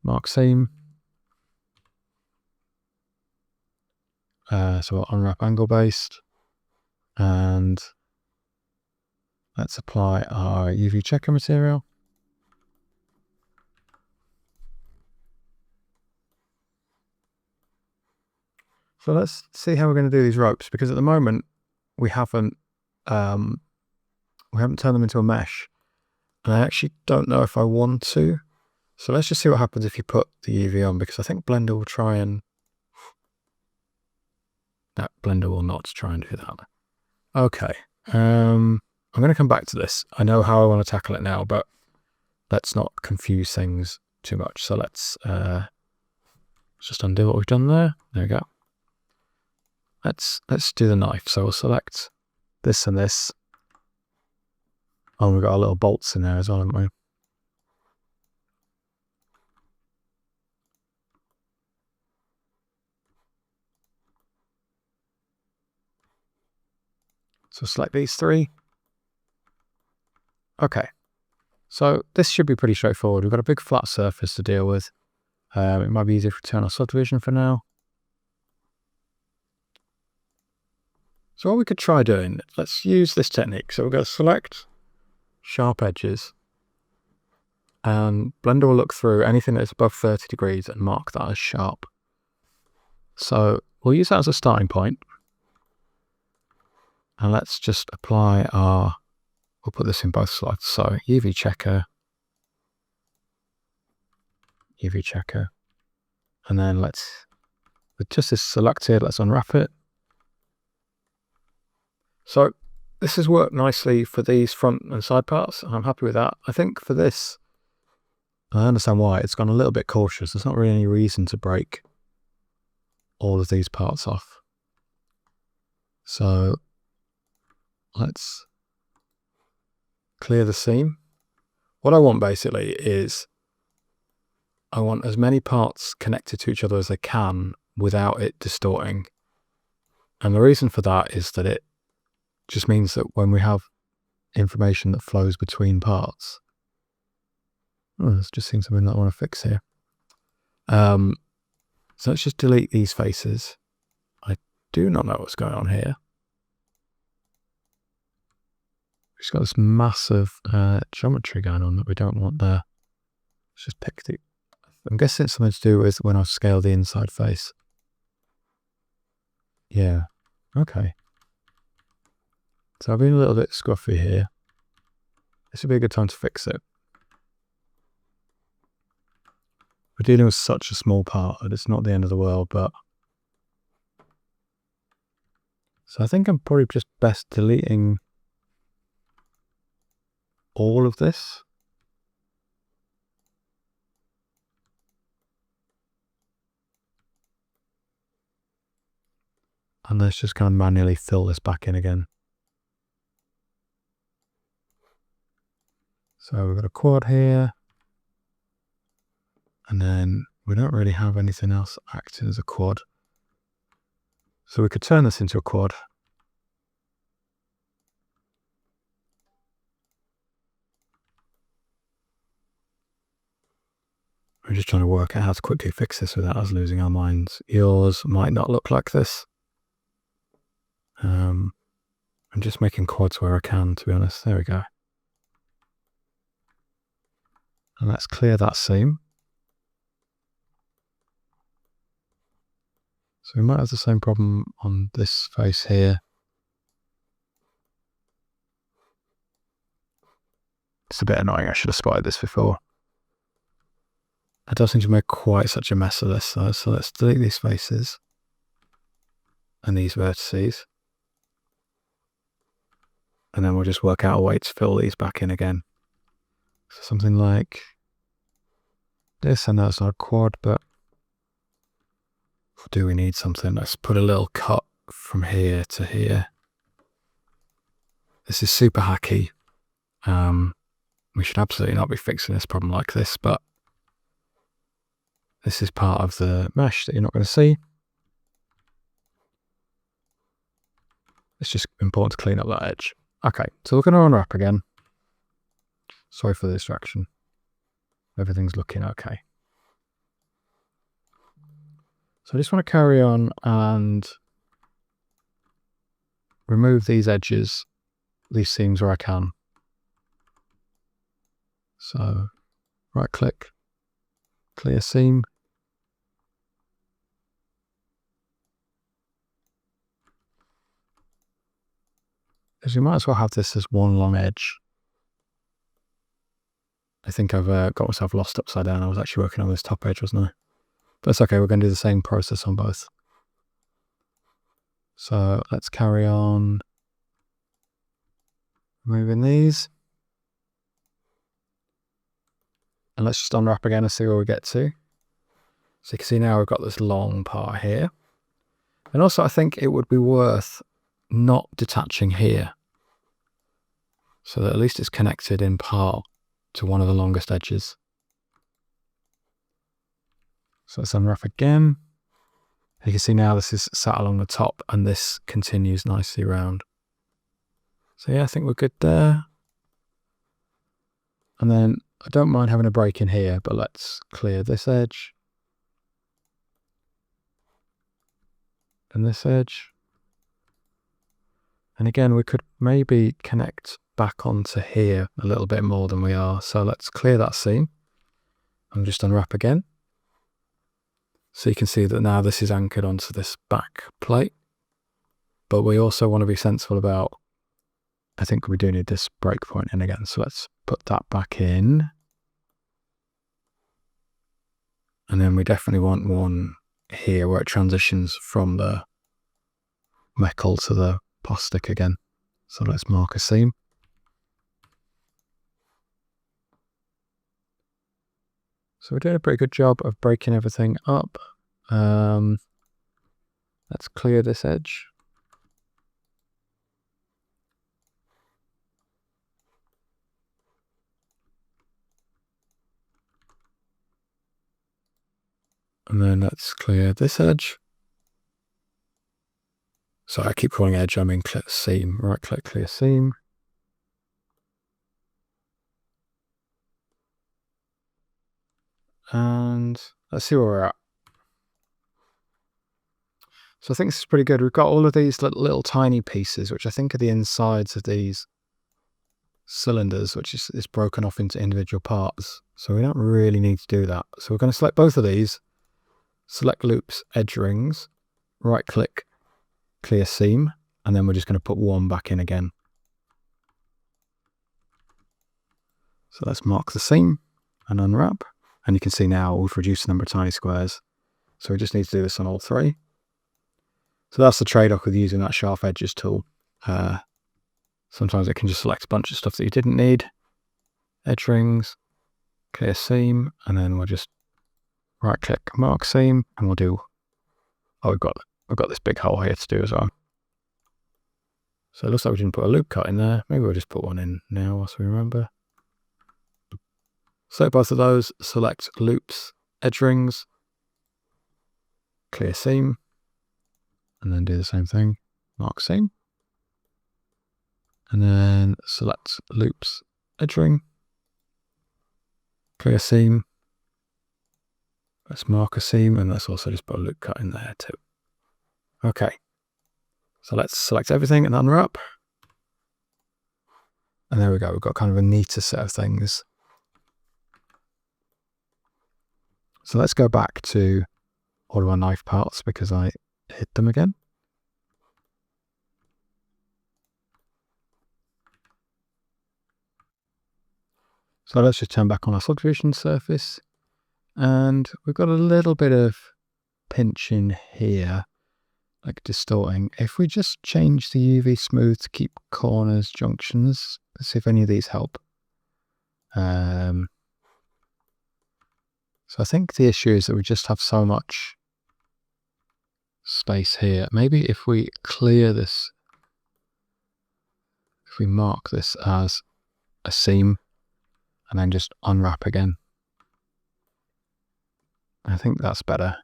Mark seam. So we'll unwrap angle based. And let's apply our UV checker material. So let's see how we're going to do these ropes, because at the moment we haven't turned them into a mesh, and I actually don't know if I want to. So let's just see what happens if you put the UV on, because I think Blender will try and... No, Blender will not try and do that. Okay, I'm going to come back to this. I know how I want to tackle it now, but let's not confuse things too much. So let's just undo what we've done there. There we go. Let's do the knife. So we'll select this and this. Oh, we've got our little bolts in there as well, haven't we? So select these three. Okay. So this should be pretty straightforward. We've got a big flat surface to deal with. It might be easier if we turn our subdivision for now. So what we could try doing, let's use this technique. So we're going to select sharp edges, and Blender will look through anything that's above 30 degrees and mark that as sharp. So we'll use that as a starting point. And let's just apply we'll put this in both slots. So UV checker, and then with just this selected, let's unwrap it. So this has worked nicely for these front and side parts. I'm happy with that. I think for this, I understand why it's gone a little bit cautious. There's not really any reason to break all of these parts off. So let's clear the seam. What I want basically is I want as many parts connected to each other as I can without it distorting. And the reason for that is that it just means that when we have information that flows between parts, there's just seems something that I want to fix here. So let's just delete these faces. I do not know what's going on here. We've just got this massive geometry going on that we don't want there. Let's just pick the... I'm guessing it's something to do with when I scale the inside face. Yeah, okay. So I've been a little bit scruffy here. This would be a good time to fix it. We're dealing with such a small part that it's not the end of the world, but... So I think I'm probably just best deleting all of this. And let's just kind of manually fill this back in again. So we've got a quad here. And then we don't really have anything else acting as a quad. So we could turn this into a quad. We're just trying to work out how to quickly fix this without us losing our minds. Yours might not look like this. I'm just making quads where I can, to be honest. There we go. And let's clear that seam. So we might have the same problem on this face here. It's a bit annoying. I should have spotted this before. I don't seem to make quite such a mess of this though. So let's delete these faces and these vertices. And then we'll just work out a way to fill these back in again. So something like this. I know it's not a quad, but do we need something? Let's put a little cut from here to here. This is super hacky. We should absolutely not be fixing this problem like this, but this is part of the mesh that you're not going to see. It's just important to clean up that edge. Okay, so we're going to unwrap again. Sorry for the distraction. Everything's looking okay. So I just want to carry on and remove these edges, these seams where I can. So right click, clear seam. Because we might as well have this as one long edge. I think I've got myself lost upside down. I was actually working on this top edge, wasn't I? But it's okay, we're going to do the same process on both. So let's carry on removing these. And let's just unwrap again and see where we get to. So you can see now we've got this long part here. And also I think it would be worth not detaching here. So that at least it's connected in part to one of the longest edges. So let's unwrap again. You can see now this is sat along the top and this continues nicely around. So yeah, I think we're good there. And then I don't mind having a break in here, but let's clear this edge. And this edge. And again, we could maybe connect back onto here a little bit more than we are. So let's clear that seam and just unwrap again. So you can see that now this is anchored onto this back plate. But we also want to be sensible about, I think we do need this breakpoint in again. So let's put that back in. And then we definitely want one here where it transitions from the metal to the plastic again. So let's mark a seam. So we're doing a pretty good job of breaking everything up. Let's clear this edge. And then let's clear this edge. So I keep calling edge, I mean seam. Right click, clear seam. And let's see where we're at. So I think this is pretty good. We've got all of these little tiny pieces, which I think are the insides of these cylinders, which is broken off into individual parts. So we don't really need to do that. So we're going to select both of these, select loops, edge rings, right click, clear seam, and then we're just going to put one back in again. So let's mark the seam and unwrap. And you can see now we've reduced the number of tiny squares. So we just need to do this on all three. So that's the trade-off with using that sharp edges tool. Sometimes it can just select a bunch of stuff that you didn't need. Edge rings, clear seam, and then we'll just right click, mark seam, and we'll do, oh, we've got this big hole here to do as well. So it looks like we didn't put a loop cut in there. Maybe we'll just put one in now whilst we remember. So both of those, select loops, edge rings, clear seam, and then do the same thing, mark seam. And then select loops, edge ring, clear seam. Let's mark a seam, and let's also just put a loop cut in there too. Okay, so let's select everything and unwrap. And there we go, we've got kind of a neater set of things. So let's go back to all of our knife parts because I hid them again. So let's just turn back on our subdivision surface. And we've got a little bit of pinch in here, like distorting. If we just change the UV smooth to keep corners, junctions, let's see if any of these help. So I think the issue is that we just have so much space here. Maybe if we clear this, if we mark this as a seam and then just unwrap again. I think that's better.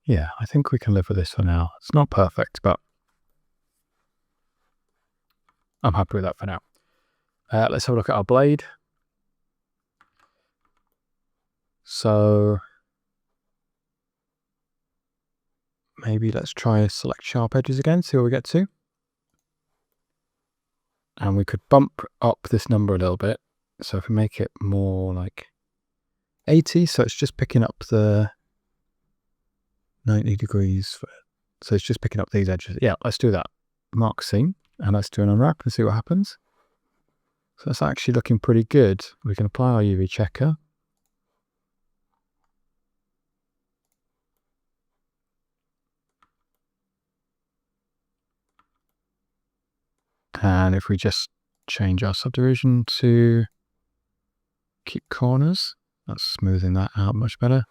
Yeah, I think we can live with this for now. It's not perfect, but I'm happy with that for now. Let's have a look at our blade. So maybe let's try select sharp edges again, see where we get to. And we could bump up this number a little bit. So if we make it more like 80, so it's just picking up the 90 degrees. So it's just picking up these edges. Yeah, let's do that. Mark seam, and let's do an unwrap and see what happens. So that's actually looking pretty good. We can apply our UV checker. And if we just change our subdivision to keep corners, that's smoothing that out much better.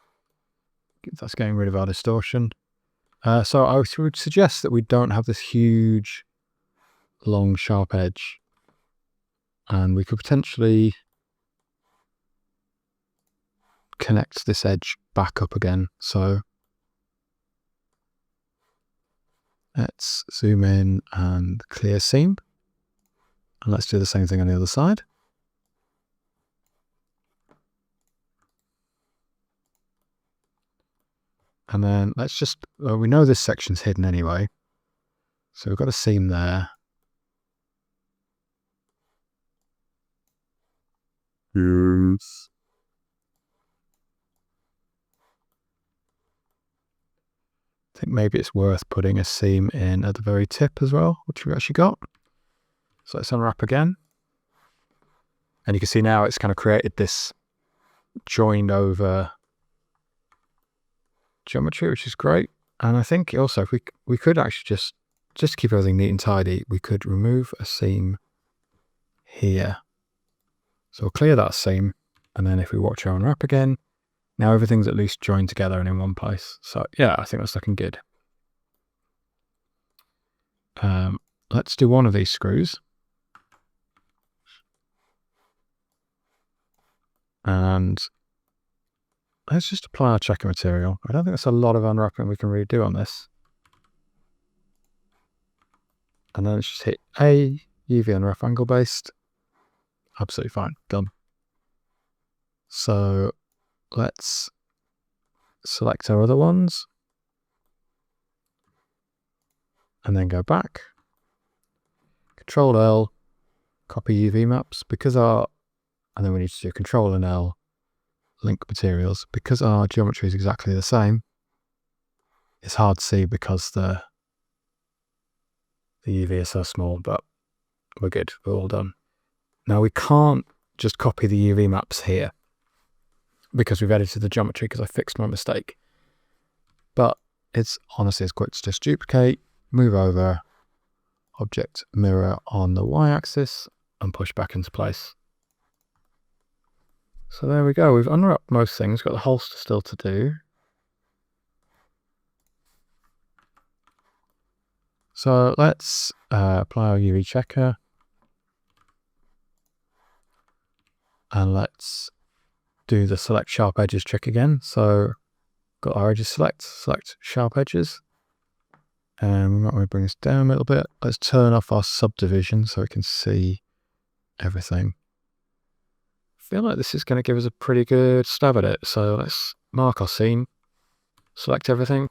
That's getting rid of our distortion. So I would suggest that we don't have this huge, long, sharp edge. And we could potentially connect this edge back up again. So let's zoom in and clear seam. And let's do the same thing on the other side. And then let's just, we know this section's hidden anyway. So we've got a seam there. Yes. I think maybe it's worth putting a seam in at the very tip as well, which we've actually got. So let's unwrap again. And you can see now it's kind of created this joined over geometry, which is great. And I think also if we could actually just keep everything neat and tidy, we could remove a seam here. So we'll clear that seam. And then if we watch our unwrap again, now everything's at least joined together and in one place. So yeah, I think that's looking good. Let's do one of these screws. And let's just apply our checker material. I don't think there's a lot of unwrapping we can really do on this. And then let's just hit A, UV unwrap angle based. Absolutely fine, done. So let's select our other ones. And then go back. Control L, copy UV maps, and then we need to do Control and L, link materials. Because our geometry is exactly the same, it's hard to see because the UV is so small, but we're good, we're all done. Now we can't just copy the UV maps here because we've edited the geometry because I fixed my mistake. But it's honestly as quick to just duplicate, move over, object mirror on the y-axis and push back into place. So there we go, we've unwrapped most things, got the holster still to do. So let's apply our UV checker. And let's do the select sharp edges trick again. So got our edges select sharp edges. And we might want to bring this down a little bit. Let's turn off our subdivision so we can see everything. I feel like this is going to give us a pretty good stab at it. So let's mark our seam, select everything.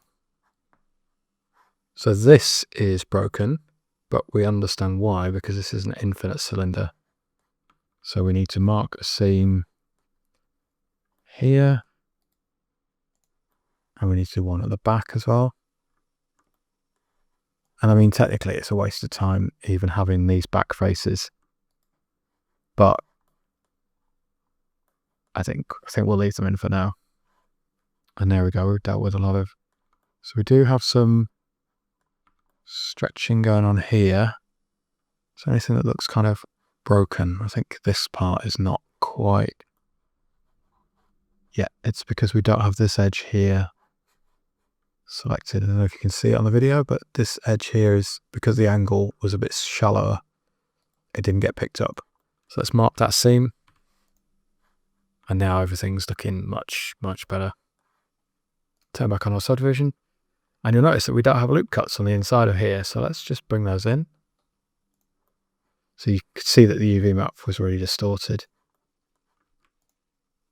So this is broken, but we understand why, because this is an infinite cylinder. So we need to mark a seam here. And we need to do one at the back as well. And I mean, technically it's a waste of time even having these back faces, but I think we'll leave them in for now. And there we go, we've dealt with a lot of, so we do have some stretching going on here. Is there anything that looks kind of broken? I think this part is not quite, yeah, it's because we don't have this edge here selected. I don't know if you can see it on the video, but this edge here is because the angle was a bit shallower, it didn't get picked up. So let's mark that seam. And now everything's looking much, much better. Turn back on our subdivision. And you'll notice that we don't have loop cuts on the inside of here. So let's just bring those in. So you can see that the UV map was really distorted.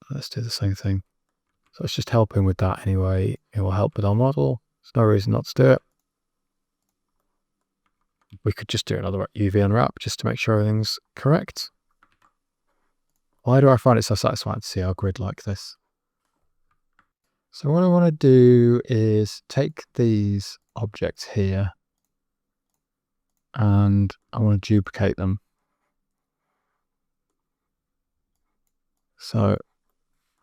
Let's do the same thing. So it's just helping with that anyway. It will help with our model. There's no reason not to do it. We could just do another UV unwrap just to make sure everything's correct. Why do I find it so satisfying to see our grid like this? So what I want to do is take these objects here and I want to duplicate them. So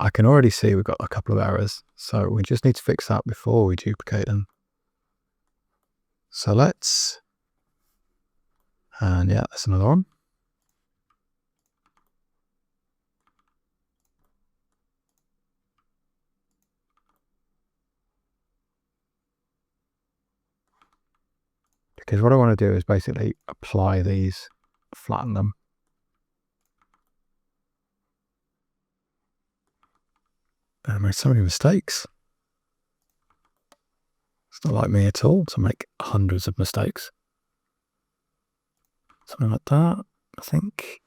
I can already see we've got a couple of errors. So we just need to fix that before we duplicate them. So let's, and yeah, that's another one. Because what I want to do is basically apply these, flatten them. I made so many mistakes. It's not like me at all to make hundreds of mistakes. Something like that, I think.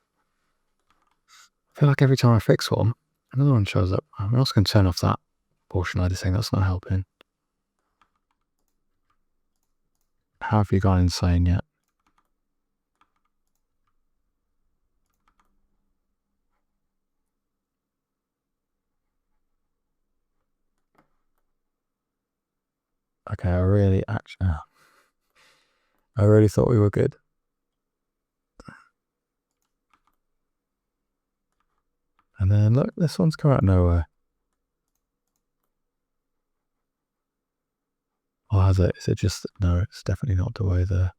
I feel like every time I fix one, another one shows up. I'm also going to turn off that portion editing, that's not helping. Have you gone insane yet? Okay, I really thought we were good. And then look, this one's come out of nowhere. Or has it? Is it just, no, it's definitely not the way there.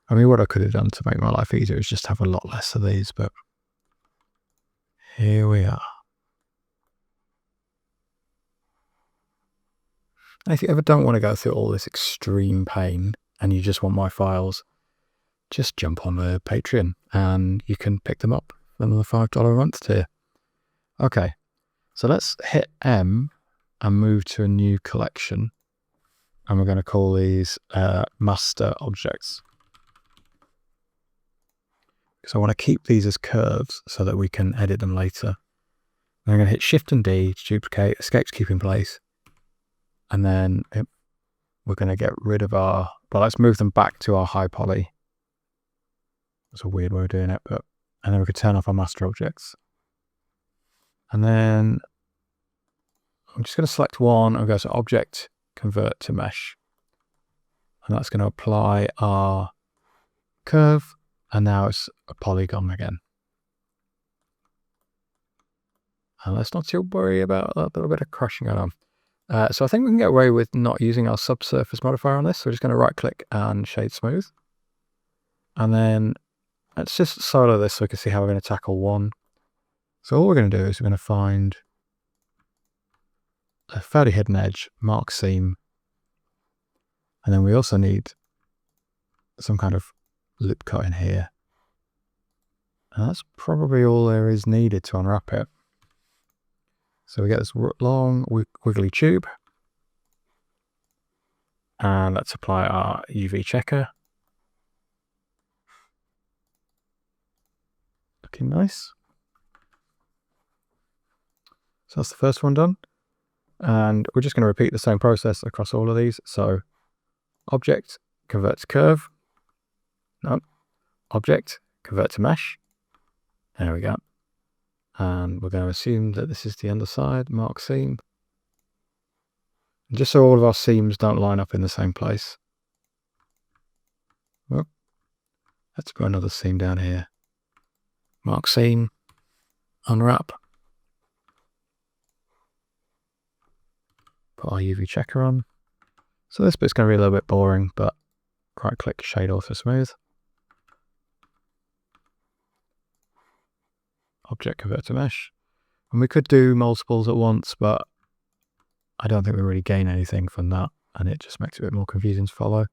I mean, what I could have done to make my life easier is just have a lot less of these, but here we are. And if you ever don't want to go through all this extreme pain and you just want my files, just jump on the Patreon and you can pick them up from the $5 a month tier. Okay, so let's hit M and move to a new collection. And we're going to call these master objects. Because I want to keep these as curves so that we can edit them later. I'm going to hit Shift and D to duplicate, escape to keep in place. And then we're going to get rid of our, well, let's move them back to our high poly. That's a weird way of doing it, but, and then we could turn off our master objects. And then I'm just going to select one and go to Object, Convert to Mesh. And that's going to apply our curve. And now it's a polygon again. And let's not too worry about a little bit of crushing going on. So I think we can get away with not using our subsurface modifier on this. So we're just going to right click and shade smooth. And then let's just solo this so we can see how we're going to tackle one. So all we're going to do is we're going to find a fairly hidden edge, mark seam. And then we also need some kind of loop cut in here. And that's probably all there is needed to unwrap it. So we get this long wiggly tube. And let's apply our UV checker. Looking nice. So that's the first one done. And we're just going to repeat the same process across all of these. So Object, Convert to Curve. No. Object, Convert to Mesh. There we go. And we're going to assume that this is the underside, mark seam. And just so all of our seams don't line up in the same place. Well, let's put another seam down here. Mark seam, unwrap. Put our UV checker on. So this bit's going to be a little bit boring, but right click, shade auto smooth. Object, convert to mesh. And we could do multiples at once, but I don't think we really gain anything from that, and it just makes it a bit more confusing to follow.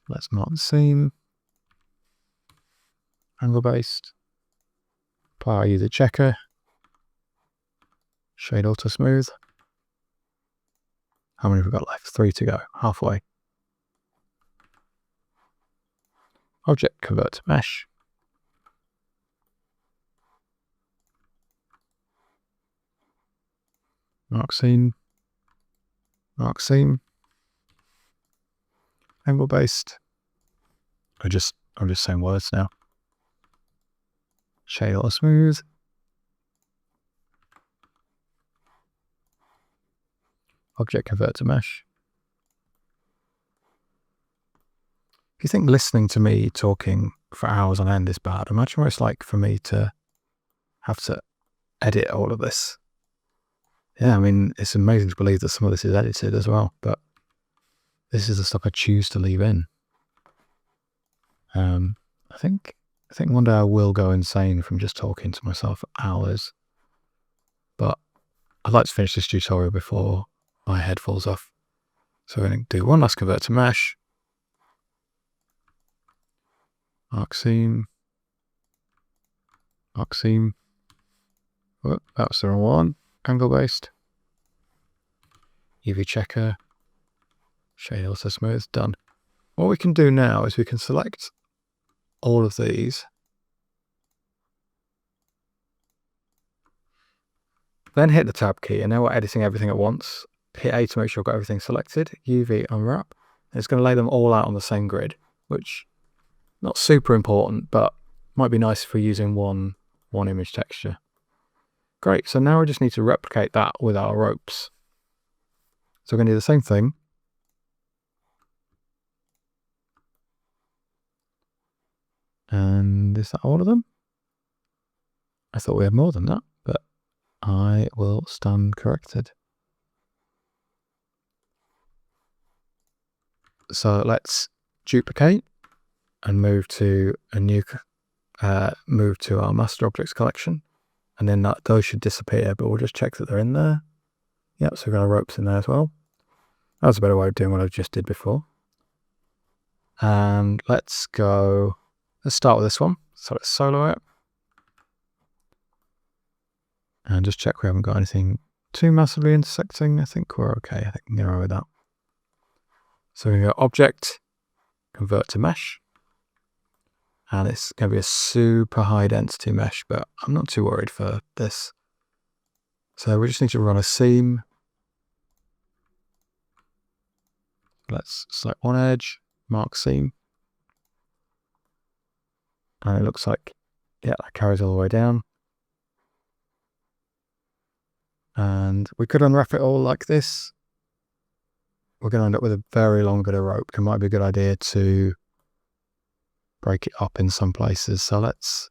Let's mark the seam. Angle based. Apply our UV checker. Shade auto smooth. How many have we got left? 3 to go. Halfway. Object, convert to mesh. Mark seam. Mark seam. Angle based. I'm just saying words now. Shade auto smooth. Object, convert to mesh. If you think listening to me talking for hours on end is bad, imagine what it's like for me to have to edit all of this. Yeah, I mean, it's amazing to believe that some of this is edited as well, but this is the stuff I choose to leave in. I think one day I will go insane from just talking to myself for hours, but I'd like to finish this tutorial before my head falls off. So we're going to do one last convert to mesh. Mark seam. Mark seam. Oh, that was the wrong one. Angle based. UV checker. Shade auto smooth. Done. What we can do now is we can select all of these. Then hit the tab key, and now we're editing everything at once. Hit A to make sure I've got everything selected. UV Unwrap. And it's going to lay them all out on the same grid, which not super important, but might be nice if we're using one image texture. Great, so now we just need to replicate that with our ropes. So we're going to do the same thing. And is that all of them? I thought we had more than that, but I will stand corrected. So let's duplicate and move to a new, move to our master objects collection. And then those should disappear, but we'll just check that they're in there. Yep, so we've got our ropes in there as well. That was a better way of doing what I just did before. And let's start with this one. So let's solo it. And just check we haven't got anything too massively intersecting. I think we're okay. I think we can get away with that. So we're going to go Object, Convert to Mesh. And it's going to be a super high density mesh, but I'm not too worried for this. So we just need to run a seam. Let's select one edge, mark seam. And it looks like, yeah, that carries all the way down. And we could unwrap it all like this. We're going to end up with a very long bit of rope. It might be a good idea to break it up in some places. So let's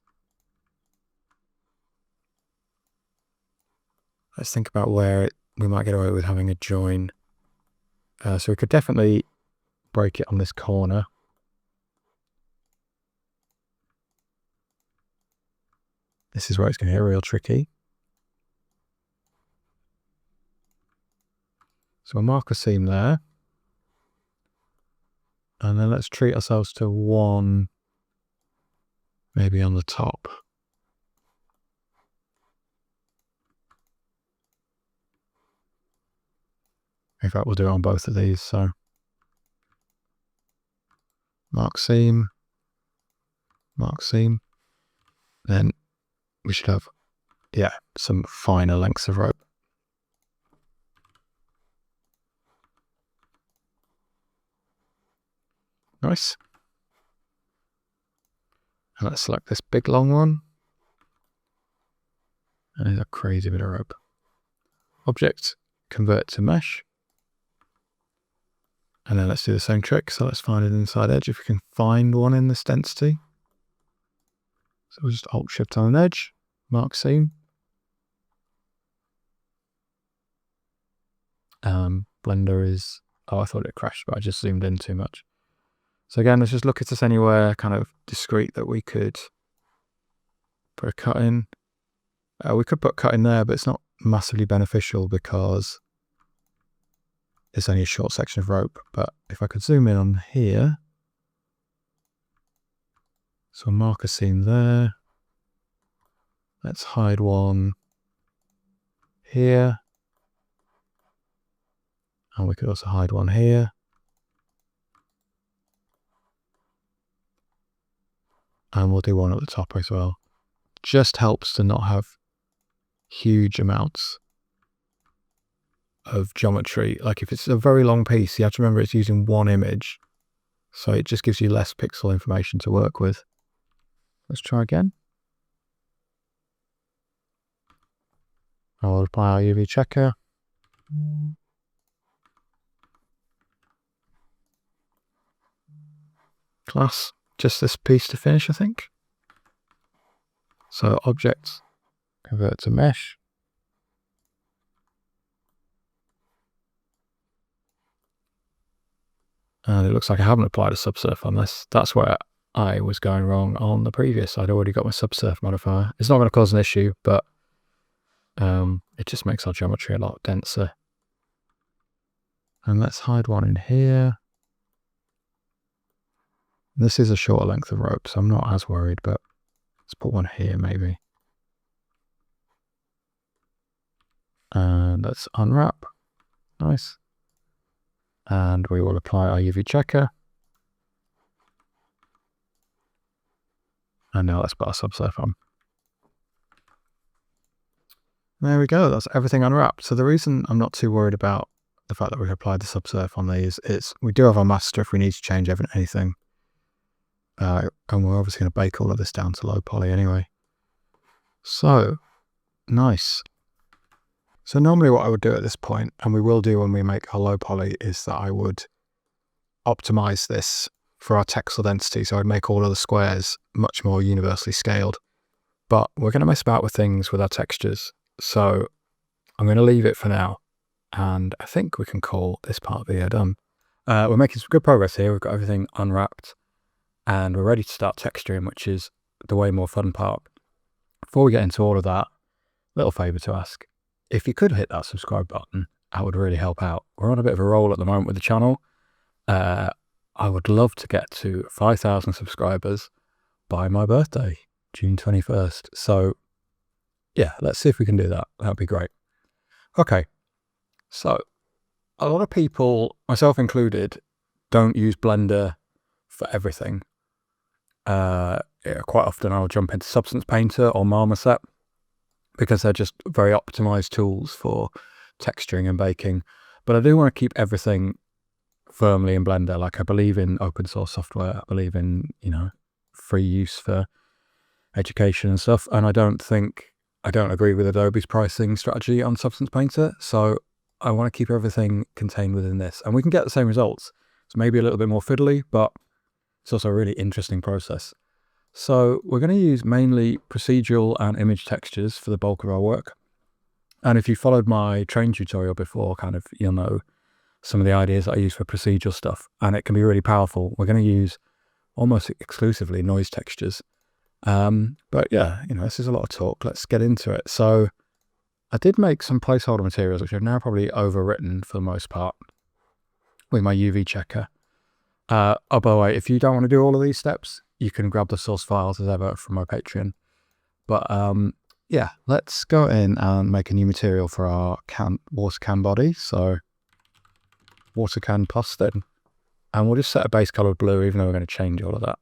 think about where we might get away with having a join. So we could definitely break it on this corner. This is where it's going to get real tricky. So we'll mark a seam there. And then let's treat ourselves to one, maybe on the top. In fact, we'll do it on both of these. So mark seam, mark seam. Then we should have, yeah, some finer lengths of rope. Nice. And let's select this big long one. And it's a crazy bit of rope. Object, convert to mesh. And then let's do the same trick. So let's find an inside edge if we can find one in this density. So we'll just Alt Shift on an edge, mark seam. Blender is, oh, I thought it crashed, but I just zoomed in too much. So again, let's just look at this anywhere kind of discrete that we could put a cut in. We could put cut in there, but it's not massively beneficial because it's only a short section of rope. But if I could zoom in on here, so I'll mark a seam there. Let's hide one here. And we could also hide one here. And we'll do one at the top as well. Just helps to not have huge amounts of geometry. Like if it's a very long piece, you have to remember it's using one image. So it just gives you less pixel information to work with. Let's try again. I'll apply our UV checker. Class. Just this piece to finish, I think. So objects, convert to mesh. And it looks like I haven't applied a subsurf on this. That's where I was going wrong on the previous. I'd already got my subsurf modifier. It's not going to cause an issue, but it just makes our geometry a lot denser. And let's hide one in here. This is a shorter length of rope, so I'm not as worried, but let's put one here maybe. And let's unwrap. Nice. And we will apply our UV checker. And now let's put our subsurf on. There we go. That's everything unwrapped. So the reason I'm not too worried about the fact that we applied the subsurf on these is we do have our master if we need to change anything. And we're obviously going to bake all of this down to low poly anyway. So, nice. So normally what I would do at this point, and we will do when we make our low poly, is that I would optimize this for our texel density. So I'd make all of the squares much more universally scaled. But we're going to mess about with things with our textures. So I'm going to leave it for now. And I think we can call this part of the video done. We're making some good progress here. We've got everything unwrapped. And we're ready to start texturing, which is the way more fun part. Before we get into all of that, little favour to ask. If you could hit that subscribe button, that would really help out. We're on a bit of a roll at the moment with the channel. I would love to get to 5,000 subscribers by my birthday, June 21st. So yeah, let's see if we can do that. That'd be great. Okay, so a lot of people, myself included, don't use Blender for everything. Quite often I'll jump into Substance Painter or Marmoset because they're just very optimized tools for texturing and baking. But I do want to keep everything firmly in Blender. Like, I believe in open source software. I believe in, free use for education and stuff. And I don't agree with Adobe's pricing strategy on Substance Painter. So I want to keep everything contained within this, and we can get the same results. It's maybe a little bit more fiddly, but it's also a really interesting process. So we're going to use mainly procedural and image textures for the bulk of our work. And if you followed my train tutorial before, you'll know some of the ideas that I use for procedural stuff, and it can be really powerful. We're going to use almost exclusively noise textures. But yeah, this is a lot of talk. Let's get into it. So I did make some placeholder materials, which I've now probably overwritten for the most part with my UV checker. Oh, by the way, if you don't want to do all of these steps, you can grab the source files as ever from my Patreon. But yeah, let's go in and make a new material for our water can body. So water can plus then. And we'll just set a base color of blue, even though we're going to change all of that.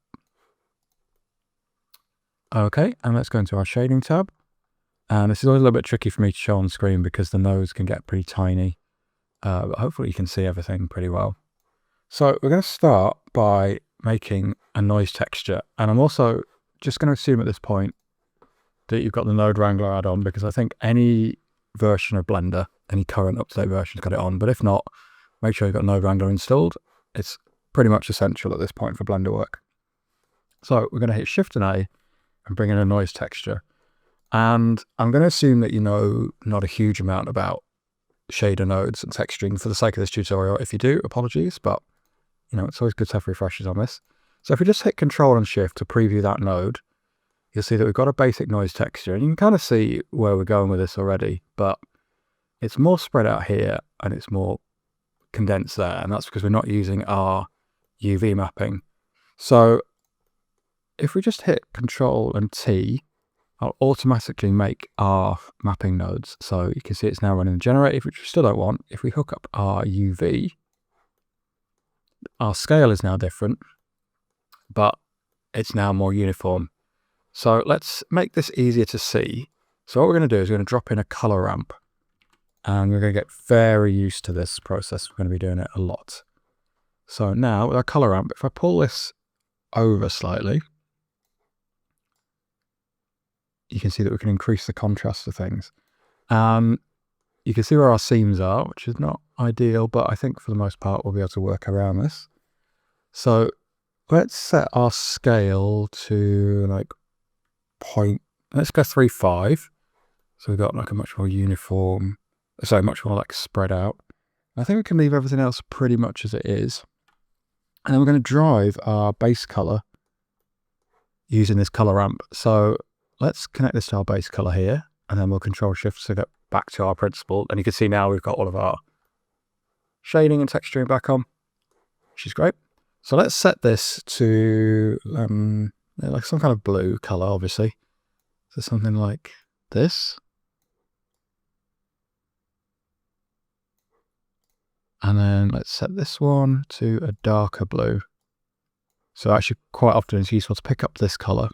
Okay, and let's go into our shading tab. And this is always a little bit tricky for me to show on screen because the nose can get pretty tiny. But hopefully you can see everything pretty well. So we're going to start by making a noise texture. And I'm also just going to assume at this point that you've got the Node Wrangler add-on, because I think any version of Blender, any current up-to-date version has got it on. But if not, make sure you've got Node Wrangler installed. It's pretty much essential at this point for Blender work. So we're going to hit Shift and A and bring in a noise texture. And I'm going to assume that you know not a huge amount about shader nodes and texturing for the sake of this tutorial. If you do, apologies, but it's always good to have refreshers on this. So if we just hit Control and Shift to preview that node, you'll see that we've got a basic noise texture, and you can kind of see where we're going with this already, but it's more spread out here and it's more condensed there, and that's because we're not using our UV mapping. So if we just hit Control and T, I'll automatically make our mapping nodes. So you can see it's now running the generator, which we still don't want. If we hook up our UV, our scale is now different, but it's now more uniform. So let's make this easier to see. So what we're going to do is we're going to drop in a color ramp, and we're going to get very used to this process. We're going to be doing it a lot. So now with our color ramp, if I pull this over slightly, you can see that we can increase the contrast of things. You can see where our seams are, which is not ideal, but I think for the most part we'll be able to work around this. So let's set our scale to let's go 3.5. So we've got a much more uniform, much more spread out. I think we can leave everything else pretty much as it is. And then we're going to drive our base color using this color ramp. So let's connect this to our base color here, and then we'll Control Shift to get back to our principle. And you can see now we've got all of our shading and texturing back on, which is great. So let's set this to some kind of blue color, obviously. So something like this. And then let's set this one to a darker blue. So actually quite often it's useful to pick up this color,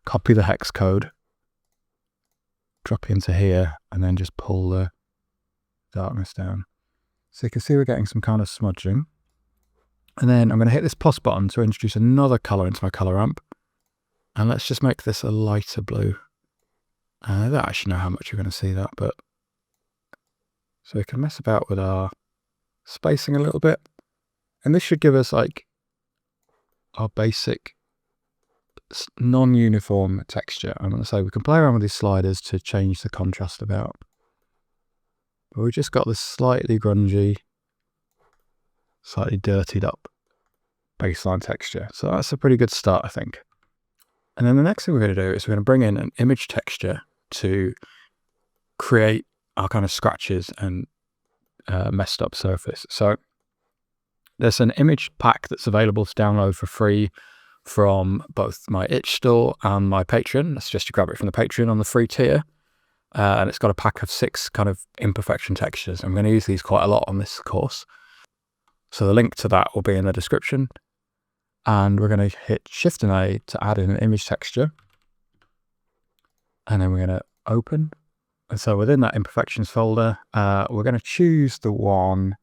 copy the hex code, drop into here and then just pull the darkness down. So you can see we're getting some kind of smudging. And then I'm going to hit this plus button to introduce another color into my color ramp. And let's just make this a lighter blue. I don't actually know how much you're going to see that, but so we can mess about with our spacing a little bit. And this should give us like our basic non-uniform texture. I'm going to say we can play around with these sliders to change the contrast about. But we've just got this slightly grungy, slightly dirtied up baseline texture. So that's a pretty good start, I think. And then the next thing we're going to do is we're going to bring in an image texture to create our kind of scratches and messed up surface. So there's an image pack that's available to download for free from both my itch store and my Patreon. That's just to grab it from the Patreon on the free tier. And it's got a pack of 6 kind of imperfection textures. I'm going to use these quite a lot on this course. So the link to that will be in the description. And we're going to hit Shift and A to add in an image texture. And then we're going to open. And so within that imperfections folder, we're going to choose the one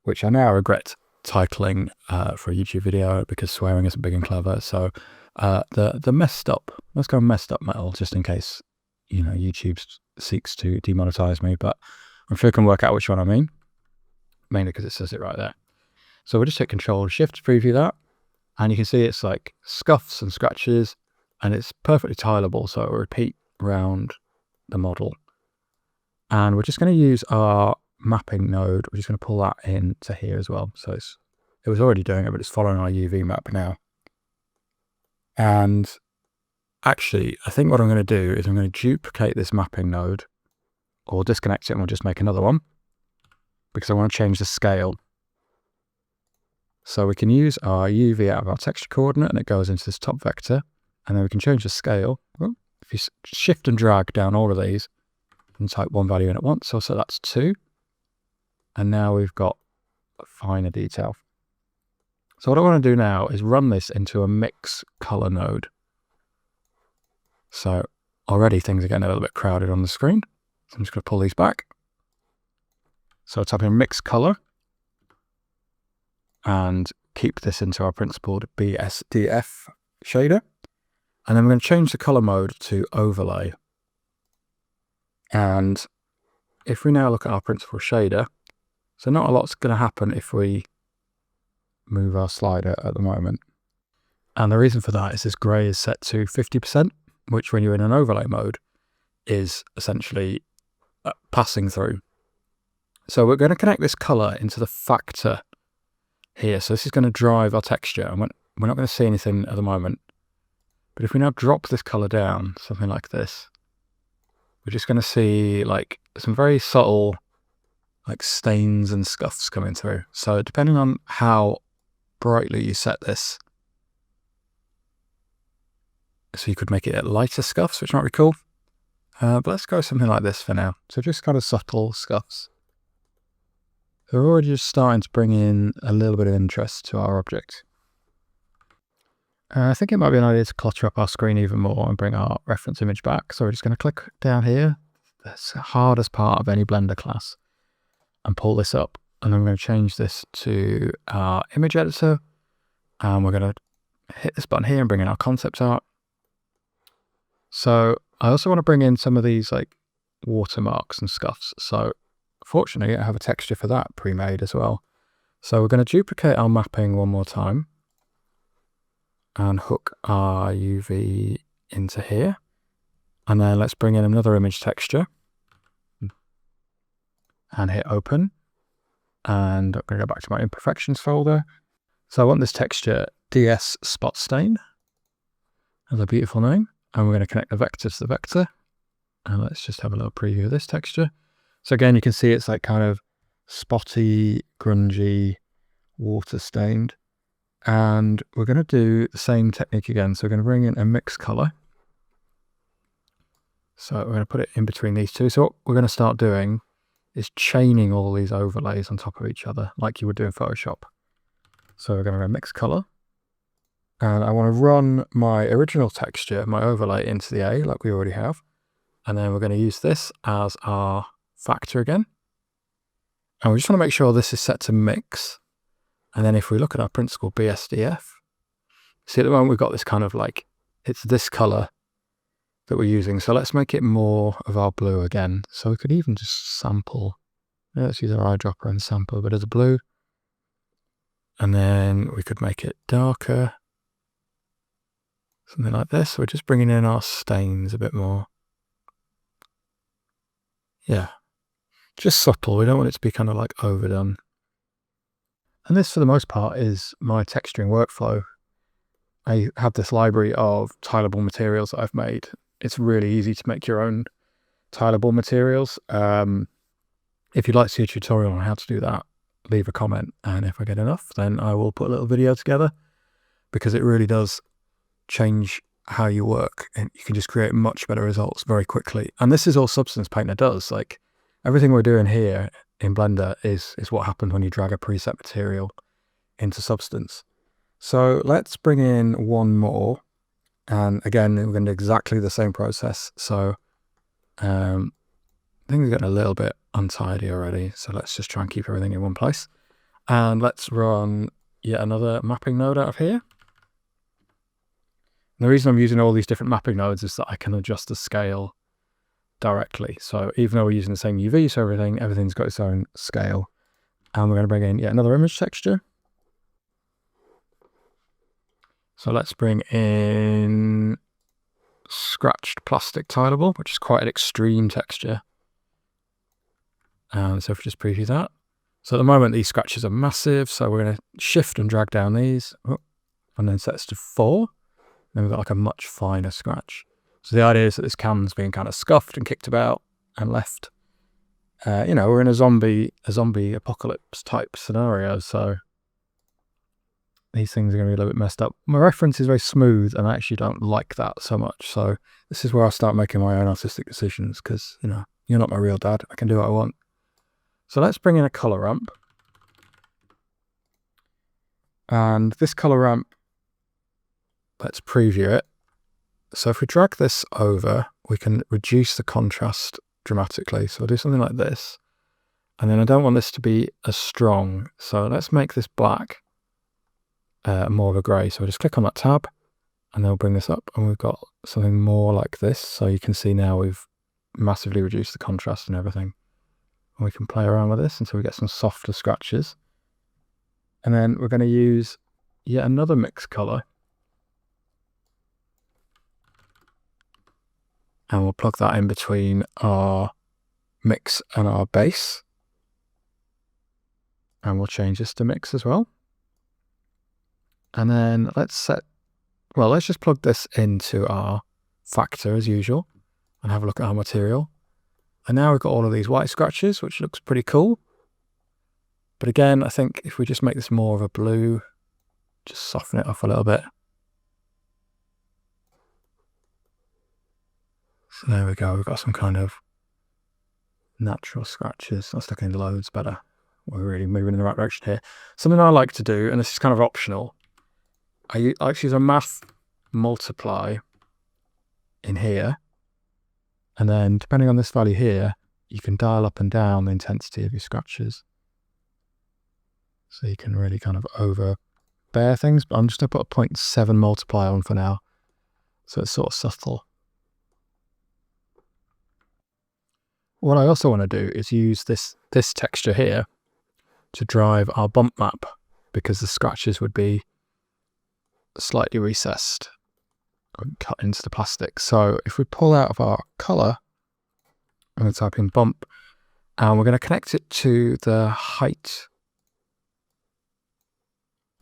which I now regret titling for a YouTube video because swearing isn't big and clever. So the messed up, let's go messed up metal just in case, you know, YouTube seeks to demonetize me, but I'm sure you can work out which one I mean, mainly because it says it right there. So we'll just hit Control Shift to preview that. And you can see it's like scuffs and scratches and it's perfectly tileable. So it'll repeat around the model. And we're just going to use our mapping node. We're just going to pull that into here as well. So it was already doing it, but it's following our UV map now. And actually, I think what I'm going to do is I'm going to duplicate this mapping node or disconnect it and we'll just make another one because I want to change the scale. So we can use our UV out of our texture coordinate and it goes into this top vector. And then we can change the scale. Well, if you shift and drag down all of these and type one value in at once, so that's 2. And now we've got a finer detail. So what I want to do now is run this into a mix color node. So already things are getting a little bit crowded on the screen. So I'm just going to pull these back. So type in mix color and keep this into our principled BSDF shader. And then we're going to change the color mode to overlay. And if we now look at our principled shader, so not a lot's going to happen if we move our slider at the moment. And the reason for that is this gray is set to 50%, which when you're in an overlay mode is essentially passing through. So we're going to connect this color into the factor here. So this is going to drive our texture, and we're not going to see anything at the moment. But if we now drop this color down, something like this, we're just going to see like some very subtle like stains and scuffs coming through. So depending on how brightly you set this, so you could make it lighter scuffs, which might be cool. But let's go something like this for now. So just kind of subtle scuffs. So we're already just starting to bring in a little bit of interest to our object. I think it might be an idea to clutter up our screen even more and bring our reference image back. So we're just going to click down here, the hardest part of any Blender class, and pull this up. And then we're going to change this to our image editor. And we're going to hit this button here and bring in our concept art. So I also want to bring in some of these like watermarks and scuffs. So fortunately, I have a texture for that pre-made as well. So we're going to duplicate our mapping one more time and hook our UV into here. And then let's bring in another image texture and hit open. And I'm going to go back to my imperfections folder. So I want this texture DS spot stain as a beautiful name. And we're going to connect the vector to the vector. And let's just have a little preview of this texture. So again, you can see it's like kind of spotty, grungy, water stained. And we're going to do the same technique again. So we're going to bring in a mix color. So we're going to put it in between these two. So what we're going to start doing is chaining all these overlays on top of each other, like you would do in Photoshop. So we're going to go mix color. And I want to run my original texture, my overlay, into the A, like we already have. And then we're going to use this as our factor again. And we just want to make sure this is set to mix. And then if we look at our principal BSDF, see at the moment we've got this kind of like, it's this color that we're using. So let's make it more of our blue again. So we could even just sample. Let's use our eyedropper and sample a bit of the blue. And then we could make it darker. Something like this. We're just bringing in our stains a bit more. Yeah. Just subtle. We don't want it to be kind of like overdone. And this, for the most part, is my texturing workflow. I have this library of tileable materials that I've made. It's really easy to make your own tileable materials. If you'd like to see a tutorial on how to do that, leave a comment. And if I get enough, then I will put a little video together, because it really does change how you work, and you can just create much better results very quickly. And this is all Substance Painter does. Like, everything we're doing here in Blender is what happens when you drag a preset material into Substance. So let's bring in one more. And again, we're going to do exactly the same process. So I think we're getting a little bit untidy already. So let's just try and keep everything in one place. And let's run yet another mapping node out of here. And the reason I'm using all these different mapping nodes is that I can adjust the scale directly. So even though we're using the same UV, so everything's got its own scale. And we're going to bring in yet another image texture. So let's bring in scratched plastic tileable, which is quite an extreme texture. So if we just preview that. So at the moment, these scratches are massive. So we're going to shift and drag down these, and then set this to 4. Then we've got like a much finer scratch. So the idea is that this can's being kind of scuffed and kicked about and left. You know, we're in a zombie apocalypse type scenario. So these things are going to be a little bit messed up. My reference is very smooth, and I actually don't like that so much. So this is where I start making my own artistic decisions, because, you know, you're not my real dad. I can do what I want. So let's bring in a color ramp. And this color ramp, let's preview it. So if we drag this over, we can reduce the contrast dramatically. So I'll do something like this. And then I don't want this to be as strong. So let's make this black. More of a grey. So I just click on that tab, and then we'll bring this up, and we've got something more like this. So you can see now we've massively reduced the contrast and everything. And we can play around with this until we get some softer scratches. And then we're going to use yet another mix color. And we'll plug that in between our mix and our base. And we'll change this to mix as well. And then let's just plug this into our factor as usual and have a look at our material. And now we've got all of these white scratches, which looks pretty cool. But again, I think if we just make this more of a blue, just soften it off a little bit. So there we go. We've got some kind of natural scratches. That's looking loads better. We're really moving in the right direction here. Something I like to do, and this is kind of optional, I like to use a math multiply in here, and then depending on this value here, you can dial up and down the intensity of your scratches. So you can really kind of overbear things, but I'm just going to put a 0.7 multiply on for now. So it's sort of subtle. What I also want to do is use this texture here to drive our bump map, because the scratches would be slightly recessed and cut into the plastic. So if we pull out of our color, I'm going to type in bump, and we're going to connect it to the height,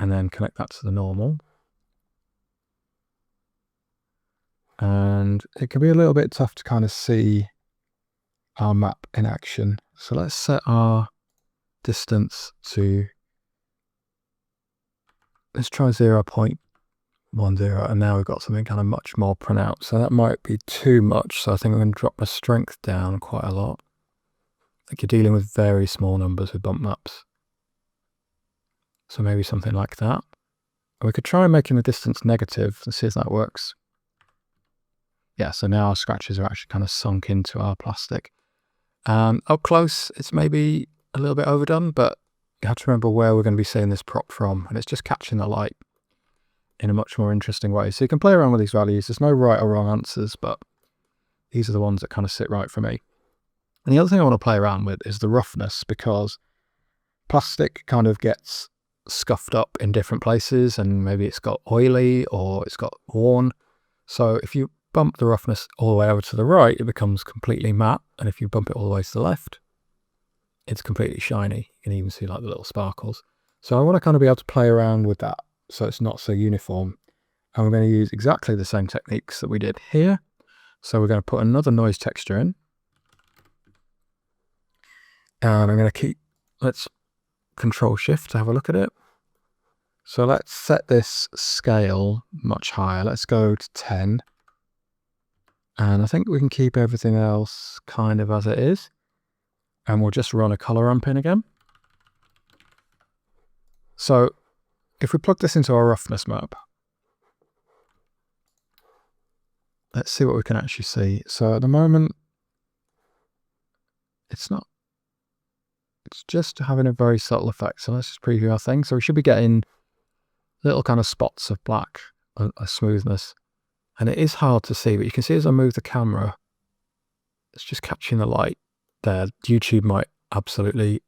and then connect that to the normal. And it can be a little bit tough to kind of see our map in action. So let's set our distance to, let's try 0.10, and now we've got something kind of much more pronounced. So that might be too much. So I think I'm going to drop my strength down quite a lot. I think you're dealing with very small numbers with bump maps. So maybe something like that. And we could try making the distance negative and see if that works. yeah, so now our scratches are actually kind of sunk into our plastic. Up close, it's maybe a little bit overdone, but you have to remember where we're going to be seeing this prop from, and it's just catching the light in a much more interesting way. So you can play around with these values. There's no right or wrong answers, but these are the ones that kind of sit right for me. And the other thing I want to play around with is the roughness, because plastic kind of gets scuffed up in different places, and maybe it's got oily or it's got worn. So if you bump the roughness all the way over to the right, it becomes completely matte. And if you bump it all the way to the left, it's completely shiny. You can even see like the little sparkles. So I want to kind of be able to play around with that so it's not so uniform. And we're going to use exactly the same techniques that we did here. So we're going to put another noise texture in. And I'm going to let's Control Shift to have a look at it. So let's set this scale much higher. Let's go to 10. And I think we can keep everything else kind of as it is. And we'll just run a color ramp in again. So if we plug this into our roughness map, let's see what we can actually see. So at the moment, it's just having a very subtle effect. So let's just preview our thing. So we should be getting little kind of spots of black, a smoothness. And it is hard to see, but you can see as I move the camera, it's just catching the light there. YouTube might absolutely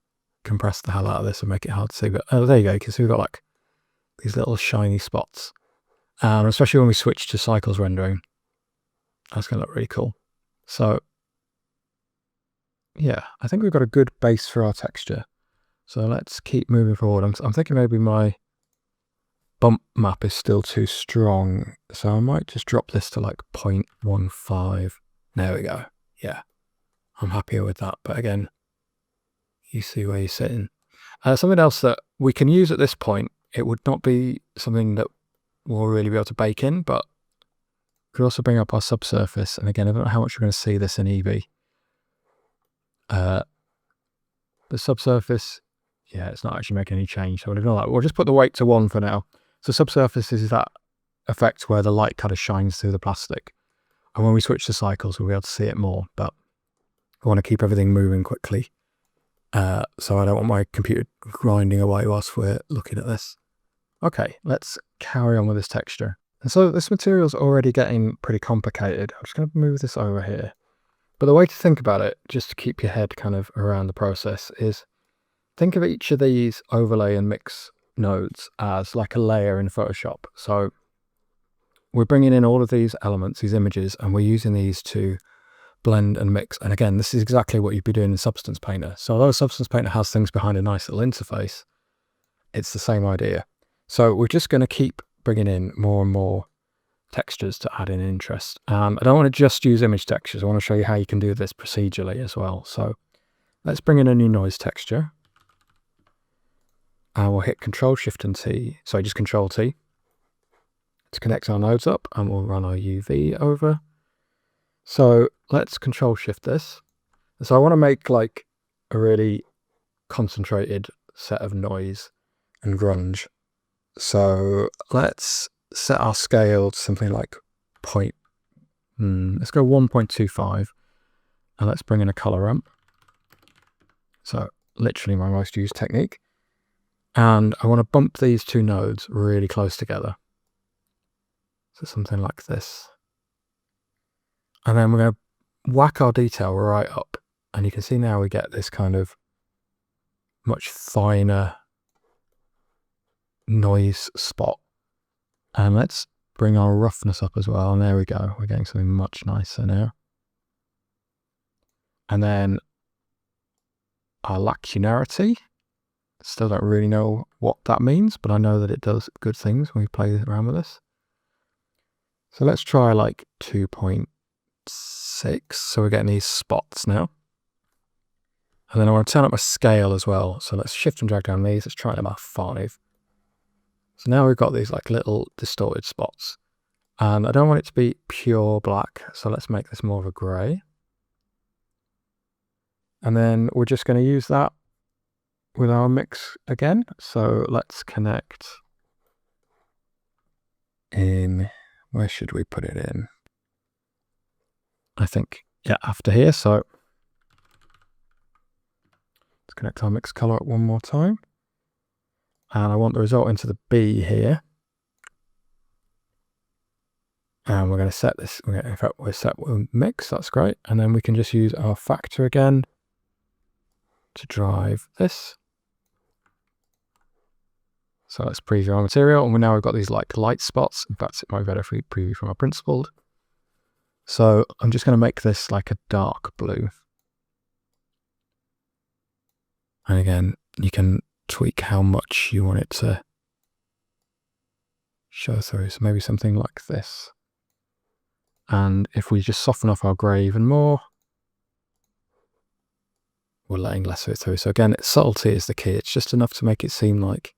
compress the hell out of this and make it hard to see. But oh, there you go. You can see we've got like these little shiny spots. Especially when we switch to cycles rendering, that's going to look really cool. So yeah, I think we've got a good base for our texture. So let's keep moving forward. I'm thinking maybe my bump map is still too strong. So I might just drop this to like 0.15. There we go. Yeah, I'm happier with that. But again, you see where you're sitting. Something else that we can use at this point, it would not be something that we'll really be able to bake in, but we could also bring up our subsurface. And again, I don't know how much we're going to see this in Eevee. The subsurface, yeah, it's not actually making any change. So we'll ignore that. We'll just put the weight to 1 for now. So subsurface is that effect where the light kind of shines through the plastic. And when we switch to cycles, we'll be able to see it more. But I want to keep everything moving quickly. So I don't want my computer grinding away whilst we're looking at this. Okay, let's carry on with this texture. And so this material's already getting pretty complicated. I'm just going to move this over here. But the way to think about it, just to keep your head kind of around the process, is think of each of these overlay and mix nodes as like a layer in Photoshop. So we're bringing in all of these elements, these images, and we're using these to blend and mix. And again, this is exactly what you'd be doing in Substance Painter. So although Substance Painter has things behind a nice little interface, it's the same idea. So we're just going to keep bringing in more and more textures to add in interest. I don't want to just use image textures. I want to show you how you can do this procedurally as well. So let's bring in a new noise texture. And we'll hit Control Shift and T. So just Control T to connect our nodes up, and we'll run our UV over. So let's Control Shift this. So I want to make like a really concentrated set of noise and grunge. So let's set our scale to something like let's go 1.25, and let's bring in a color ramp. So literally my most used technique. And I want to bump these two nodes really close together. So something like this. And then we're going to whack our detail right up. And you can see now we get this kind of much finer noise spot. And let's bring our roughness up as well. And there we go. We're getting something much nicer now. And then our lacunarity. Still don't really know what that means, but I know that it does good things when we play around with this. So let's try like 2.6. So we're getting these spots now. And then I want to turn up my scale as well. So let's shift and drag down these. Let's try them at 5. So now we've got these like little distorted spots. And I don't want it to be pure black. So let's make this more of a grey. And then we're just going to use that with our mix again. So let's connect in, where should we put it in? I think, yeah, after here. So let's connect our mix color up one more time. And I want the result into the B here. And we're going to set this, in fact, we're set with mix, that's great. And then we can just use our factor again to drive this. So let's preview our material, and now we've got these like light spots. In fact, it might be better if we preview from our principled. So I'm just going to make this like a dark blue. And again, you can tweak how much you want it to show through. So maybe something like this. And if we just soften off our grey even more, we're letting less of it through. So again, subtlety is the key. It's just enough to make it seem like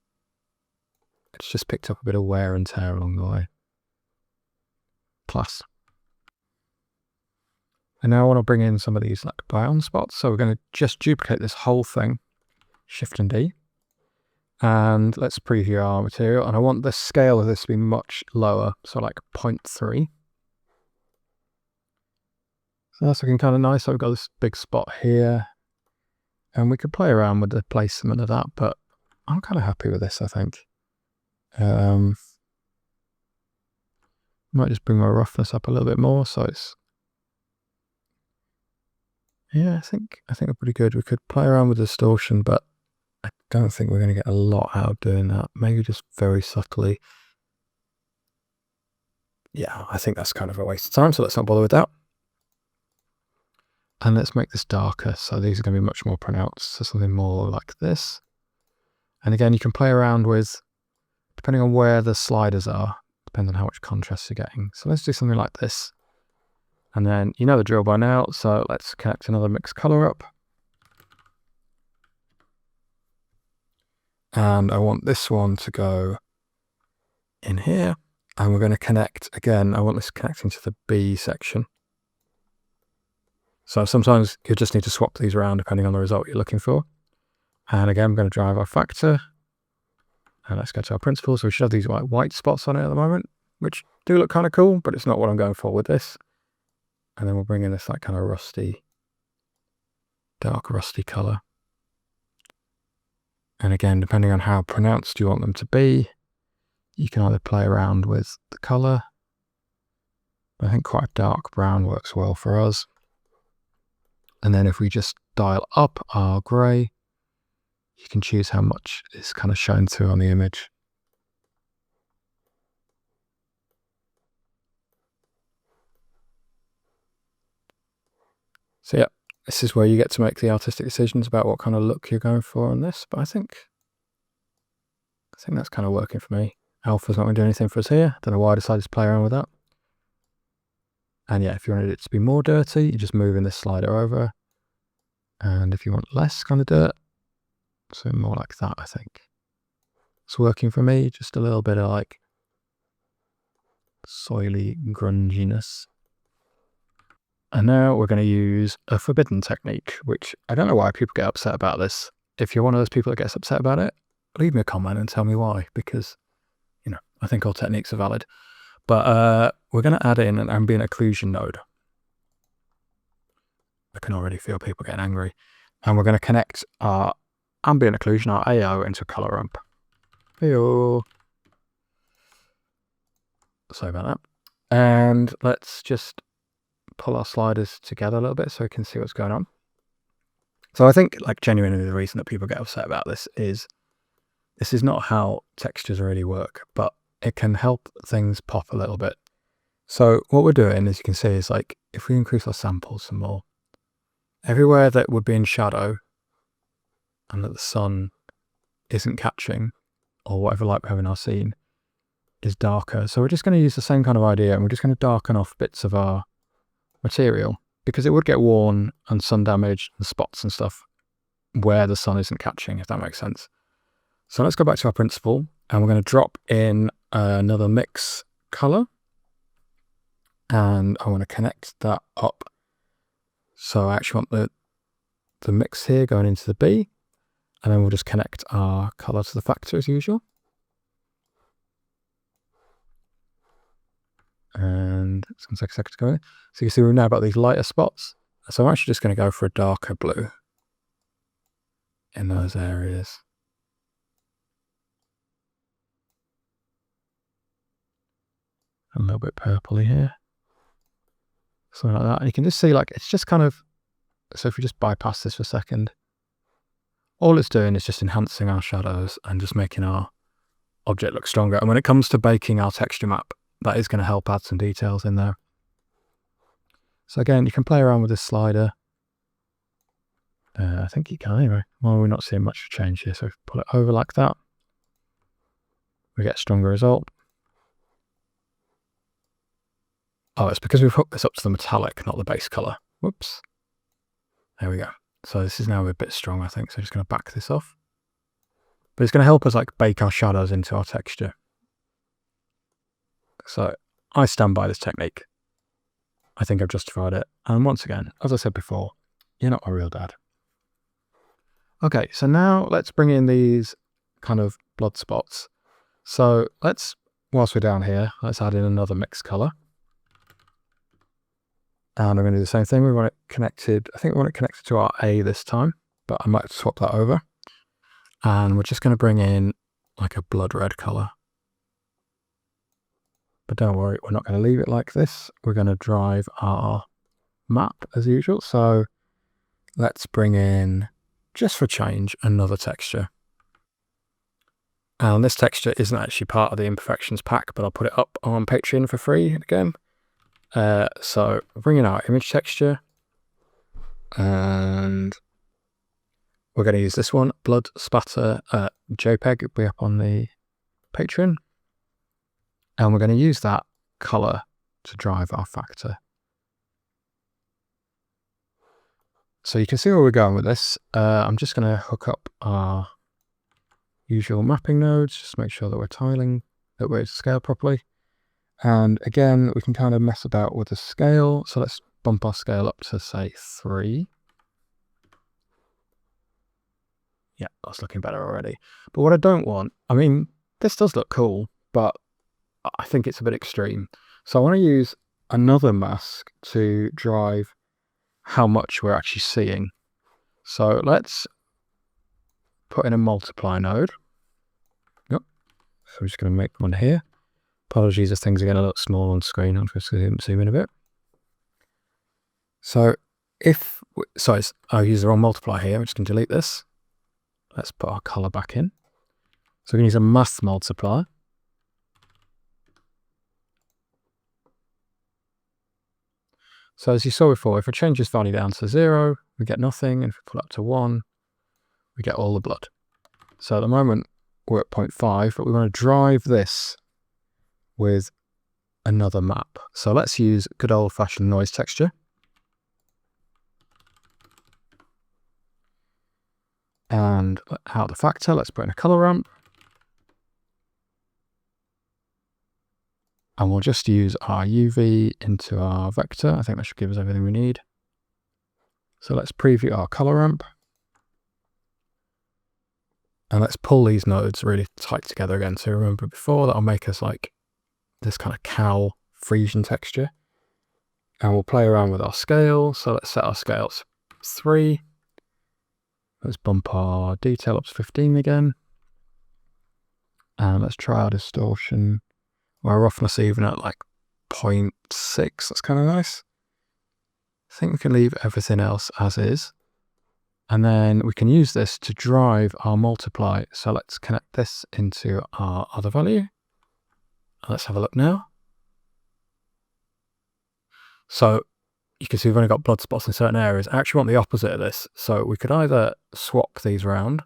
it's just picked up a bit of wear and tear along the way. Plus. And now I want to bring in some of these like brown spots. So we're going to just duplicate this whole thing, Shift and D. And let's preview our material. And I want the scale of this to be much lower. So like 0.3. So that's looking kind of nice. So we've got this big spot here. And we could play around with the placement of that, but I'm kind of happy with this, I think. Might just bring my roughness up a little bit more, so it's, yeah, I think we're pretty good. We could play around with distortion, but I don't think we're going to get a lot out of doing that. Maybe just very subtly. Yeah, I think that's kind of a waste of time, so let's not bother with that. And let's make this darker, so these are going to be much more pronounced, so something more like this. And again, you can play around with, depending on where the sliders are, depends on how much contrast you're getting. So let's do something like this. And then, you know the drill by now, so let's connect another mix color up. And I want this one to go in here. And we're going to connect, again, I want this connecting to the B section. So sometimes you just need to swap these around depending on the result you're looking for. And again, I'm going to drive our factor. And let's go to our principle. So we should have these white spots on it at the moment, which do look kind of cool, but it's not what I'm going for with this. And then we'll bring in this like kind of rusty, dark rusty color. And again, depending on how pronounced you want them to be, you can either play around with the color. I think quite a dark brown works well for us. And then if we just dial up our gray, you can choose how much is kind of shown through on the image. So yeah, this is where you get to make the artistic decisions about what kind of look you're going for on this. But I think that's kind of working for me. Alpha's not going to do anything for us here. Don't know why I decided to play around with that. And yeah, if you wanted it to be more dirty, you're just moving this slider over. And if you want less kind of dirt, so more like that, I think. It's working for me, just a little bit of like soily grunginess. And now we're going to use a forbidden technique, which I don't know why people get upset about this. If you're one of those people that gets upset about it, leave me a comment and tell me why, because, you know, I think all techniques are valid. But we're going to add in an ambient occlusion node. I can already feel people getting angry. And we're going to connect our ambient occlusion, our AO, into a color ramp. Hey-oh. Sorry about that. And let's just pull our sliders together a little bit so we can see what's going on. So I think, like, genuinely the reason that people get upset about this is not how textures really work, but it can help things pop a little bit. So what we're doing, as you can see, is like, if we increase our samples some more, everywhere that would be in shadow and that the sun isn't catching, or whatever light we have in our scene, is darker. So we're just going to use the same kind of idea, and we're just going to darken off bits of our material, because it would get worn and sun damaged and spots and stuff where the sun isn't catching, if that makes sense. So let's go back to our principle, and we're going to drop in another mix color, and I want to connect that up. So I actually want the mix here going into the B, and then we'll just connect our color to the factor as usual. And it's going to take a second to go in. So you can see we've now got these lighter spots. So I'm actually just going to go for a darker blue in those areas. A little bit purpley here. Something like that. And you can just see, like, it's just kind of, so if we just bypass this for a second, all it's doing is just enhancing our shadows and just making our object look stronger. And when it comes to baking our texture map, that is going to help add some details in there. So again, you can play around with this slider. I think you can anyway. Well, we're not seeing much change here. So if we pull it over like that, we get a stronger result. Oh, it's because we've hooked this up to the metallic, not the base color. Whoops. There we go. So this is now a bit strong, I think. So I'm just going to back this off. But it's going to help us, like, bake our shadows into our texture. So I stand by this technique. I think I've justified it. And once again, as I said before, you're not my real dad. Okay, so now let's bring in these kind of blood spots. So let's, whilst we're down here, let's add in another mixed color. And I'm going to do the same thing. We want it connected. I think we want it connected to our A this time, but I might swap that over. And we're just going to bring in like a blood red color. But don't worry, we're not going to leave it like this. We're going to drive our map as usual. So let's bring in, just for change, another texture. And this texture isn't actually part of the imperfections pack, but I'll put it up on Patreon for free again. So bring in our image texture, and we're going to use this one, blood spatter JPEG. It'll be up on the Patreon, and we're going to use that color to drive our factor. So you can see where we're going with this. I'm just going to hook up our usual mapping nodes, just make sure that we're tiling, that we're scaled properly. And again, we can kind of mess about with the scale. So let's bump our scale up to, say, 3. Yeah, that's looking better already. But what I don't want, I mean, this does look cool, but I think it's a bit extreme. So I want to use another mask to drive how much we're actually seeing. So let's put in a multiply node. Yep. So I'm just going to make one here. Apologies if things are getting a little small on screen. I'm just going to zoom in a bit. So I'll use the wrong multiply here. I'm just going to delete this. Let's put our color back in. So we're going to use a mask multiply. So as you saw before, if I change this value down to 0, we get nothing. And if we put it up to 1, we get all the blood. So at the moment, we're at 0.5, but we want to drive this with another map. So let's use good old-fashioned noise texture. And out the factor, let's put in a color ramp. And we'll just use our UV into our vector. I think that should give us everything we need. So let's preview our color ramp. And let's pull these nodes really tight together again. So remember before, that'll make us like this kind of cowl Frisian texture. And we'll play around with our scale. So let's set our scale to 3. Let's bump our detail up to 15 again. And let's try our distortion. Our roughness even at like 0.6. That's kind of nice. I think we can leave everything else as is. And then we can use this to drive our multiply. So let's connect this into our other value. Let's have a look now. So you can see we've only got blood spots in certain areas. I actually want the opposite of this. So we could either swap these around,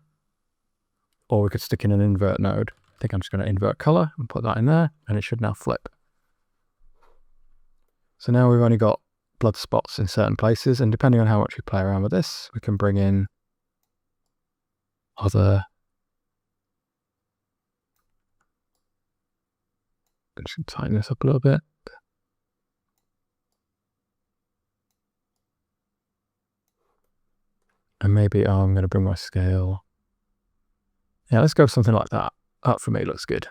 or we could stick in an invert node. I think I'm just going to invert color and put that in there, and it should now flip. So now we've only got blood spots in certain places, and depending on how much we play around with this, we can bring in other. I'm just going to tighten this up a little bit. And maybe I'm going to bring my scale. Yeah, let's go with something like that. That for me looks good.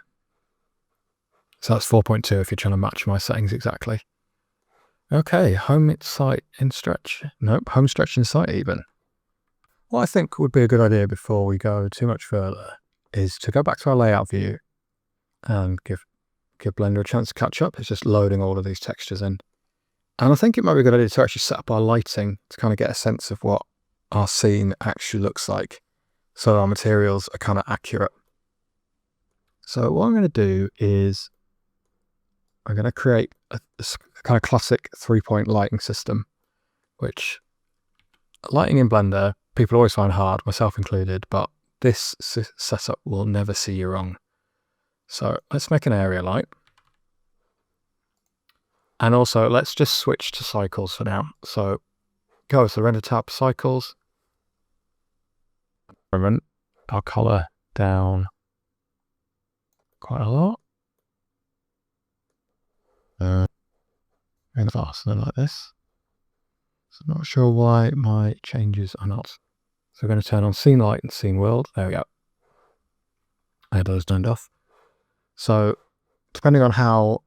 So that's 4.2 if you're trying to match my settings exactly. Okay, home site in stretch. Nope, home stretch in site even. What I think would be a good idea before we go too much further is to go back to our layout view and give Blender a chance to catch up. It's just loading all of these textures in. And I think it might be a good idea to actually set up our lighting to kind of get a sense of what our scene actually looks like, so our materials are kind of accurate. So what I'm going to do is I'm going to create a kind of classic 3-point lighting system, which lighting in Blender, people always find hard, myself included, but this setup will never see you wrong. So let's make an area light. And also let's just switch to cycles for now. So go to the render tab, cycles. I'll color down quite a lot. And faster like this. So I'm not sure why my changes are not. So we're going to turn on scene light and scene world. There we go. I had those turned off. So depending on how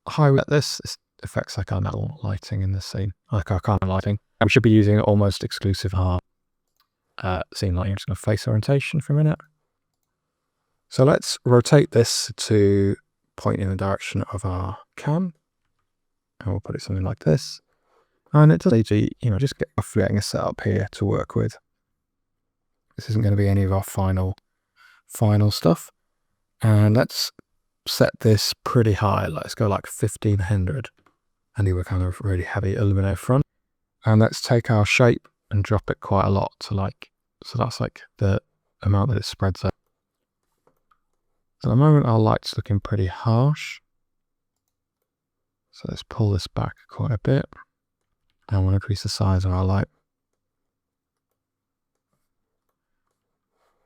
high we get this affects like our metal lighting in this scene, like our kind of lighting. And we should be using almost exclusive hard scene lighting. I'm just going to face orientation for a minute. So let's rotate this to point in the direction of our cam. And we'll put it something like this. And it does need to, just getting a setup here to work with. This isn't going to be any of our final stuff. And let's set this pretty high. Let's go like 1500. And do a kind of really heavy illuminate front. And let's take our shape and drop it quite a lot to so that's like the amount that it spreads out. So at the moment our light's looking pretty harsh. So let's pull this back quite a bit. And we'll increase the size of our light.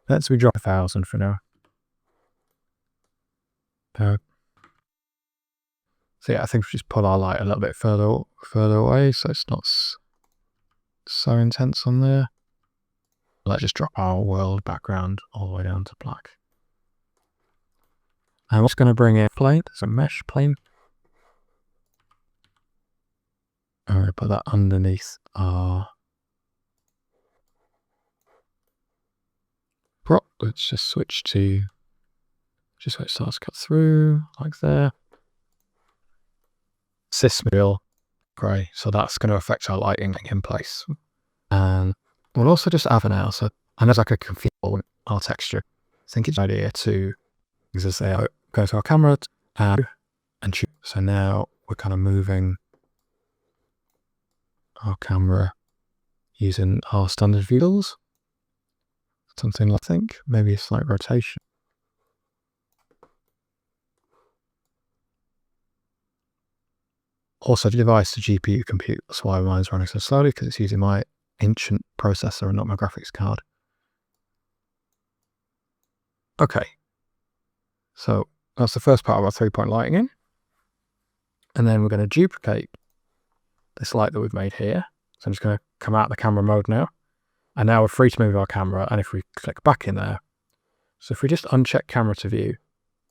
Let's drop 1000 for now. So yeah, I think we just pull our light a little bit further away, so it's not so intense on there. Let's just drop our world background all the way down to black. And we're just going to bring in plane, so mesh plane. I'm going to put that underneath our prop. Let's just switch to where it starts to cut through, like there. Cis material grey, so that's going to affect our lighting in place. And we'll also just add an so and as I could configure our texture, I think it's an idea to go to our camera and choose. So now we're kind of moving our camera using our standard view tools. Something like, I think, maybe a slight rotation. Also, the device, the GPU compute, that's why mine's running so slowly, because it's using my ancient processor and not my graphics card. Okay, so that's the first part of our 3-point lighting in. And then we're going to duplicate this light that we've made here. So I'm just going to come out of the camera mode now. And now we're free to move our camera. And if we click back in there, so if we just uncheck camera to view,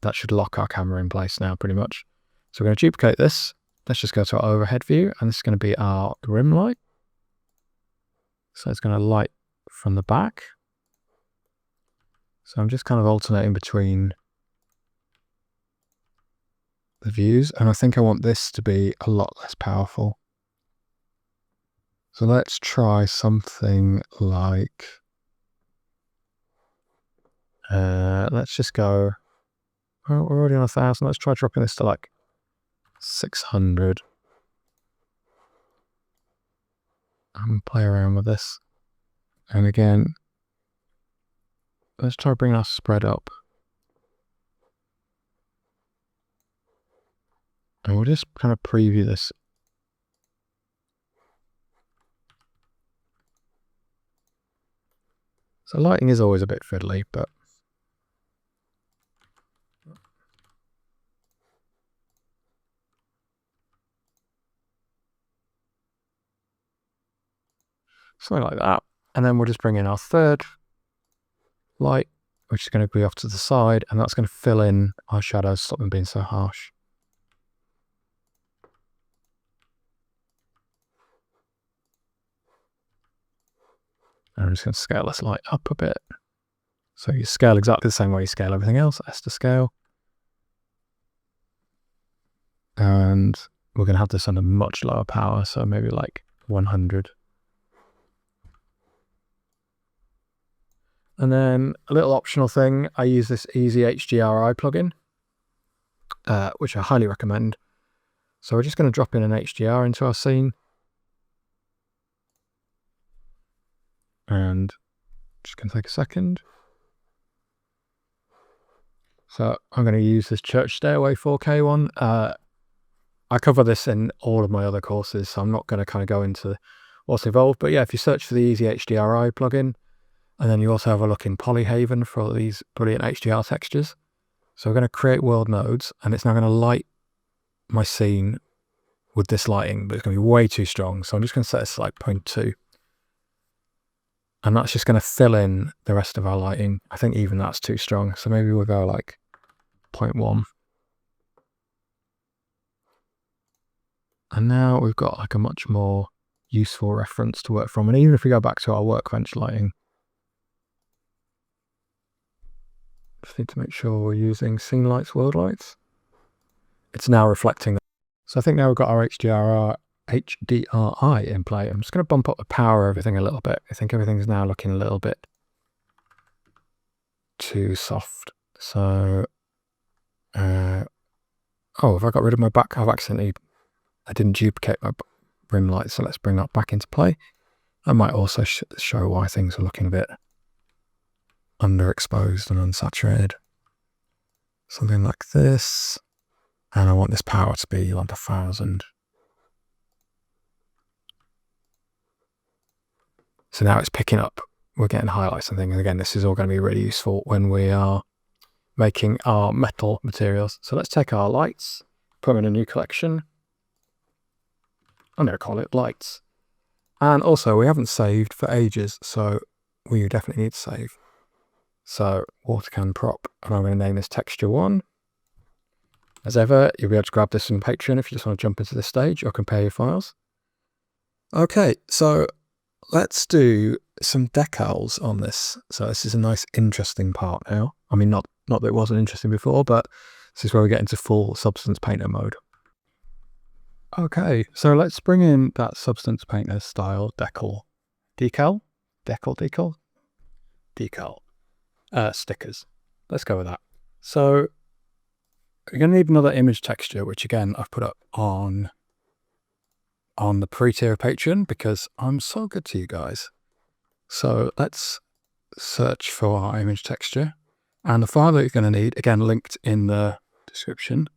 that should lock our camera in place now pretty much. So we're going to duplicate this. Let's just go to our overhead view, and this is going to be our rim light. So it's going to light from the back. So I'm just kind of alternating between the views, and I think I want this to be a lot less powerful. So let's try something like, let's just go, well, we're already on 1000. Let's try dropping this to like 600. And play around with this. And again, let's try bringing our spread up. And we'll just kind of preview this. So lighting is always a bit fiddly, but something like that. And then we'll just bring in our third light, which is going to be off to the side, and that's going to fill in our shadows, stop them being so harsh. And I'm just going to scale this light up a bit. So you scale exactly the same way you scale everything else, S to scale. And we're going to have this under much lower power, so maybe like 100. And then a little optional thing, I use this Easy HDRI plugin, which I highly recommend. So we're just going to drop in an HDR into our scene. And just going to take a second. So I'm going to use this Church Stairway 4K one. I cover this in all of my other courses, so I'm not going to kind of go into what's involved. But yeah, if you search for the Easy HDRI plugin, and then you also have a look in Polyhaven for all these brilliant HDR textures. So we're going to create world nodes, and it's now going to light my scene with this lighting, but it's going to be way too strong. So I'm just going to set this to like 0.2. And that's just going to fill in the rest of our lighting. I think even that's too strong. So maybe we'll go like 0.1. And now we've got like a much more useful reference to work from. And even if we go back to our workbench lighting, just need to make sure we're using scene lights, world lights. It's now reflecting. So I think now we've got our HDRI in play. I'm just going to bump up the power of everything a little bit. I think everything's now looking a little bit too soft. So, oh, have I got rid of my back? I didn't duplicate my rim light, so let's bring that back into play. That might also show why things are looking a bit underexposed and unsaturated. Something like this. And I want this power to be like 1000. So now it's picking up. We're getting highlights and things. And again, this is all going to be really useful when we are making our metal materials. So let's take our lights, put them in a new collection. I'm going to call it lights. And also, we haven't saved for ages, so we definitely need to save. So water can prop, and I'm going to name this texture 1. As ever, you'll be able to grab this from Patreon if you just want to jump into this stage or compare your files. Okay, so let's do some decals on this. So this is a nice, interesting part now. I mean, not that it wasn't interesting before, but this is where we get into full Substance Painter mode. Okay, so let's bring in that Substance Painter style decal stickers. Let's go with that. So we're going to need another image texture, which again, I've put up on the pre-tier of Patreon because I'm so good to you guys. So let's search for our image texture. And the file that you're going to need, again, linked in the description,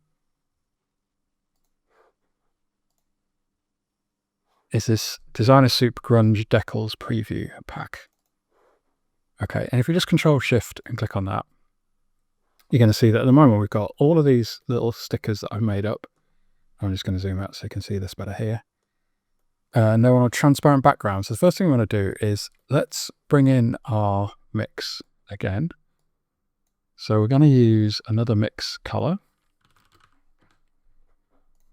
is this Designer Soup Grunge Decals Preview Pack. Okay, and if you just Control-Shift and click on that, you're going to see that at the moment we've got all of these little stickers that I've made up. I'm just going to zoom out so you can see this better here. And they're on a transparent background. So the first thing I'm going to do is let's bring in our mix again. So we're going to use another mix color.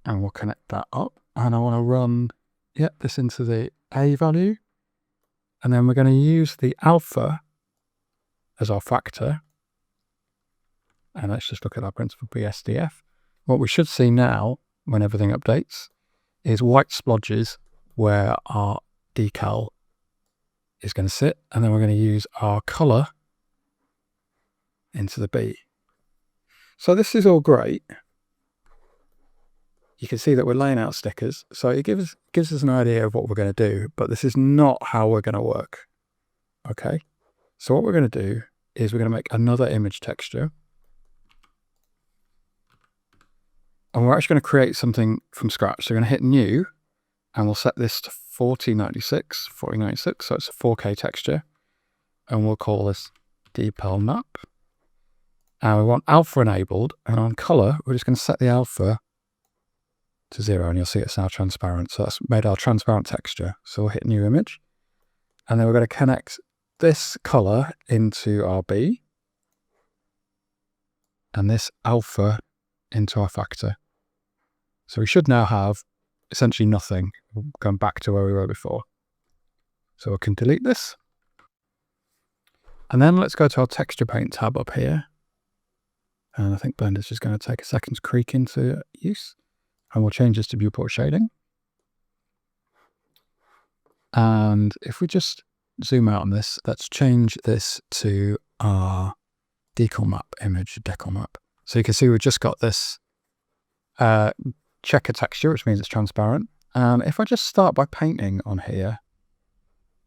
And we'll connect that up. And I want to run this into the A value. And then we're going to use the alpha as our factor. And let's just look at our principal BSDF. What we should see now, when everything updates, is white splodges where our decal is going to sit. And then we're going to use our color into the B. So this is all great. You can see that we're laying out stickers. So it gives us an idea of what we're going to do, but this is not how we're going to work. Okay. So what we're going to do is we're going to make another image texture. And we're actually going to create something from scratch. So we're going to hit new, and we'll set this to 4096. So it's a 4K texture. And we'll call this Depel Map. And we want alpha enabled. And on color, we're just going to set the alpha to 0. And you'll see it's now transparent. So that's made our transparent texture. So we'll hit new image. And then we're going to connect this color into our B. and this alpha into our factor. So we should now have essentially nothing, going back to where we were before. So we can delete this. And then let's go to our texture paint tab up here. And I think Blender's just going to take a second to creak into use. And we'll change this to viewport shading. And if we just zoom out on this, let's change this to our decal map image, decal map. So you can see we've just got this checker texture, which means it's transparent. And if I just start by painting on here,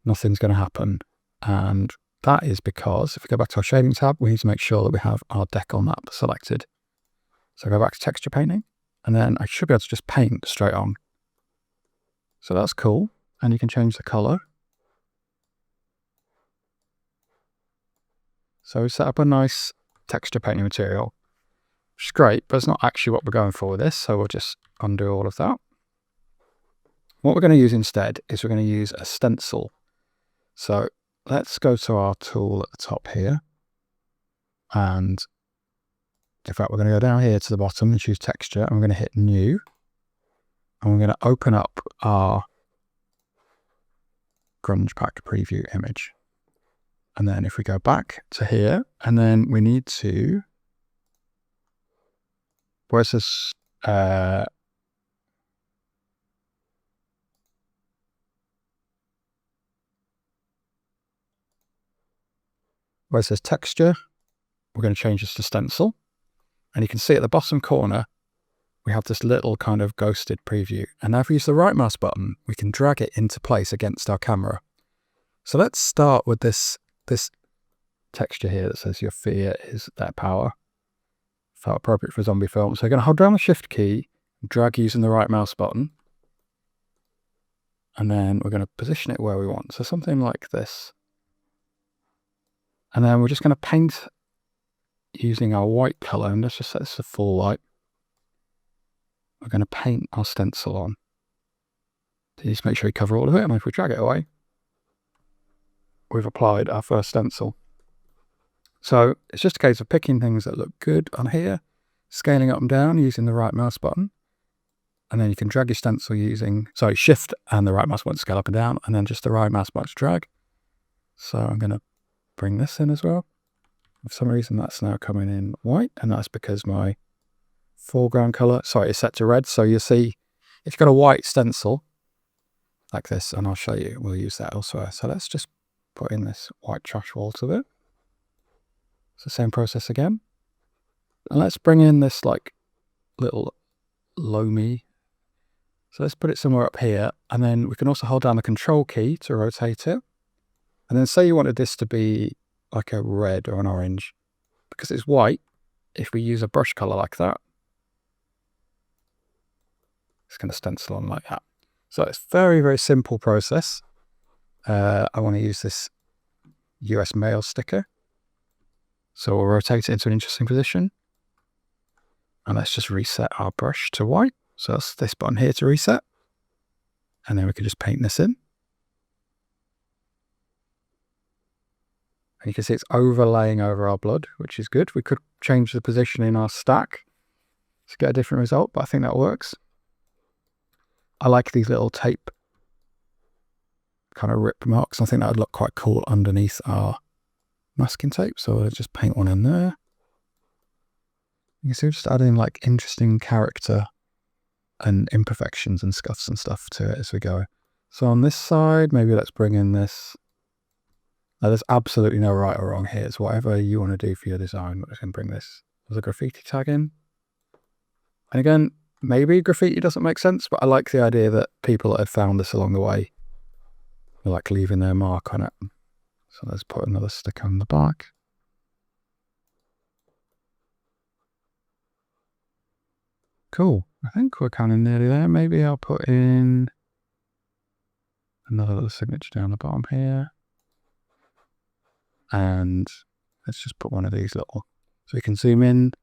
nothing's going to happen. And that is because if we go back to our shading tab, we need to make sure that we have our decal map selected. So go back to texture painting, and then I should be able to just paint straight on. So that's cool. And you can change the color. So we set up a nice texture painting material, which is great, but it's not actually what we're going for with this. So we'll just undo all of that. What we're going to use instead is we're going to use a stencil. So let's go to our tool at the top here. And in fact, we're going to go down here to the bottom and choose texture. And we're going to hit new. And we're going to open up our grunge pack preview image. And then if we go back to here, and then we need to, where's this, where it says texture, we're going to change this to stencil. And you can see at the bottom corner, we have this little kind of ghosted preview. And now if we use the right mouse button, we can drag it into place against our camera. So let's start with this texture here that says your fear is their power. Felt appropriate for a zombie film. So we're going to hold down the shift key, drag using the right mouse button. And then we're going to position it where we want. So something like this. And then we're just going to paint using our white color. And let's just set this to full white. We're going to paint our stencil on. So you just make sure you cover all of it. And if we drag it away, we've applied our first stencil. So it's just a case of picking things that look good on here, scaling up and down using the right mouse button. And then you can drag your stencil using, shift and the right mouse button to scale up and down, and then just the right mouse button to drag. So I'm going to bring this in as well. For some reason that's now coming in white, and that's because my foreground color, is set to red. So you see, if you've got a white stencil like this, and I'll show you, we'll use that elsewhere. So let's just put in this white trash wall to it. It's the same process again. And let's bring in this like little loamy. So let's put it somewhere up here. And then we can also hold down the control key to rotate it. And then say you wanted this to be like a red or an orange. Because it's white, if we use a brush color like that, it's going to stencil on like that. So it's very, very simple process. I want to use this US mail sticker. So we'll rotate it into an interesting position. And let's just reset our brush to white. So that's this button here to reset. And then we can just paint this in. And you can see it's overlaying over our blood, which is good. We could change the position in our stack to get a different result, but I think that works. I like these little tape kind of rip marks. I think that would look quite cool underneath our masking tape. So let's just paint one in there. You can see we're just adding like interesting character and imperfections and scuffs and stuff to it as we go. So on this side, maybe let's bring in this. Now there's absolutely no right or wrong here. It's whatever you want to do for your design. But I can bring this as a graffiti tag in. And again, maybe graffiti doesn't make sense, but I like the idea that people that had found this along the way are like leaving their mark on it. So let's put another sticker on the back. Cool. I think we're kind of nearly there. Maybe I'll put in another little signature down the bottom here. And let's just put one of these little, so we can zoom in.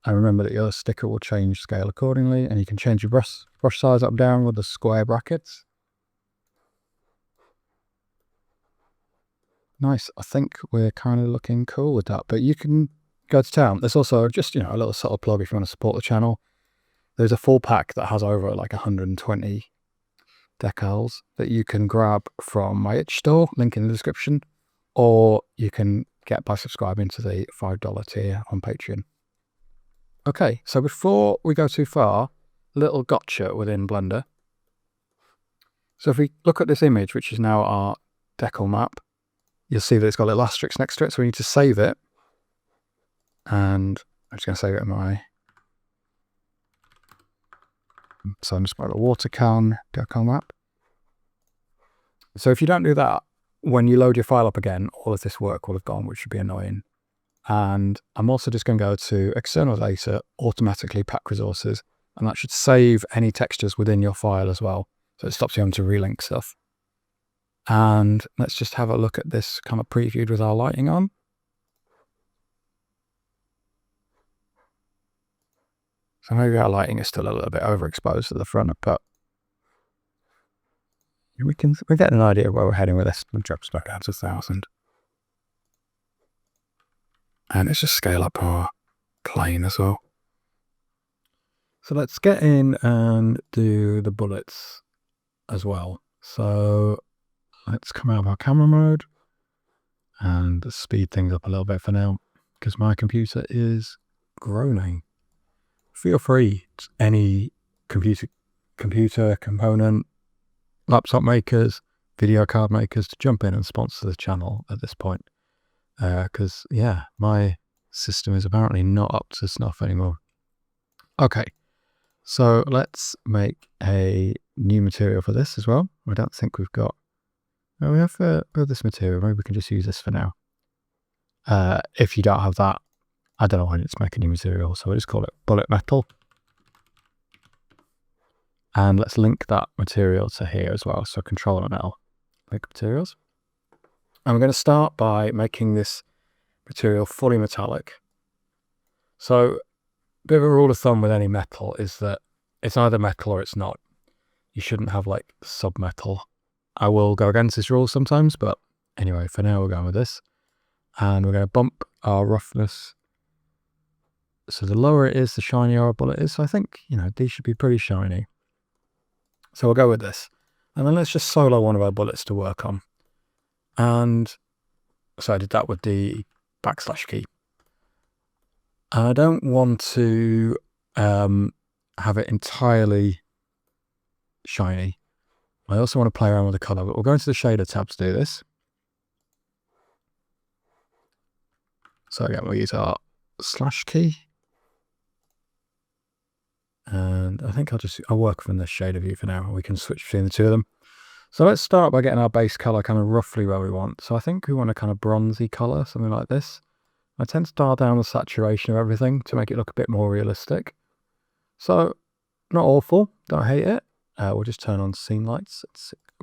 And remember that your sticker will change scale accordingly, and you can change your brush size up and down with the square brackets. Nice. I think we're kind of looking cool with that, but you can go to town. There's also just, a little subtle plug if you want to support the channel. There's a full pack that has over like 120 decals that you can grab from my itch store, link in the description, or you can get by subscribing to the $5 tier on Patreon. Okay, so before we go too far, little gotcha within Blender. So if we look at this image, which is now our decal map, you'll see that it's got a little asterisk next to it, so we need to save it. And I'm just going to save it in my... So I'm just going to water can decal map. So if you don't do that, when you load your file up again, all of this work will have gone, which should be annoying. And I'm also just going to go to external data, automatically pack resources, and that should save any textures within your file as well. So it stops you having to relink stuff. And let's just have a look at this kind of previewed with our lighting on. So maybe our lighting is still a little bit overexposed at the front, but we're getting an idea of where we're heading with this. It drops back down to 1000. And let's just scale up our plane as well. So let's get in and do the bullets as well. So let's come out of our camera mode and speed things up a little bit for now, because my computer is groaning. Feel free, any computer component, laptop makers, video card makers, to jump in and sponsor the channel at this point. Because, yeah, my system is apparently not up to snuff anymore. Okay, so let's make a new material for this as well. I don't think we've got... Oh, we have this material. Maybe we can just use this for now. If you don't have that, I don't know why it's make a new material, so we'll just call it bullet metal. And let's link that material to here as well. So Control and L, link materials. And we're going to start by making this material fully metallic. So a bit of a rule of thumb with any metal is that it's either metal or it's not. You shouldn't have like submetal. I will go against this rule sometimes, but anyway, for now we're going with this. And we're going to bump our roughness. So the lower it is, the shinier our bullet is. So I think, these should be pretty shiny. So we'll go with this. And then let's just solo one of our bullets to work on. And so I did that with the / key. I don't want to have it entirely shiny. I also want to play around with the color, but we'll go into the shader tab to do this. So again, we'll use our / key. And I think I'll work from the shader view for now, and we can switch between the two of them. So let's start by getting our base color kind of roughly where we want. So I think we want a kind of bronzy color, something like this. I tend to dial down the saturation of everything to make it look a bit more realistic. So not awful, don't hate it. We'll just turn on scene lights.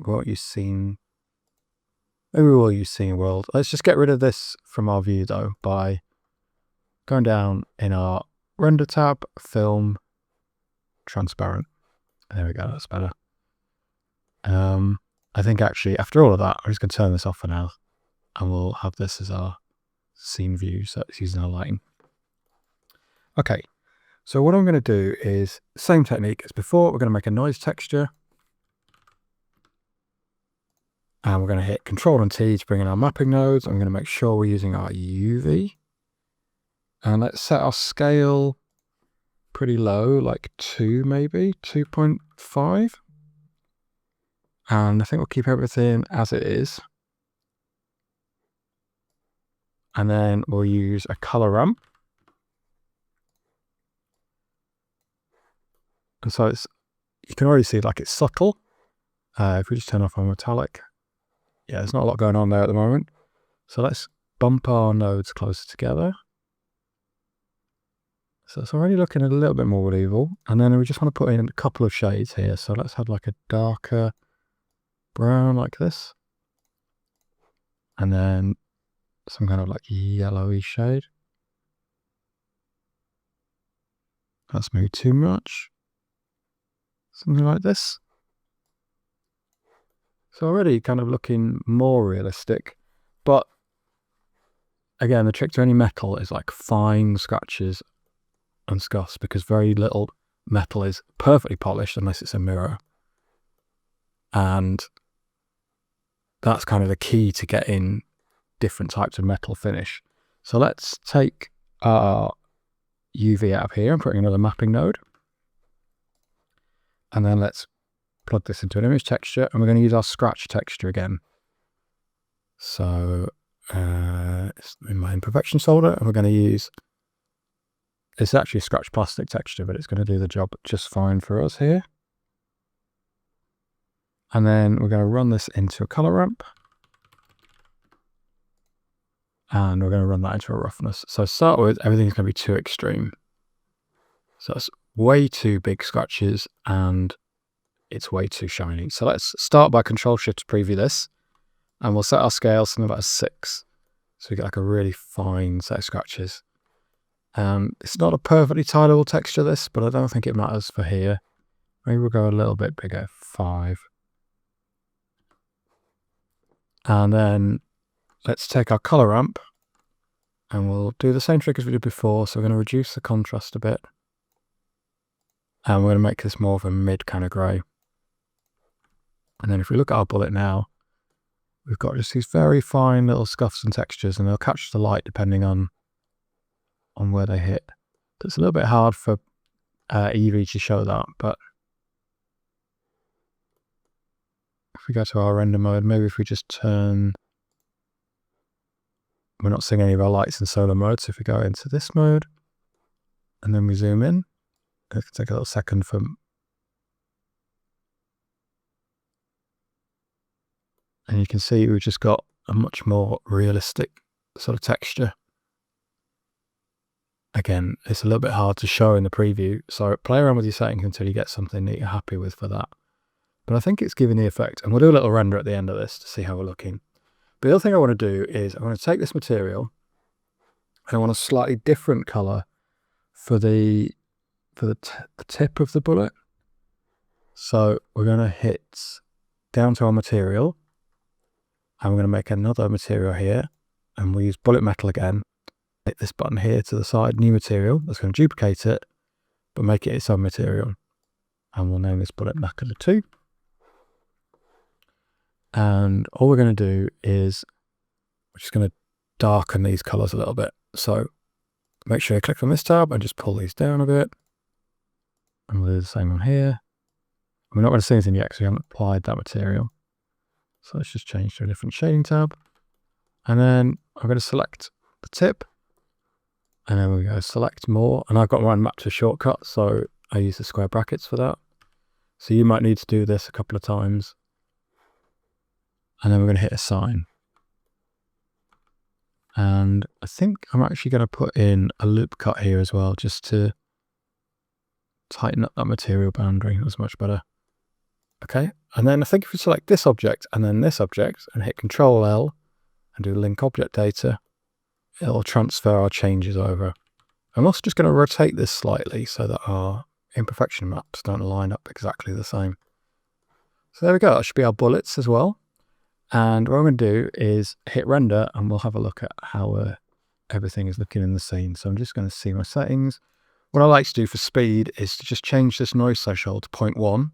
We won't use scene. Maybe we will use scene world. Let's just get rid of this from our view though by going down in our render tab, film, transparent. There we go, that's better. I think actually after all of that, I'm just going to turn this off for now, and we'll have this as our scene view, so it's using our lighting. Okay, so what I'm going to do is same technique as before. We're going to make a noise texture, and we're going to hit Control and T to bring in our mapping nodes. I'm going to make sure we're using our UV, and let's set our scale pretty low, like 2 maybe, 2.5. And I think we'll keep everything as it is. And then we'll use a color ramp. And so you can already see like it's subtle. If we just turn off our metallic, yeah, there's not a lot going on there at the moment. So let's bump our nodes closer together. So it's already looking a little bit more medieval. And then we just want to put in a couple of shades here. So let's have like a darker brown like this. And then some kind of like yellowy shade. That's maybe too much. Something like this. So already kind of looking more realistic, but again, the trick to any metal is like fine scratches and scuffs, because very little metal is perfectly polished unless it's a mirror. And that's kind of the key to getting different types of metal finish. So let's take our UV out of here and put in another mapping node. And then let's plug this into an image texture, and we're going to use our scratch texture again. So it's in my imperfection folder, and we're going to use, it's actually a scratch plastic texture, but it's going to do the job just fine for us here. And then we're going to run this into a color ramp, and we're going to run that into a roughness. So to start with, everything's going to be too extreme. So it's way too big scratches and it's way too shiny. So let's start by Control-Shift to preview this, and we'll set our scale something about a 6. So we get like a really fine set of scratches. It's not a perfectly tileable texture, this, but I don't think it matters for here. Maybe we'll go a little bit bigger, 5. And then let's take our color ramp and we'll do the same trick as we did before. So we're going to reduce the contrast a bit, and we're going to make this more of a mid kind of grey. And then if we look at our bullet now, we've got just these very fine little scuffs and textures, and they'll catch the light depending on where they hit. So it's a little bit hard for Eevee to show that, but if we go to our render mode, maybe if we just turn, we're not seeing any of our lights in solar mode, so if we go into this mode and then we zoom in, it can take a little second for, and you can see we've just got a much more realistic sort of texture. Again, it's a little bit hard to show in the preview, so play around with your settings until you get something that you're happy with for that. But I think it's giving the effect, and we'll do a little render at the end of this to see how we're looking. But the other thing I want to do is I want to take this material and I want a slightly different color for the tip of the bullet. So we're going to hit down to our material, and we're going to make another material here, and we'll use bullet metal again. Hit this button here to the side, new material. That's going to duplicate it, but make it its own material. And we'll name this bullet metal 2. And all we're going to do is we're just going to darken these colors a little bit. So make sure you click on this tab and just pull these down a bit. And we'll do the same on here. We're not going to see anything yet because we haven't applied that material. So let's just change to a different shading tab. And then I'm going to select the tip. And then we go select more. And I've got mine mapped to a shortcut, so I use the square brackets for that. So you might need to do this a couple of times. And then we're going to hit assign. And I think I'm actually going to put in a loop cut here as well, just to tighten up that material boundary. That's much better. Okay, and then I think if we select this object and then this object and hit Control L and do link object data, it'll transfer our changes over. I'm also just going to rotate this slightly so that our imperfection maps don't line up exactly the same. So there we go, that should be our bullets as well. And what I'm going to do is hit render, and we'll have a look at how everything is looking in the scene. So I'm just going to see my settings. What I like to do for speed is to just change this noise threshold to 0.1.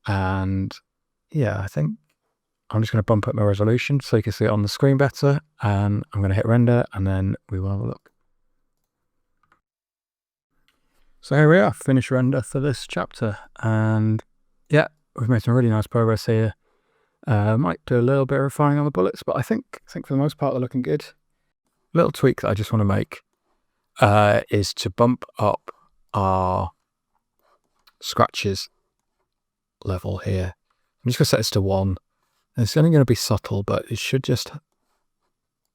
And yeah, I think I'm just going to bump up my resolution so you can see it on the screen better. And I'm going to hit render, and then we will have a look. So here we are, finished render for this chapter. And yeah, we've made some really nice progress here. Might do a little bit of refining on the bullets, but I think for the most part they're looking good. Little tweak that I just want to make is to bump up our scratches level here. I'm just going to set this to 1. And it's only going to be subtle, but it should just,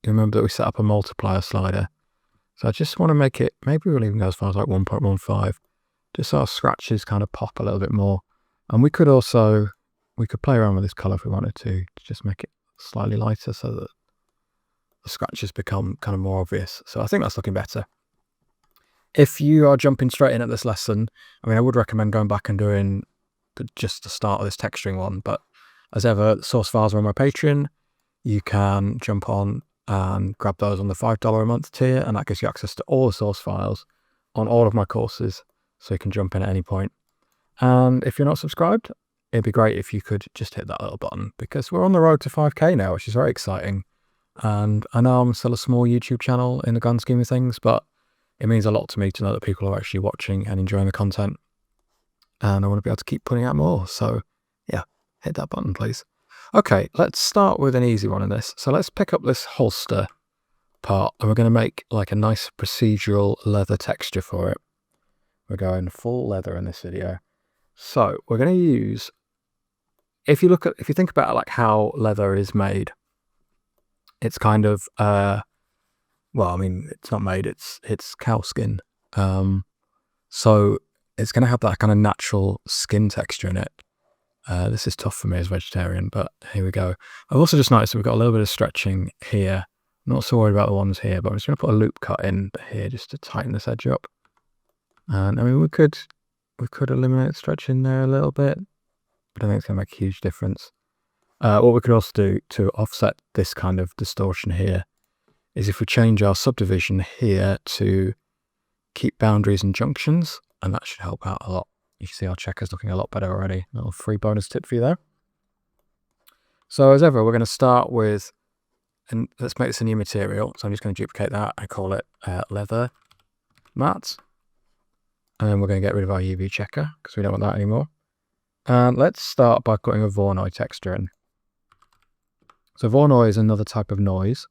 remember that we set up a multiplier slider. So I just want to make it, maybe we'll even go as far as like 1.15, just so our scratches kind of pop a little bit more. And we could also, we could play around with this color if we wanted to just make it slightly lighter so that the scratches become kind of more obvious. So I think that's looking better. If you are jumping straight in at this lesson, I mean, I would recommend going back and doing just the start of this texturing one, but as ever, the source files are on my Patreon. You can jump on and grab those on the $5 a month tier, and that gives you access to all the source files on all of my courses, so you can jump in at any point. And if you're not subscribed, it'd be great if you could just hit that little button, because we're on the road to 5K now, which is very exciting. And I know I'm still a small YouTube channel in the grand scheme of things, but it means a lot to me to know that people are actually watching and enjoying the content. And I want to be able to keep putting out more. So yeah, hit that button, please. Okay, let's start with an easy one in this. So let's pick up this holster part, and we're going to make like a nice procedural leather texture for it. We're going full leather in this video. So we're going to use, if you think about like how leather is made, it's kind of, well, I mean, it's not made, it's cow skin. So it's going to have that kind of natural skin texture in it. This is tough for me as a vegetarian, but here we go. I've also just noticed that we've got a little bit of stretching here. Not so worried about the ones here, but I'm just going to put a loop cut in here just to tighten this edge up. And I mean, we could eliminate stretching there a little bit, but I think it's going to make a huge difference. What we could also do to offset this kind of distortion here is if we change our subdivision here to keep boundaries and junctions, and that should help out a lot. You can see our checker's looking a lot better already. A little free bonus tip for you there. So as ever, we're going to start with, and let's make this a new material. So I'm just going to duplicate that. I call it leather mat. And then we're going to get rid of our UV checker because we don't want that anymore. And let's start by putting a Voronoi texture in. So Voronoi is another type of noise.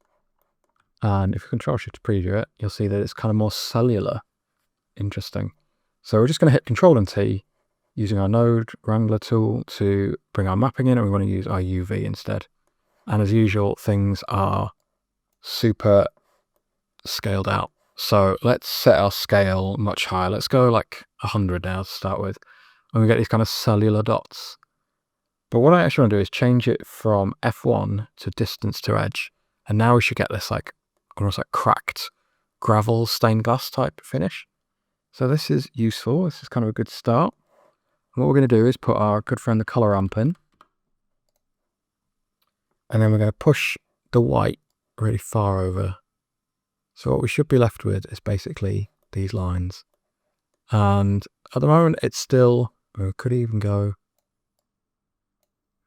And if you Control Shift to preview it, you'll see that it's kind of more cellular. Interesting. So we're just going to hit Control and T using our node wrangler tool to bring our mapping in, and we want to use our UV instead. And as usual, things are super scaled out. So let's set our scale much higher. Let's go like 100 now to start with. And we get these kind of cellular dots. But what I actually want to do is change it from F1 to distance to edge. And now we should get this like almost like cracked gravel stained glass type finish. So this is useful. This is kind of a good start. And what we're going to do is put our good friend the color ramp in. And then we're going to push the white really far over. So what we should be left with is basically these lines. And at the moment it's still, we could even go,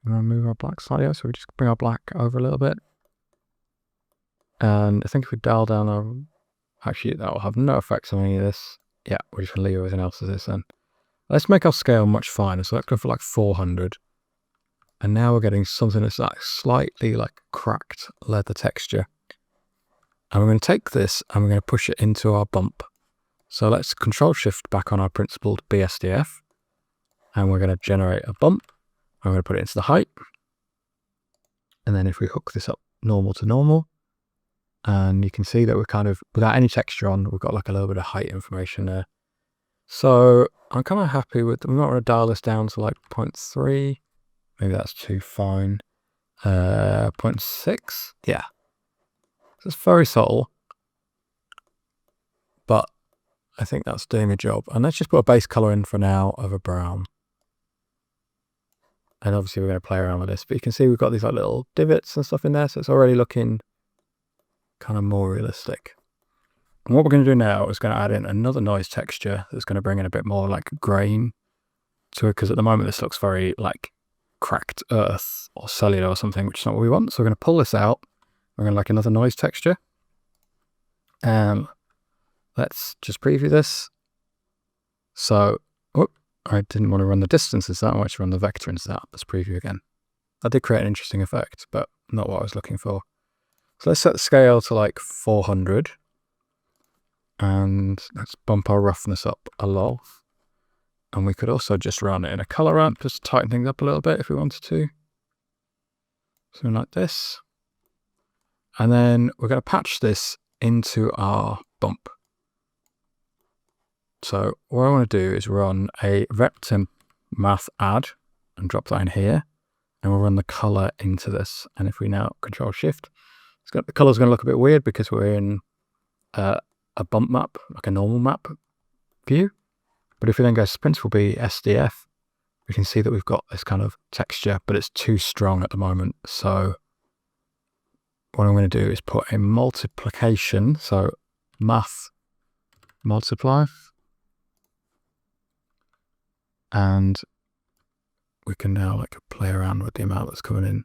move our black slightly, so we just bring our black over a little bit. And I think if we dial down our, actually that will have no effects on any of this. Yeah, we're just going to leave everything else as this then. Let's make our scale much finer. So let's go for like 400. And now we're getting something that's like slightly like cracked leather texture. And we're going to take this and we're going to push it into our bump. So let's Control Shift back on our principled BSDF. And we're going to generate a bump. I'm going to put it into the height. And then if we hook this up normal to normal, and you can see that we're kind of, without any texture on, we've got like a little bit of height information there. So I'm kind of happy with, we might want to dial this down to like 0.3. Maybe that's too fine. 0.6. Yeah. So it's very subtle, but I think that's doing the job. And let's just put a base color in for now of a brown. And obviously we're going to play around with this, but you can see we've got these like little divots and stuff in there. So it's already looking kind of more realistic. And what we're going to do now is going to add in another noise texture that's going to bring in a bit more like grain to it, because at the moment this looks very like cracked earth or cellular or something, which is not what we want. So we're going to pull this out. We're going to like another noise texture. And let's just preview this. So, I didn't want to run the distances that much, run the vector instead. Let's preview again. That did create an interesting effect, but not what I was looking for. So let's set the scale to like 400. And let's bump our roughness up a lot. And we could also just run it in a color ramp, just to tighten things up a little bit if we wanted to. Something like this. And then we're going to patch this into our bump. So what I want to do is run a vector math add and drop that in here. And we'll run the color into this. And if we now Control Shift, the color's going to look a bit weird because we're in a bump map, like a normal map view. But if we then go to Principal B SDF, we can see that we've got this kind of texture, but it's too strong at the moment. So what I'm going to do is put a multiplication, so math multiply, and we can now like play around with the amount that's coming in.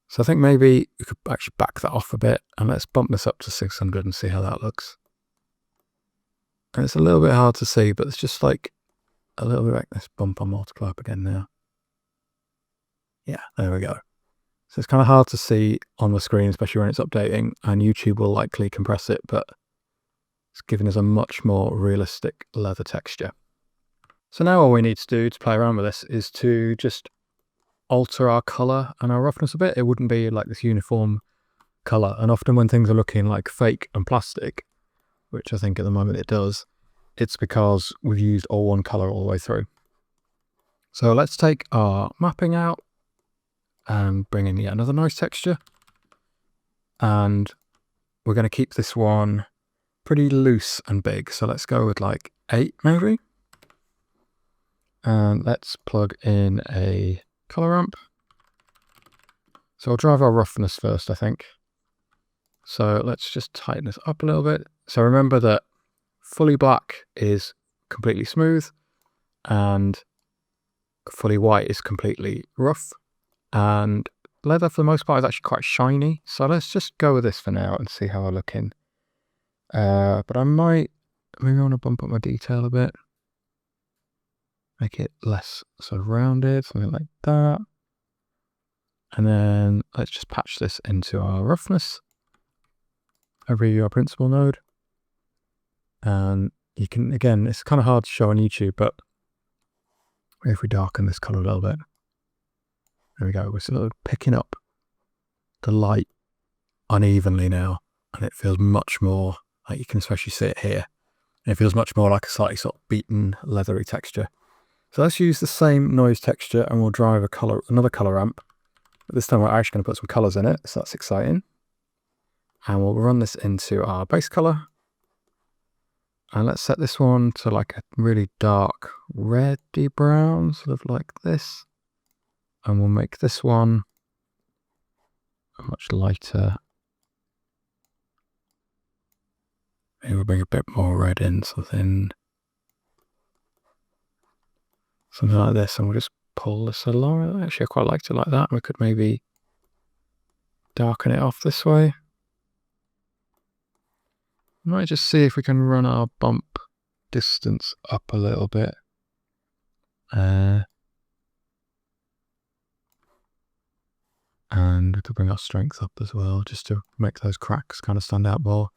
So I think maybe we could actually back that off a bit, and let's bump this up to 600 and see how that looks. And it's a little bit hard to see, but it's just like a little bit like this. Bump on multiply up again now. Yeah, there we go. So it's kind of hard to see on the screen, especially when it's updating, and YouTube will likely compress it, but it's giving us a much more realistic leather texture. So now all we need to do to play around with this is to just alter our color and our roughness a bit. It wouldn't be like this uniform color, and often when things are looking like fake and plastic, which I think at the moment it does, it's because we've used all one color all the way through. So let's take our mapping out and bring in yet another nice texture, and we're going to keep this one pretty loose and big, so let's go with like 8 maybe, and let's plug in a color ramp. So I'll drive our roughness first, I think. So let's just tighten this up a little bit. So remember that fully black is completely smooth and fully white is completely rough, and leather for the most part is actually quite shiny. So let's just go with this for now and see how I look in. But I might maybe want to bump up my detail a bit, make it less sort of rounded, something like that. And then let's just patch this into our roughness over your principal node. And you can, again, it's kind of hard to show on YouTube, but if we darken this color a little bit, there we go. We're sort of picking up the light unevenly now, and it feels much more like, you can especially see it here, and it feels much more like a slightly sort of beaten leathery texture. So let's use the same noise texture, and we'll drive another color ramp. But this time we're actually going to put some colors in it, so that's exciting. And we'll run this into our base color. And let's set this one to like a really dark reddy brown, sort of like this. And we'll make this one a much lighter. Maybe we'll bring a bit more red in, something like this, and we'll just pull this along. Actually, I quite liked it like that. We could maybe darken it off this way. Might just see if we can run our bump distance up a little bit. And we could bring our strength up as well, just to make those cracks kind of stand out more.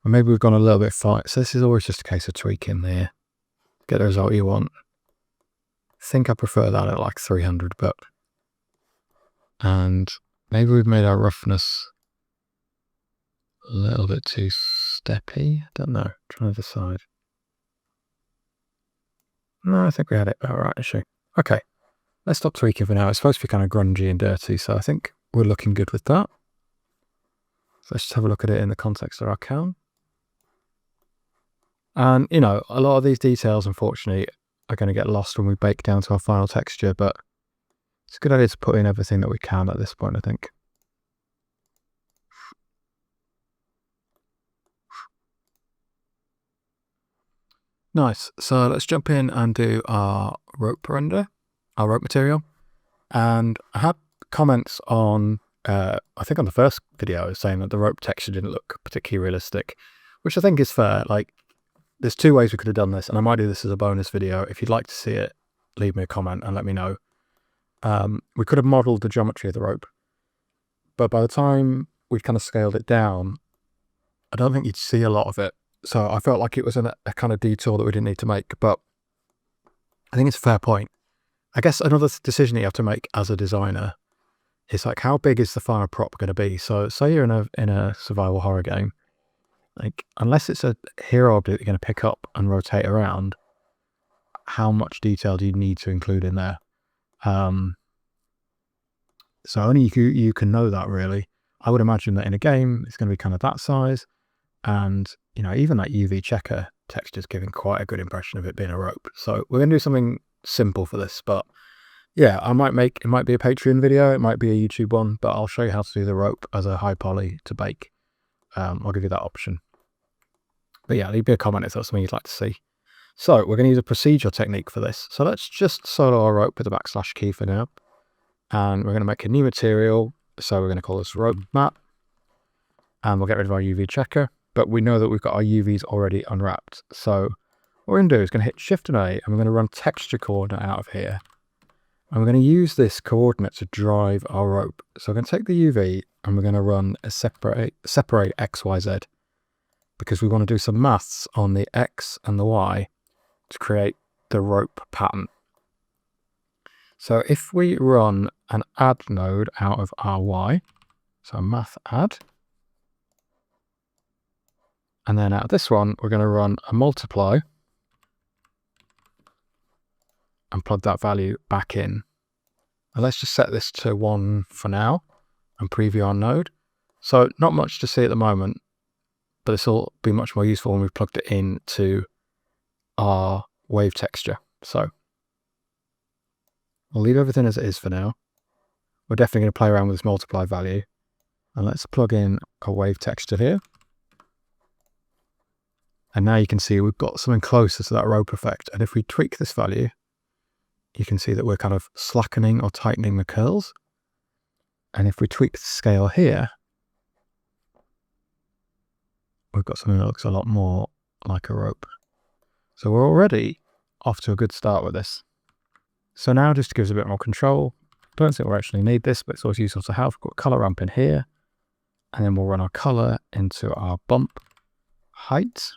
Or maybe we've gone a little bit far. So this is always just a case of tweaking there, get the result you want. I think I prefer that at like 300, but, and maybe we've made our roughness a little bit too steppy. Don't know, trying to decide. No, I think we had it about right, actually. Okay, let's stop tweaking for now. It's supposed to be kind of grungy and dirty, so I think we're looking good with that. So let's just have a look at it in the context of our cam. And, you know, a lot of these details, unfortunately, are going to get lost when we bake down to our final texture, but it's a good idea to put in everything that we can at this point, I think. Nice. So let's jump in and do our rope render, our rope material. And I had comments on, I think on the first video, saying that the rope texture didn't look particularly realistic, which I think is fair. Like, there's 2 ways we could have done this, and I might do this as a bonus video. If you'd like to see it, leave me a comment and let me know. We could have modeled the geometry of the rope, but by the time we'd kind of scaled it down, I don't think you'd see a lot of it. So I felt like it was a kind of detour that we didn't need to make, but I think it's a fair point. I guess another decision that you have to make as a designer is like, how big is the final prop going to be? So say you're in a survival horror game, like, unless it's a hero object you're going to pick up and rotate around, how much detail do you need to include in there? So only you can know that, really. I would imagine that in a game, it's going to be kind of that size. And, you know, even that UV checker texture is giving quite a good impression of it being a rope. So we're going to do something simple for this, but yeah, it might be a Patreon video, it might be a YouTube one, but I'll show you how to do the rope as a high poly to bake. I'll give you that option. But yeah, leave me a comment if that's something you'd like to see. So we're going to use a procedure technique for this. So let's just solo our rope with the / key for now. And we're going to make a new material. So we're going to call this rope map. And we'll get rid of our UV checker. But we know that we've got our UVs already unwrapped. So what we're going to do is going to hit Shift and A, and we're going to run texture coordinate out of here. And we're going to use this coordinate to drive our rope. So we're going to take the UV and we're going to run a separate X, Y, Z, because we want to do some maths on the X and the Y to create the rope pattern. So if we run an add node out of our Y, so math add, and then out of this one, we're going to run a multiply and plug that value back in. And let's just set this to 1 for now and preview our node. So not much to see at the moment, but this will be much more useful when we've plugged it into our wave texture. So I'll leave everything as it is for now. We're definitely going to play around with this multiply value. And let's plug in a wave texture here. And now you can see we've got something closer to that rope effect. And if we tweak this value, you can see that we're kind of slackening or tightening the curls. And if we tweak the scale here, we've got something that looks a lot more like a rope. So we're already off to a good start with this. So now, just to give us a bit more control, don't think we'll actually need this, but it's always useful to have. We've got color ramp in here, and then we'll run our color into our bump height.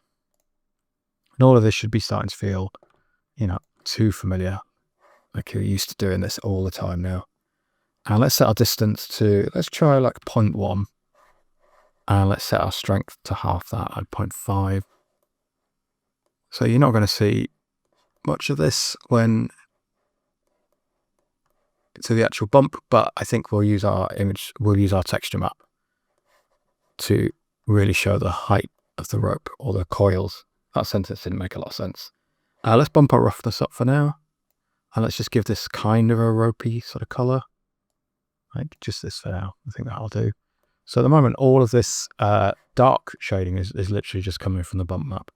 And all of this should be starting to feel, too familiar. Like you're used to doing this all the time now. And let's set our distance to, let's try like 0.1. And let's set our strength to half that at 0.5. So you're not going to see much of this when to the actual bump, but I think we'll use our texture map to really show the height of the rope or the coils. That sentence didn't make a lot of sense. Let's bump our roughness up for now. And let's just give this kind of a ropey sort of color. Like just this for now. I think that'll do. So at the moment, all of this dark shading is literally just coming from the bump map.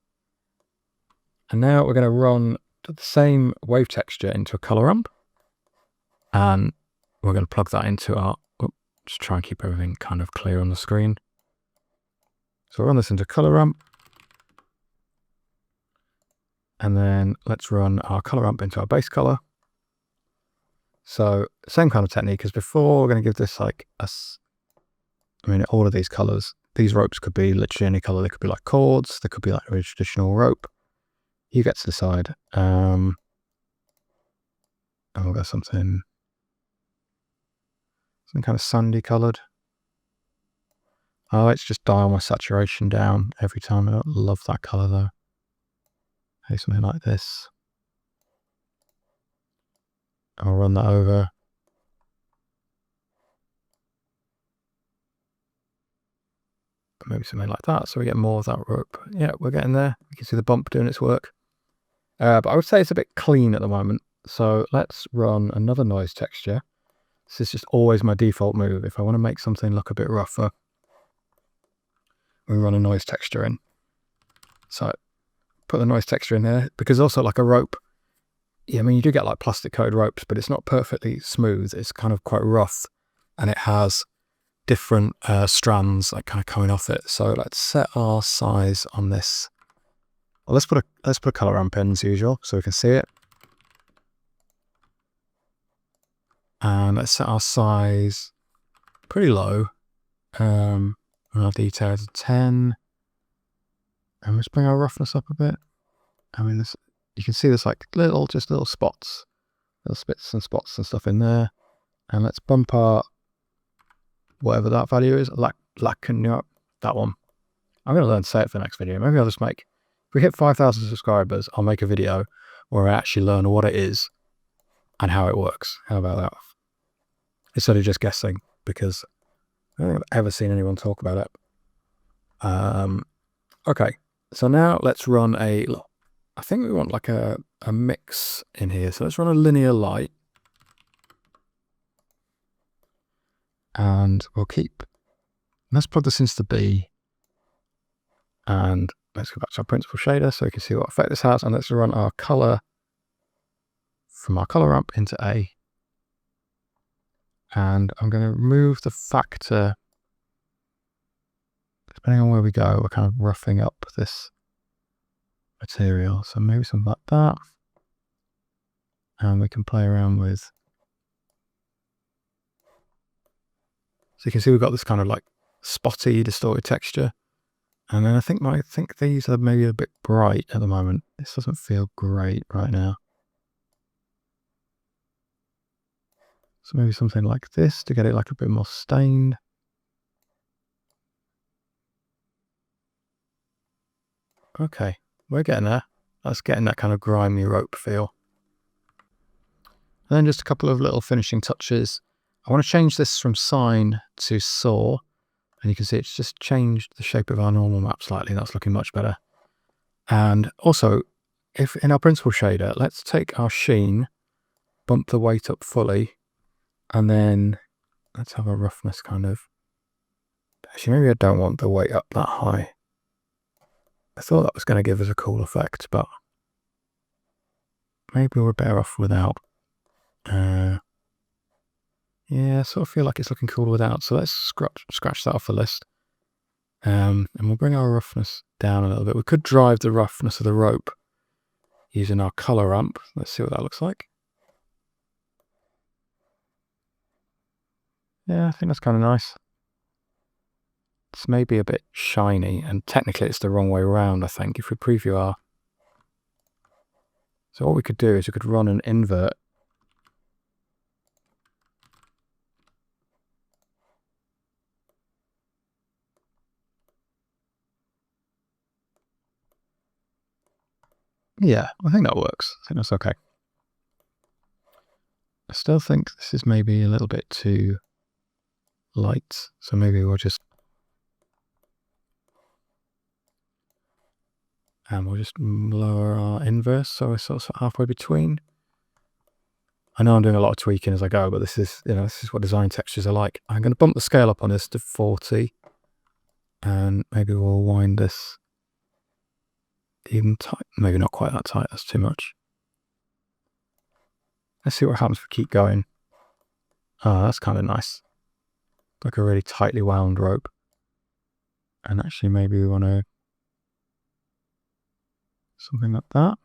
And now we're going to run the same wave texture into a color ramp. And we're going to plug that into our, just try and keep everything kind of clear on the screen. So we'll run this into color ramp. And then let's run our color ramp into our base color. So same kind of technique as before. We're going to give this like all of these colors. These ropes could be literally any color. They could be like cords. They could be like a traditional rope. You get to decide. And we'll go something kind of sandy colored. Let's just dial my saturation down every time. I don't love that color though. Maybe something like this. I'll run that over. Maybe something like that, so we get more of that rope. Yeah, we're getting there. You can see the bump doing its work. But I would say it's a bit clean at the moment. So let's run another noise texture. This is just always my default move. If I want to make something look a bit rougher, we run a noise texture in. So put the noise texture in there, because also like a rope, yeah, you do get like plastic coated ropes, but it's not perfectly smooth. It's kind of quite rough, and it has different strands like kind of coming off it. So let's set our size on this. Well, let's put a color ramp in as usual so we can see it. And let's set our size pretty low. And our detail to 10. And let's bring our roughness up a bit. You can see there's like little spots, little spits and spots and stuff in there. And let's bump our, whatever that value is, that one. I'm going to learn to say it for the next video. Maybe I'll just if we hit 5,000 subscribers, I'll make a video where I actually learn what it is and how it works. How about that? Instead of just guessing, because I don't think I've ever seen anyone talk about it. Okay, so now let's run I think we want like a mix in here. So let's run a linear light. and we'll keep, let's plug this into the B, and let's go back to our principal shader so we can see what effect this has, and let's run our color from our color ramp into A. And I'm going to remove the factor. Depending on where we go, we're kind of roughing up this material. So maybe something like that. And we can play around with. So you can see we've got this kind of like spotty, distorted texture. And then I think these are maybe a bit bright at the moment. This doesn't feel great right now. So maybe something like this to get it like a bit more stained. Okay, we're getting there. That's getting that kind of grimy rope feel. And then just a couple of little finishing touches. I want to change this from sine to saw. And you can see it's just changed the shape of our normal map slightly. That's looking much better. And also, if in our principal shader, let's take our sheen, bump the weight up fully, and then let's have a roughness kind of. Actually, maybe I don't want the weight up that high. I thought that was going to give us a cool effect, but maybe we're better off without. Yeah, I sort of feel like it's looking cool without. So let's scratch that off the list. And we'll bring our roughness down a little bit. We could drive the roughness of the rope using our color ramp. Let's see what that looks like. Yeah, I think that's kind of nice. It's maybe a bit shiny, and technically it's the wrong way around, I think, if we preview our. So what we could do is we could run an invert. Yeah, I think that works. I think that's okay. I still think this is maybe a little bit too light, so maybe we'll just lower our inverse so we're sort of halfway between. I know I'm doing a lot of tweaking as I go, but this is, this is what design textures are like. I'm going to bump the scale up on this to 40, and maybe we'll wind this even tight. Maybe not quite that tight, that's too much. Let's see what happens if we keep going. Oh, that's kind of nice. Like a really tightly wound rope. And actually maybe we want to something like that.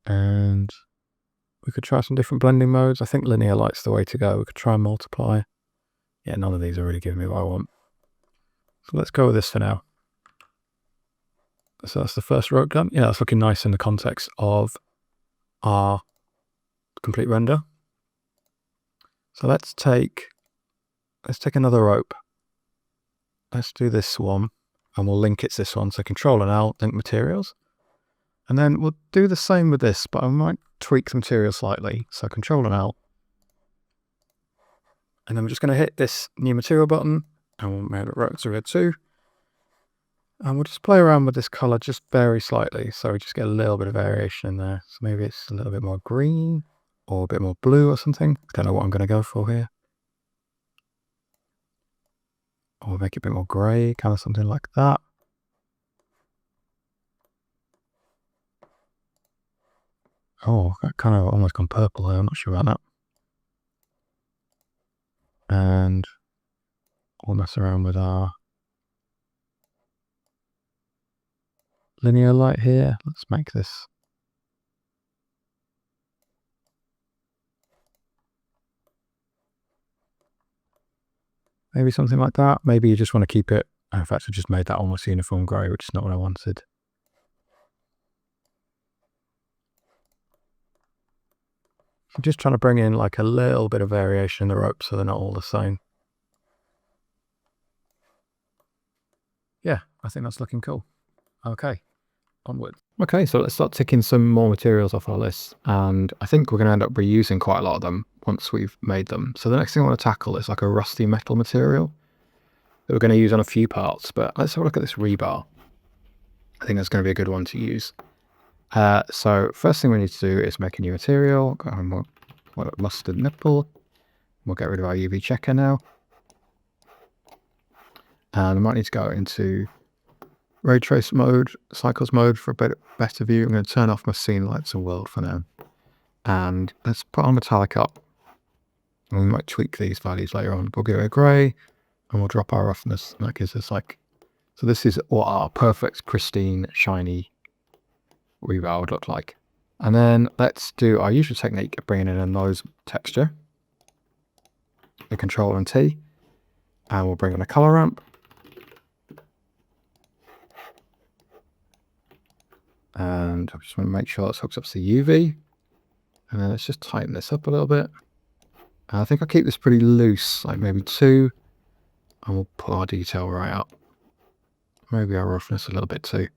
And we could try some different blending modes. I think linear light's the way to go. We could try and multiply. Yeah, none of these are really giving me what I want. So let's go with this for now. So that's the first rope done. Yeah, that's looking nice in the context of our complete render. So let's take another rope. Let's do this one, and we'll link it to this one. So Control and L, link materials. And then we'll do the same with this, but I might tweak the material slightly. So Control and L. And then we're just going to hit this new material button, and we'll make it rope 02. And we'll just play around with this color just very slightly. So we just get a little bit of variation in there. So maybe it's a little bit more green or a bit more blue or something. I don't know what I'm going to go for here. Or make it a bit more gray, kind of something like that. Oh, that kind of almost gone purple there. I'm not sure about that. And we'll mess around with our linear light here. Let's make this. Maybe something like that. Maybe you just want to keep it. In fact, I just made that almost uniform grey, which is not what I wanted. I'm just trying to bring in like a little bit of variation in the ropes so they're not all the same. Yeah, I think that's looking cool. Okay, onwards. Okay, so let's start ticking some more materials off our list. And I think we're going to end up reusing quite a lot of them once we've made them. So the next thing I want to tackle is like a rusty metal material that we're going to use on a few parts. But let's have a look at this rebar. I think that's going to be a good one to use. So first thing we need to do is make a new material. Got a more mustard nipple. We'll get rid of our UV checker now. And I might need to go into ray trace mode, cycles mode for a better view. I'm going to turn off my scene lights and world for now. And let's put on metallic up. And we might tweak these values later on. We'll give it a grey and we'll drop our roughness. And that gives us like, so this is what our perfect, pristine, shiny rebar would look like. And then let's do our usual technique of bringing in a nose texture. The Control and T. And we'll bring in a color ramp. And I just want to make sure this hooks up to the UV. And then let's just tighten this up a little bit. And I think I'll keep this pretty loose, like maybe 2. And we'll put our detail right up. Maybe our roughness a little bit too.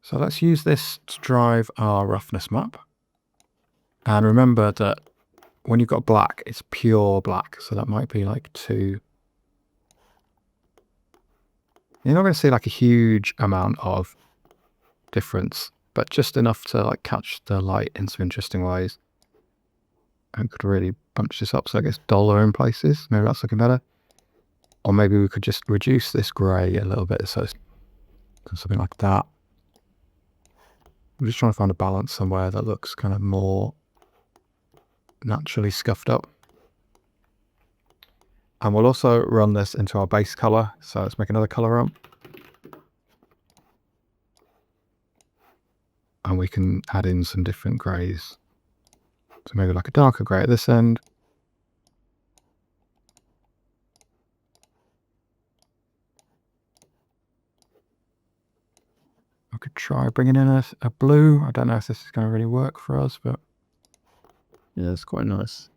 So let's use this to drive our roughness map. And remember that when you've got black, it's pure black. So that might be like 2. You're not going to see like a huge amount of difference, but just enough to like catch the light in some interesting ways. And could really bunch this up so it gets duller in places. Maybe that's looking better. Or maybe we could just reduce this grey a little bit, so it's something like that. I'm just trying to find a balance somewhere that looks kind of more naturally scuffed up. And we'll also run this into our base color. So let's make another color ramp. And we can add in some different greys. So maybe like a darker grey at this end. I could try bringing in a blue. I don't know if this is going to really work for us, but yeah, it's quite nice.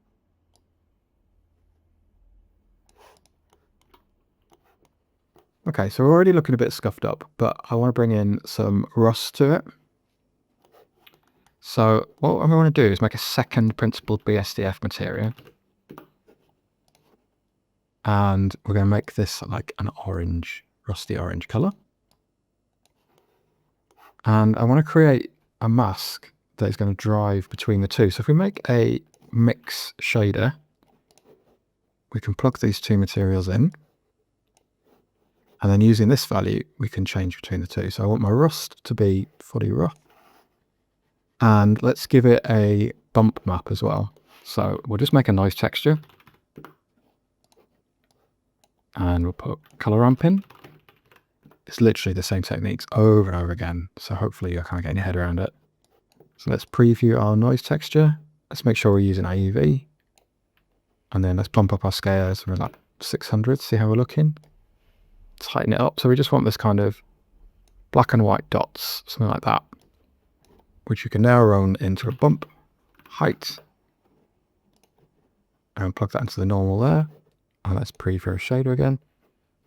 Okay, so we're already looking a bit scuffed up, but I want to bring in some rust to it. So what I want to do is make a second principled BSDF material. And we're going to make this like an orange, rusty orange color. And I want to create a mask that is going to drive between the two. So if we make a mix shader, we can plug these two materials in. And then using this value, we can change between the two. So I want my rust to be fully rough. And let's give it a bump map as well. So we'll just make a nice texture. And we'll put color ramp in. It's literally the same techniques over and over again. So hopefully you're kind of getting your head around it. So let's preview our noise texture. Let's make sure we're using UV. And then let's bump up our scale so we're like 600, see how we're looking. Tighten it up. So we just want this kind of black and white dots, something like that, which you can now run into a bump height and plug that into the normal there. And let's preview a shader again.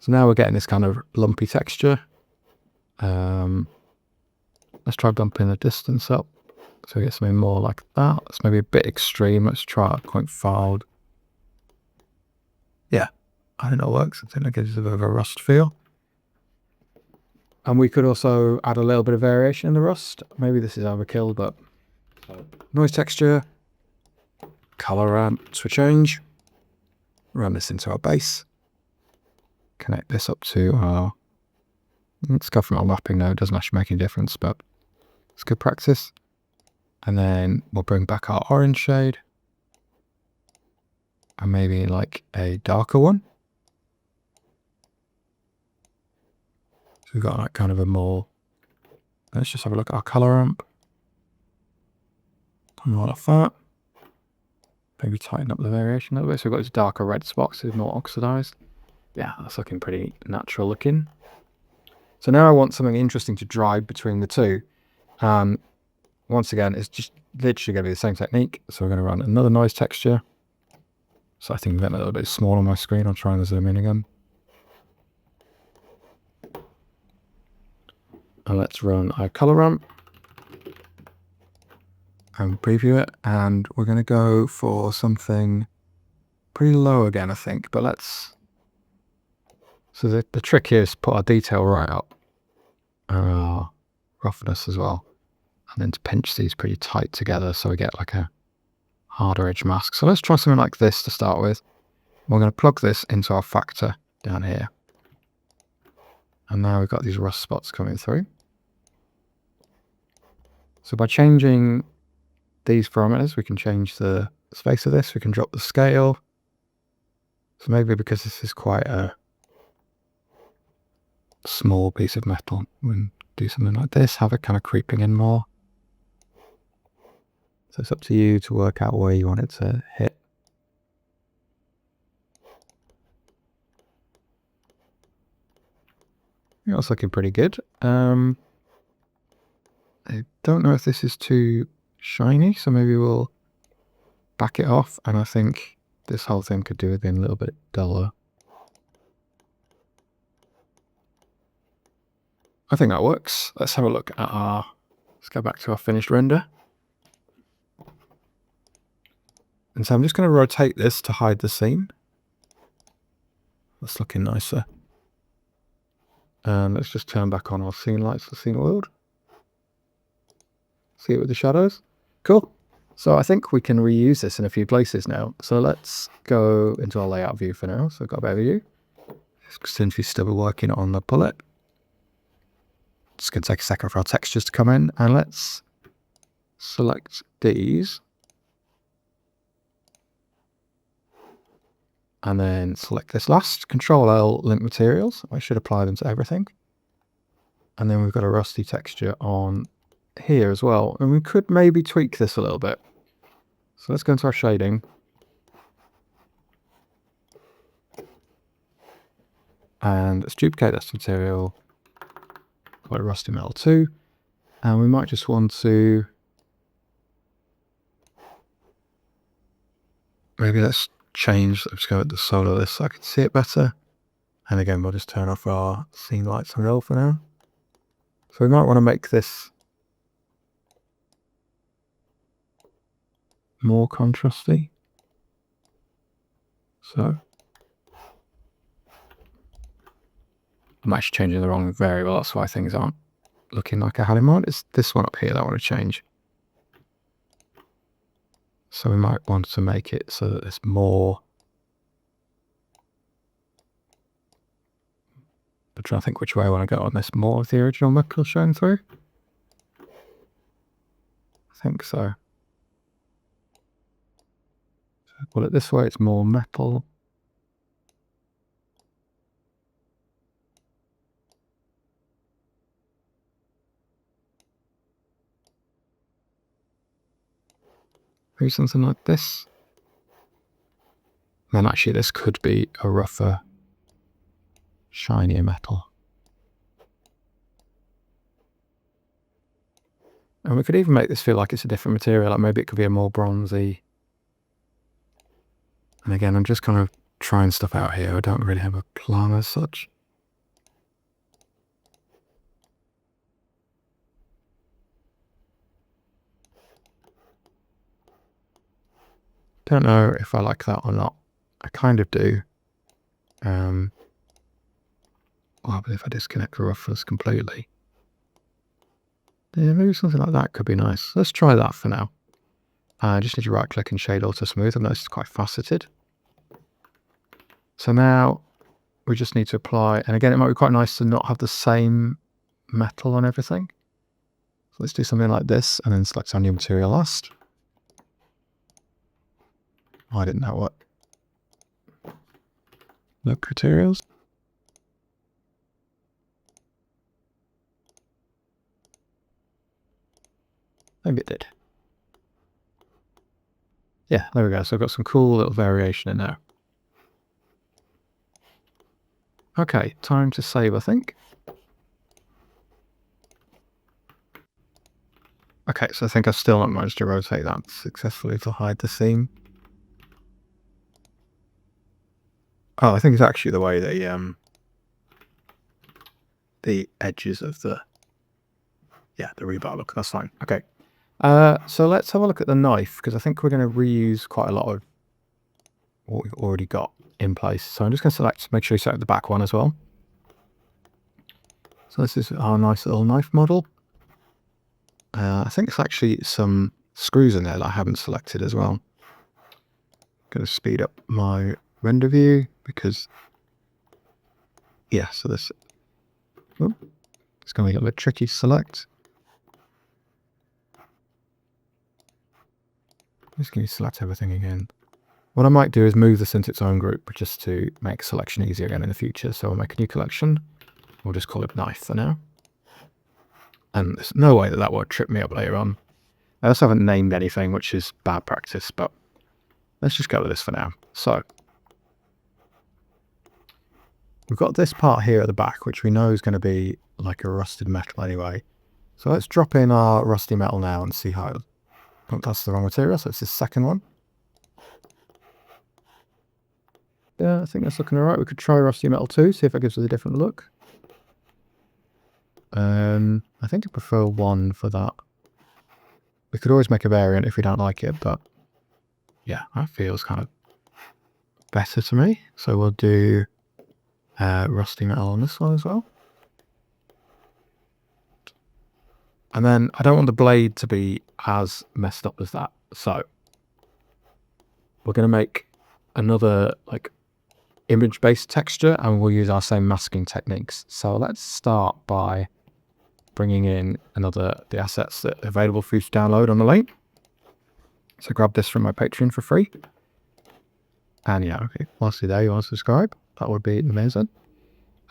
So now we're getting this kind of lumpy texture. Let's try bumping the distance up. So we get something more like that. It's maybe a bit extreme. Let's try it quite filed. Yeah, I think that works. I think that gives us a bit of a rust feel. And we could also add a little bit of variation in the rust. Maybe this is overkill, but noise texture, color ramp, switch change. Run this into our base. Connect this up to our, let's go from our mapping now. It doesn't actually make any difference, but it's good practice. And then we'll bring back our orange shade. And maybe like a darker one. So we've got like kind of a more, let's just have a look at our color ramp. More like that. Maybe tighten up the variation a little bit. So we've got this darker red spots, it's more oxidized. Yeah, that's looking pretty natural looking. So now I want something interesting to drive between the two. Once again, it's just literally going to be the same technique. So we're going to run another noise texture. So I think I'm getting a little bit small on my screen. I'll try and zoom in again. And let's run our color ramp. And preview it. And we're going to go for something pretty low again, I think. But let's... So the trick here is to put our detail right up. our roughness as well. And then to pinch these pretty tight together so we get like a harder edge mask. So let's try something like this to start with. We're going to plug this into our factor down here. And now we've got these rust spots coming through. So by changing these parameters, we can change the space of this, we can drop the scale. So maybe because this is quite a small piece of metal, we can do something like this, have it kind of creeping in more. So it's up to you to work out where you want it to hit. That's looking pretty good. I don't know if this is too shiny, so maybe we'll back it off, and I think this whole thing could do with being a little bit duller. I think that works. Let's have a look at let's go back to our finished render. And so I'm just going to rotate this to hide the seam. That's looking nicer. And let's just turn back on our scene lights for scene world. See it with the shadows. Cool. So I think we can reuse this in a few places now. So let's go into our layout view for now. So I've got a better view. Since we're still working on the bullet. It's going to take a second for our textures to come in. And let's select these. And then select this last. Control L, link materials. I should apply them to everything. And then we've got a rusty texture on here as well. And we could maybe tweak this a little bit. So let's go into our shading. And let's duplicate this material. Quite a rusty metal too. And we might just want to maybe let's change, let's go at the soul of this so I can see it better. And again, we'll just turn off our scene lights and roll for now. So we might want to make this more contrasty. So I'm actually changing the wrong variable, that's why things aren't looking like I had in mind. It's this one up here that I want to change. So we might want to make it so that it's more, I'm trying to think which way I want to go on this, more of the original metal showing through. I think so. So pull it this way, it's more metal. Maybe something like this. Then actually this could be a rougher, shinier metal. And we could even make this feel like it's a different material, like maybe it could be a more bronzy. And again, I'm just kind of trying stuff out here. I don't really have a plan as such. Don't know if I like that or not. I kind of do. Well, but if I disconnect the roughness completely. Yeah, maybe something like that could be nice. Let's try that for now. I just need to right click and shade auto smooth. I've noticed it's quite faceted. So now we just need to apply, and again, it might be quite nice to not have the same metal on everything. So let's do something like this and then select our new material last. Why didn't that work? Look, materials. Maybe it did. Yeah, there we go. So I've got some cool little variation in there. Okay, time to save, I think. Okay, so I think I've still not managed to rotate that successfully to hide the seam. Oh, I think it's actually the way the edges of the rebar look. That's fine. Okay. So let's have a look at the knife, because I think we're going to reuse quite a lot of what we've already got in place. So I'm just going to select, make sure you select the back one as well. So this is our nice little knife model. I think it's actually some screws in there that I haven't selected as well. Going to speed up my render view because, yeah, so this, it's going to be a little bit tricky to select. Just going to select everything again. What I might do is move this into its own group just to make selection easier again in the future. So I'll make a new collection. We'll just call it knife for now. And there's no way that that will trip me up later on. I also haven't named anything, which is bad practice, but let's just go with this for now. So we've got this part here at the back, which we know is going to be like a rusted metal anyway. So let's drop in our rusty metal now and see how. Oh, that's the wrong material, so it's the second one. Yeah, I think that's looking alright. We could try rusty metal too, see if it gives us a different look. I think I prefer 1 for that. We could always make a variant if we don't like it, but yeah, that feels kind of better to me. So we'll do rusty metal on this one as well. And then I don't want the blade to be as messed up as that. So we're going to make another like image-based texture and we'll use our same masking techniques. So let's start by bringing in the assets that are available for you to download on the link. So grab this from my Patreon for free. And yeah, okay, whilst you're there, you want to subscribe. That would be amazing.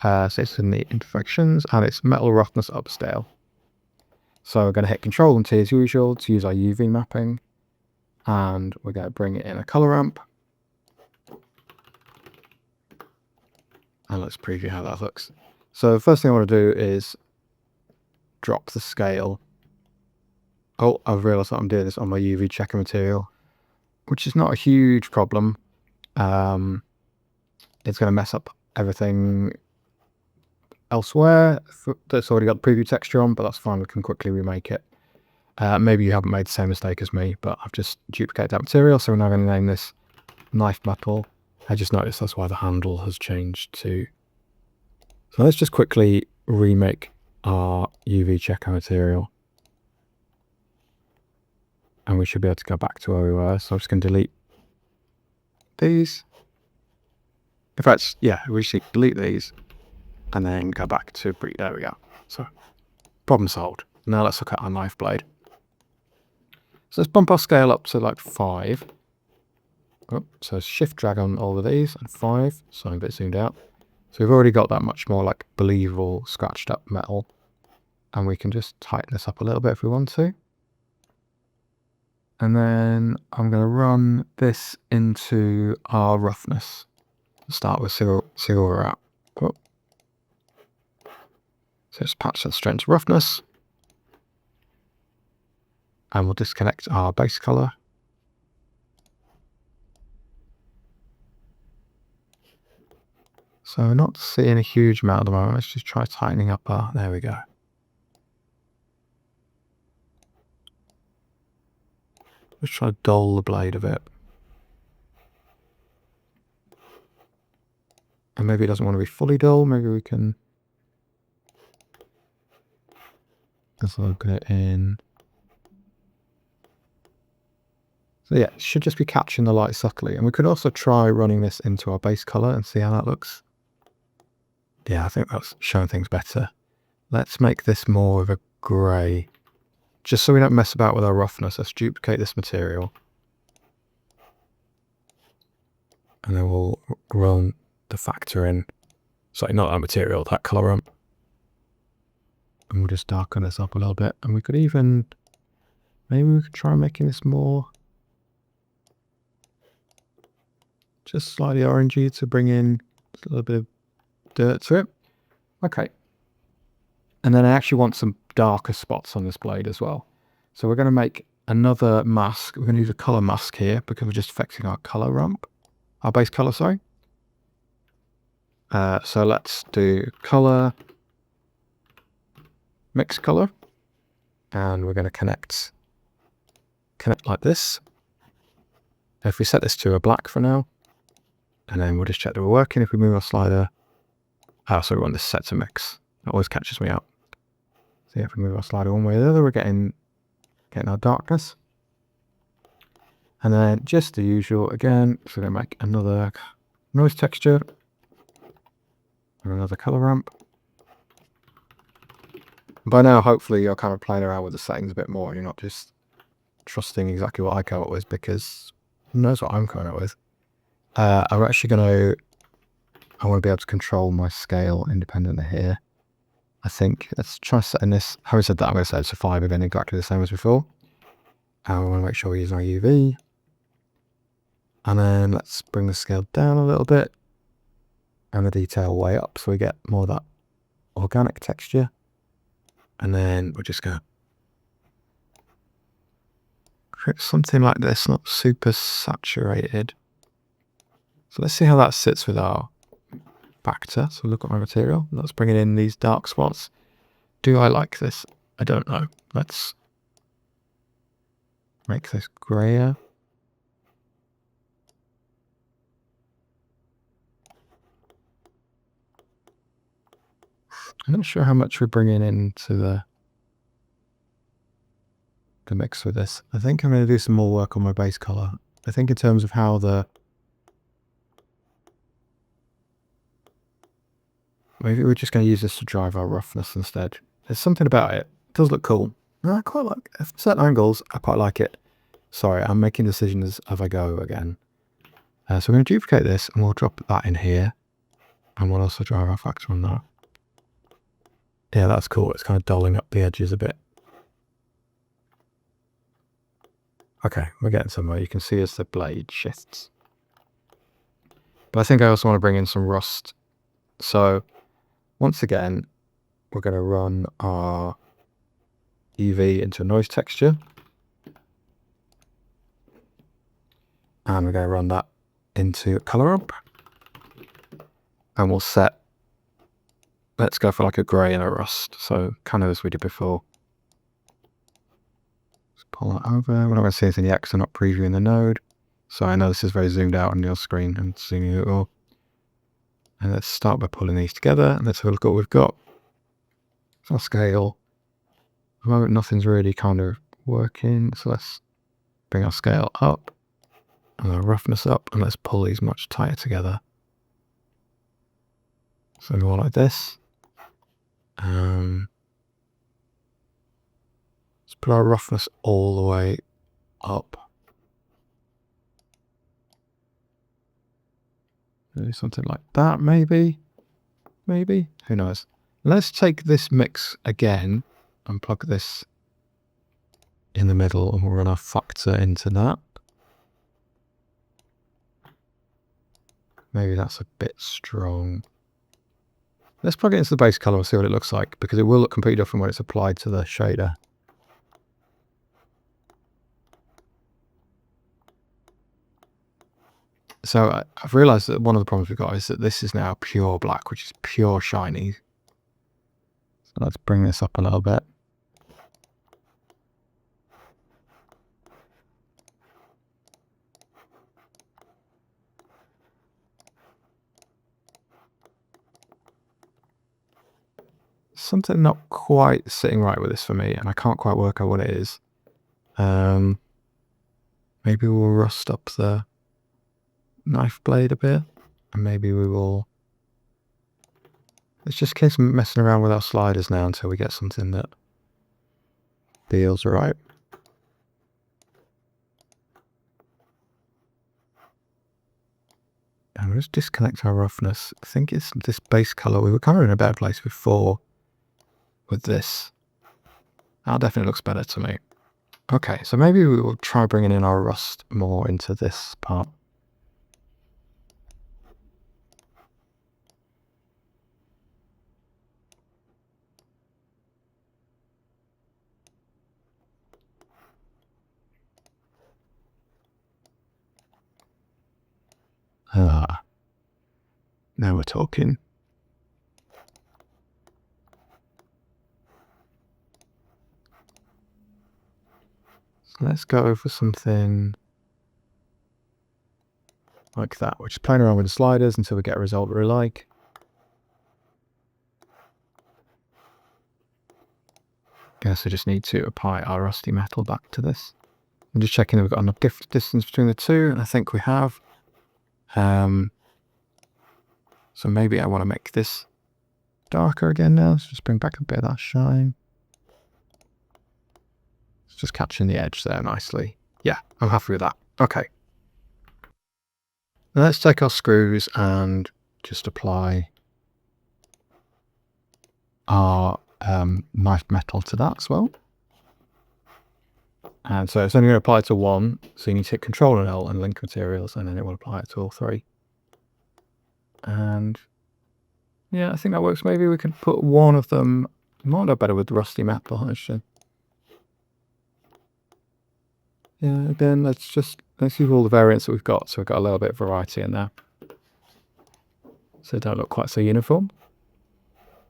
So it's in the imperfections and it's metal roughness upscale. So we're going to hit Control and T as usual to use our UV mapping. And we're going to bring it in a color ramp. And let's preview how that looks. So the first thing I want to do is drop the scale. Oh, I've realized that I'm doing this on my UV checker material, which is not a huge problem. It's going to mess up everything elsewhere that's already got the preview texture on, but that's fine. We can quickly remake it. Maybe you haven't made the same mistake as me, but I've just duplicated that material. So we're now going to name this knife metal. I just noticed that's why the handle has changed to. So let's just quickly remake our UV checker material. And we should be able to go back to where we were. So I'm just going to delete these. In fact, yeah, we should delete these and then go back to, there we go. So problem solved. Now let's look at our knife blade. So let's bump our scale up to like 5. Oh, so shift drag on all of these and 5. So I'm a bit zoomed out. So we've already got that much more like believable scratched up metal. And we can just tighten this up a little bit if we want to. And then I'm going to run this into our roughness. Start with single wrap. Oh. So just patch that straight into roughness. And we'll disconnect our base color. So we're not seeing a huge amount at the moment. Let's just try tightening up our, there we go. Let's try to dull the blade a bit. And maybe it doesn't want to be fully dull. Maybe we can just look at it in. So yeah, it should just be catching the light subtly. And we could also try running this into our base color and see how that looks. Yeah, I think that's showing things better. Let's make this more of a grey. Just so we don't mess about with our roughness, let's duplicate this material. And then we'll run the factor in. Sorry, not that material, that colour ramp. And we'll just darken this up a little bit. And we could even, maybe we could try making this more, just slightly orangey to bring in a little bit of dirt to it. Okay. And then I actually want some darker spots on this blade as well. So we're going to make another mask. We're going to use a color mask here because we're just affecting our color ramp. Our base color, sorry. So let's do color, mix color. And we're going to connect like this. If we set this to a black for now, and then we'll just check that we're working. If we move our slider, so we want this set to mix. That always catches me out. So yeah, if we move our slider one way or the other, we're getting our darkness. And then just the usual again, so we're going to make another noise texture and another color ramp. By now, hopefully you're kind of playing around with the settings a bit more. You're not just trusting exactly what I come up with, because who knows what I'm coming up with. I'm actually going to, I want to be able to control my scale independently here. I think let's try setting this. Having said that, I'm going to set it to 5 again, exactly the same as before. And we want to make sure we're using our UV. And then let's bring the scale down a little bit and the detail way up so we get more of that organic texture. And then we're just going to create something like this, not super saturated. So let's see how that sits with our factor. So look at my material. Let's bring in these dark spots. Do I like this? I don't know. Let's make this grayer. I'm not sure how much we're bringing into the mix with this. I think I'm going to do some more work on my base color. I think in terms of how maybe we're just going to use this to drive our roughness instead. There's something about it. It does look cool. I quite like it. At certain angles, I quite like it. Sorry, I'm making decisions as I go again. So we're going to duplicate this and we'll drop that in here. And we'll also drive our factor on that. Yeah, that's cool. It's kind of dulling up the edges a bit. Okay, we're getting somewhere. You can see as the blade shifts. But I think I also want to bring in some rust. So once again, we're going to run our UV into a noise texture. And we're going to run that into a color ramp. And we'll set, let's go for like a gray and a rust. So kind of as we did before. Pull that over. We're not going to see anything yet because I'm not previewing the node. So I know this is very zoomed out on your screen and seeing it all. And let's start by pulling these together and let's have a look at what we've got. So our scale. At the moment nothing's really kind of working. So let's bring our scale up and our roughness up and let's pull these much tighter together. So more like this. Let's put our roughness all the way up. Maybe something like that, maybe. Who knows? Let's take this mix again and plug this in the middle and we'll run our factor into that. Maybe that's a bit strong. Let's plug it into the base color and see what it looks like, because it will look completely different when it's applied to the shader. So I've realized that one of the problems we've got is that this is now pure black, which is pure shiny. So let's bring this up a little bit. Something not quite sitting right with this for me, and I can't quite work out what it is. Maybe we'll rust up the knife blade a bit, and maybe we will. Let's just keep messing around with our sliders now until we get something that feels right. And we'll just disconnect our roughness. I think it's this base color. We were kind of in a better place before with this. That definitely looks better to me. Okay, so maybe we will try bringing in our rust more into this part. Now we're talking. So let's go for something like that. We're just playing around with the sliders until we get a result we like. Guess I just need to apply our rusty metal back to this. I'm just checking that we've got enough distance between the two, and I think we have. So maybe I want to make this darker again now. Let's just bring back a bit of that shine. It's just catching the edge there nicely. Yeah, I'm happy with that. Okay. Now let's take our screws and just apply our knife metal to that as well. And so it's only going to apply to one, so you need to hit Control and L and link materials, and then it will apply it to all three. And yeah, I think that works. Maybe we can put one of them, might do better with rusty metal actually. Yeah, again, let's use all the variants that we've got, so we've got a little bit of variety in there. So they don't look quite so uniform.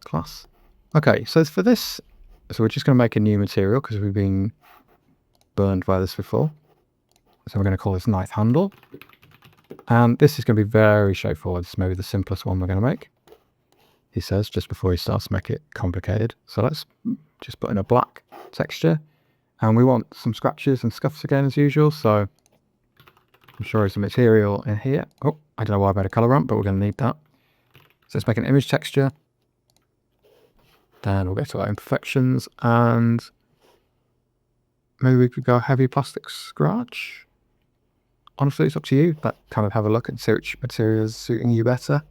Class. Okay, so for this, so we're just going to make a new material because we've been burned by this before. So we're going to call this knife handle. And this is going to be very straightforward. This is maybe the simplest one we're going to make. He says just before he starts to make it complicated. So let's just put in a black texture. And we want some scratches and scuffs again as usual. So I'm sure there's some material in here. Oh, I don't know why I made a color ramp, but we're going to need that. So let's make an image texture. Then we'll get to our imperfections, and maybe we could go heavy plastic scratch. Honestly, it's up to you, but kind of have a look and see which material is suiting you better.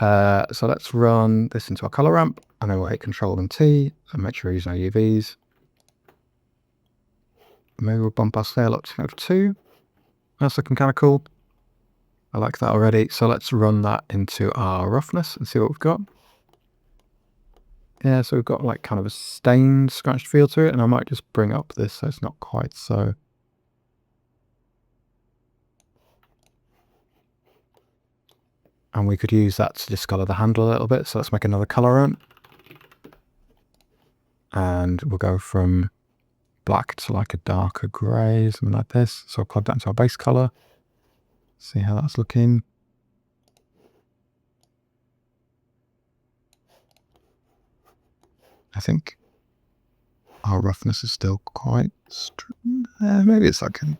So let's run this into our color ramp, and then we'll hit Control and T and make sure we're using our UVs. Maybe we'll bump our scale up to 2. That's looking kind of cool. I like that already. So let's run that into our roughness and see what we've got. Yeah, so we've got like kind of a stained, scratched feel to it, and I might just bring up this so it's not quite so. And we could use that to discolor the handle a little bit. So let's make another color ramp. And we'll go from black to like a darker grey, something like this. So I'll plug that into our base color. See how that's looking. I think our roughness is still quite strong. Maybe it's like a...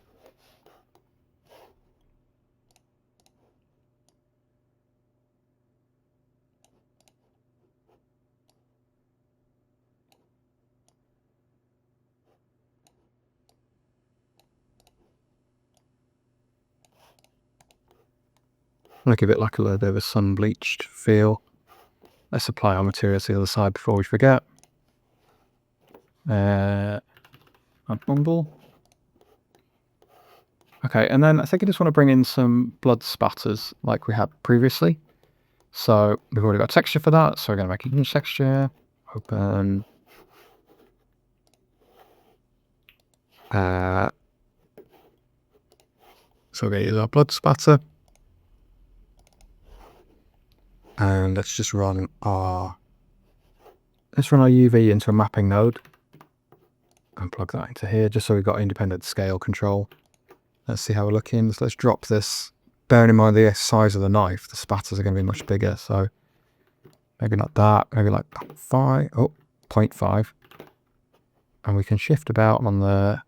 I'll give it like a little bit of a sun-bleached feel. Let's apply our material to the other side before we forget. Unbumble. Okay, and then I think I just want to bring in some blood spatters like we had previously. So we've already got texture for that, so we're going to make an image texture. Open. So we're going to use our blood spatter. And let's just run our UV into a mapping node and plug that into here just so we've got independent scale control. Let's see how we're looking. So let's drop this. Bearing in mind the size of the knife, the spatters are going to be much bigger. So maybe not that, maybe like 0.5. And we can shift about on the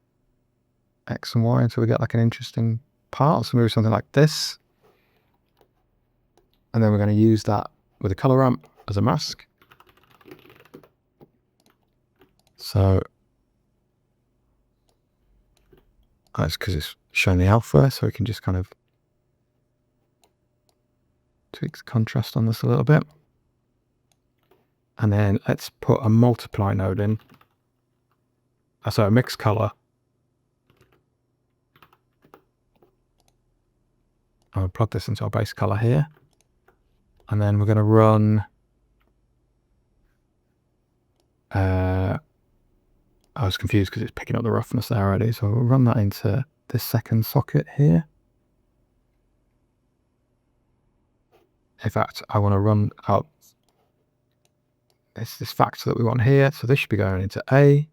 X and Y until we get like an interesting part. So maybe something like this. And then we're going to use that with a color ramp as a mask. So that's because it's showing the alpha, so we can just kind of tweak the contrast on this a little bit. And then let's put a multiply node in. So a mixed color. I'll plug this into our base color here. And then we're going to run, I was confused because it's picking up the roughness there already. So we'll run that into this second socket here. In fact, I want to run out this factor that we want here. So this should be going into A.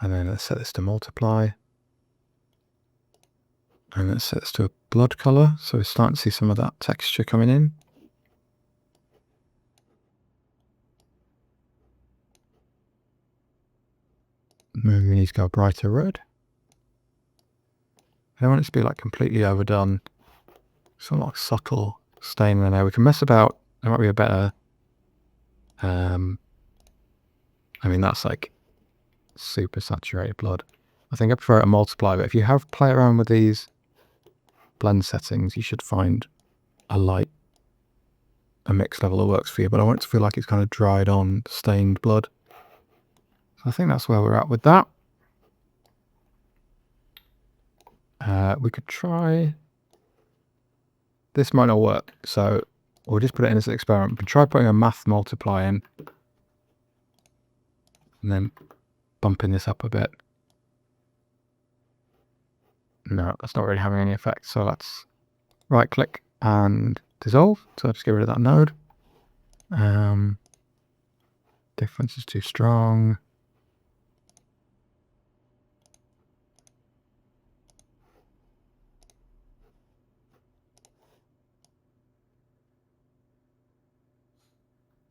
And then let's set this to multiply. And let's set this to a blood color. So we're starting to see some of that texture coming in. Maybe we need to go brighter red. I don't want it to be like completely overdone. Some like subtle stain in there. We can mess about. There might be a better. I mean, that's like super saturated blood. I think I prefer it to multiply, but if you have play around with these blend settings, you should find a mix level that works for you. But I want it to feel like it's kind of dried on, stained blood. So I think that's where we're at with that. We could try. This might not work, so we'll just put it in as an experiment. We can try putting a math multiply in, and then bumping this up a bit. No, that's not really having any effect. So let's right click and dissolve. So I'll just get rid of that node. Difference is too strong.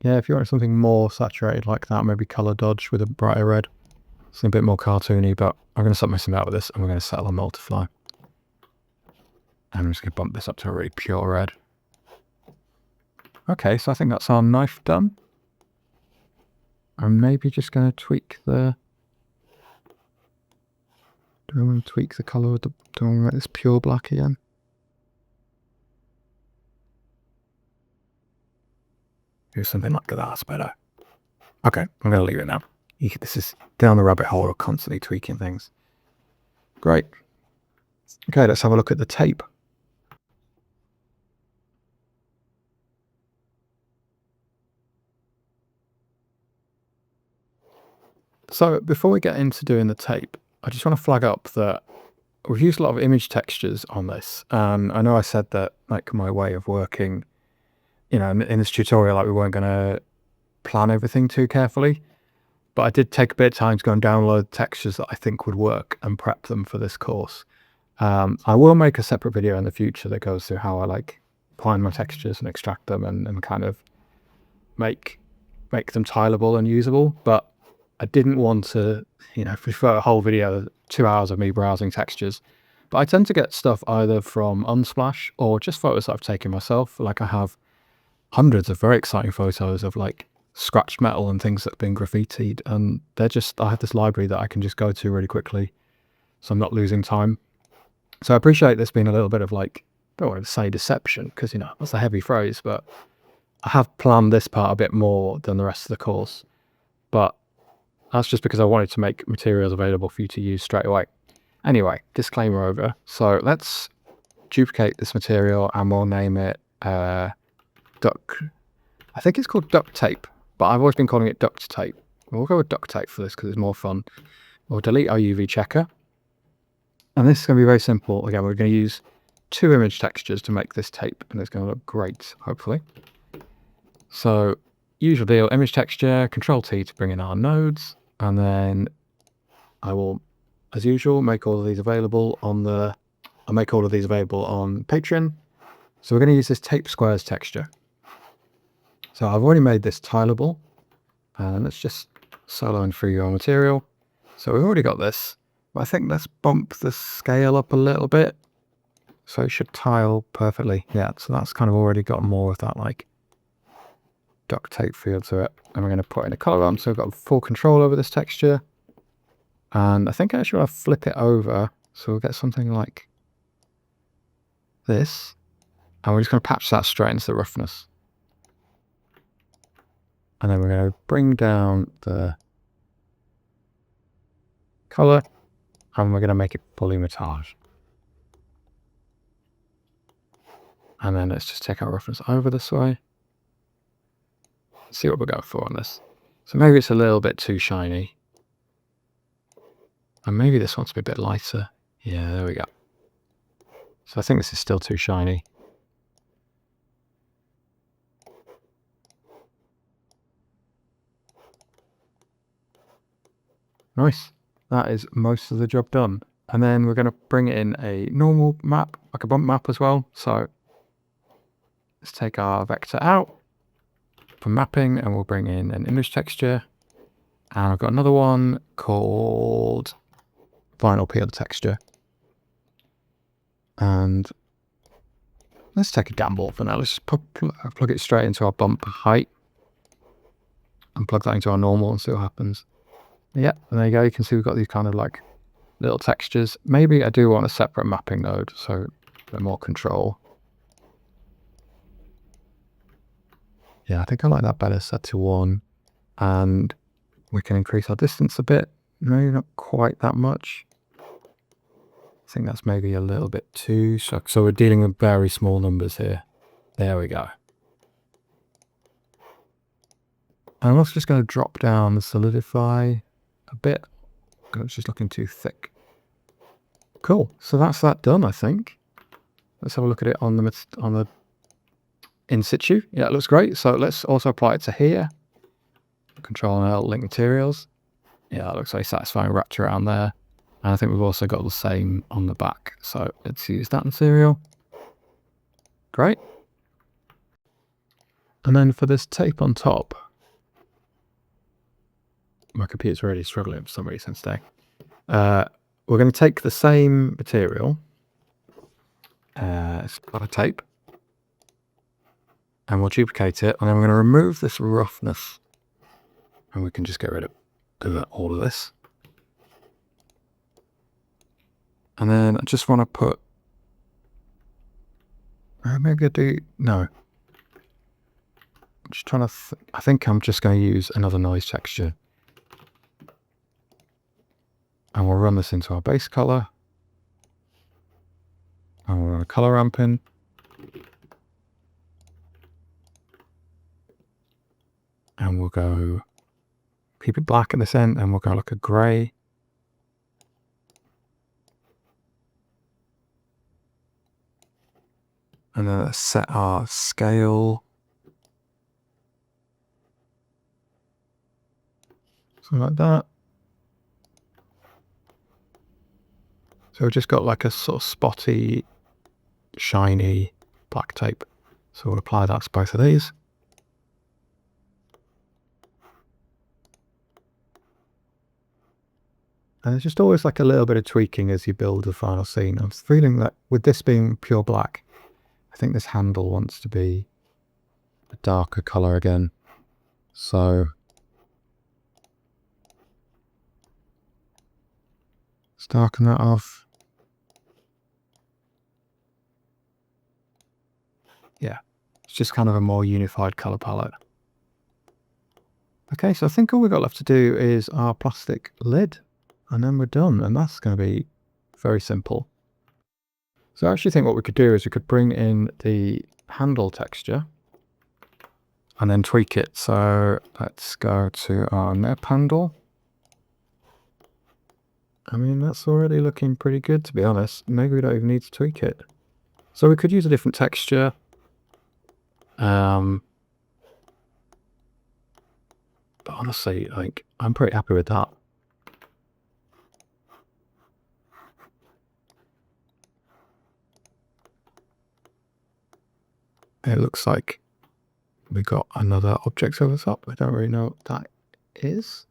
Yeah, if you want something more saturated like that, maybe color dodge with a brighter red. It's a bit more cartoony, but I'm going to stop messing about with this and we're going to settle on multiply. And I'm just going to bump this up to a really pure red. Okay, so I think that's our knife done. I'm maybe just going to tweak the... Do I want to tweak the colour of the... Do I want to make this pure black again? Do something like that, that's better. Okay, I'm going to leave it now. This is down the rabbit hole of constantly tweaking things. Great. Okay, let's have a look at the tape. So before we get into doing the tape, I just want to flag up that we've used a lot of image textures on this. And I know I said that like my way of working, you know, in this tutorial, like we weren't going to plan everything too carefully. But I did take a bit of time to go and download textures that I think would work and prep them for this course. I will make a separate video in the future that goes through how I like find my textures and extract them and kind of make them tileable and usable. But I didn't want to, you know, for a whole video, 2 hours of me browsing textures. But I tend to get stuff either from Unsplash or just photos that I've taken myself. Like I have hundreds of very exciting photos of like scratched metal and things that have been graffitied, and they're just, I have this library that I can just go to really quickly, so I'm not losing time. So I appreciate this being a little bit of like, I don't want to say deception, because you know that's a heavy phrase, but I have planned this part a bit more than the rest of the course. But that's just because I wanted to make materials available for you to use straight away. Anyway, disclaimer over. So let's duplicate this material and we'll name it duck. I think it's called duct tape, but I've always been calling it duct tape. We'll go with duct tape for this because it's more fun. We'll delete our UV checker. And this is going to be very simple. Again, we're going to use 2 image textures to make this tape, and it's going to look great, hopefully. So, usual deal, image texture, Control-T to bring in our nodes, and then I will, as usual, make all of these available on I'll make all of these available on Patreon. So we're going to use this tape squares texture. So I've already made this tileable, and let's just solo and free your material. So we've already got this, but I think let's bump the scale up a little bit. So it should tile perfectly. Yeah, so that's kind of already got more of that like duct tape feel to it. And we're going to put in a color on, so we've got full control over this texture. And I think I actually want to flip it over, so we'll get something like this. And we're just going to patch that straight into the roughness. And then we're going to bring down the color, and we're going to make it polymetage. And then let's just take our roughness over this way. See what we're going for on this. So maybe it's a little bit too shiny. And maybe this one's a bit lighter. Yeah, there we go. So I think this is still too shiny. Nice. That is most of the job done. And then we're going to bring in a normal map, like a bump map as well. So let's take our vector out from mapping and we'll bring in an image texture. And I've got another one called Vinyl Peel Texture. And let's take a gamble for now. Let's plug it straight into our bump height. And plug that into our normal and see what happens. Yeah, and there you go. You can see we've got these kind of like little textures. Maybe I do want a separate mapping node, so a bit more control. Yeah, I think I like that better, set to 1. And we can increase our distance a bit. Maybe not quite that much. I think that's maybe a little bit too... So we're dealing with very small numbers here. There we go. And I'm also just going to drop down the solidify a bit. It's just looking too thick. Cool. So that's that done, I think. Let's have a look at it on the in situ. Yeah, it looks great. So let's also apply it to here. Control and L, link materials. Yeah, that looks very satisfying wrapped around there. And I think we've also got the same on the back. So let's use that material. Great. And then for this tape on top, my computer's really struggling for some reason today. We're going to take the same material, it's got a tape, and we'll duplicate it, and then we're going to remove this roughness, and we can just get rid of all of this. And then I just want to put, maybe I do, no. I'm just trying to, I think I'm just going to use another noise texture. And we'll run this into our base color. And we'll run a color ramp in. And we'll go, keep it black at this end, and we'll go like a gray. And then let's set our scale. Something like that. So we've just got like a sort of spotty, shiny black tape. So we'll apply that to both of these. And there's just always like a little bit of tweaking as you build the final scene. I'm feeling that with this being pure black, I think this handle wants to be a darker color again. So let's darken that off. Yeah, it's just kind of a more unified color palette. Okay, so I think all we've got left to do is our plastic lid, and then we're done, and that's going to be very simple. So I actually think what we could do is we could bring in the handle texture and then tweak it. So let's go to our neb handle. I mean, that's already looking pretty good, to be honest. Maybe we don't even need to tweak it. So we could use a different texture. But honestly, like, I'm pretty happy with that. It looks like we got another object over the top. I don't really know what that is.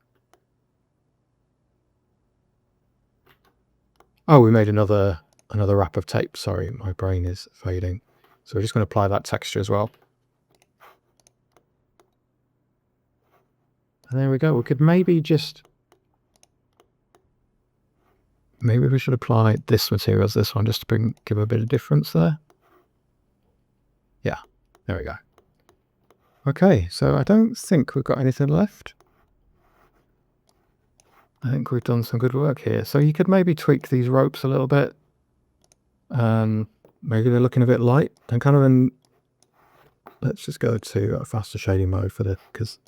Oh, we made another wrap of tape. Sorry, my brain is fading. So we're just going to apply that texture as well. And there we go. We could maybe just... Maybe we should apply this material as this one just to give a bit of difference there. Yeah, there we go. Okay, so I don't think we've got anything left. I think we've done some good work here. So you could maybe tweak these ropes a little bit. Maybe they're looking a bit light. And kind of in... Let's just go to a faster shading mode for this, because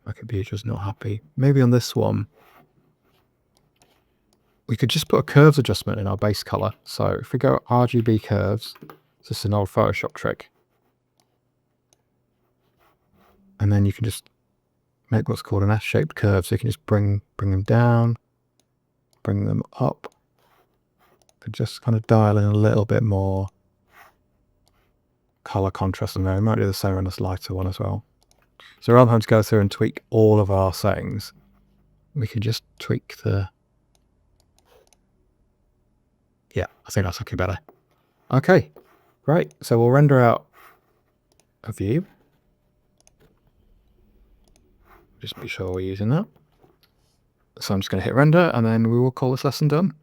my computer's not happy. Maybe on this one, we could just put a curves adjustment in our base color. So if we go RGB curves, it's just an old Photoshop trick. And then you can just make what's called an S-shaped curve. So you can just bring them down, bring them up. Could just kind of dial in a little bit more color contrast in there. We might do the same on this lighter one as well. So rather than having to go through and tweak all of our settings, we can just tweak the... Yeah, I think that's looking better. Okay, great. So we'll render out a view. Just be sure we're using that. So I'm just going to hit render, and then we will call this lesson done.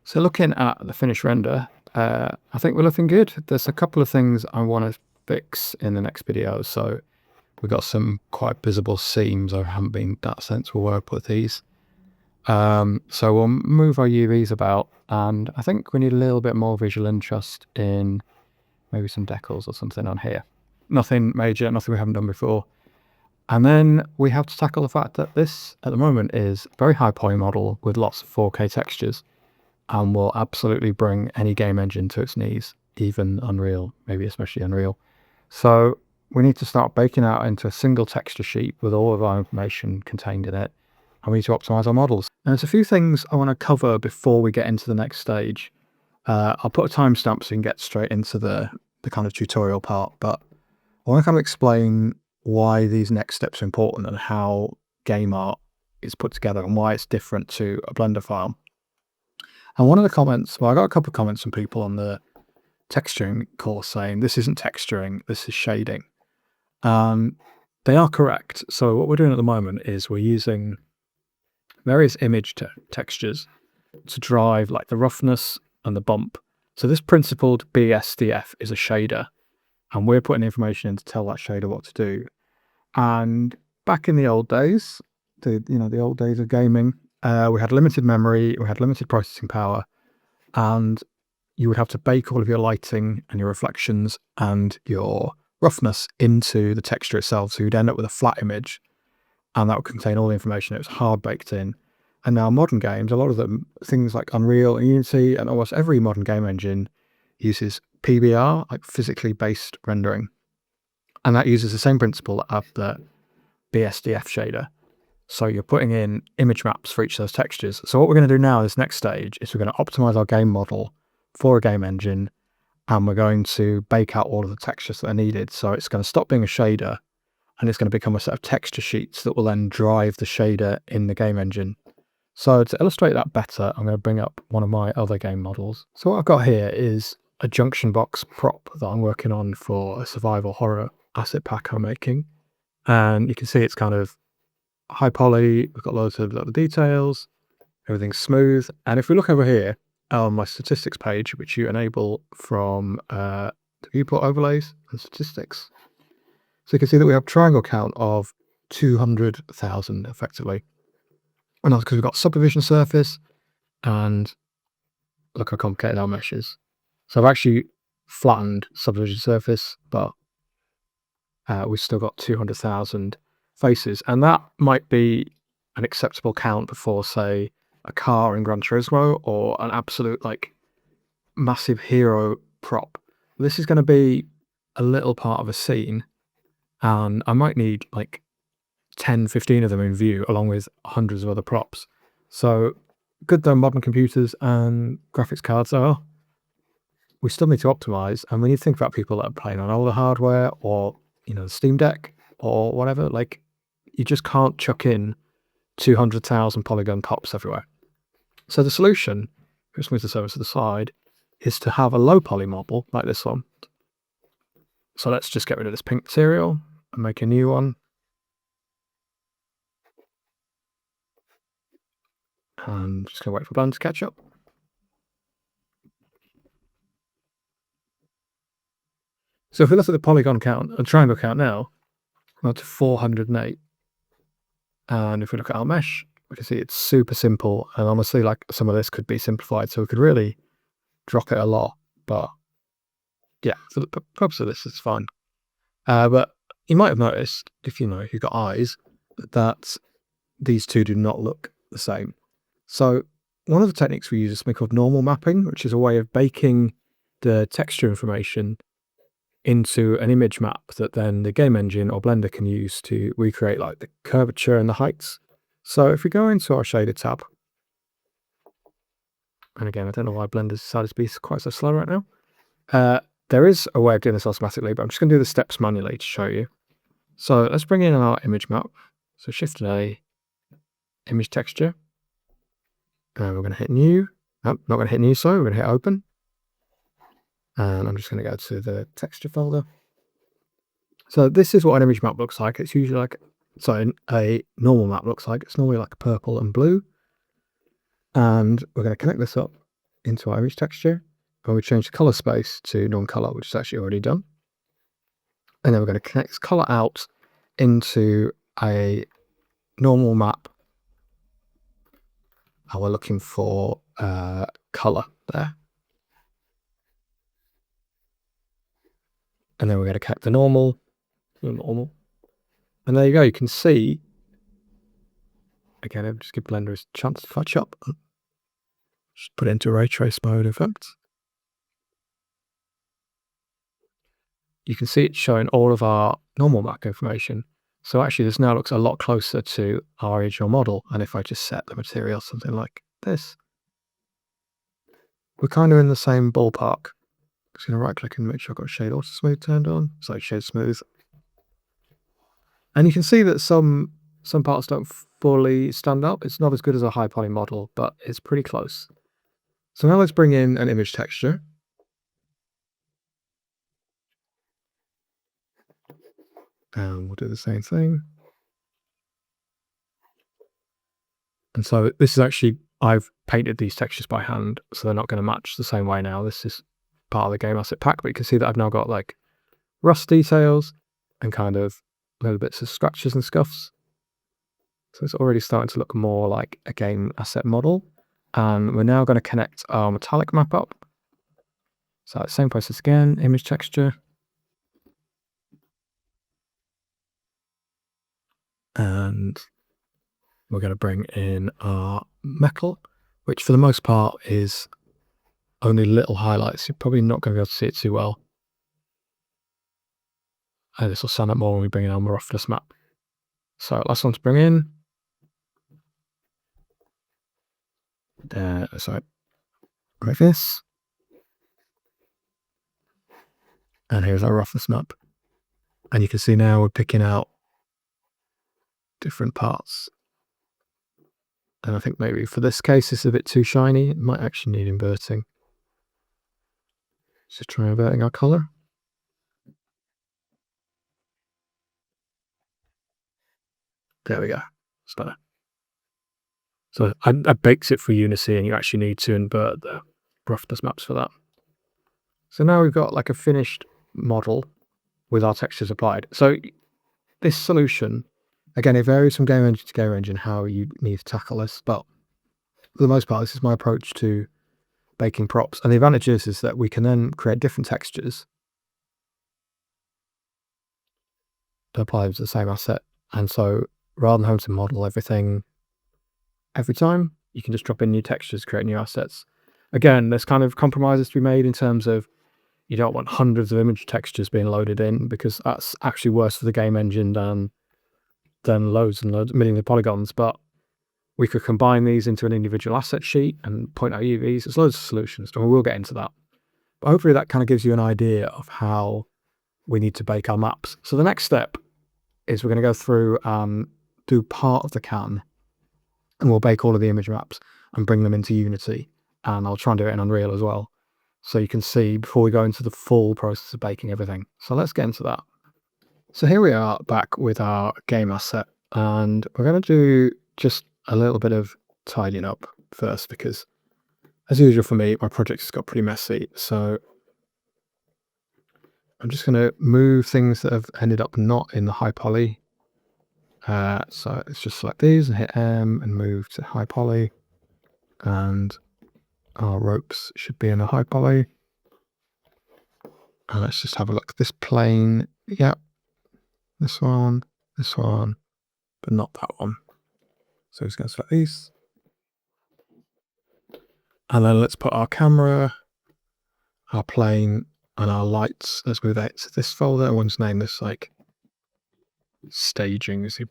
So looking at the finished render, I think we're looking good. There's a couple of things I want to fix in the next video. So we've got some quite visible seams. I haven't been that sensible where I put these. So we'll move our UVs about, and I think we need a little bit more visual interest in maybe some decals or something on here. Nothing major, nothing we haven't done before. And then we have to tackle the fact that this, at the moment, is a very high poly model with lots of 4K textures, and will absolutely bring any game engine to its knees, even Unreal, maybe especially Unreal. So we need to start baking out into a single texture sheet with all of our information contained in it, and we need to optimize our models. And there's a few things I want to cover before we get into the next stage. I'll put a timestamp so you can get straight into the kind of tutorial part, but I want to kind of explain why these next steps are important and how game art is put together and why it's different to a Blender file. And one of the comments, well, I got a couple of comments from people on the texturing course saying this isn't texturing, this is shading. They are correct. So what we're doing at the moment is we're using various image textures to drive like the roughness and the bump. So this principled BSDF is a shader, and we're putting information in to tell that shader what to do. And back in the old days, the old days of gaming, we had limited memory, we had limited processing power, and you would have to bake all of your lighting and your reflections and your roughness into the texture itself. So you'd end up with a flat image, and that would contain all the information. It was hard baked in. And now modern games, a lot of them, things like Unreal and Unity, and almost every modern game engine uses PBR, like physically based rendering. And that uses the same principle of the BSDF shader. So you're putting in image maps for each of those textures. So what we're going to do now, this next stage, is we're going to optimize our game model for a game engine, and we're going to bake out all of the textures that are needed. So it's going to stop being a shader, and it's going to become a set of texture sheets that will then drive the shader in the game engine. So to illustrate that better, I'm going to bring up one of my other game models. So what I've got here is a junction box prop that I'm working on for a survival horror asset pack I'm making. And you can see it's kind of high poly, we've got loads of little details, everything's smooth. And if we look over here on my statistics page, which you enable from the viewport overlays and statistics, so you can see that we have triangle count of 200,000 effectively. And that's because we've got subdivision surface, and look how complicated our mesh is. So I've actually flattened subdivision surface, but we've still got 200,000 faces. And that might be an acceptable count for, say, a car in Gran Turismo, or an absolute like massive hero prop. This is going to be a little part of a scene, and I might need like 10, 15 of them in view, along with hundreds of other props. So good though modern computers and graphics cards are, we still need to optimize, and we need to think about people that are playing on older hardware, or the Steam Deck or whatever. Like, you just can't chuck in 200,000 polygon pops everywhere. So the solution, just move the surface to the side, is to have a low poly model like this one. So let's just get rid of this pink material and make a new one. And just going to wait for Blender to catch up. So if we look at the polygon count, a triangle count now, we're up to 408. And if we look at our mesh, we can see it's super simple. And honestly, like, some of this could be simplified, so we could really drop it a lot. But yeah, for the purpose of this, it's fine. But you might have noticed, if you've got eyes, that these two do not look the same. So one of the techniques we use is something called normal mapping, which is a way of baking the texture information into an image map that then the game engine or Blender can use to recreate like the curvature and the heights. So if we go into our shader tab, and again, I don't know why Blender's decided to be quite so slow right now. There is a way of doing this automatically, but I'm just going to do the steps manually to show you. So let's bring in our image map. So Shift and A, image texture. And we're going to hit new. Oh, not going to hit new, sorry. We're going to hit open. And I'm just going to go to the texture folder. So this is what an image map looks like. It's usually like, so a normal map looks like. It's normally like purple and blue. And we're going to connect this up into our image texture. And we change the color space to non-color, which is actually already done. And then we're going to connect this color out into a normal map. And we're looking for color there. And then we're going to connect the normal. And there you go. You can see, again, I'll just give Blender a chance to catch up. Just put it into ray trace mode effects. You can see it showing all of our normal map information. So actually this now looks a lot closer to our original model. And if I just set the material something like this, we're kind of in the same ballpark. Just going to right click and make sure I've got shade auto smooth turned on. So shade smooth. And you can see that some parts don't fully stand up. It's not as good as a high poly model, but it's pretty close. So now let's bring in an image texture. And we'll do the same thing. And so this is actually, I've painted these textures by hand, so they're not going to match the same way now. This is part of the game asset pack, but you can see that I've now got like rust details and kind of little bits of scratches and scuffs. So it's already starting to look more like a game asset model. And we're now going to connect our metallic map up. So same process again, image texture. And we're going to bring in our metal, which for the most part is only little highlights. You're probably not going to be able to see it too well. And this will stand up more when we bring in our roughness map. So last one to bring in. So like this. And here's our roughness map. And you can see now we're picking out different parts. And I think maybe for this case, it's a bit too shiny. It might actually need inverting. So try inverting our color. There we go. It's better. So I baked it for Unity, and you actually need to invert the roughness maps for that. So now we've got like a finished model with our textures applied. So this solution, again, it varies from game engine to game engine how you need to tackle this, but for the most part, this is my approach to baking props. And the advantage is that we can then create different textures to apply them to the same asset. And so rather than having to model everything every time, you can just drop in new textures, create new assets. Again, there's kind of compromises to be made in terms of you don't want hundreds of image textures being loaded in, because that's actually worse for the game engine than loads and loads, millions of polygons. But we could combine these into an individual asset sheet and point out UVs. There's loads of solutions, and we'll get into that. But hopefully that kind of gives you an idea of how we need to bake our maps. So the next step is we're going to go through and do part of the can, and we'll bake all of the image maps and bring them into Unity. And I'll try and do it in Unreal as well, so you can see before we go into the full process of baking everything. So let's get into that. So here we are back with our game asset, and we're going to do just a little bit of tidying up first, because as usual for me, my project has got pretty messy. So I'm just going to move things that have ended up not in the high poly. So let's just select these and hit M and move to high poly. And our ropes should be in the high poly. And let's just have a look. This plane, yep. This one, but not that one. So it's going to select these. And then let's put our camera, our plane, and our lights. Let's move that to this folder. I want to name this like staging. So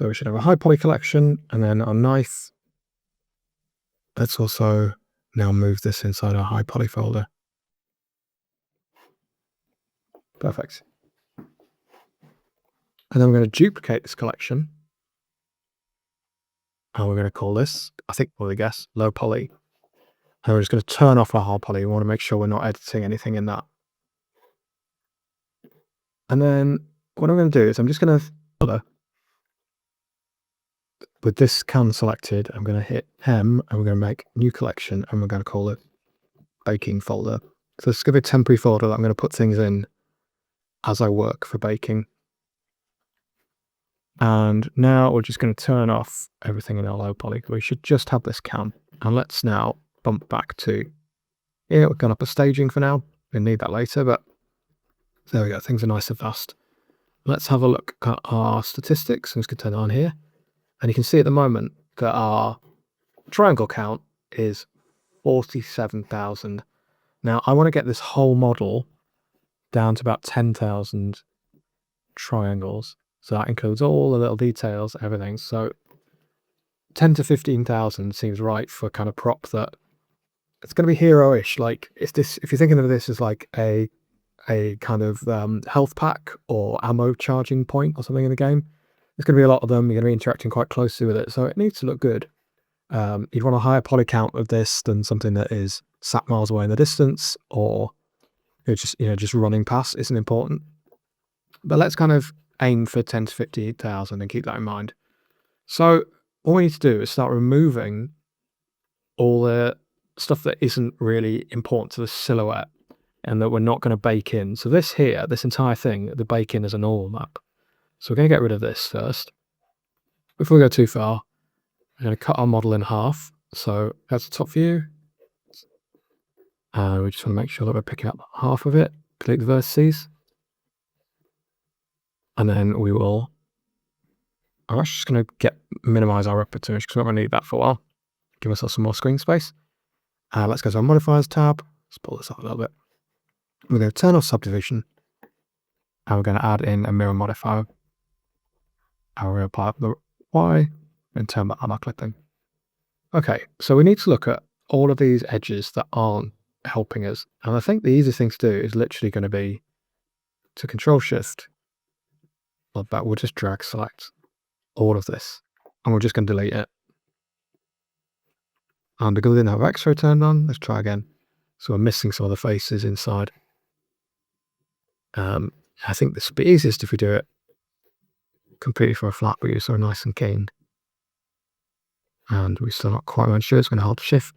we should have a high poly collection, and then our knife. Let's also now move this inside our high poly folder. Perfect. And then we're going to duplicate this collection. And we're going to call this, I think, probably guess, low poly. And we're just going to turn off our high poly. We want to make sure we're not editing anything in that. And then what I'm going to do is I'm just going to, with this can selected, I'm going to hit M and we're going to make new collection and we're going to call it baking folder. So this is going to be a temporary folder that I'm going to put things in as I work for baking. And now we're just going to turn off everything in our low poly. We should just have this can. And let's now bump back to, we've gone up a staging for now. We need that later, but there we go. Things are nice and fast. Let's have a look at our statistics. I'm just going to turn it on here. And you can see at the moment that our triangle count is 47,000. Now I want to get this whole model down to about 10,000 triangles. So that includes all the little details, everything. So 10 to 15,000 seems right for a kind of prop that it's going to be hero-ish. Like, if you're thinking of this as like a kind of health pack or ammo charging point or something in the game, there's going to be a lot of them. You're going to be interacting quite closely with it. So it needs to look good. You'd want a higher poly count of this than something that is sat miles away in the distance, or just running past isn't important. But let's kind of aim for 10 to 50,000 and keep that in mind. So all we need to do is start removing all the stuff that isn't really important to the silhouette and that we're not going to bake in. So this here, this entire thing, the bake in as a normal map. So we're going to get rid of this first. Before we go too far, we're going to cut our model in half. So that's the top view. And we just want to make sure that we're picking up half of it, delete the vertices. And then we will, I'm actually just going to minimize our repetition because we're not going to need that for a while. Give ourselves some more screen space. Let's go to our modifiers tab. Let's pull this up a little bit. We're going to turn off subdivision. And we're going to add in a mirror modifier. And we're going to apply the Y and turn back on our clipping. Okay, so we need to look at all of these edges that aren't helping us. And I think the easiest thing to do is literally going to be to Control Shift. But we'll just drag select all of this. And we're just going to delete it. And because we didn't have X-ray turned on, let's try again. So we're missing some of the faces inside. I think this would be easiest if we do it completely for a flat view, so nice and clean. And we're still not quite sure. It's going to hold Shift.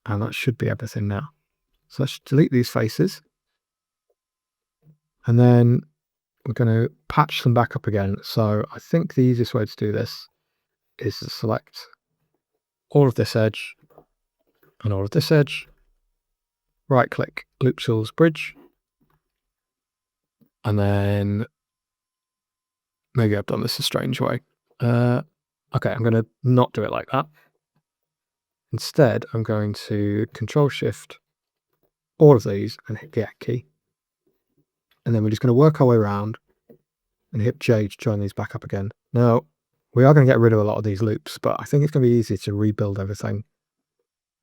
And that should be everything now. So let's delete these faces. And then we're going to patch them back up again. So I think the easiest way to do this is to select all of this edge and all of this edge. Right click, Loop Tools Bridge. And then maybe I've done this a strange way. Okay, I'm going to not do it like that. Instead, I'm going to Control Shift all of these and hit the X key. And then we're just going to work our way around and hit J to join these back up again. Now, we are going to get rid of a lot of these loops, but I think it's going to be easy to rebuild everything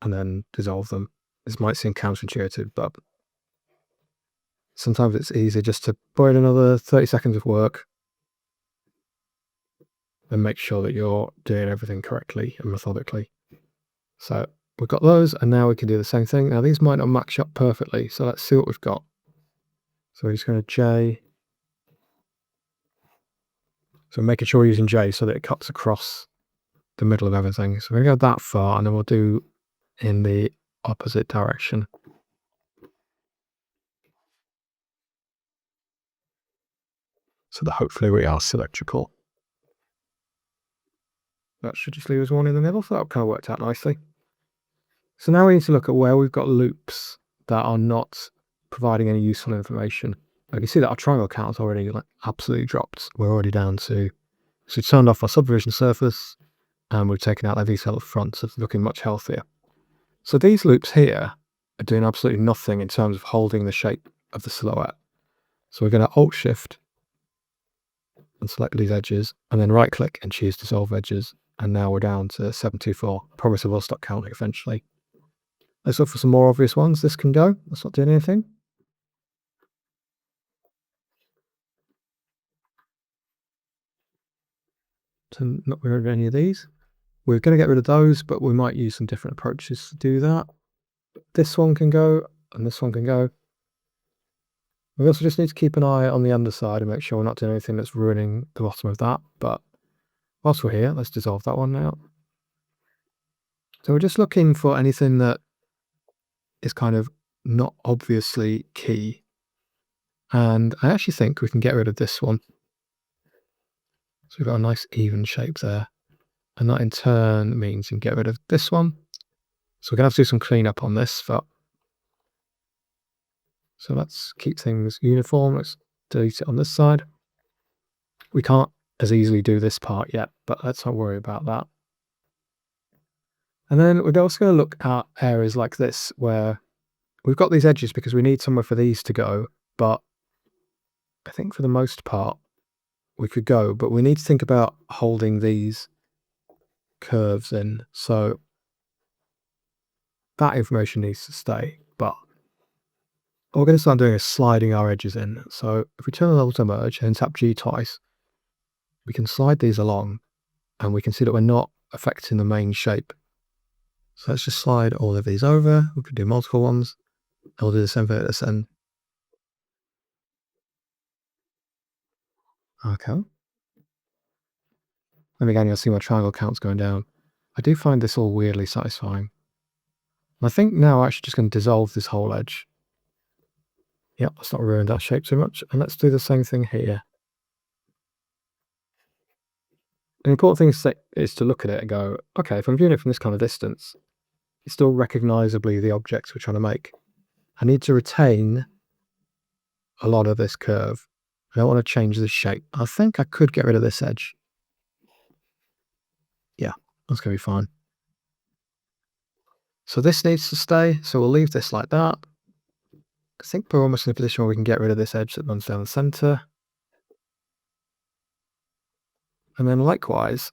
and then dissolve them. This might seem counterintuitive, but sometimes it's easy just to put in another 30 seconds of work and make sure that you're doing everything correctly and methodically. So we've got those, and now we can do the same thing. Now these might not match up perfectly, so let's see what we've got. So we're just going to J. So making sure we're using J so that it cuts across the middle of everything. So we're going to go that far, and then we'll do in the opposite direction. So that hopefully we are symmetrical. That should just leave us one in the middle, so that kind of worked out nicely. So now we need to look at where we've got loops that are not providing any useful information. You can see that our triangle count has already absolutely dropped. We're already down to, so we turned off our subdivision surface and we've taken out that detail up front, so it's looking much healthier. So these loops here are doing absolutely nothing in terms of holding the shape of the silhouette. So we're going to Alt Shift and select these edges and then right click and choose Dissolve Edges. And now we're down to 724. Promise I will stop counting eventually. Let's look for some more obvious ones. This can go. That's not doing anything. to not get rid of any of these. We're going to get rid of those, but we might use some different approaches to do that. This one can go, and this one can go. We also just need to keep an eye on the underside and make sure we're not doing anything that's ruining the bottom of that. But whilst we're here, let's dissolve that one now. So we're just looking for anything that is kind of not obviously key. And I actually think we can get rid of this one. So we've got a nice even shape there. And that in turn means you can get rid of this one. So we're going to have to do some cleanup on this. So let's keep things uniform. Let's delete it on this side. We can't as easily do this part yet, but let's not worry about that. And then we're also going to look at areas like this where we've got these edges because we need somewhere for these to go. But I think for the most part, we could go, but we need to think about holding these curves in. So that information needs to stay, but what we're going to start doing is sliding our edges in. So if we turn on auto merge and tap G twice, we can slide these along and we can see that we're not affecting the main shape. So let's just slide all of these over. We could do multiple ones. I'll do the same for this end. Okay. And again, you'll see my triangle count's going down. I do find this all weirdly satisfying. And I think now I'm actually just going to dissolve this whole edge. Yep, let's not ruin that shape too much. And let's do the same thing here. The important thing is to look at it and go, okay, if I'm viewing it from this kind of distance, it's still recognizably the objects we're trying to make. I need to retain a lot of this curve. I don't want to change the shape. I think I could get rid of this edge. Yeah, that's going to be fine. So this needs to stay, so we'll leave this like that. I think we're almost in a position where we can get rid of this edge that runs down the center. And then likewise,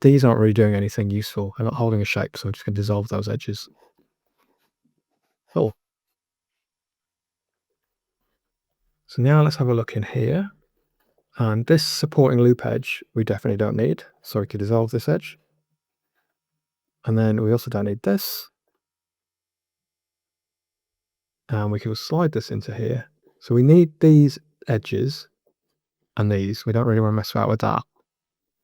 these aren't really doing anything useful. They're not holding a shape, so I'm just going to dissolve those edges. Cool. So now let's have a look in here. And this supporting loop edge, we definitely don't need. So we could dissolve this edge. And then we also don't need this. And we can slide this into here. So we need these edges and these. We don't really want to mess about with that.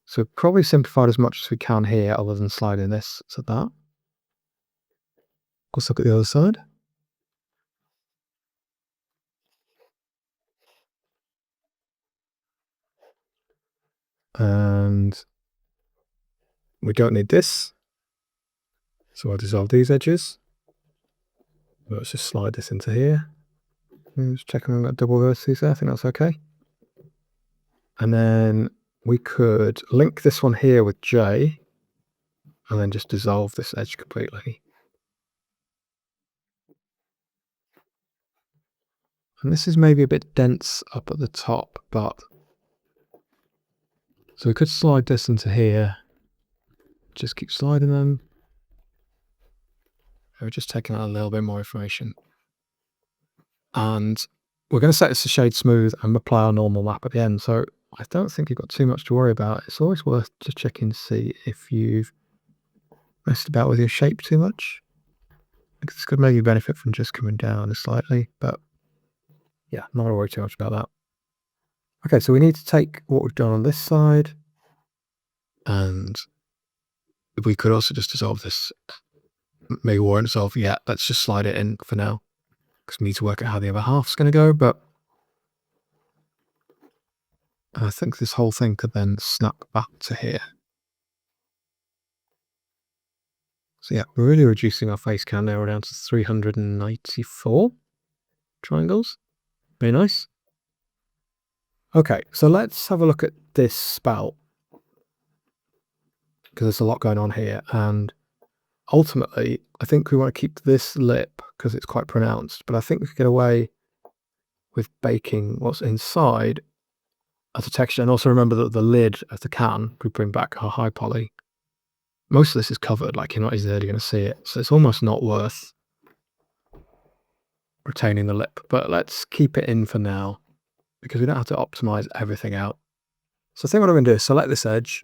So we've probably simplified as much as we can here other than sliding this to that. Let's look at the other side. And we don't need this. So I'll dissolve these edges. Let's just slide this into here. Just checking on that double vertices there. I think that's okay. And then we could link this one here with J and then just dissolve this edge completely. And this is maybe a bit dense up at the top, but so we could slide this into here. Just keep sliding them. We're just taking out a little bit more information. And we're going to set this to shade smooth and apply our normal map at the end. So I don't think you've got too much to worry about. It's always worth just checking to see if you've messed about with your shape too much. This could maybe benefit from just coming down slightly, but yeah, not going to worry too much about that. Okay, so we need to take what we've done on this side, and we could also just dissolve this. Maybe won't dissolve yet. Let's just slide it in for now, because we need to work out how the other half's going to go, but I think this whole thing could then snap back to here. So yeah, we're really reducing our face count now. We're down to 394 triangles. Very nice. Okay, so let's have a look at this spout, because there's a lot going on here. And ultimately, I think we want to keep this lip because it's quite pronounced, but I think we could get away with baking what's inside as a texture. And also remember that the lid of the can, we bring back our high poly. Most of this is covered, like you're not easily going to see it. So it's almost not worth retaining the lip, but let's keep it in for now because we don't have to optimize everything out. So I think what I'm going to do is select this edge,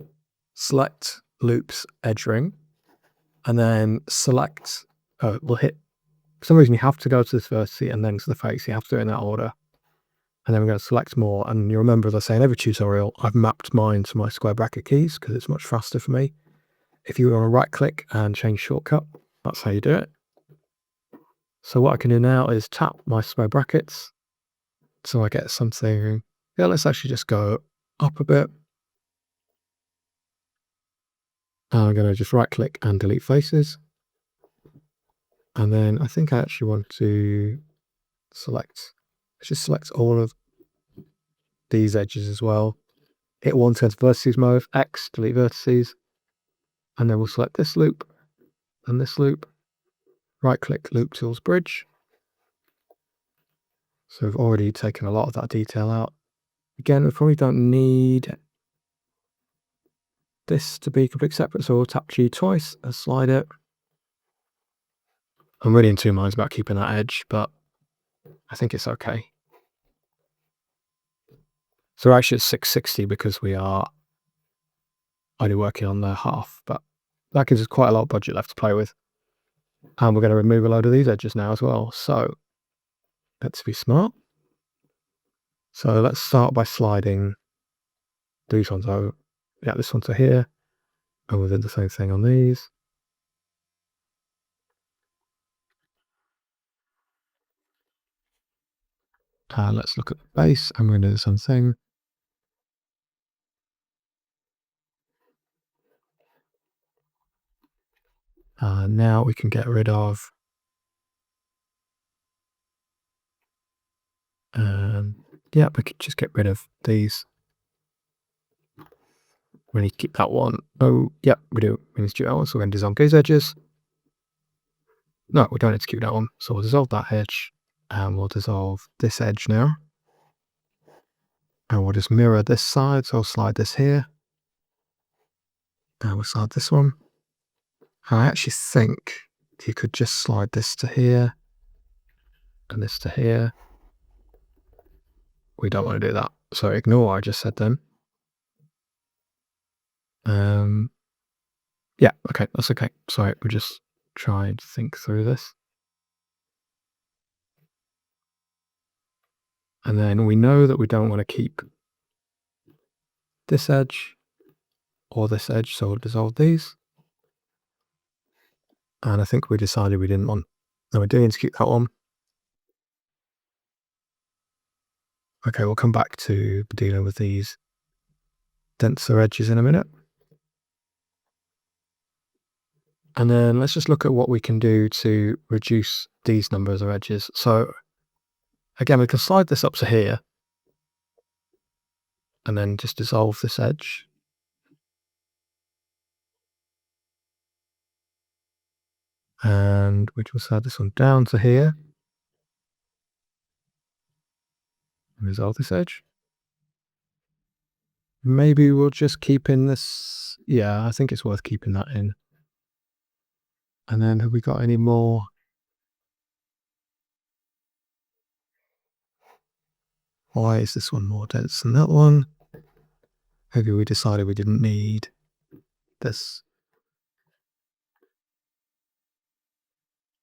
select loops edge ring, and then select, we'll hit, for some reason you have to go to this vertex and then to the face, you have to do it in that order. And then we're going to select more, and you remember, as I say in every tutorial, I've mapped mine to my square bracket keys because it's much faster for me. If you want to right click and change shortcut, that's how you do it. So what I can do now is tap my square brackets, so I get something, yeah, let's actually just go up a bit. And I'm going to just right click and delete faces. And then I think I actually want to select, let's just select all of these edges as well. Hit 1 to go to vertices mode, X, delete vertices. And then we'll select this loop and this loop. Right click, loop tools, bridge. So we've already taken a lot of that detail out. Again, we probably don't need this to be completely separate, so we'll tap G twice and slide it. I'm really in two minds about keeping that edge, but I think it's okay. So we're actually at 660 because we are only working on the half, but that gives us quite a lot of budget left to play with. And we're going to remove a load of these edges now as well. So let's be smart. So let's start by sliding these ones over. Yeah, this one's here. And we'll do the same thing on these. And let's look at the base. I'm going to do the same thing. Now we can get rid of, yeah, we could just get rid of these. We need to keep that one. Oh, yeah, we do. We need to keep that one. So we're going to dissolve these edges. No, we don't need to keep that one. So we'll dissolve that edge and we'll dissolve this edge now. And we'll just mirror this side. So I'll slide this here. And we'll slide this one. And I actually think you could just slide this to here and this to here. We don't want to do that. So ignore what I just said then. Yeah, okay, that's okay. Sorry, we'll just try and think through this. And then we know that we don't want to keep this edge or this edge, so we'll dissolve these. And I think we decided we didn't want, no, we do need to keep that one. Okay, we'll come back to dealing with these denser edges in a minute. And then let's just look at what we can do to reduce these numbers of edges. So again, we can slide this up to here and then just dissolve this edge. And we can slide this one down to here. Resolve this edge. Maybe we'll just keep in this. Yeah, I think it's worth keeping that in. And then have we got any more? Why is this one more dense than that one? Maybe we decided we didn't need this.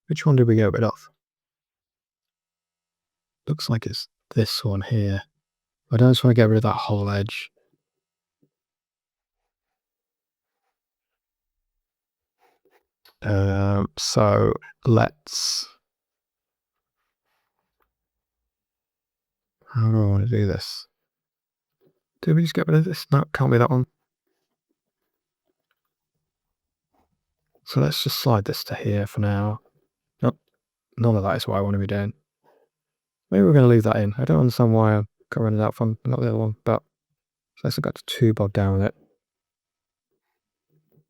Which one did we get rid of? Looks like it's this one here. I don't just want to get rid of that whole edge. So let's, how do I want to do this? Did we just get rid of this? No, can't be that one. So let's just slide this to here for now. Nope, none of that is what I want to be doing. Maybe we're going to leave that in. I don't understand why I got rid of that one, not the other one, but so let's got to 2 bogged down with it.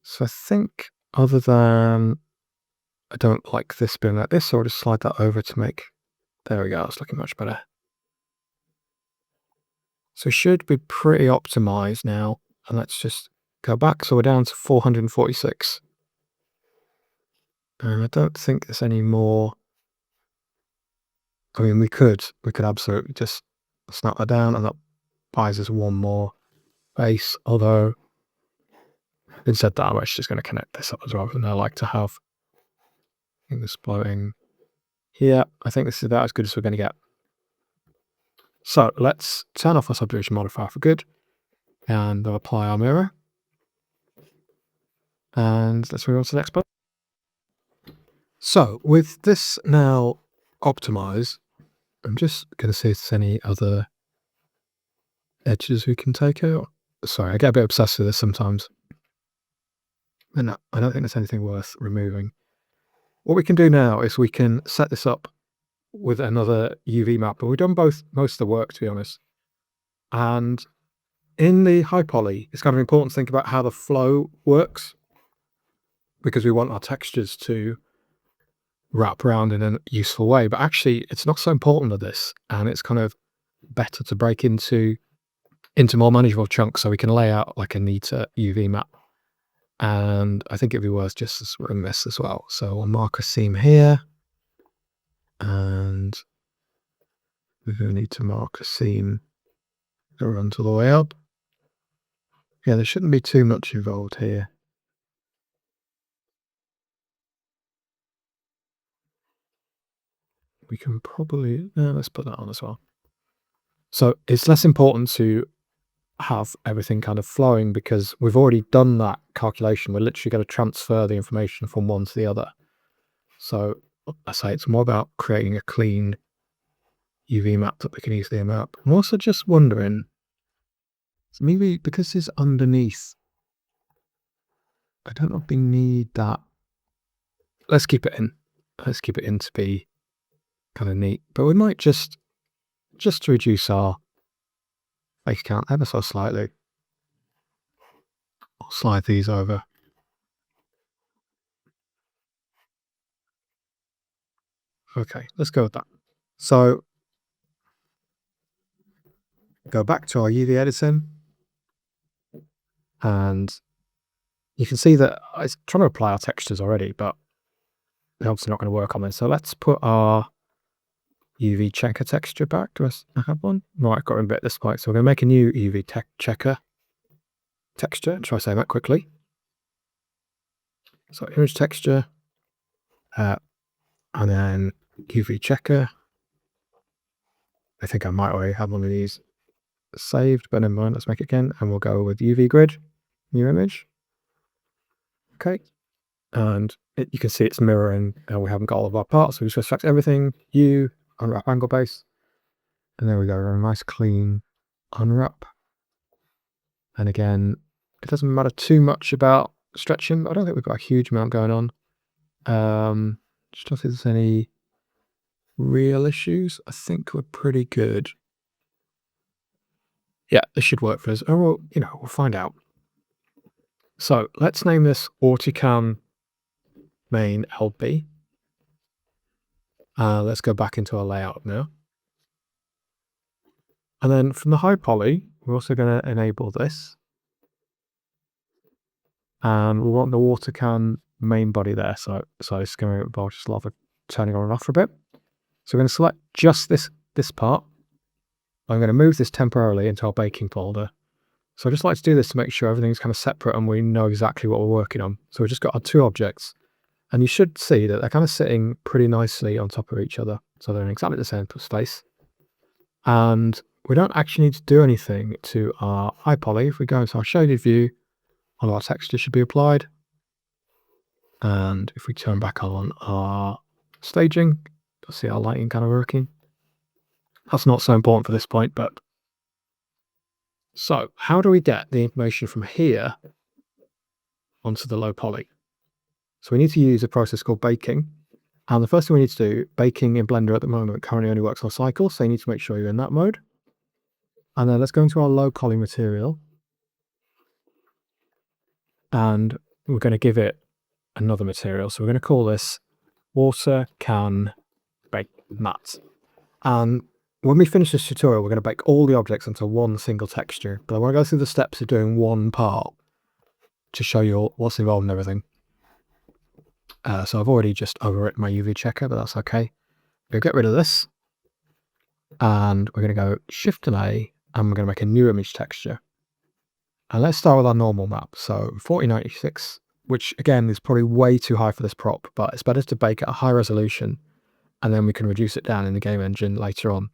So I think other than I don't like this being like this, so I'll just slide that over to make, there we go, it's looking much better. So it should be pretty optimized now. And let's just go back. So we're down to 446. And I don't think there's any more. I mean, we could absolutely just snap that down and that buys us one more base, although instead that I'm actually just going to connect this up as well, and I like to have this floating here. I think this is about as good as we're going to get. So let's turn off our subdivision modifier for good, and I'll apply our mirror. And let's move on to the next part. So with this now optimized, I'm just going to see if there's any other edges we can take out. Sorry, I get a bit obsessed with this sometimes. And I don't think there's anything worth removing. What we can do now is we can set this up with another UV map, but we've done most of the work, to be honest. And in the high poly, it's kind of important to think about how the flow works, because we want our textures to wrap around in a useful way. But actually, it's not so important to this, and it's kind of better to break into more manageable chunks so we can lay out like a neater UV map. And I think it'd be worth just running this as well. So we'll mark a seam here, and we're going to need to mark a seam that runs all the way up. Yeah, there shouldn't be too much involved here. We can probably, let's put that on as well. So it's less important to have everything kind of flowing because we've already done that calculation. We're literally going to transfer the information from one to the other. So I say it's more about creating a clean UV map that we can easily map. I'm also just wondering, maybe because it's underneath, I don't know if we need that. Let's keep it in. Let's keep it in to be kind of neat. But we might just to reduce our bake count ever so slightly, I'll slide these over. Okay, let's go with that. So go back to our UV editing, and you can see that it's trying to apply our textures already, but they're obviously not going to work on this. So let's put our UV checker texture back. Do I have one? No, I've got rid of it at this point. So we're going to make a new UV checker texture. Try saying that quickly. So image texture, and then UV checker. I think I might already have one of these saved, but never mind. Let's make it again, and we'll go with UV grid, new image. Okay, and you can see it's mirroring. We haven't got all of our parts, so we just select everything. Unwrap angle base, and there we go. A nice clean unwrap. And again, it doesn't matter too much about stretching. I don't think we've got a huge amount going on. Just don't think there's any real issues. I think we're pretty good. Yeah, this should work for us. Oh, well, we'll find out. So let's name this AutoCAM main LB. Let's go back into our layout now. And then from the high poly, we're also going to enable this. And we want the AutoCAM main body there. So it's going to involve just a lot of turning on and off for a bit. So we're going to select just this part. I'm going to move this temporarily into our baking folder. So I just like to do this to make sure everything's kind of separate and we know exactly what we're working on. So we've just got our two objects, and you should see that they're kind of sitting pretty nicely on top of each other. So they're in exactly the same space. And we don't actually need to do anything to our high poly. If we go into our shaded view, all our texture should be applied. And if we turn back on our staging, you'll see our lighting kind of working. That's not so important for this point, but so how do we get the information from here onto the low poly? So we need to use a process called baking. And the first thing we need to do, baking in Blender at the moment currently only works on cycle, so you need to make sure you're in that mode. And then let's go into our low poly material. And we're going to give it another material. So we're going to call this water can bake matte. And when we finish this tutorial, we're going to bake all the objects into one single texture. But I want to go through the steps of doing one part to show you what's involved in everything. So I've already just overwritten my UV checker, but that's okay. We'll get rid of this. And we're going to go Shift and A, and we're going to make a new image texture. And let's start with our normal map. So 4096, which again is probably way too high for this prop, but it's better to bake at a high resolution, and then we can reduce it down in the game engine later on.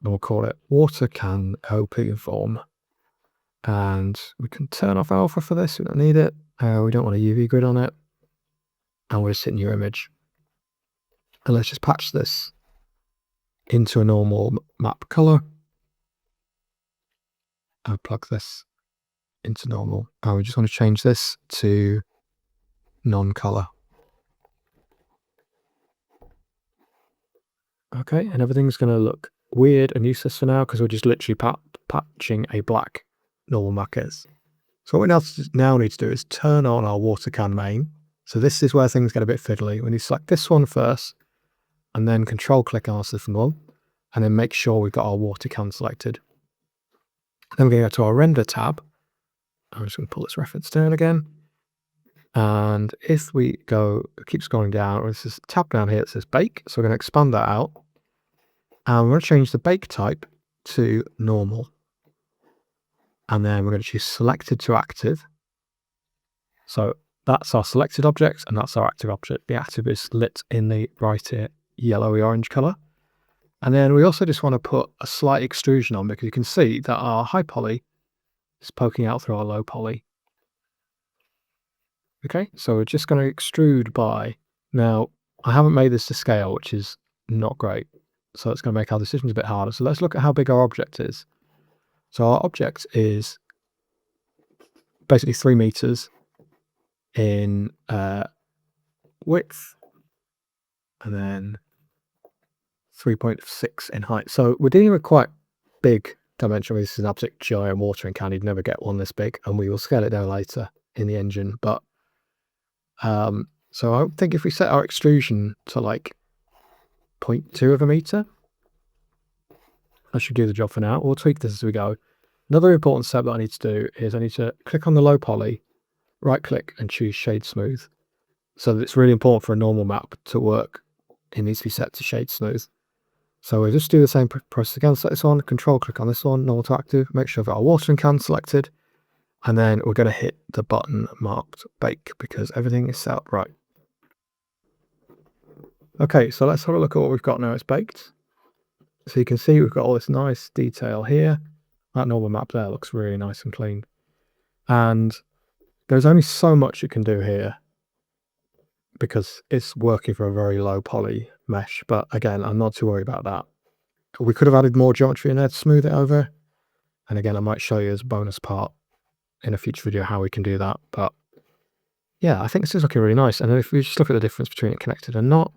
And we'll call it water can OP form. And we can turn off alpha for this. We don't need it. We don't want a UV grid on it. And we'll just hit new image. And let's just patch this into a normal map color. I'll plug this into normal. And we just want to change this to non-color. Okay, and everything's going to look weird and useless for now because we're just literally patching a black normal map is. So what we now need to do is turn on our water can main. So this is where things get a bit fiddly. We need to select this one first, and then control click on our system one, and then make sure we've got our water can selected. Then we're going to go to our render tab. I'm just going to pull this reference down again. And if we keep scrolling down, there's this tab down here that says bake. So we're going to expand that out. And we're going to change the bake type to normal. And then we're going to choose selected to active. So that's our selected object, and that's our active object. The active is lit in the brighter yellowy orange color. And then we also just want to put a slight extrusion on, because you can see that our high poly is poking out through our low poly. Okay, so we're just going to extrude by. Now, I haven't made this to scale, which is not great. So it's going to make our decisions a bit harder. So let's look at how big our object is. So our object is basically 3 meters in width, and then 3.6 in height. So we're dealing with quite big dimension. This is an absolute giant watering can. You'd never get one this big, and we will scale it down later in the engine. But so I think if we set our extrusion to like 0.2 of a meter, that should do the job for now. We'll tweak this as we go. Another important step that I need to do is I need to click on the low poly, right click and choose shade smooth. So it's really important for a normal map to work. It needs to be set to shade smooth. So we'll just do the same process again. Select this one, control click on this one, normal to active, make sure I've got our watering can selected. And then we're going to hit the button marked bake because everything is set up right. Okay, so let's have a look at what we've got now. It's baked. So you can see we've got all this nice detail here. That normal map there looks really nice and clean. And there's only so much you can do here because it's working for a very low poly mesh. But again, I'm not too worried about that. We could have added more geometry in there to smooth it over. And again, I might show you as a bonus part in a future video how we can do that. But yeah, I think this is looking really nice. And if we just look at the difference between it connected and not,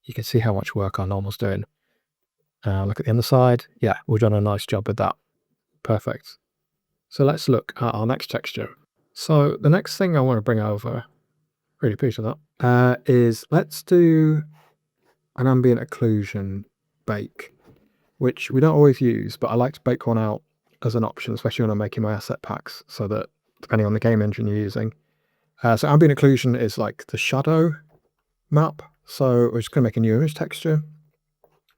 you can see how much work our normal's doing. Look at the underside. Yeah, we've done a nice job with that. Perfect. So let's look at our next texture. So the next thing I want to bring over, really pleased with that, is let's do an ambient occlusion bake, which we don't always use, but I like to bake one out as an option, especially when I'm making my asset packs, so that depending on the game engine you're using. So ambient occlusion is like the shadow map. So we're just going to make a new image texture.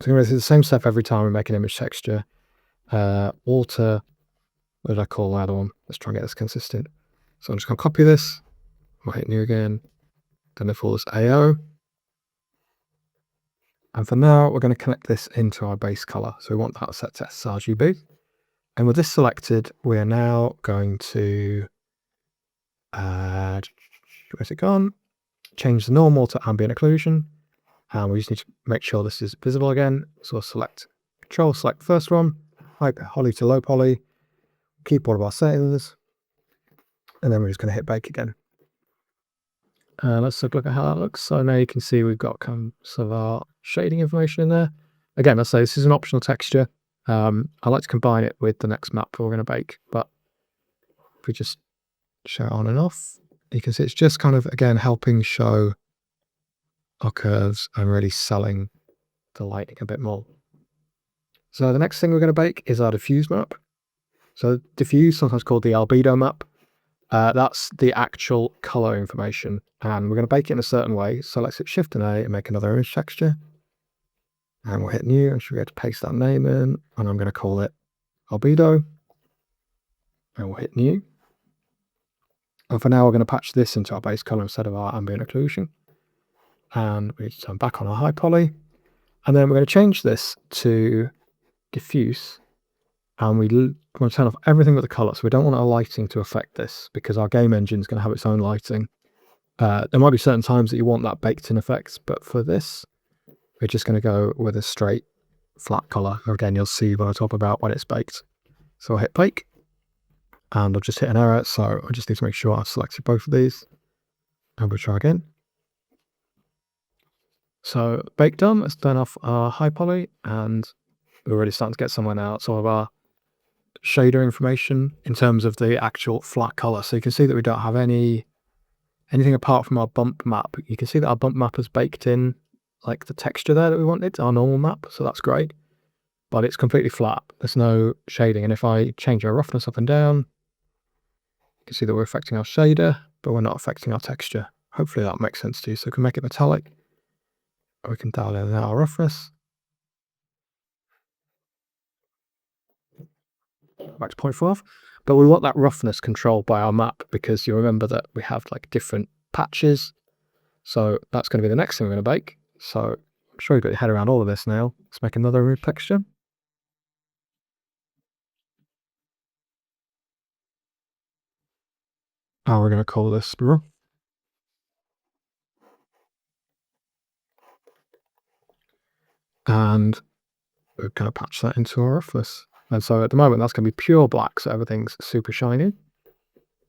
So we're going to do the same step every time we make an image texture. Alter, what did I call the other one? Let's try and get this consistent. So I'm just going to copy this. We'll hit new again. Then I call this AO. And for now, we're going to connect this into our base color. So we want that set to sRGB. And with this selected, we are now going to, where's it gone? Change the normal to ambient occlusion. And we just need to make sure this is visible again. So we'll select, control select first one, high poly to low poly, keep all of our settings. And then we're just going to hit bake again. Let's look at how that looks. So now you can see we've got some of our shading information in there. Again, let's say this is an optional texture. I like to combine it with the next map we're going to bake, but if we just show it on and off, you can see it's just kind of, again, helping show our curves and really selling the lighting a bit more. So the next thing we're going to bake is our diffuse map. So diffuse, sometimes called the albedo map. That's the actual color information, and we're going to bake it in a certain way. So let's hit Shift and A and make another image texture. And we'll hit new, and should be able to paste that name in, and I'm going to call it albedo. and we'll hit new. And for now, we're going to patch this into our base color instead of our ambient occlusion. And we need to turn back on our high poly. And then we're going to change this to diffuse. And we want to turn off everything but the color. So we don't want our lighting to affect this because our game engine is going to have its own lighting. There might be certain times that you want that baked in effect, but for this, we're just going to go with a straight flat color. Again, you'll see what I talk about when it's baked. So I'll hit bake. And I'll just hit an error, so I just need to make sure I've selected both of these. And we'll try again. So bake done, let's turn off our high poly, and we're already starting to get somewhere now. It's all of our shader information in terms of the actual flat color. So you can see that we don't have anything apart from our bump map. You can see that our bump map has baked in like the texture there that we wanted, our normal map, so that's great. But it's completely flat, there's no shading. And if I change our roughness up and down, you can see that we're affecting our shader, but we're not affecting our texture. Hopefully that makes sense to you. So we can make it metallic, or we can dial in our roughness. Back to 0.5. But we want that roughness controlled by our map because you remember that we have like different patches. So that's going to be the next thing we're going to bake. So I'm sure you've got your head around all of this now. Let's make another roof texture. And we're going to call this roof. And we're going to patch that into our roughness. And so at the moment, that's going to be pure black, so everything's super shiny.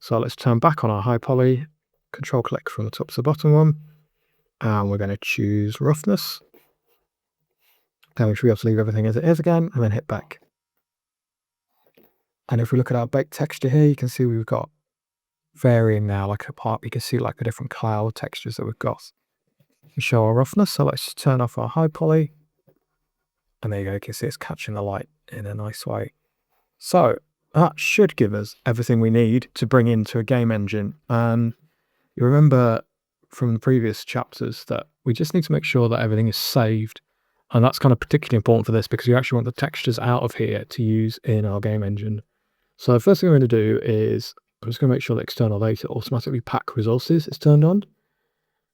So let's turn back on our high poly, control click from the top to the bottom one, and we're going to choose roughness. Then we should be able to leave everything as it is again, and then hit back. And if we look at our baked texture here, you can see we've got varying now, like a part, you can see like the different cloud textures that we've got. We show our roughness, so let's just turn off our high poly. And there you go, you can see it's catching the light in a nice way. So that should give us everything we need to bring into a game engine. And you remember from the previous chapters that we just need to make sure that everything is saved. And that's kind of particularly important for this because you actually want the textures out of here to use in our game engine. So the first thing we're going to do is I'm just going to make sure that external data automatically pack resources is turned on.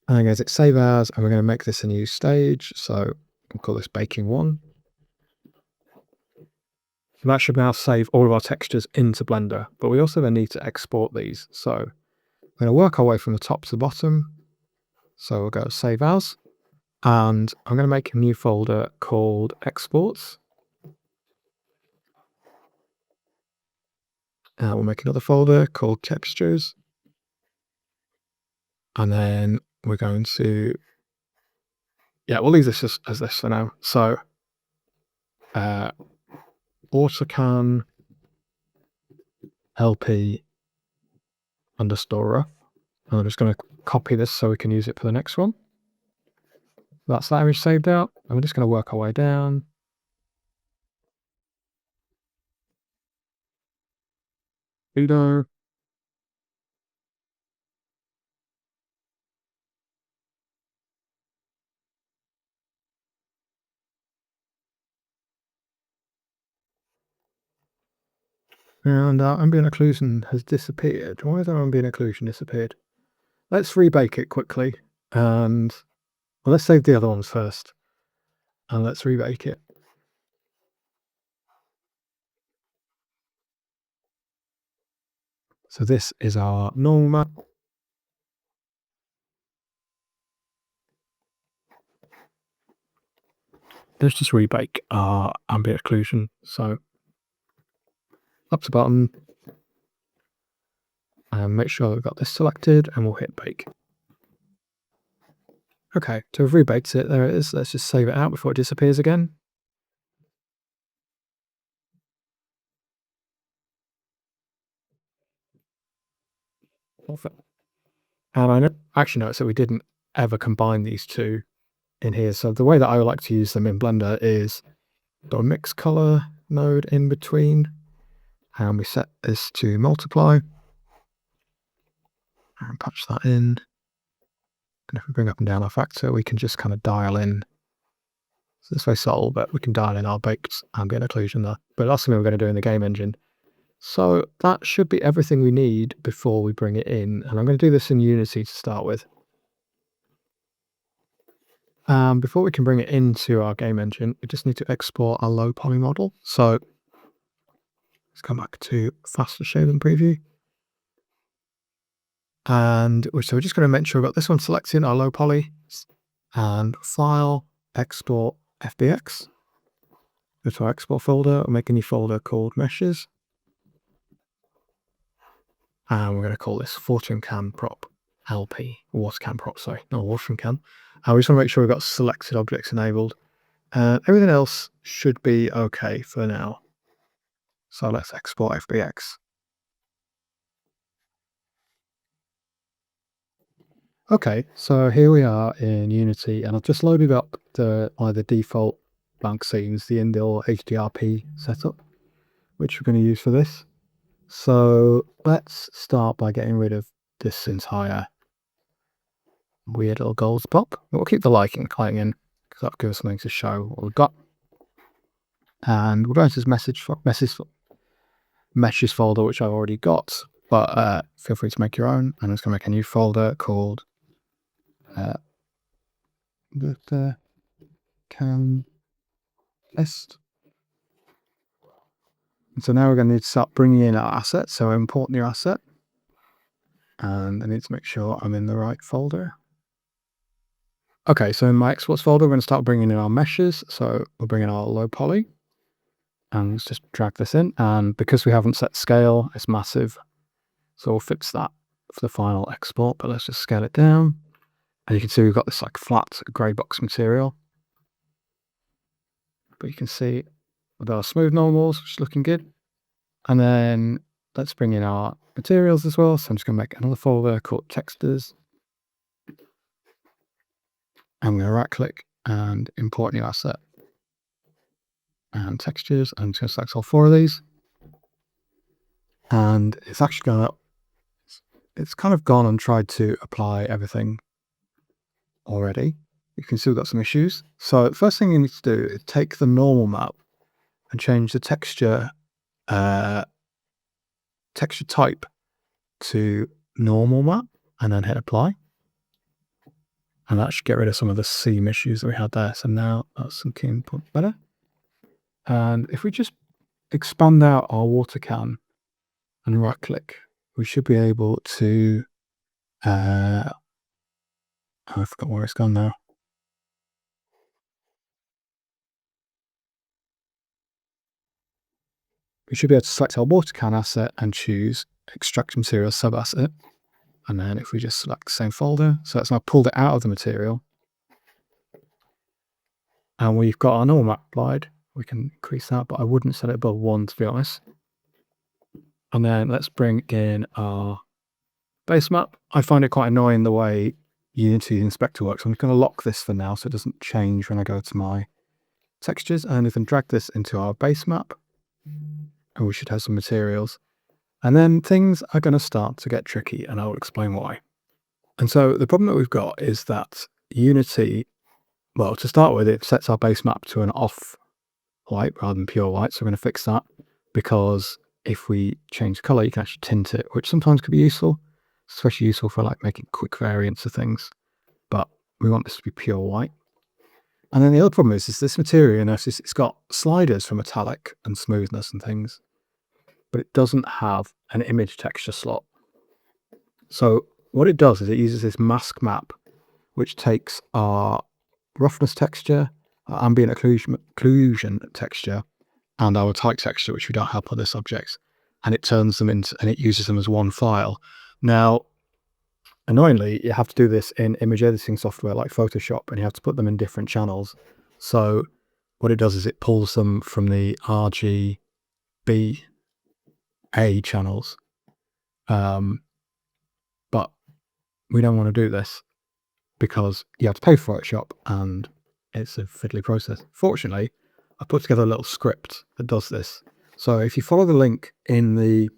And then goes save as, and we're going to make this a new stage. So we'll call this baking 1. So that should now save all of our textures into Blender, but we also then need to export these. So we're going to work our way from the top to the bottom. So we'll go save as, and I'm going to make a new folder called exports. And we'll make another folder called textures. And then we're going to, we'll leave this as this for now. So AutoCAN LP underscore rough. And I'm just going to copy this so we can use it for the next one. That's that image saved out. And we're just going to work our way down. Udo. And our ambient occlusion has disappeared. Why has our ambient occlusion disappeared? Let's rebake it quickly. And well, let's save the other ones first. And let's rebake it. So this is our normal map. Let's just rebake our ambient occlusion. So up to bottom. And make sure we've got this selected, and we'll hit bake. Okay, to have rebaked it, there it is. Let's just save it out before it disappears again. And I actually noticed that we didn't ever combine these two in here. So the way that I would like to use them in Blender is got a mix color node in between, and we set this to multiply and patch that in. And if we bring up and down our factor, we can just kind of dial in. So this way subtle, but we can dial in our baked ambient occlusion there. But that's something we're going to do in the game engine. So that should be everything we need before we bring it in. And I'm going to do this in Unity to start with. Before we can bring it into our game engine, we just need to export our low poly model. So let's come back to faster shape and preview. And so we're just going to make sure we've got this one selected, our low poly, and file, export, FBX. Go to our export folder, we'll make a new folder called meshes. And we're going to call this watering can prop LP, water can prop, sorry, not watering can. We just want to make sure we've got selected objects enabled. Everything else should be okay for now. So let's export FBX. Okay, so here we are in Unity, and I've just loaded up the default blank scenes, the indoor HDRP setup, which we're going to use for this. So let's start by getting rid of this entire weird little gold pop. We'll keep the lighting in, because that'll give us something to show what we've got. And we'll go into this meshes folder, which I've already got, but feel free to make your own. I'm just going to make a new folder called the can list. And so now we're going to need to start bringing in our asset. So import new asset, and I need to make sure I'm in the right folder. Okay, so in my exports folder, we're going to start bringing in our meshes. So we'll bring in our low poly, and let's just drag this in. And because we haven't set scale, it's massive. So we'll fix that for the final export, but let's just scale it down. And you can see we've got this like flat grey box material. But you can see with our smooth normals, which is looking good. And then let's bring in our materials as well. So I'm just going to make another folder called textures. I'm going to right click and import new asset and textures. I'm just going to select all 4 of these. And it's actually it's kind of gone and tried to apply everything already. You can see we've got some issues. So the first thing you need to do is take the normal map and change the texture type to normal map, and then hit apply. And that should get rid of some of the seam issues that we had there. So now that's looking better. And if we just expand out our water can and right click, we should be able to I forgot where it's gone now. We should be able to select our water can asset and choose extract material sub asset. And then if we just select the same folder, so that's now pulled it out of the material. And we've got our normal map applied. We can increase that, but I wouldn't set it above 1 to be honest. And then let's bring in our base map. I find it quite annoying the way Unity Inspector works. I'm just going to lock this for now so it doesn't change when I go to my textures. And we can drag this into our base map. And we should have some materials. And then things are going to start to get tricky, and I'll explain why. And so the problem that we've got is that Unity, well, to start with, it sets our base map to an off white rather than pure white. So we're going to fix that, because if we change the color, you can actually tint it, which sometimes could be useful, especially useful for like making quick variants of things. But we want this to be pure white. And then the other problem is this material, you notice it's got sliders for metallic and smoothness and things, but it doesn't have an image texture slot. So what it does is it uses this mask map, which takes our roughness texture, our ambient occlusion texture, and our type texture, which we don't have on this object, and it turns them into, and it uses them as one file. Now, annoyingly, you have to do this in image editing software like Photoshop, and you have to put them in different channels. So what it does is it pulls them from the RGBA channels. But we don't want to do this because you have to pay for Photoshop and it's a fiddly process. Fortunately, I put together a little script that does this. So if you follow the link in the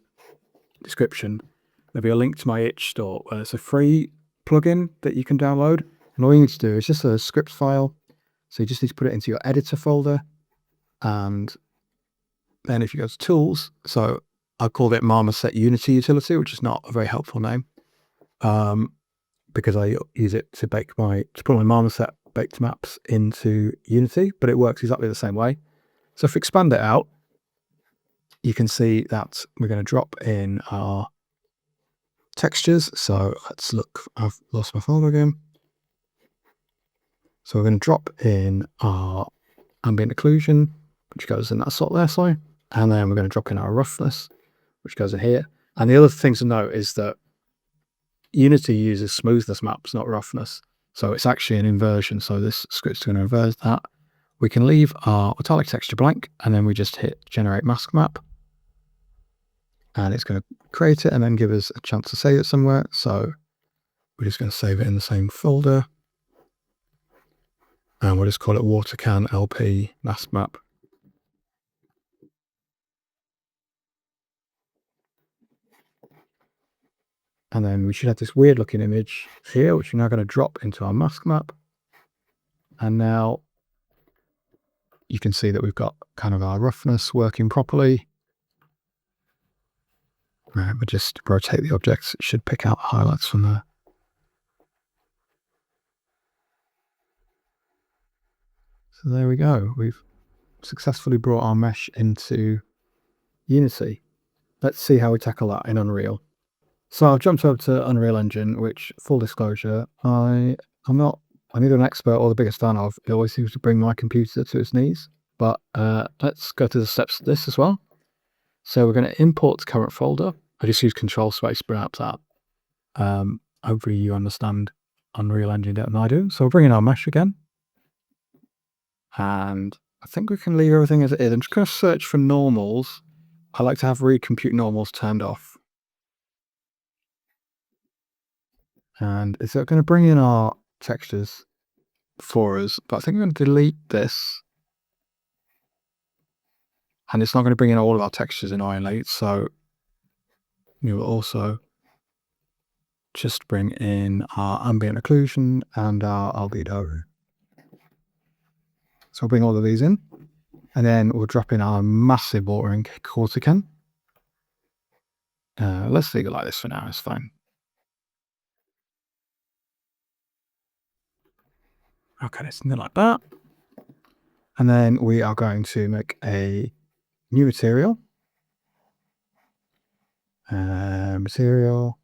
description, there'll be a link to my itch store where it's a free plugin that you can download. And all you need to do is just a script file. So you just need to put it into your editor folder. And then if you go to tools, so I called it Marmoset Unity Utility, which is not a very helpful name, because I use it to put my Marmoset baked maps into Unity, but it works exactly the same way. So if we expand it out, you can see that we're going to drop in our textures. So let's look. I've lost my folder again. So we're going to drop in our ambient occlusion, which goes in that slot there, sorry. And then we're going to drop in our roughness, which goes in here. And the other thing to note is that Unity uses smoothness maps, not roughness. So it's actually an inversion. So this script's going to reverse that. We can leave our metallic texture blank, and then we just hit generate mask map. And it's going to create it and then give us a chance to save it somewhere. So we're just going to save it in the same folder. And we'll just call it water can LP mask map. And then we should have this weird looking image here, which we're now going to drop into our mask map. And now you can see that we've got kind of our roughness working properly. Right, we'll just rotate the objects. It should pick out highlights from there. So there we go. We've successfully brought our mesh into Unity. Let's see how we tackle that in Unreal. So I've jumped over to Unreal Engine, which, full disclosure, I'm neither an expert or the biggest fan of. It always seems to bring my computer to its knees. But let's go through the steps of this as well. So we're going to import the current folder. I just use Control Space to bring up that. Hopefully you understand Unreal Engine better than I do. So we'll bring in our mesh again. And I think we can leave everything as it is. I'm just going to search for normals. I like to have recompute normals turned off. And it's going to bring in our textures for us, but I think we're going to delete this. And it's not going to bring in all of our textures annoyingly. So we will also just bring in our ambient occlusion and our albedo. So we'll bring all of these in, and then we'll drop in our massive watering cortican. Let's leave it like this for now, it's fine. Okay, something like that. And then we are going to make a new material. Material.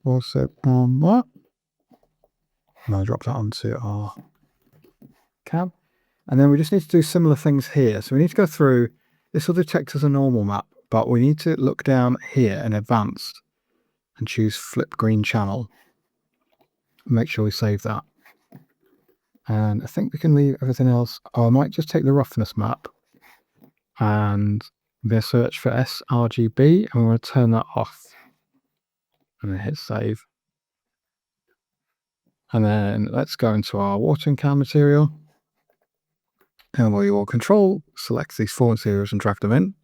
Also on that. And I'll drop that onto our cab. And then we just need to do similar things here. So we need to go through, this will detect as a normal map, but we need to look down here in advanced and choose flip green channel. Make sure we save that. And I think we can leave everything else. Oh, I might just take the roughness map and we're going to search for sRGB and we're going to turn that off. And then hit save. And then let's go into our watering can material. And we will control select these four materials and drag them in.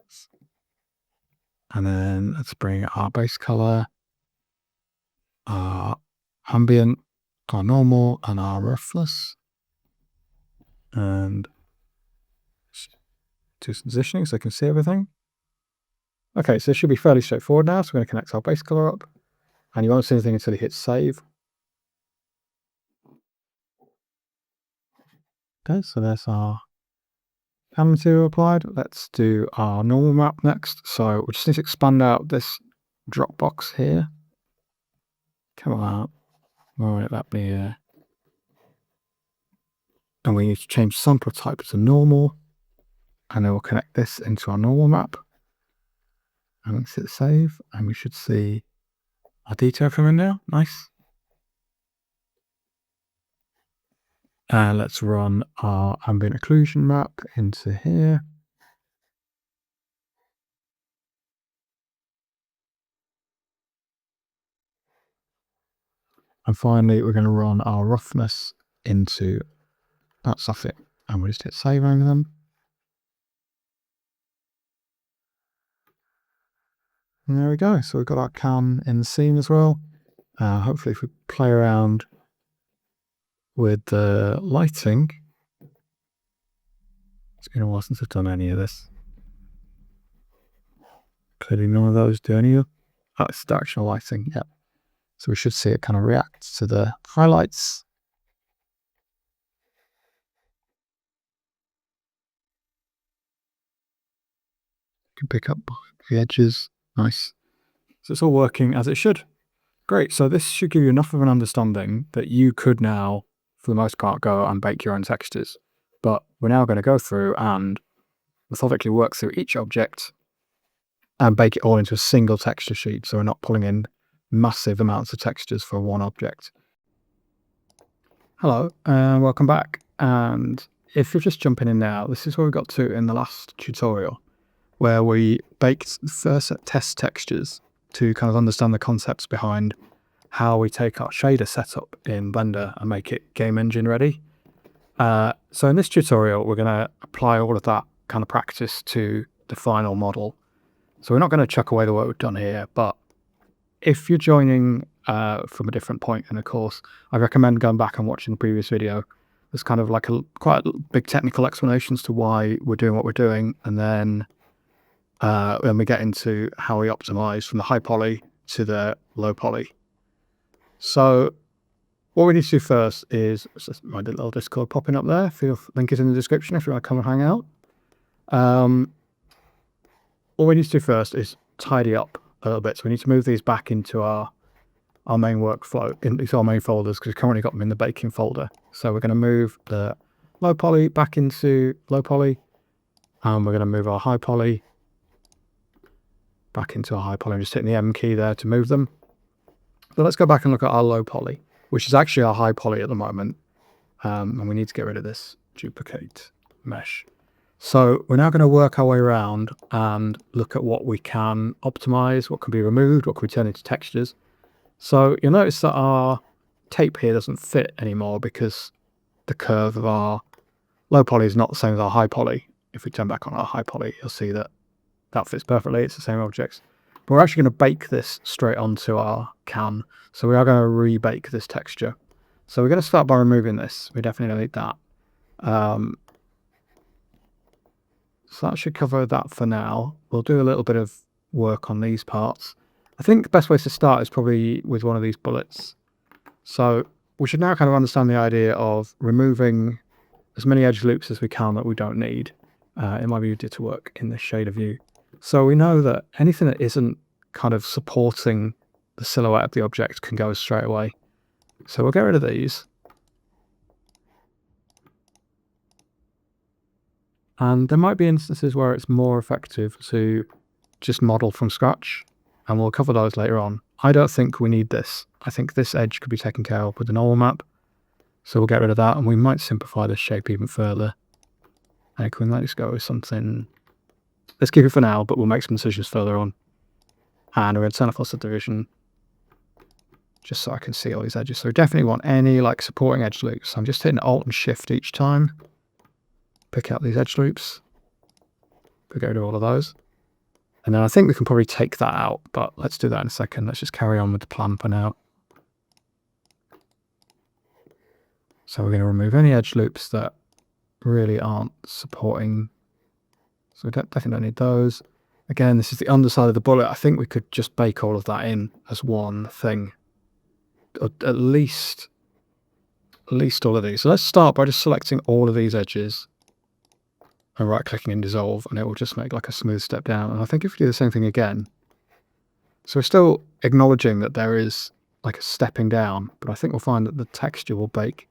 And then let's bring our base color, our ambient, our normal, and our roughness. And do some positioning so I can see everything. Okay, so it should be fairly straightforward now. So we're going to connect our base color up. And you won't see anything until you hit save. Okay, so there's our pan material applied. Let's do our normal map next. So we just need to expand out this drop box here. Come on, where would that be? And we need to change sampler type to normal. And then we'll connect this into our normal map. And let's hit save. And we should see our detail come in now. Nice. And let's run our ambient occlusion map into here. And finally, we're going to run our roughness into that soffit. And we'll just hit save over them. And there we go. So we've got our can in the scene as well. Hopefully if we play around with the lighting, it's been a while since I've done any of this. Clearly none of those do any. Oh, it's directional lighting, yeah. So we should see it kind of react to the highlights. You can pick up the edges, nice. So it's all working as it should. Great, so this should give you enough of an understanding that you could now, for the most part, go and bake your own textures. But we're now going to go through and methodically work through each object and bake it all into a single texture sheet, so we're not pulling in massive amounts of textures for one object. Hello, and welcome back. And if you're just jumping in now, this is where we got to in the last tutorial, where we baked the first test textures to kind of understand the concepts behind how we take our shader setup in Blender and make it game engine ready. So in this tutorial, we're going to apply all of that kind of practice to the final model. So we're not going to chuck away the work we've done here, but if you're joining from a different point in the course, I recommend going back and watching the previous video. There's kind of like quite big technical explanations to why we're doing what we're doing, and then we get into how we optimize from the high poly to the low poly. So what we need to do first is, my little Discord popping up there, link is in the description if you want to come and hang out. What we need to do first is tidy up a little bit. So we need to move these back into our main workflow, into our main folders, because we've currently got them in the baking folder. So we're going to move the low poly back into low poly, and we're going to move our high poly back into our high poly. I'm just hitting the M key there to move them. So let's go back and look at our low poly, which is actually our high poly at the moment. And we need to get rid of this duplicate mesh. So we're now going to work our way around and look at what we can optimize, what can be removed, what can we turn into textures. So you'll notice that our tape here doesn't fit anymore because the curve of our low poly is not the same as our high poly. If we turn back on our high poly, you'll see that that fits perfectly. It's the same objects. But we're actually going to bake this straight onto our can. So we are going to rebake this texture. So we're going to start by removing this. We definitely don't need that. So that should cover that for now. We'll do a little bit of work on these parts. I think the best way to start is probably with one of these bullets. So we should now kind of understand the idea of removing as many edge loops as we can that we don't need. It might be easier to work in the shader view. So we know that anything that isn't kind of supporting the silhouette of the object can go straight away. So we'll get rid of these. And there might be instances where it's more effective to just model from scratch, and we'll cover those later on. I don't think we need this. I think this edge could be taken care of with the normal map. So we'll get rid of that, and we might simplify this shape even further. And we might just go with something. Let's keep it for now, but we'll make some decisions further on. And we're going to turn off our subdivision, just so I can see all these edges. So we definitely want any like supporting edge loops. I'm just hitting Alt and Shift each time. Pick out these edge loops. We'll get rid of all of those. And then I think we can probably take that out, but let's do that in a second. Let's just carry on with the plan for now. So we're going to remove any edge loops that really aren't supporting. So we definitely don't need those. Again, this is the underside of the bullet. I think we could just bake all of that in as one thing. Or at least all of these. So let's start by just selecting all of these edges and right-clicking and dissolve, and it will just make like a smooth step down. And I think if we do the same thing again, so we're still acknowledging that there is like a stepping down, but I think we'll find that the texture will bake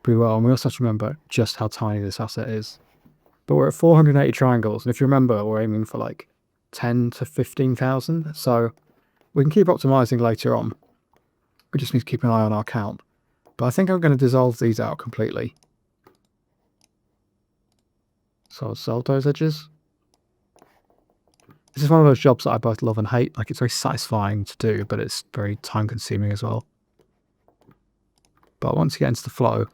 pretty well. And we also have to remember just how tiny this asset is. But we're at 480 triangles, and if you remember, we're aiming for like 10 to 15,000. So we can keep optimizing later on. We just need to keep an eye on our count. But I think I'm going to dissolve these out completely. So I'll dissolve those edges. This is one of those jobs that I both love and hate. Like, it's very satisfying to do, but it's very time consuming as well. But once you get into the flow, you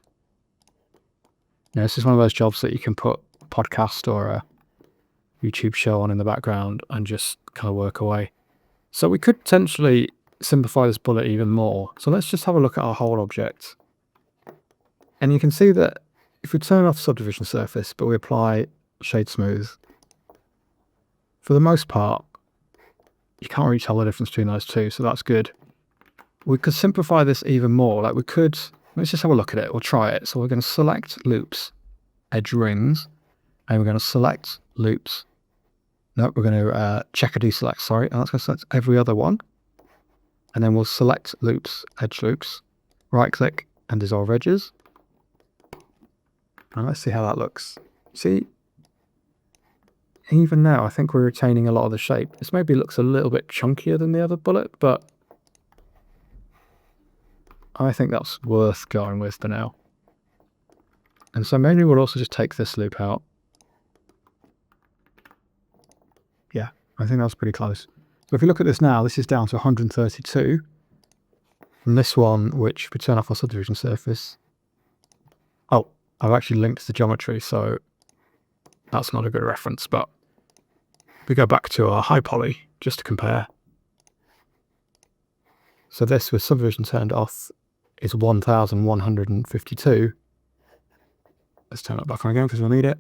know, this is one of those jobs that you can put a podcast or a YouTube show on in the background and just kind of work away. So we could potentially simplify this bullet even more. So let's just have a look at our whole object. And you can see that if we turn off subdivision surface, but we apply shade smooth, for the most part, you can't really tell the difference between those two, so that's good. We could simplify this even more. Like we could, let's just have a look at it. We'll try it. So we're going to select loops, edge rings, and we're going to select loops. No, we're going to checker deselect, sorry. And that's going to select every other one. And then we'll select loops, edge loops, right click and dissolve edges. And let's see how that looks. See, even now, I think we're retaining a lot of the shape. This maybe looks a little bit chunkier than the other bullet, but I think that's worth going with for now. And so maybe we'll also just take this loop out. Yeah, I think that's pretty close. So if you look at this now, this is down to 132. And this one, which if we turn off our subdivision surface, oh, I've actually linked the geometry, so that's not a good reference, but we go back to our high poly just to compare. So this with subdivision turned off is 1152. Let's turn it back on again because we'll need it.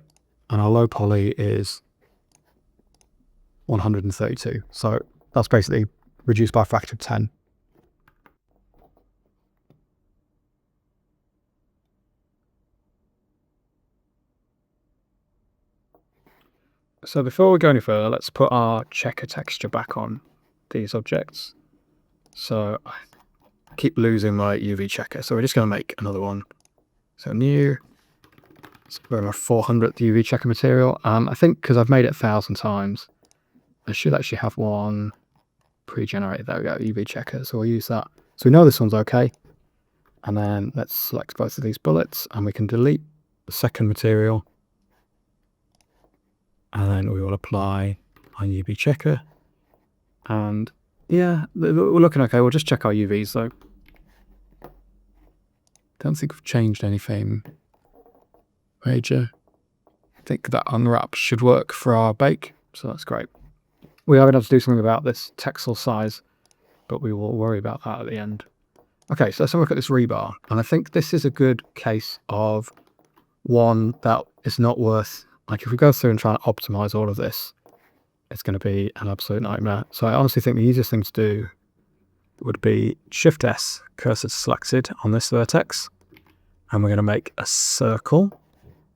And our low poly is 132. So that's basically reduced by a factor of 10. So before we go any further, let's put our checker texture back on these objects. So I keep losing my UV checker, so we're just going to make another one. So new, so we're on our 400th UV checker material. I think because I've made it 1,000 times, I should actually have one pre-generated. There we go, UV checker, so we'll use that. So we know this one's okay. And then let's select both of these bullets and we can delete the second material. And then we will apply our UV checker. And yeah, we're looking okay. We'll just check our UVs though. Don't think we've changed anything major. I think that unwrap should work for our bake, so that's great. We are going to have to do something about this texel size, but we will worry about that at the end. Okay, so let's have a look at this rebar. And I think this is a good case of one that is not worth, like if we go through and try and optimize all of this, it's going to be an absolute nightmare. So I honestly think the easiest thing to do would be Shift S, cursor selected on this vertex. And we're going to make a circle.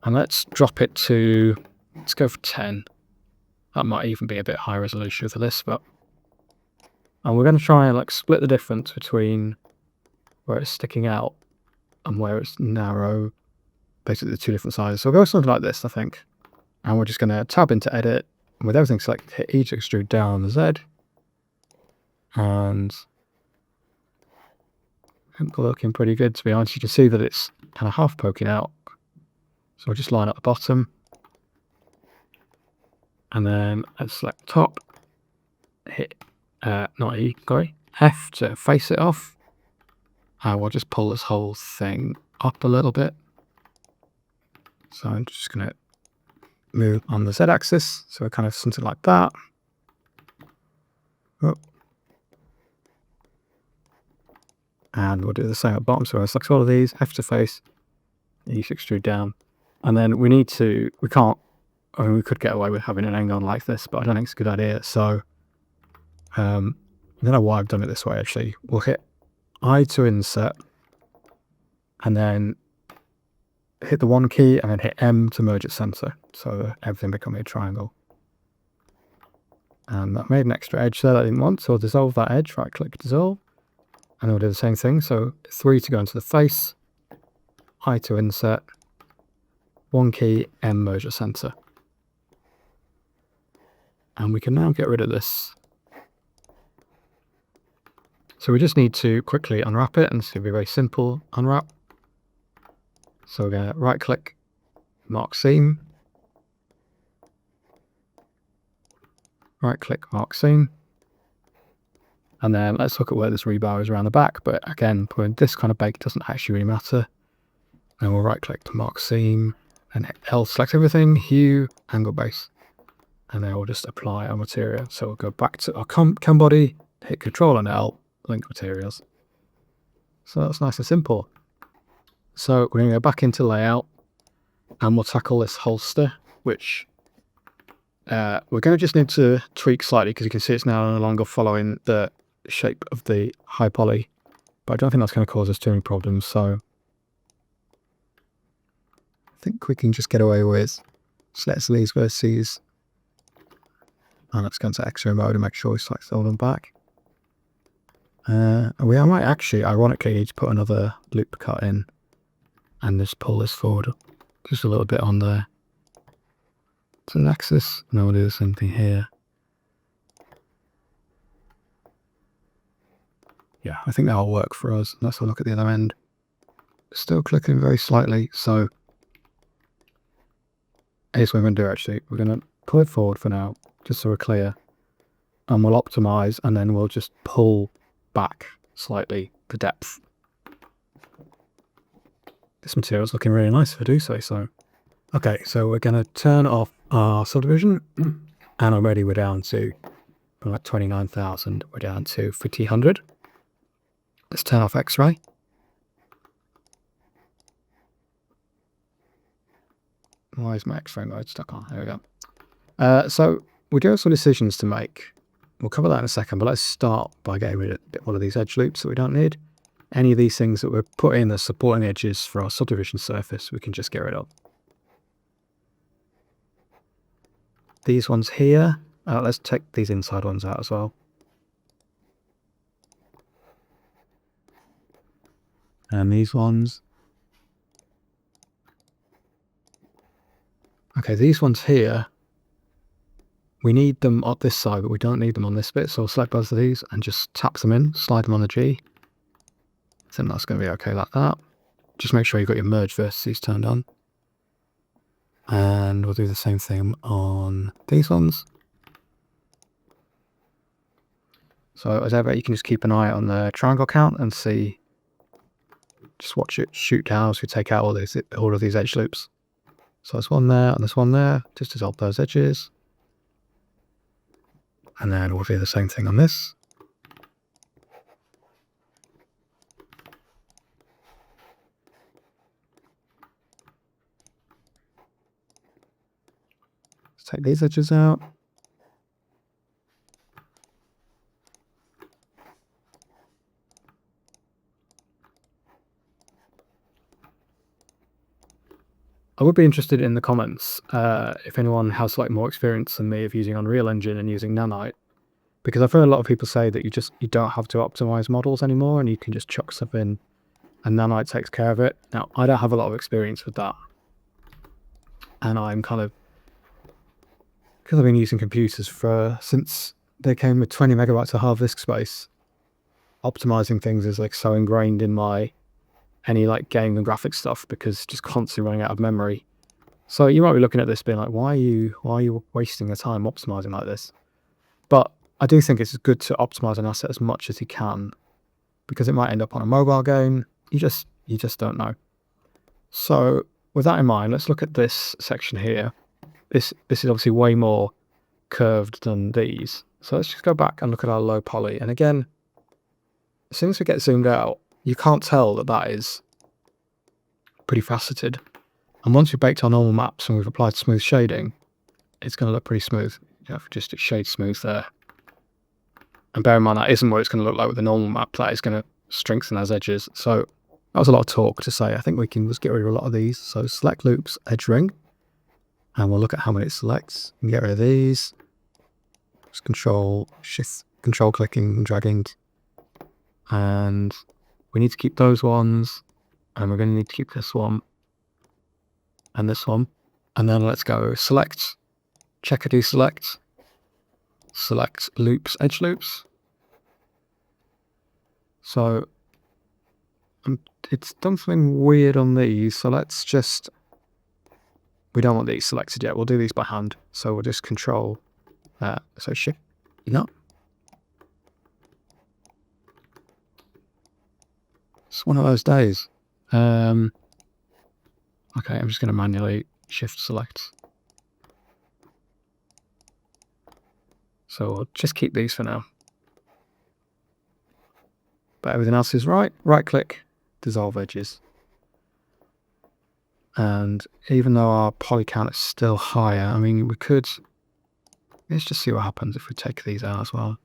And let's drop it to, let's go for 10. That might even be a bit high resolution for this, but. And we're going to try and like split the difference between where it's sticking out and where it's narrow, basically the two different sizes. So we'll go something like this, I think. And we're just going to tab into edit. And with everything selected, hit E to extrude down on the Z. And looking pretty good, to be honest. You can see that it's kind of half poking out. So we'll just line up the bottom. And then let's select top. Hit, not E, sorry, F to face it off. And we'll just pull this whole thing up a little bit. So I'm just going to move on the Z axis. So kind of something like that. Oh. And we'll do the same at the bottom. So I'll select all of these, F to face, E to extrude down. And then we need to, we can't, I mean, we could get away with having an end on like this, but I don't think it's a good idea. So I don't know why I've done it this way, actually. We'll hit I to insert, and then hit the 1 key, and then hit M to merge at center. So that everything becomes a triangle. And that made an extra edge there that I didn't want, so I'll dissolve that edge, right click dissolve. And then we'll do the same thing. So 3 to go into the face, I to insert, 1 key, M merge at center. And we can now get rid of this. So we just need to quickly unwrap it, and it's going to be a very simple unwrap. So we're going to right click, mark seam, right click, mark seam. And then let's look at where this rebar is around the back. But again, putting this kind of bake doesn't actually really matter. And we'll right click to mark seam and hit L, select everything, hue, angle base. And then we'll just apply our material. So we'll go back to our cam body, hit Control and L, link materials. So that's nice and simple. So we're going to go back into layout and we'll tackle this holster, which We're going to just need to tweak slightly because you can see it's now no longer following the shape of the high poly, but I don't think that's going to cause us too many problems. So I think we can just get away with select these vertices, and let's go into X-ray mode and make sure we select all of them back. I might actually, ironically, need to put another loop cut in and just pull this forward just a little bit on the axis, and then we'll do the same thing here. Yeah, I think that'll work for us. Let's have a look at the other end. Still clicking very slightly, so here's what we're going to do actually. We're going to pull it forward for now, just so we're clear, and we'll optimize, and then we'll just pull back slightly the depth. This material's looking really nice if I do say so. Okay, so we're going to turn off our subdivision, and already we're down to, from like 29,000, we're down to 1,500. Let's turn off X-ray. Why is my X-ray mode stuck on? There we go. So we do have some decisions to make. We'll cover that in a second, but let's start by getting rid of a bit more of these edge loops that we don't need. Any of these things that we're putting as supporting edges for our subdivision surface, we can just get rid of. These ones here, let's take these inside ones out as well. And these ones. Okay, these ones here, we need them on this side, but we don't need them on this bit. So we'll select both of these and just tap them in, slide them on the G. I think that's going to be okay like that. Just make sure you've got your merge vertices turned on. And we'll do the same thing on these ones. So as ever, you can just keep an eye on the triangle count and see, just watch it shoot down as we take out all of these edge loops. So there's one there and there's one there, just dissolve those edges. And then we'll do the same thing on this. Let's take these edges out. I would be interested in the comments if anyone has like more experience than me of using Unreal Engine and using Nanite, because I've heard a lot of people say that you don't have to optimize models anymore and you can just chuck stuff in and Nanite takes care of it. Now, I don't have a lot of experience with that, and I'm kind of, because I've been using computers since they came with 20 megabytes of hard disk space, optimizing things is like so ingrained in my any like game and graphics stuff, because just constantly running out of memory. So you might be looking at this being like, why are you wasting your time optimizing like this? But I do think it's good to optimize an asset as much as you can, because it might end up on a mobile game. You just don't know. So with that in mind, let's look at this section here. This is obviously way more curved than these. So let's just go back and look at our low poly. And again, as soon as we get zoomed out, you can't tell that that is pretty faceted. And once we've baked our normal maps and we've applied smooth shading, it's going to look pretty smooth. You know, just shade smooth there. And bear in mind, that isn't what it's going to look like with the normal map. That is going to strengthen those edges. So that was a lot of talk to say. I think we can just get rid of a lot of these. So select loops, edge ring, and we'll look at how many it selects. And get rid of these. Just control clicking and dragging. And we need to keep those ones, and we're going to need to keep this one and this one. And then let's go select, checker deselect, select loops, edge loops. So it's done something weird on these. So let's just, we don't want these selected yet. We'll do these by hand. So we'll just control, so shift, no. It's one of those days. Okay, I'm just going to manually shift select. So we'll just keep these for now. But everything else is right. Right click, dissolve edges. And even though our poly count is still higher, I mean, we could Let's just see what happens if we take these out as well.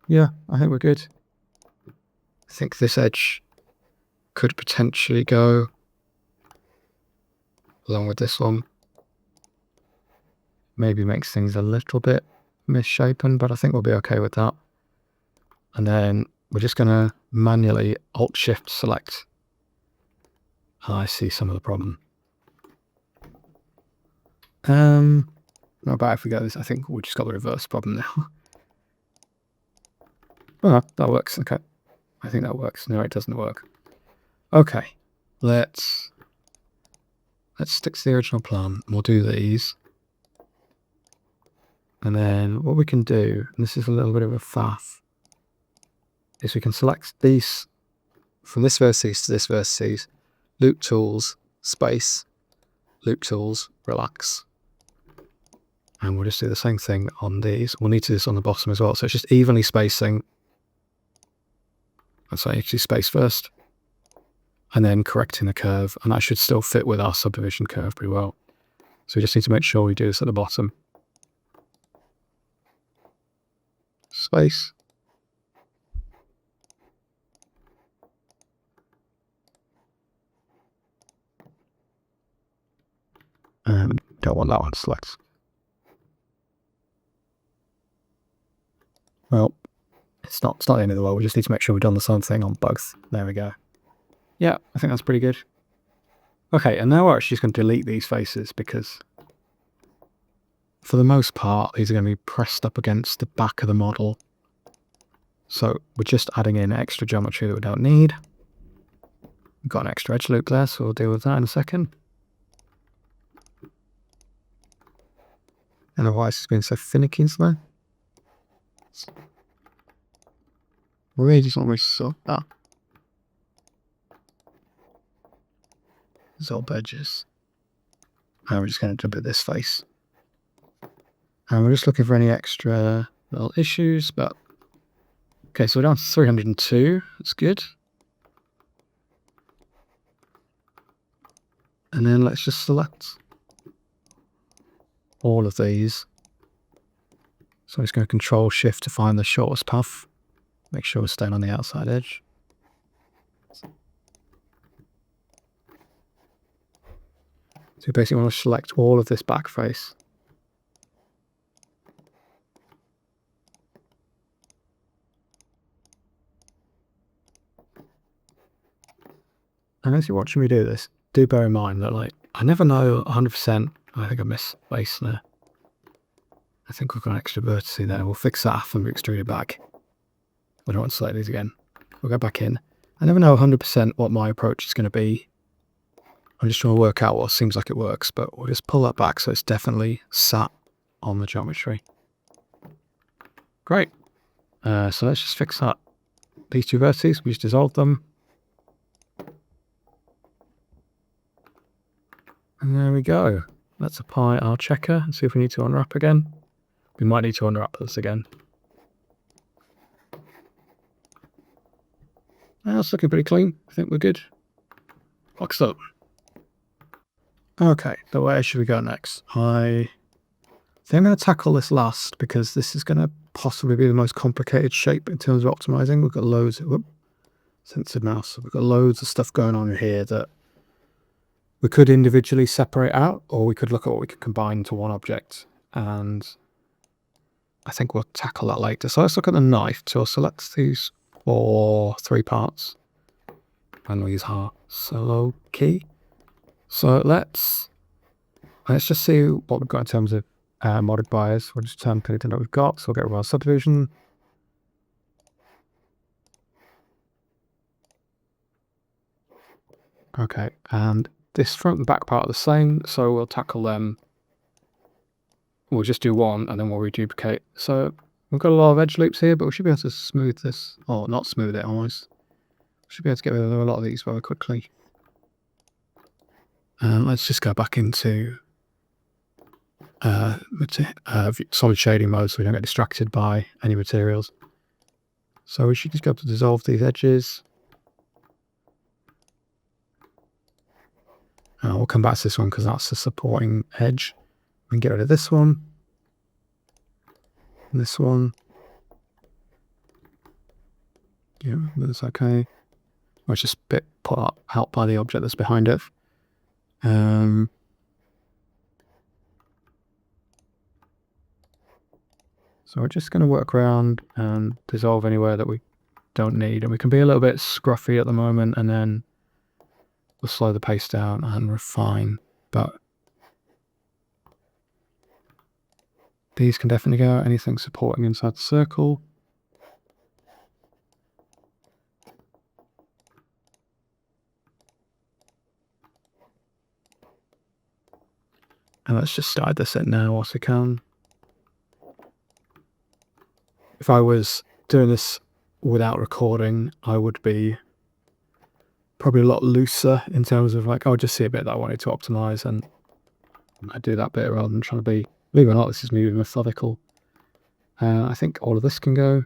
Yeah, I think we're good. I think this edge could potentially go along with this one. Maybe makes things a little bit misshapen, but I think we'll be okay with that. And then we're just going to manually Alt-Shift select. I see some of the problem. Not about if we go this. I think we just got the reverse problem now. Oh, that works. Okay. I think that works. No, it doesn't work. Okay. Let's stick to the original plan. We'll do these. And then what we can do, and this is a little bit of a faff, is we can select these from this vertex to this vertex, loop tools, space, loop tools, relax. And we'll just do the same thing on these. We'll need to do this on the bottom as well. So it's just evenly spacing. Let's say actually space first. And then correcting the curve. And that should still fit with our subdivision curve pretty well. So we just need to make sure we do this at the bottom. Space. And don't want that one to select. Well, it's not the end of the world. We just need to make sure we've done the same thing on both. There we go. Yeah, I think that's pretty good. Okay, and now we're actually just going to delete these faces because for the most part, these are going to be pressed up against the back of the model. So we're just adding in extra geometry that we don't need. We've got an extra edge loop there, so we'll deal with that in a second. And otherwise it's been so finicky in there. Really just almost so that. Zob edges. And we're just going to jump at this face. And we're just looking for any extra little issues, but okay, so we're down to 302. That's good. And then let's just select all of these. So I'm just going to Control Shift to find the shortest path. Make sure we're staying on the outside edge. So we basically want to select all of this back face. And as you're watching me do this, do bear in mind that I never know 100%. I think I missed base there. I think we've got an extra vertex there. We'll fix that after we extrude it back. We don't want to select these again. We'll go back in. I never know 100% what my approach is going to be. I'm just trying to work out what seems like it works, but we'll just pull that back so it's definitely sat on the geometry. Great. So let's just fix that. These two vertices, we just dissolve them. And there we go. Let's apply our checker and see if we need to unwrap again. We might need to unwrap this again. That's looking pretty clean. I think we're good. Boxed up. Okay, so where should we go next? I think I'm going to tackle this last because this is going to possibly be the most complicated shape in terms of optimizing. We've got loads of censored mouse. So we've got loads of stuff going on here that we could individually separate out, or we could look at what we could combine into one object. And I think we'll tackle that later. So let's look at the knife. So I'll select these for 3 parts. And we'll use our solo key. So let's just see what we've got in terms of modded buyers. We'll just turn anything that we've got. So we'll get rid of our subdivision. Okay, and this front and back part are the same, so we'll tackle them. We'll just do one and then we'll reduplicate. So we've got a lot of edge loops here, but we should be able to smooth this, or not smooth it almost. We should be able to get rid of a lot of these very quickly. Let's just go back into solid shading mode so we don't get distracted by any materials. So we should just go to dissolve these edges. We'll come back to this one because that's the supporting edge. We can get rid of this one. And this one. Yeah, that's okay. Or it's just a bit put out by the object that's behind it. So we're just going to work around and dissolve anywhere that we don't need. And we can be a little bit scruffy at the moment, and then we'll slow the pace down and refine. But these can definitely go. Anything supporting inside the circle. And let's just slide this in now whilst we can. If I was doing this without recording, I would be probably a lot looser in terms of like, I would just see a bit that I wanted to optimize and I do that bit rather than trying to be, believe it or not, this is me being methodical. I think all of this can go.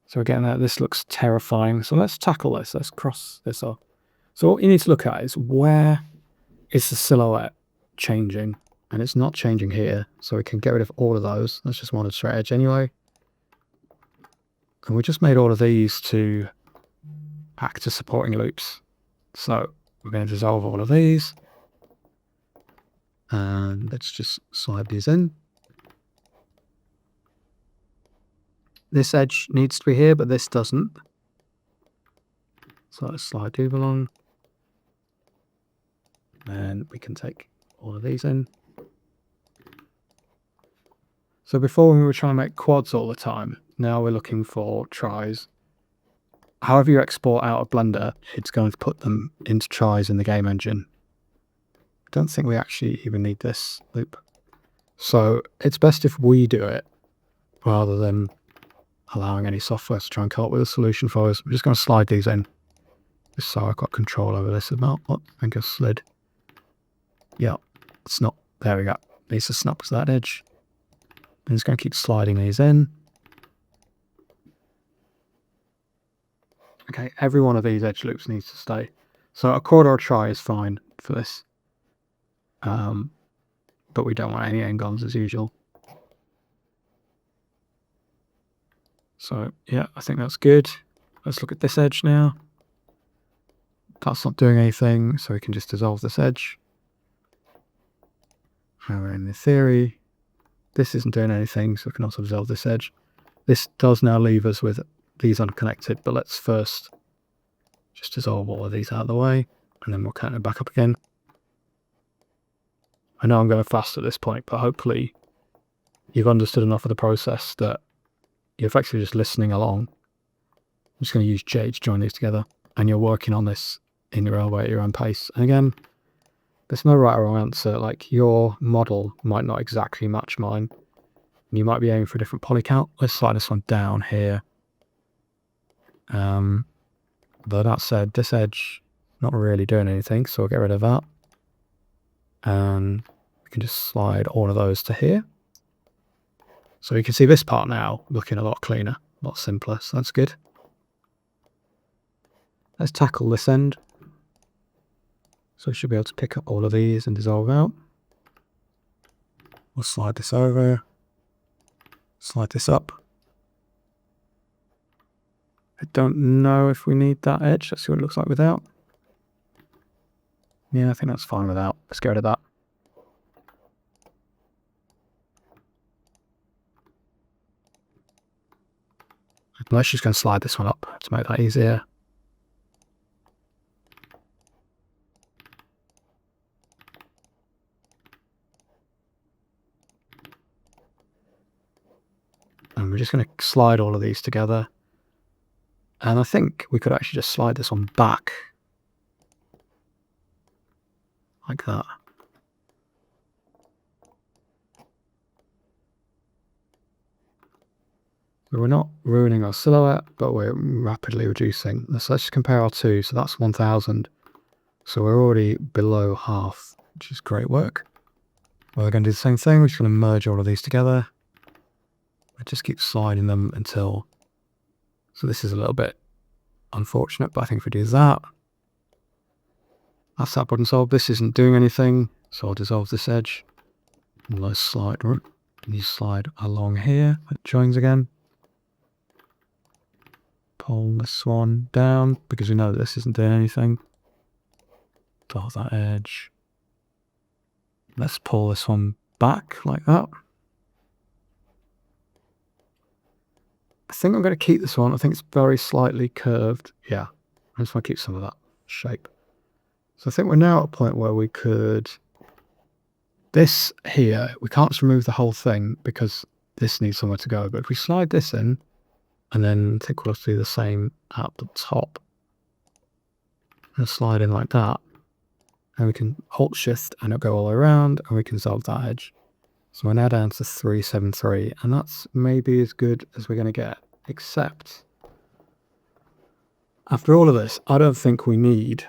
So again, this looks terrifying. So let's tackle this. Let's cross this off. So what you need to look at is where is the silhouette changing? And it's not changing here. So we can get rid of all of those. That's just one straight edge anyway. And we just made all of these to act as supporting loops. So we're going to dissolve all of these. And let's just slide these in. This edge needs to be here, but this doesn't. So let's slide these along. And we can take all of these in. So before we were trying to make quads all the time, now we're looking for tries. However you export out of Blender, it's going to put them into tries in the game engine. I don't think we actually even need this loop. So it's best if we do it rather than allowing any software to try and come up with a solution for us. I'm just going to slide these in just so I've got control over this amount. Oh, I think I slid. Yeah, it's not. There we go. Needs to snap to that edge. I'm just going to keep sliding these in. Okay, every one of these edge loops needs to stay. So a chord or a try is fine for this. But we don't want any n-gons as usual. So yeah, I think that's good. Let's look at this edge now. That's not doing anything, so we can just dissolve this edge. However, in the theory, this isn't doing anything, so we can also dissolve this edge. This does now leave us with these unconnected, but let's first just dissolve all of these out of the way, and then we'll connect them back up again. I know I'm going fast at this point, but hopefully you've understood enough of the process that you're effectively just listening along. I'm just going to use J to join these together, and you're working on this in your own way at your own pace. And again, there's no right or wrong answer. Like, your model might not exactly match mine. You might be aiming for a different poly count. Let's slide this one down here. But that said, this edge not really doing anything, so we'll get rid of that. And we can just slide all of those to here. So you can see this part now looking a lot cleaner, a lot simpler, so that's good. Let's tackle this end. So we should be able to pick up all of these and dissolve out. We'll slide this over, slide this up. I don't know if we need that edge. Let's see what it looks like without. Yeah, I think that's fine without. Let's get rid of that. Let's just go and slide this one up to make that easier. And we're just going to slide all of these together. And I think we could actually just slide this one back. Like that. So we're not ruining our silhouette, but we're rapidly reducing. Let's just compare our two. So that's 1000. So we're already below half, which is great work. Well, we're going to do the same thing. We're just going to merge all of these together. I just keep sliding them until, so this is a little bit unfortunate, but I think if we do that, that's that problem solved. This isn't doing anything, so I'll dissolve this edge. And let's slide, and you slide along here, it joins again. Pull this one down, because we know that this isn't doing anything. Dot that edge. Let's pull this one back like that. I think I'm going to keep this one. I think it's very slightly curved. Yeah, I just want to keep some of that shape. So I think we're now at a point where we could, this here, we can't just remove the whole thing because this needs somewhere to go. But if we slide this in, and then I think we'll do the same at the top, and slide in like that, and we can Alt Shift and it'll go all the way around, and we can dissolve that edge. So we're now down to 373, and that's maybe as good as we're going to get, except after all of this, I don't think we need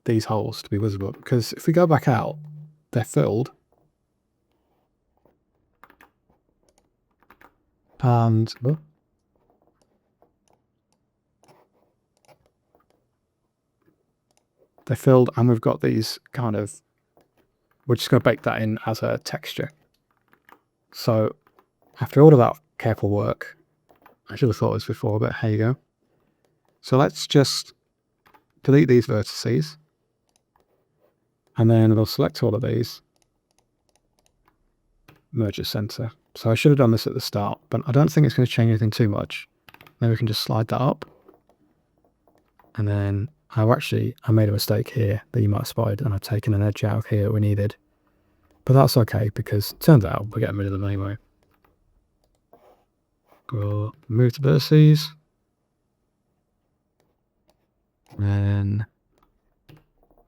these holes to be visible, because if we go back out, they're filled, and they're filled, and we've got these kind of, we're just going to bake that in as a texture. So after all of that careful work, I should have thought of this before, but here you go. So let's just delete these vertices, and then we'll select all of these, merge the center. So I should have done this at the start, but I don't think it's going to change anything too much. Then we can just slide that up, and then I made a mistake here that you might have spotted, and I've taken an edge out here that we needed. But that's okay, because it turns out we're getting rid of them anyway. We'll move the vertices, and then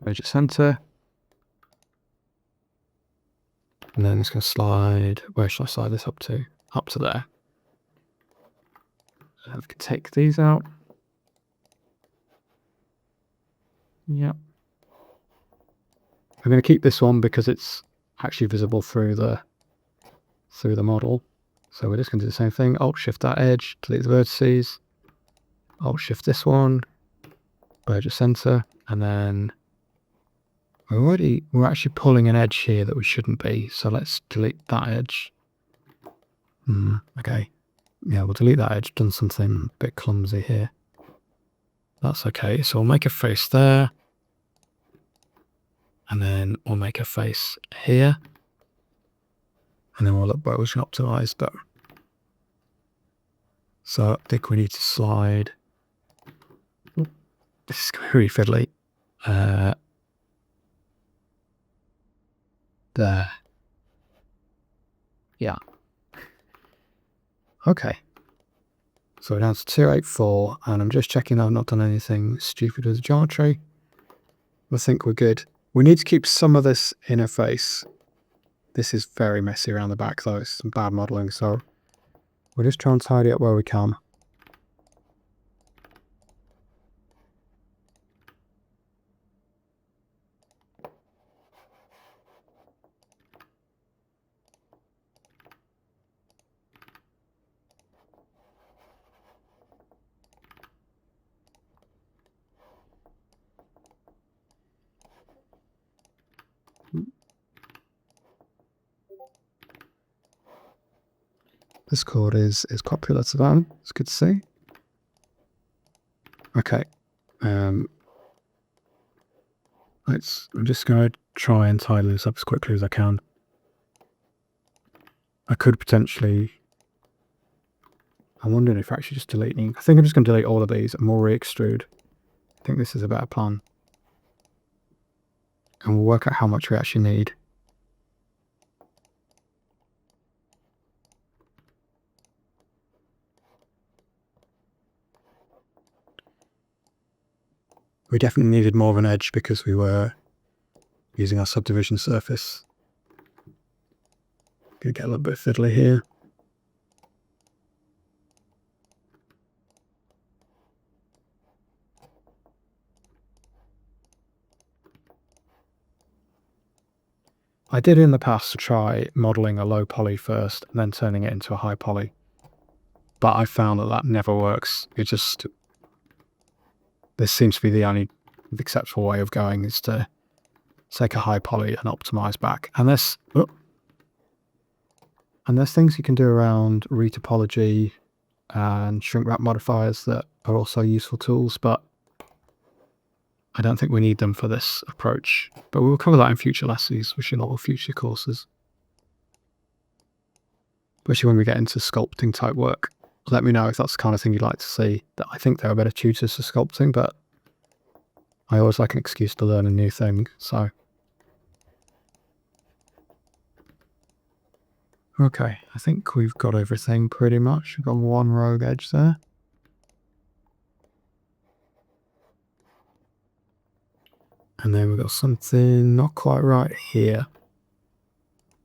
merge the center, and then it's going to slide, where should I slide this up to? Up to there. And we can take these out. Yep. I'm going to keep this one because it's actually visible through the model. So we're just going to do the same thing. Alt Shift that edge, delete the vertices. Alt Shift this one, merge the center, and then we're actually pulling an edge here that we shouldn't be. So let's delete that edge. Okay. Yeah, we'll delete that edge. Done something a bit clumsy here. That's okay. So we'll make a face there. And then we'll make a face here. And then we'll look where we can optimize that. So I think we need to slide. This is going to be really fiddly. There. Yeah. Okay. So we're down to 284, and I'm just checking I've not done anything stupid with the geometry. I think we're good. We need to keep some of this inner face. This is very messy around the back though, it's some bad modelling, so we'll just try and tidy up where we can. This chord is popular to them. It's good to see. Okay. I'm just going to try and tidy this up as quickly as I can. I could potentially, I'm wondering if actually just deleting, I think I'm just going to delete all of these and we'll re-extrude. I think this is a better plan. And we'll work out how much we actually need. We definitely needed more of an edge because we were using our subdivision surface. Gonna get a little bit fiddly here. I did in the past try modeling a low poly first and then turning it into a high poly, but I found that that never works. This seems to be the only acceptable way of going, is to take a high poly and optimize back. And there's things you can do around re-topology and shrink wrap modifiers that are also useful tools, but I don't think we need them for this approach. But we will cover that in future lessons, which in all future courses. Especially when we get into sculpting type work. Let me know if that's the kind of thing you'd like to see. I think there are better tutors for sculpting, but I always like an excuse to learn a new thing, so. Okay, I think we've got everything pretty much. We've got one rogue edge there. And then we've got something not quite right here.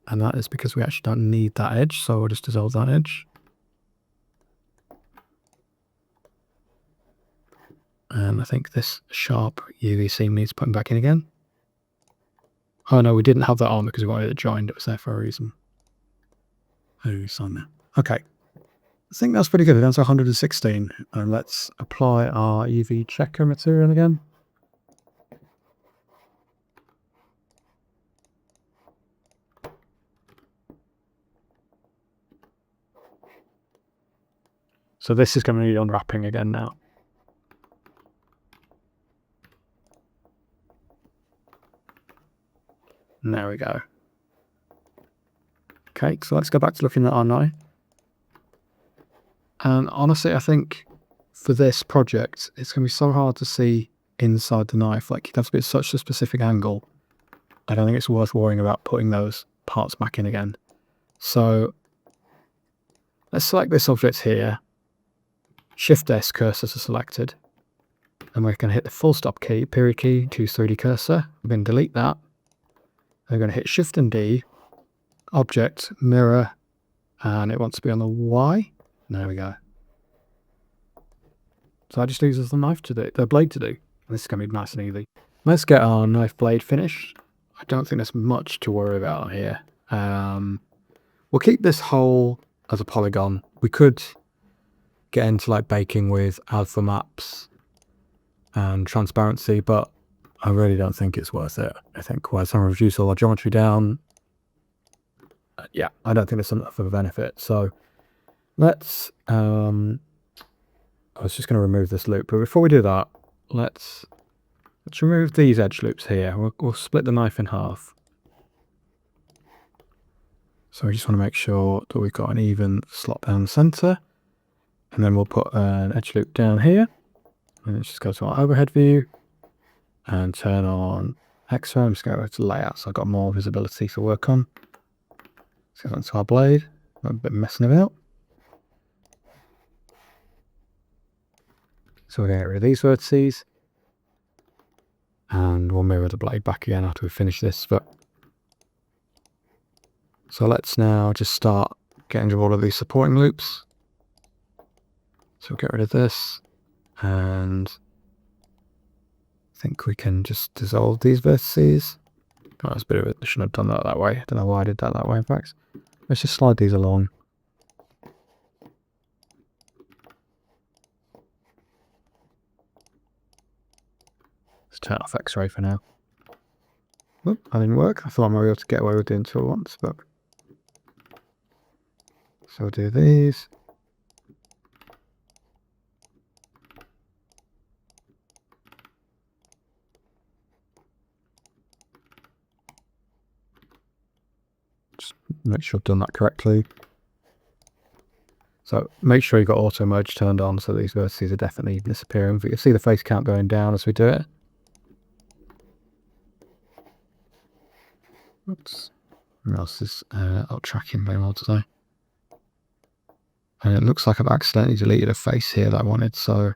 And that is because we actually don't need that edge, so we'll just dissolve that edge. And I think this sharp UV seam needs putting back in again. Oh no, we didn't have that on because we wanted it joined. It was there for a reason. Okay, I think that's pretty good. Down to 116. And let's apply our UV checker material again. So this is going to need unwrapping again now. And there we go. Okay, so let's go back to looking at our knife. And honestly, I think for this project, it's going to be so hard to see inside the knife. Like, you'd have to be at such a specific angle. I don't think it's worth worrying about putting those parts back in again. So let's select this object here. Shift S, cursor to selected. And we're going to hit the full stop key, period key, choose 3D cursor. We're going to delete that. We're going to hit Shift and D, object, mirror, and it wants to be on the Y. There we go. So I just uses the knife to do, the blade to do. This is going to be nice and easy. Let's get our knife blade finished. I don't think there's much to worry about here. We'll keep this hole as a polygon. We could get into like baking with alpha maps and transparency, but I really don't think it's worth it. I think once I reduce all our geometry down, yeah, I don't think there's enough of a benefit. So let's, I was just going to remove this loop, but before we do that, let's remove these edge loops here. We'll split the knife in half. So we just want to make sure that we've got an even slot down the center. And then we'll put an edge loop down here. And let's just go to our overhead view and turn on X-ray. I'm just going to go to layout so I've got more visibility to work on. Let's go onto our blade. I'm a bit messing about. So we're going to get rid of these vertices. And we'll mirror the blade back again after we finish this. So let's now just start getting rid of all of these supporting loops. So we'll get rid of this, and I think we can just dissolve these vertices. Oh, that's a bit of it. I shouldn't have done that way. I don't know why I did that way, in fact. Let's just slide these along. Let's turn off X-ray for now. Whoop, that didn't work. I thought I might be able to get away with doing two at once, but... So we'll do these. Just make sure I've done that correctly. So make sure you've got auto merge turned on so these vertices are definitely disappearing. But you'll see the face count going down as we do it. Oops. What else is tracking very well today? And it looks like I've accidentally deleted a face here that I wanted, so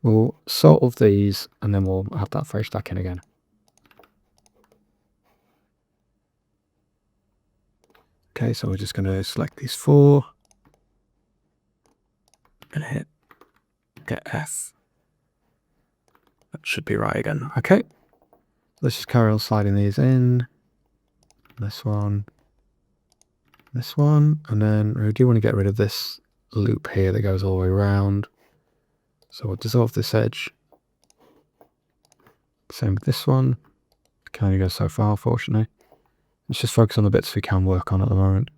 we'll solve these and then we'll have that face back in again. Okay, so we're just going to select these four. Going to hit get F. That should be right again. Okay, let's just carry on sliding these in. this one, and then we do want to get rid of this loop here that goes all the way around. So we'll dissolve this edge. Same with this one. Can only go so far, fortunately. Let's just focus on the bits we can work on at the moment.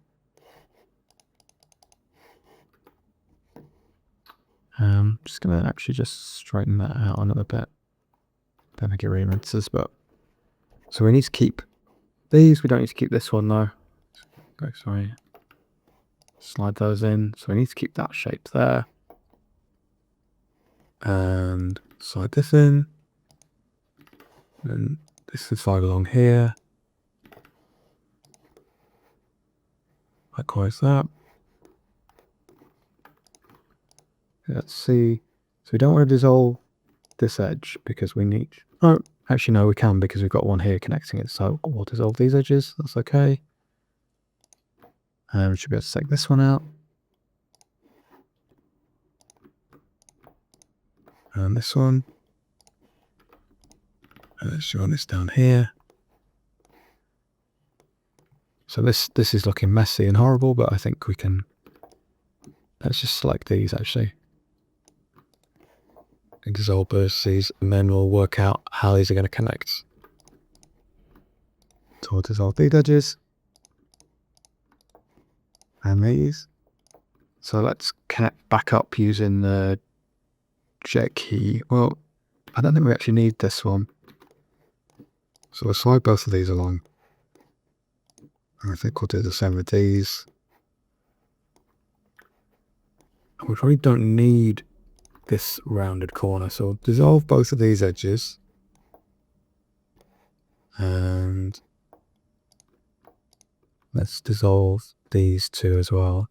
Just going to actually just straighten that out a little bit. Don't think it really matters, but... So we need to keep these. We don't need to keep this one, though. Okay, sorry. Slide those in. So we need to keep that shape there. And slide this in. And this is slide along here. Likewise that. Let's see. So we don't want to dissolve this edge because we need... Oh, actually no, we can because we've got one here connecting it. So we'll dissolve these edges. That's okay. And we should be able to take this one out. And this one. And let's draw this down here. So this is looking messy and horrible, but I think we can... Let's just select these actually. Dissolve both these, and then we'll work out how these are going to connect. So we'll dissolve these edges. And these. So let's connect back up using the J key. Well, I don't think we actually need this one. So we'll slide both of these along. And I think we'll do the same with these. And we probably don't need this rounded corner, so we'll dissolve both of these edges. And let's dissolve these two as well.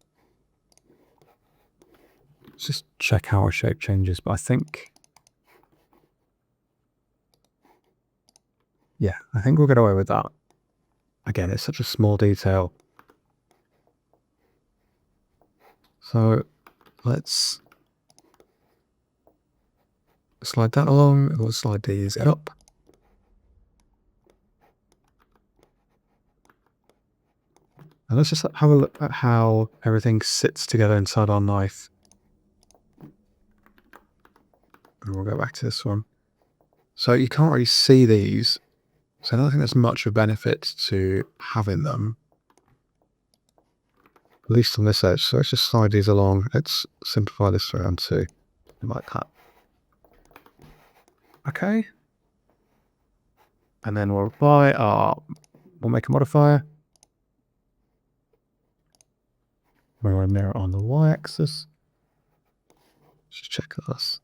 Let's just check how our shape changes, but I think... Yeah, I think we'll get away with that. Again, it's such a small detail. So let's slide that along, and we'll slide these up. And let's just have a look at how everything sits together inside our knife. And we'll go back to this one. So you can't really see these, so I don't think there's much of a benefit to having them. At least on this edge. So let's just slide these along. Let's simplify this around too. Like that. Okay. And then we'll apply we'll make a modifier. We want to mirror on the y-axis. Just check this.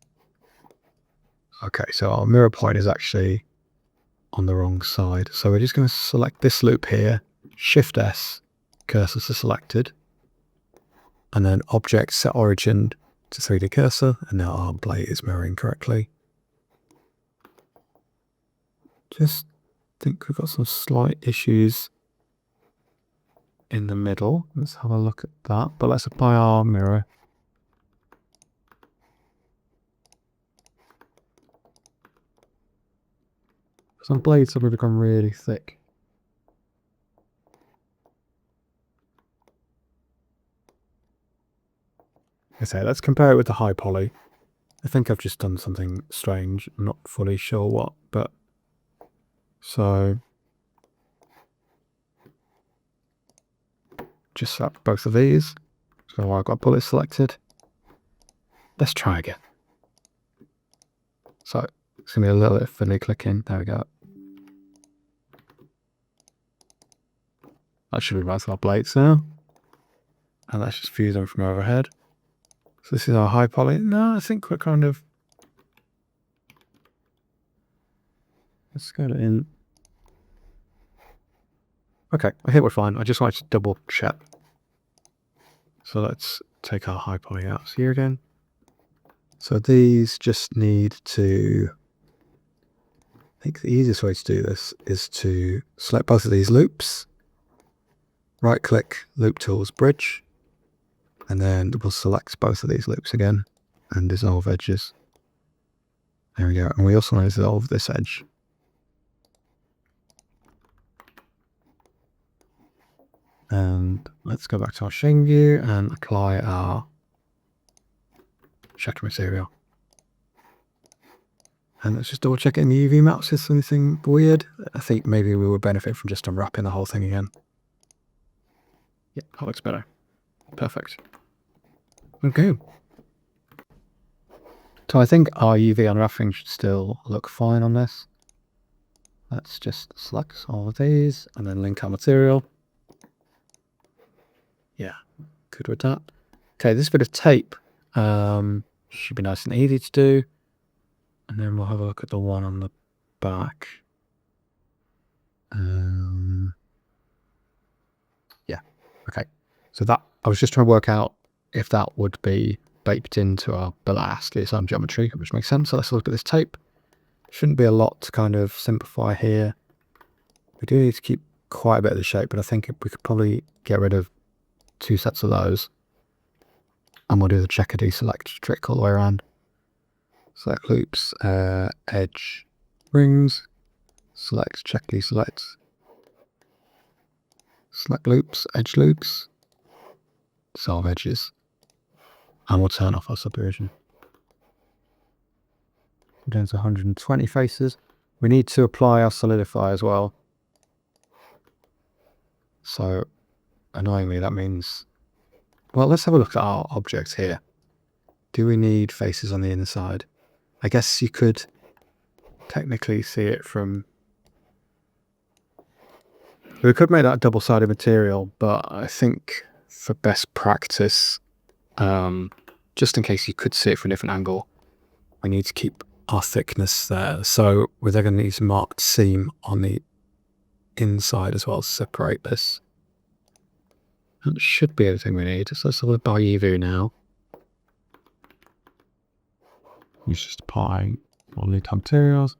Okay, so our mirror point is actually on the wrong side. So we're just going to select this loop here, Shift S, cursor to selected, and then object set origin to 3D cursor, and now our blade is mirroring correctly. Just think we've got some slight issues in the middle. Let's have a look at that, but let's apply our mirror. Some blades have become really thick. Okay, let's compare it with the high poly. I think I've just done something strange. I'm not fully sure what, but so just select both of these. So I've got bullet selected. Let's try again. So it's gonna be a little bit fiddly clicking. There we go. That should be both our blades now. And let's just fuse them from overhead. So this is our high poly. No, I think we're kind of... Let's go in. Okay, I think we're fine. I just wanted to double check. So let's take our high poly out here again. So these just need to... I think the easiest way to do this is to select both of these loops. Right click, Loop Tools, Bridge. And then we'll select both of these loops again and dissolve edges. There we go. And we also want to dissolve this edge. And let's go back to our shading view and apply our shadow material. And let's just double check in the UV maps if there's anything weird. I think maybe we would benefit from just unwrapping the whole thing again. Yeah, that looks better. Perfect. Okay. So I think our UV unwrapping should still look fine on this. Let's just select all of these and then link our material. Yeah, good with that. Okay, this bit of tape should be nice and easy to do. And then we'll have a look at the one on the back. Yeah, okay. So that, I was just trying to work out if that would be baked into our AAA-style geometry, which makes sense. So let's look at this tape. Shouldn't be a lot to kind of simplify here. We do need to keep quite a bit of the shape, but I think we could probably get rid of 2 sets of those. And we'll do the checker deselect trick all the way around. Select loops, edge rings, select check deselect, select loops, edge loops, dissolve edges, and we'll turn off our subdivision. We're down to 120 faces. We need to apply our solidify as well. So annoyingly, that means, well, let's have a look at our objects here. Do we need faces on the inside? I guess you could technically see it from, we could make that double-sided material, but I think for best practice, just in case you could see it from a different angle, we need to keep our thickness there. So we're then going to need a marked seam on the inside as well to separate this. That should be everything we need. So let's look by UV now. We just apply all the materials.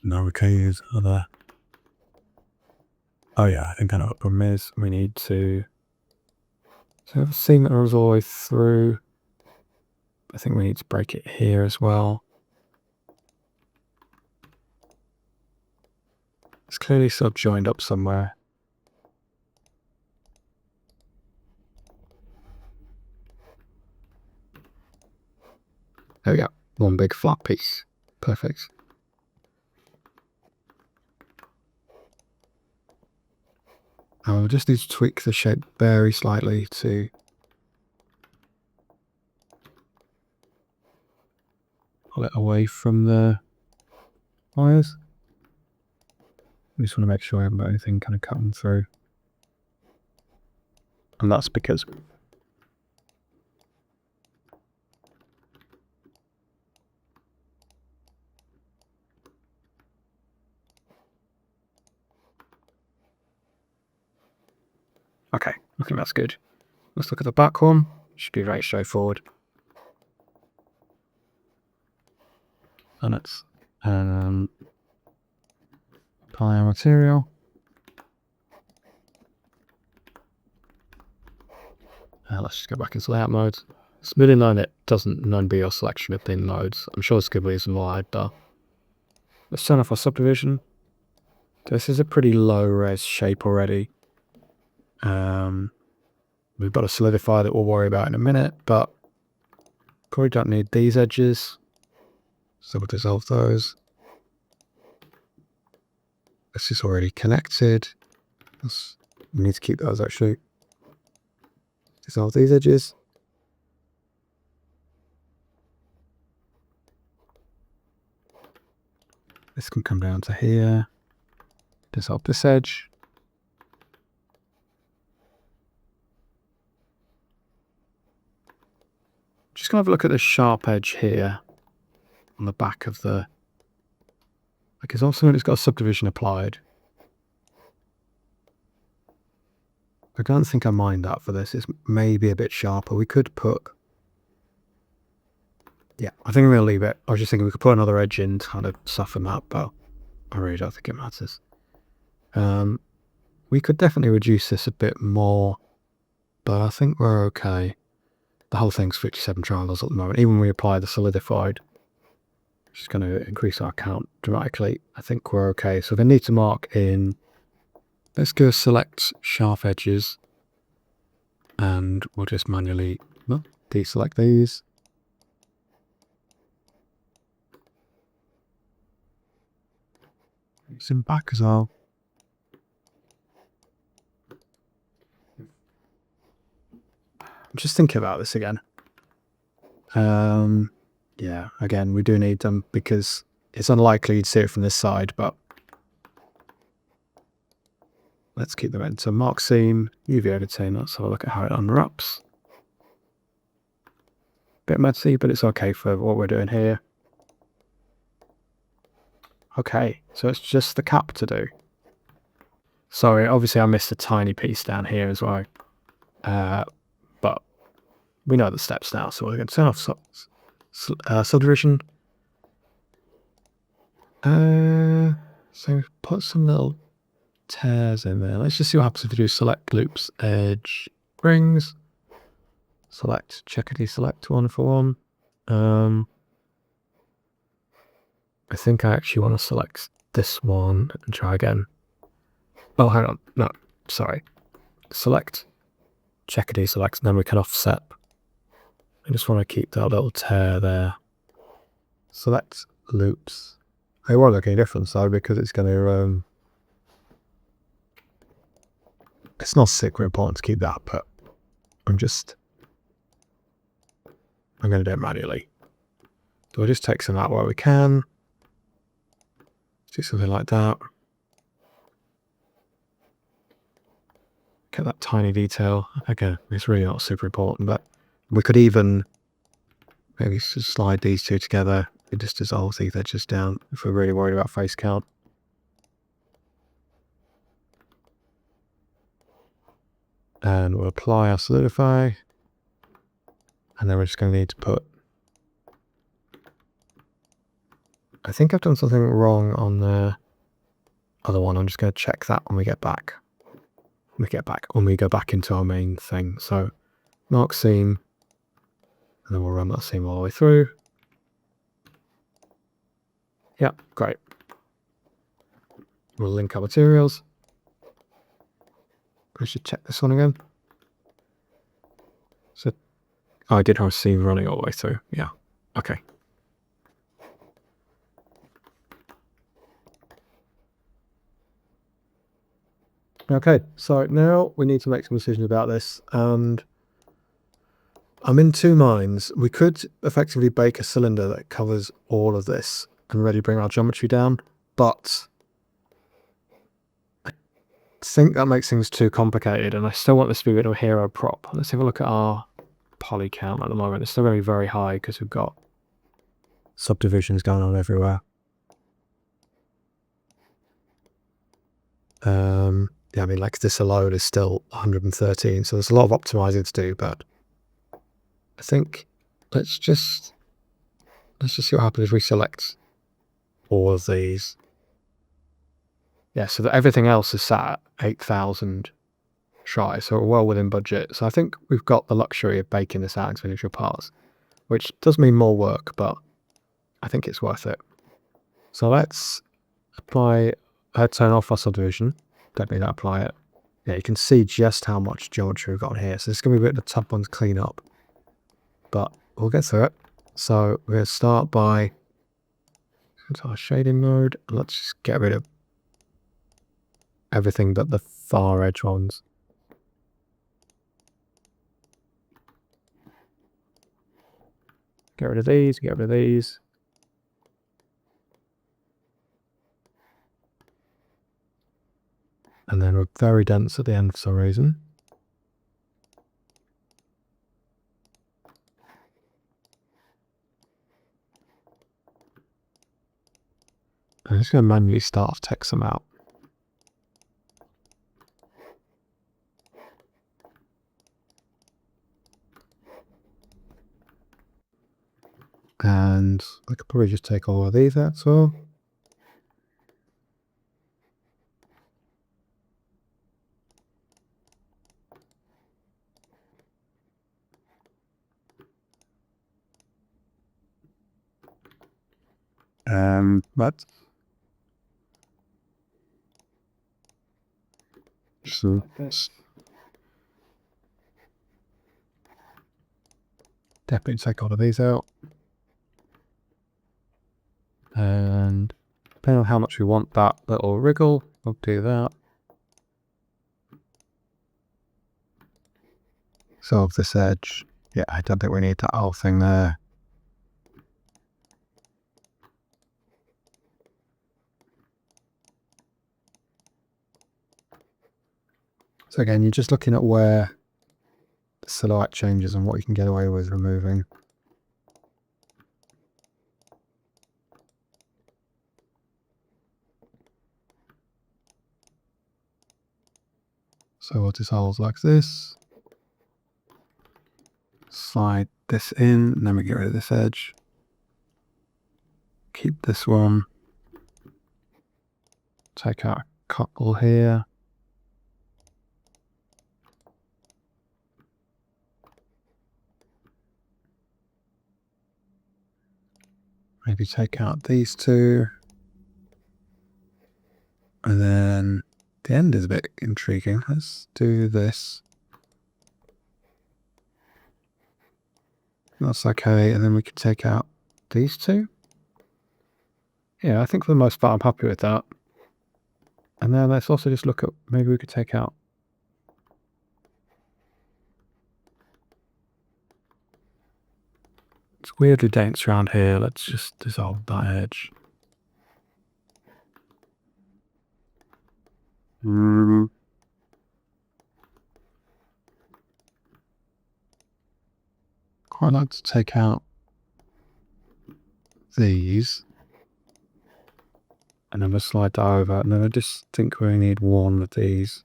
Now we can use other. Oh yeah, I think I know what the problem is. We need to. So we have a seam that runs all the way through. I think we need to break it here as well. It's clearly subjoined up somewhere. There we go. One big flat piece. Perfect. And we'll just need to tweak the shape very slightly to pull it away from the wires. We just want to make sure I haven't got anything kind of cutting through. And that's because okay, I think that's good. Let's look at the back one. Should be very straightforward. And let's apply our material. Let's just go back into layout mode. Smoothing line, it doesn't be your selection of thin nodes. I'm sure there's good reason why, but let's turn off our subdivision. This is a pretty low res shape already. We've got a solidify that we'll worry about in a minute, but probably don't need these edges. So we'll dissolve those. This is already connected. We need to keep those actually. Dissolve these edges. This can come down to here. Dissolve this edge. Just gonna have a look at the sharp edge here on the back of the, like it's also it's got a subdivision applied. I don't think I mind that for this. It's maybe a bit sharper. We could put, yeah, I think I'm gonna leave it. I was just thinking we could put another edge in to kind of soften that, but I really don't think it matters. We could definitely reduce this a bit more, but I think we're okay. The whole thing's 57 triangles at the moment. Even when we apply the solidified, Just going to increase our count dramatically. I think we're okay. So if I need to mark in, let's go select sharp edges, and we'll just manually deselect these. Zoom back as well. I'm just thinking about this again. Yeah, again, we do need them because it's unlikely you'd see it from this side, but let's keep them in. So mark seam, UV editing, let's have a look at how it unwraps. Bit messy, but it's okay for what we're doing here. Okay, so it's just the cap to do. Sorry, obviously I missed a tiny piece down here as well. But we know the steps now, so we're going to turn off subdivision. So put some little tears in there. Let's just see what happens if we do select loops, edge, rings. Select, check it, select one for one. I think I actually want to select this one and try again. Oh, hang on. No, sorry. Select, check it, select, and then we can offset. I just want to keep that little tear there. Select loops. It won't make any difference though, because it's going to, it's not super important to keep that, but I'm going to do it manually. So we'll just take some out where we can. Do something like that. Get that tiny detail. Again, it's really not super important, but we could even maybe just slide these two together. It just dissolves these edges down if we're really worried about face count. And we'll apply our solidify. And then we're just going to need to put... I think I've done something wrong on the other one. I'm just going to check that when we get back. When we go back into our main thing. So mark seam, and then we'll run that seam all the way through. Yeah, great. We'll link our materials. We should check this one again. So, oh, I did have a seam running all the way through. Yeah, okay. Okay, so now we need to make some decisions about this, and I'm in two minds. We could effectively bake a cylinder that covers all of this and really bring our geometry down, but I think that makes things too complicated, and I still want this to be a bit of a hero prop. Let's have a look at our poly count at the moment. It's still going to be very high because we've got subdivisions going on everywhere. Yeah, I mean, like this alone is still 113, so there's a lot of optimizing to do, but I think let's just see what happens if we select all of these. Yeah, so that everything else is sat at 8,000 shy, so we're well within budget. So I think we've got the luxury of baking this out into individual parts, which does mean more work, but I think it's worth it. So let's apply, turn off our subdivision. Don't need to apply it. Yeah, you can see just how much geometry we've got here. So it's going to be a bit of a tough one to clean up, but we'll get through it. So we're going to start by into our shading mode. Let's just get rid of everything but the far edge ones. Get rid of these, get rid of these. And then we're very dense at the end for some reason. I'm just going to manually start to take some out. And I could probably just take all of these out as well. But so definitely take all of these out, and depending on how much we want that little wriggle, we'll do that. So of this edge, yeah, I don't think we need that whole thing there. So again, you're just looking at where the silhouette changes and what you can get away with removing. So we'll dissolve like this. Slide this in, and then we get rid of this edge. Keep this one. Take out a couple here. Maybe take out these two. And then the end is a bit intriguing. Let's do this. That's okay. And then we can take out these two. Yeah, I think for the most part, I'm happy with that. And then let's also just look at, maybe we could take out. It's weirdly dense around here. Let's just dissolve that edge. Quite like to take out these. And then we'll slide that over. And then I just think we need one of these.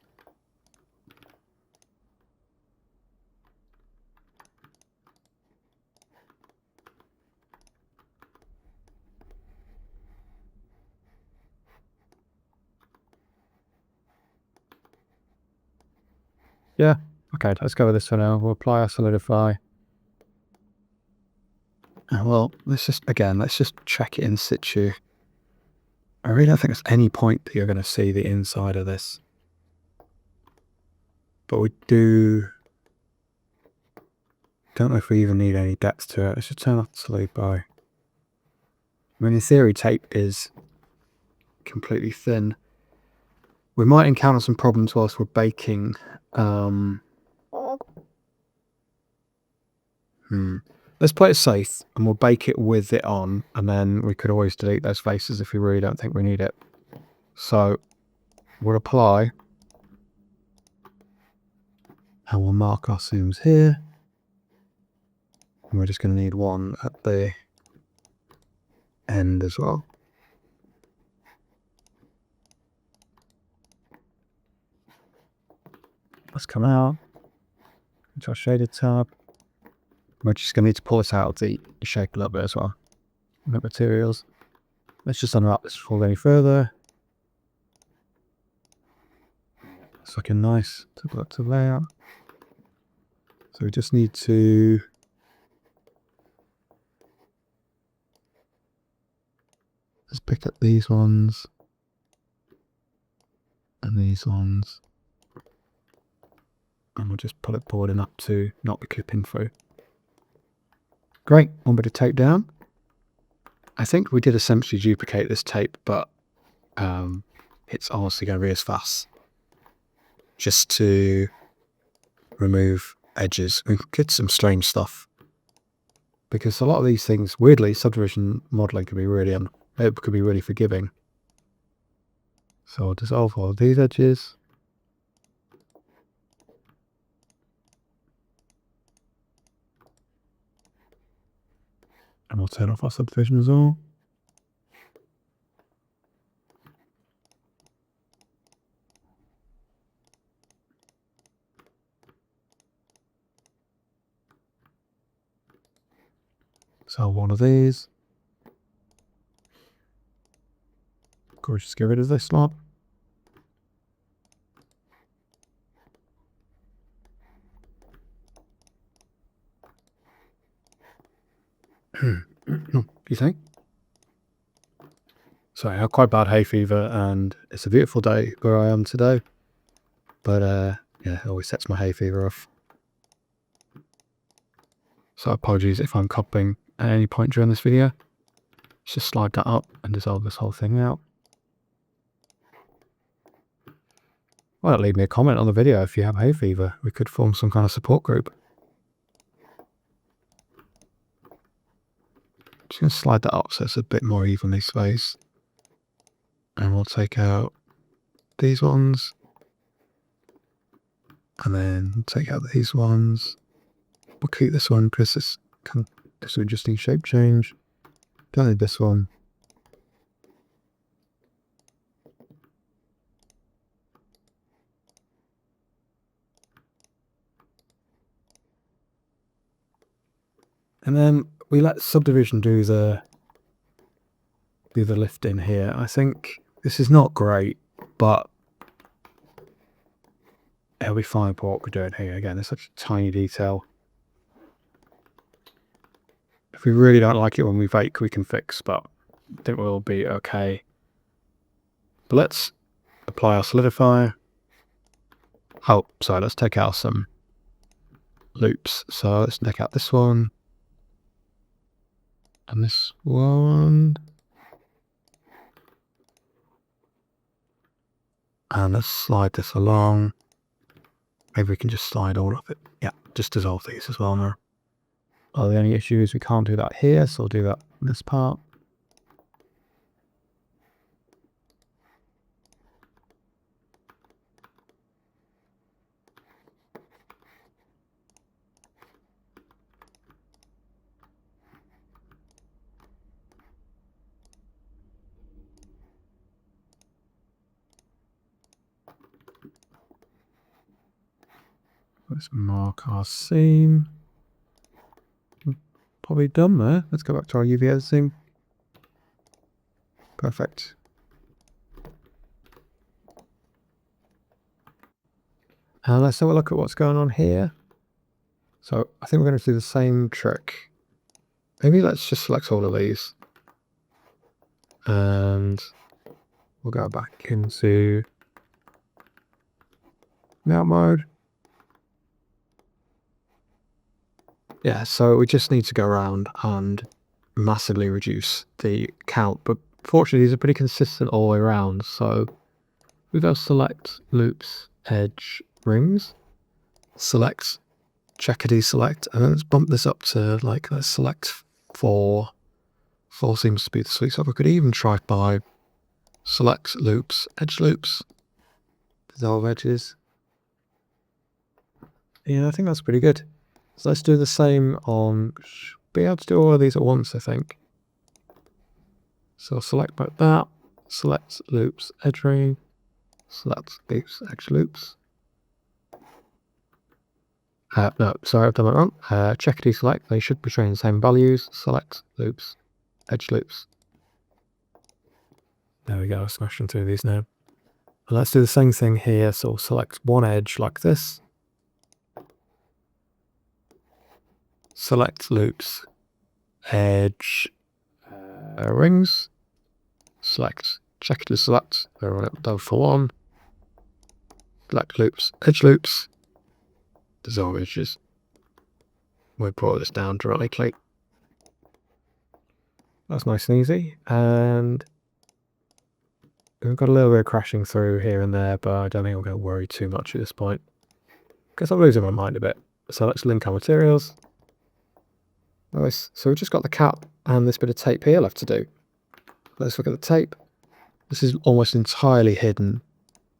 Yeah, okay, let's go with this for now. We'll apply our solidify. And well, let's just check it in situ. I really don't think there's any point that you're going to see the inside of this. But we don't know if we even need any depth to it. Let's just turn off the solidify. I mean, in theory, tape is completely thin. We might encounter some problems whilst we're baking. Let's play it safe and we'll bake it with it on, and then we could always delete those faces if we really don't think we need it. So we'll apply and we'll mark our zooms here. And we're just going to need one at the end as well. Let's come out into our shaded tab. We're just going to need to pull this out of the shape a little bit as well. The materials. Let's just unwrap this before we go any further. It's looking nice to layout. So we just need to just pick up these ones and these ones, and we'll just pull it forward enough to not be clipping through. Great, one bit of tape down. I think we did essentially duplicate this tape, but it's honestly going to be as fast. Just to remove edges. We get some strange stuff. Because a lot of these things, weirdly, subdivision modeling can be really forgiving. So I'll dissolve all of these edges. And we'll turn off our subdivision as well. So one of these. Of course, just get rid of this lot. You think? So I have quite bad hay fever, and it's a beautiful day where I am today. But yeah, it always sets my hay fever off. So apologies if I'm coughing at any point during this video. Let's just slide that up and dissolve this whole thing out. Why not leave me a comment on the video if you have hay fever? We could form some kind of support group. Just going to slide that up so it's a bit more evenly spaced. And we'll take out these ones. And then take out these ones. We'll keep this one because this will just need shape change. Don't need this one. And then we let subdivision do the lift in here. I think this is not great, but it'll be fine for what we're doing here. Again, it's such a tiny detail. If we really don't like it when we bake, we can fix, but I think we'll be okay. But let's apply our solidifier. Oh, sorry, let's take out some loops. So let's take out this one. And this one. And let's slide this along. Maybe we can just slide all of it. Yeah, just dissolve these as well now. Oh, the only issue is we can't do that here, so we'll do that in this part. Let's mark our seam. Probably done there. Let's go back to our UV editing. Perfect. And let's have a look at what's going on here. So I think we're going to do the same trick. Maybe let's just select all of these. And we'll go back into layout mode. Yeah, so we just need to go around and massively reduce the count, but fortunately these are pretty consistent all the way around. So we go select loops, edge, rings, select, checker deselect, and then let's bump this up to like, let's select 4. 4 seems to be the sweet spot. We could even try by select loops, edge loops, dissolve edges. Yeah, I think that's pretty good. So let's do the same on, be able to do all of these at once, I think. So select like that, select loops, edge ring, select loops, edge loops. No, sorry, I've done that wrong. Check deselect, they should be showing the same values. Select loops, edge loops. There we go, smashing through these now. And let's do the same thing here. So we'll select one edge like this. Select loops, edge, rings. Select, check to select, they'll for one. Select loops, edge loops, dissolve edges. We'll brought this down dramatically. That's nice and easy. And we've got a little bit of crashing through here and there, but I don't think I'm going to worry too much at this point. Guess I'm losing my mind a bit. So let's link our materials. Nice. So we've just got the cap and this bit of tape here left to do. Let's look at the tape. This is almost entirely hidden.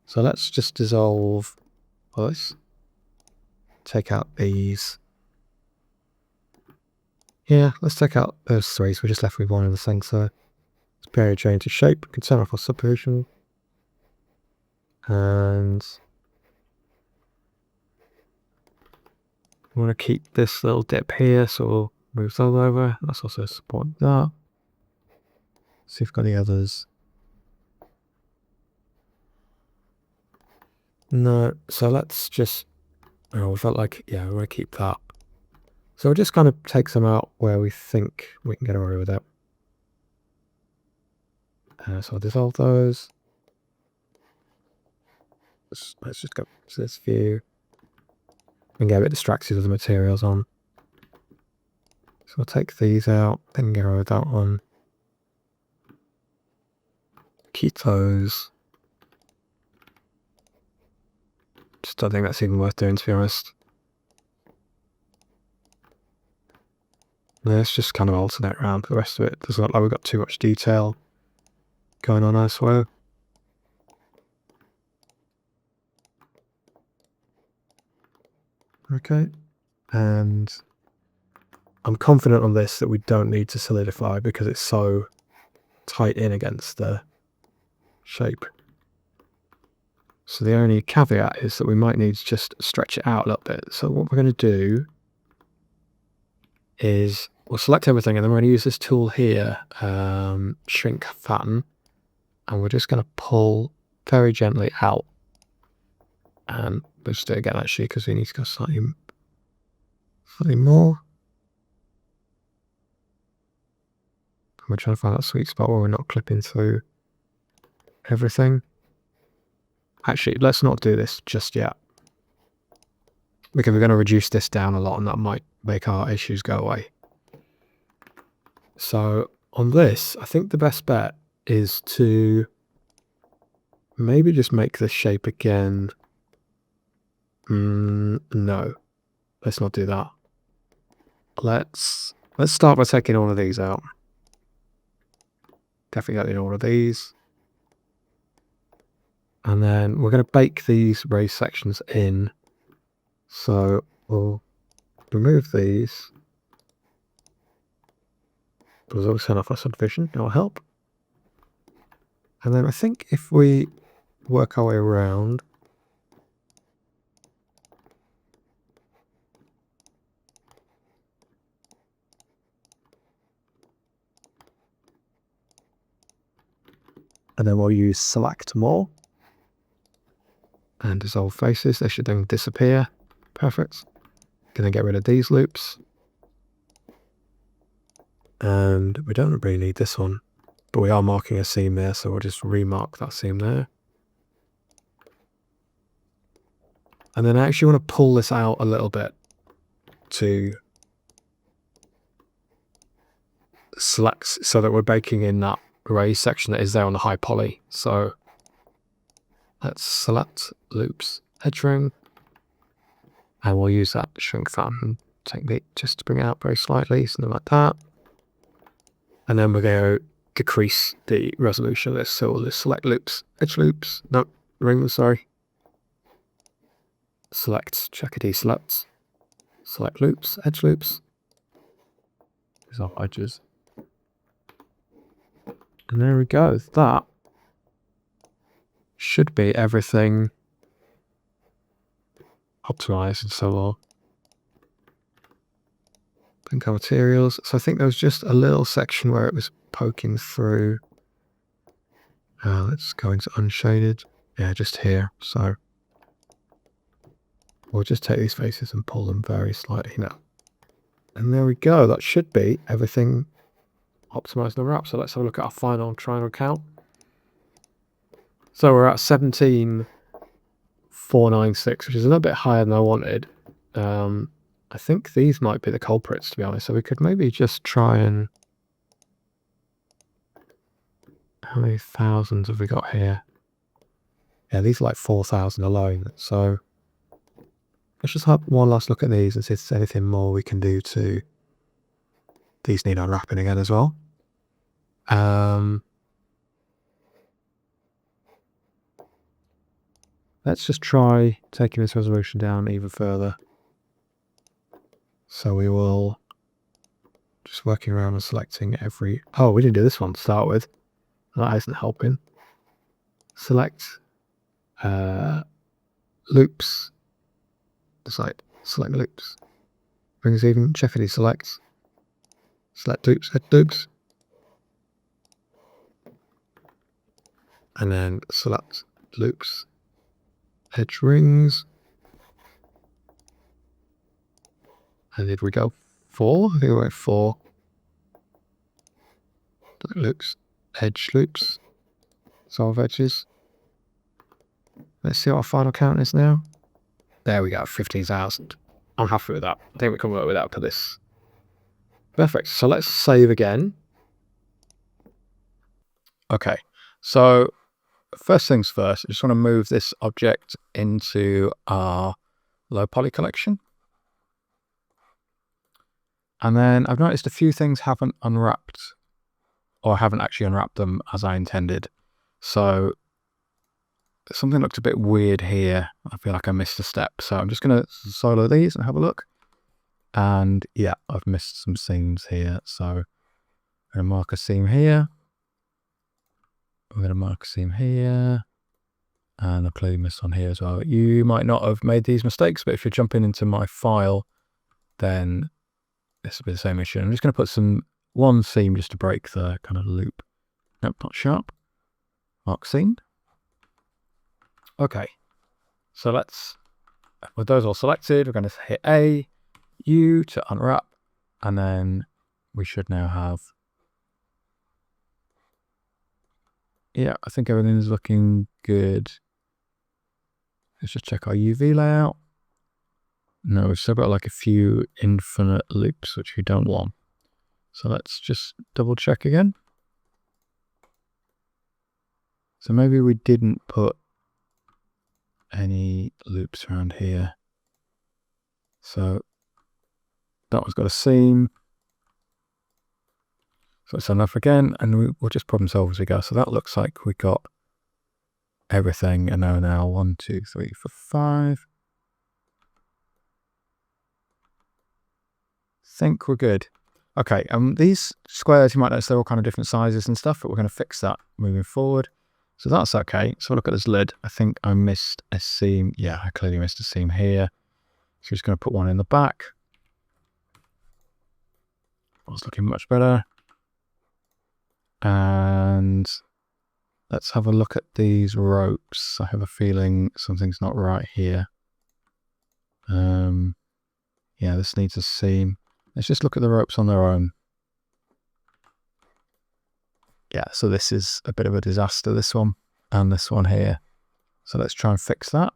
So let's just dissolve this. Take out these. Yeah, let's take out those 3. So we're just left with one of the things. So let's period change to shape. We can turn off our subdivision. And we want to keep this little dip here, so we'll move those over. Let's also support that. See if we've got any others. No, so let's just, oh, we felt like, yeah, we want to keep that. So we'll just kind of take some out where we think we can get away with it. So I'll dissolve those. Let's just go to this view and get a bit distracted with the materials on. So I'll take these out, then get rid of that one. Keep those. Just don't think that's even worth doing, to be honest. Let's just kind of alternate around the rest of it. Doesn't look like we've got too much detail going on elsewhere. Okay, and I'm confident on this that we don't need to solidify because it's so tight in against the shape. So the only caveat is that we might need to just stretch it out a little bit. So what we're going to do is we'll select everything and then we're going to use this tool here, shrink fatten, and we're just going to pull very gently out. And we'll just do it again actually because we need to go slightly more. We're trying to find that sweet spot where we're not clipping through everything. Actually, let's not do this just yet, because we're going to reduce this down a lot and that might make our issues go away. So on this, I think the best bet is to maybe just make this shape again. No, let's not do that. Let's start by taking all of these out. Definitely getting all of these. And then we're going to bake these raised sections in. So we'll remove these. We'll always turn off our subdivision, it'll help. And then I think if we work our way around, and then we'll use select more and dissolve faces. They should then disappear. Perfect. Gonna get rid of these loops. And we don't really need this one, but we are marking a seam there, so we'll just remark that seam there. And then I actually want to pull this out a little bit to select so that we're baking in that raised section that is there on the high poly. So let's select loops, edge ring, and we'll use that shrink fatten technique just to bring it out very slightly, something like that. And then we're going to decrease the resolution of this. So we'll just select loops, edge loops, no, ring, sorry. Select, check a deselect, select loops, edge loops. These are edges. And there we go. That should be everything optimized and so on. Pink materials. So I think there was just a little section where it was poking through. Let's go into unshaded. Yeah, just here. So we'll just take these faces and pull them very slightly now. And there we go. That should be everything optimized and wrap. So let's have a look at our final triangle count. So we're at 17,496, which is a little bit higher than I wanted. I think these might be the culprits, to be honest. So we could maybe just try and... How many thousands have we got here? Yeah, these are like 4,000 alone. So let's just have one last look at these and see if there's anything more we can do to... These need unwrapping again as well. Let's just try taking this resolution down even further. So we will just working around and selecting every... Oh, we didn't do this one to start with. That isn't helping. Select loops. Select loops. Brings even. Check it. Select loops. Head loops. And then select loops. Edge rings. And did we go 4? I think we went 4. Loops. Edge loops. Solve edges. Let's see what our final count is now. There we go, 15,000. I'm happy with that. I think we can work with that for this. Perfect. So let's save again. Okay, so first things first, I just want to move this object into our low poly collection. And then I've noticed a few things haven't unwrapped, or I haven't actually unwrapped them as I intended. So something looked a bit weird here. I feel like I missed a step. So I'm just going to solo these and have a look. And yeah, I've missed some seams here. So I'm going to mark a seam here. We're going to mark a seam here. And I've clearly missed one here as well. You might not have made these mistakes, but if you're jumping into my file, then this will be the same issue. I'm just going to put one seam just to break the kind of loop. Nope, not sharp. Mark seam. Okay, so with those all selected, we're going to hit A, U to unwrap, and then we should now have, yeah, I think everything is looking good. Let's just check our UV layout. No, we've still got like a few infinite loops, which we don't want. So let's just double check again. So maybe we didn't put any loops around here. So that one's got a seam. So it's enough again, and we'll just problem solve as we go. So that looks like we got everything. And now 1, 2, 3, 4, 5. Think we're good. Okay, these squares, you might notice they're all kind of different sizes and stuff, but we're going to fix that moving forward. So that's okay. So look at this lid. I think I missed a seam. Yeah, I clearly missed a seam here. So just going to put one in the back. That's looking much better. And let's have a look at these ropes. I have a feeling something's not right here. Yeah, this needs a seam. Let's just look at the ropes on their own. Yeah, so this is a bit of a disaster, this one and this one here. So let's try and fix that.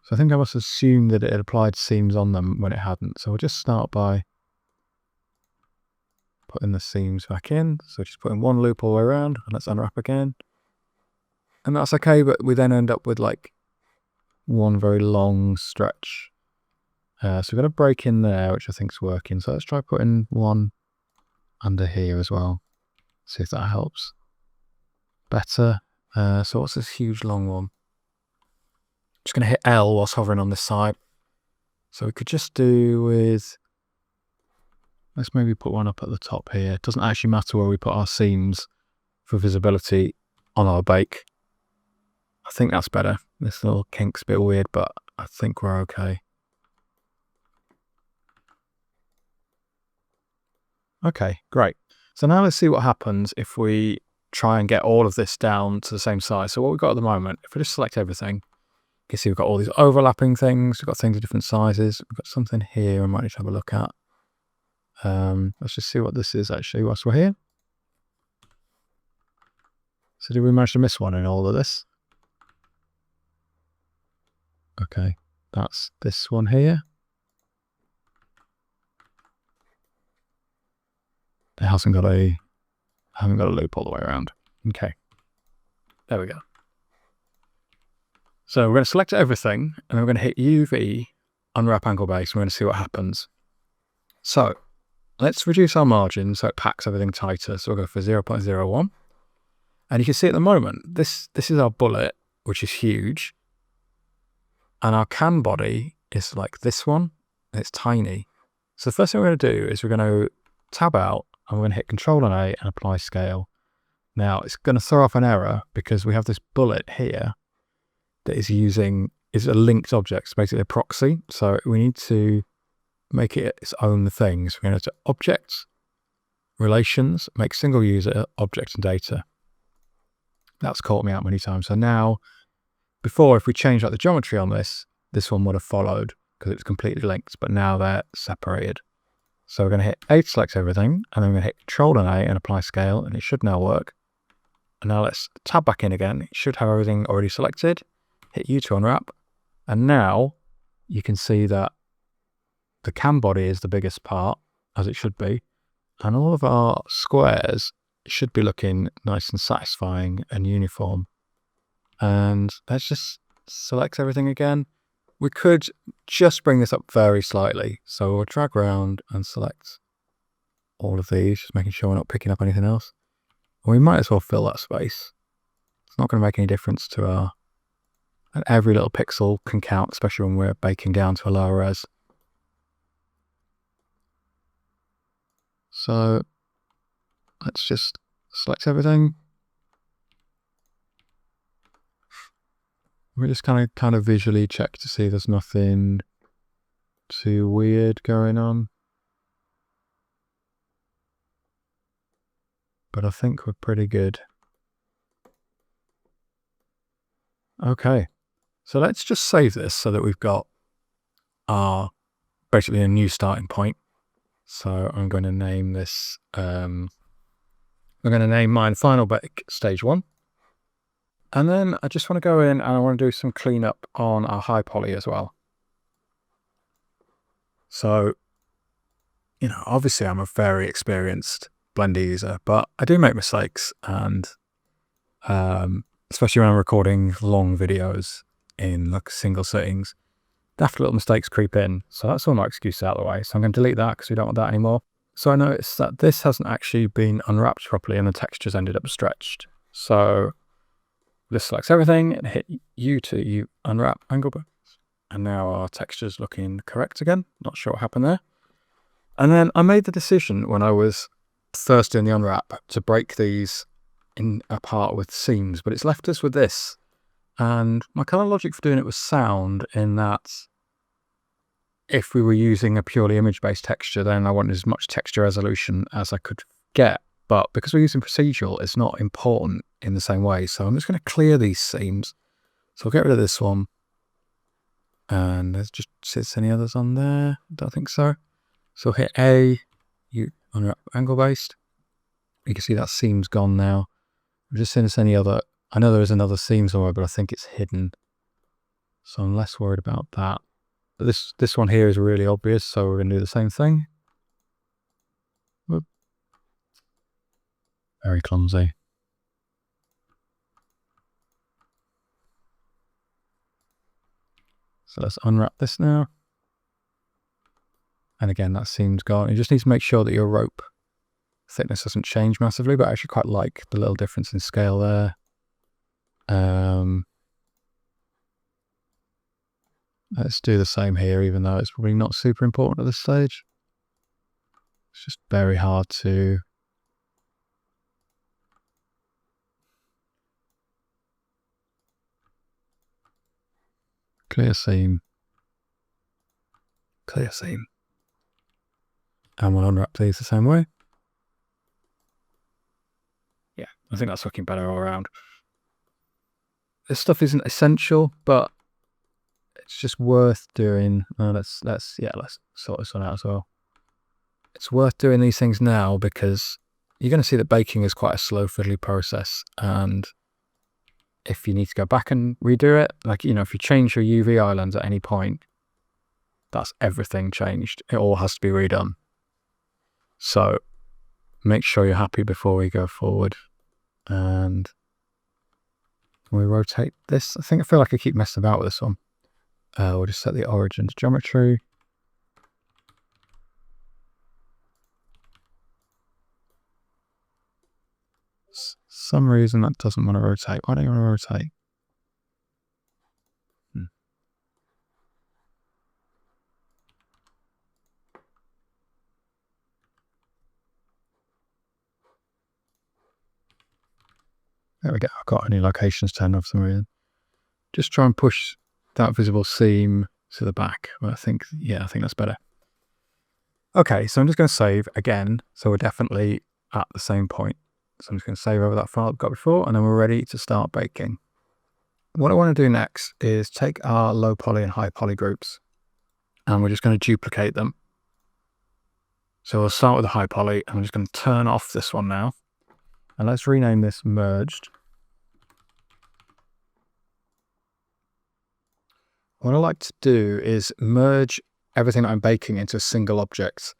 So I think I must assume that it had applied seams on them when it hadn't. So we'll just start by putting the seams back in. So just putting one loop all the way around, and let's unwrap again. And that's okay, but we then end up with like one very long stretch. So we've got a break in there, which I think is working. So let's try putting one under here as well. See if that helps. Better. So what's this huge long one? Just going to hit L whilst hovering on this side. So we could just do with, let's maybe put one up at the top here. It doesn't actually matter where we put our seams for visibility on our bake. I think that's better. This little kink's a bit weird, but I think we're okay. Okay, great. So now let's see what happens if we try and get all of this down to the same size. So what we've got at the moment, if we just select everything, you can see we've got all these overlapping things. We've got things of different sizes. We've got something here I might need to have a look at. Let's just see what this is actually whilst we're here. So did we manage to miss one in all of this? Okay, that's this one here. It hasn't got a loop all the way around. Okay, there we go. So we're going to select everything, and we're going to hit UV, unwrap angle base, and we're going to see what happens. So let's reduce our margin so it packs everything tighter. So we'll go for 0.01. And you can see at the moment, this is our bullet, which is huge. And our can body is like this one, and it's tiny. So the first thing we're going to do is we're going to tab out, and we're going to hit Control and A and apply scale. Now it's going to throw off an error because we have this bullet here that is a linked object, it's basically a proxy. So we need to make it its own thing. So we're going to go to Objects, Relations, make single user, object and data. That's caught me out many times. So now, before, if we change like the geometry on this one would have followed because it's completely linked, but now they're separated. So we're going to hit A to select everything, and then we're going to hit Control and A and apply scale, and it should now work. And now let's tab back in again. It should have everything already selected. Hit U to unwrap. And now you can see that the cam body is the biggest part, as it should be. And all of our squares should be looking nice and satisfying and uniform. And let's just select everything again. We could just bring this up very slightly. So we'll drag around and select all of these, just making sure we're not picking up anything else. And we might as well fill that space. It's not going to make any difference to our... And every little pixel can count, especially when we're baking down to a lower res. So let's just select everything. We just kind of visually check to see there's nothing too weird going on. But I think we're pretty good. Okay, so let's just save this so that we've got our basically a new starting point. So I'm going to name this, I'm going to name mine Final Bake Stage 1. And then I just want to go in and I want to do some cleanup on our high poly as well. So, you know, obviously I'm a very experienced blender user, but I do make mistakes, and especially when I'm recording long videos in like single settings, daft little mistakes creep in. So that's all my excuses out of the way. So I'm going to delete that because we don't want that anymore. So I noticed that this hasn't actually been unwrapped properly and the textures ended up stretched. So this selects everything and hit U to unwrap angle box. And now our texture's looking correct again. Not sure what happened there. And then I made the decision when I was first doing the unwrap to break these in apart with seams, but it's left us with this. And my kind of logic for doing it was sound, in that if we were using a purely image-based texture, then I wanted as much texture resolution as I could get. But because we're using procedural, it's not important in the same way. So I'm just going to clear these seams. So I'll get rid of this one. And there's just sits any others on there? Don't think so. So hit A, you unwrap angle based. You can see that seam's gone now. I'm just seeing if there's any other. I know there is another seam somewhere, but I think it's hidden. So I'm less worried about that. But this one here is really obvious, so we're going to do the same thing. Whoop. Very clumsy. So let's unwrap this now. And again, that seam's gone. You just need to make sure that your rope thickness doesn't change massively, but I actually quite like the little difference in scale there. Let's do the same here, even though it's probably not super important at this stage. It's just very hard to... Clear seam. Clear seam. And we'll unwrap these the same way. Yeah, I think that's looking better all around. This stuff isn't essential, but it's just worth doing. Let's sort this one out as well. It's worth doing these things now because you're going to see that baking is quite a slow, fiddly process. And if you need to go back and redo it, like, you know, if you change your UV islands at any point, that's everything changed. It all has to be redone. So make sure you're happy before we go forward. And we rotate this. I feel like I keep messing about with this one. We'll just set the origin to geometry. Some reason that doesn't want to rotate. Why don't you want to rotate? There we go. I've got any locations turned off for some reason. Just try and push that visible seam to the back. Well, I think that's better. Okay, so I'm just going to save again. So we're definitely at the same point. So I'm just going to save over that file I've got before, and then we're ready to start baking. What I want to do next is take our low poly and high poly groups, and we're just going to duplicate them. So we'll start with the high poly. I'm just going to turn off this one now. And let's rename this merged. What I like to do is merge everything that I'm baking into a single object,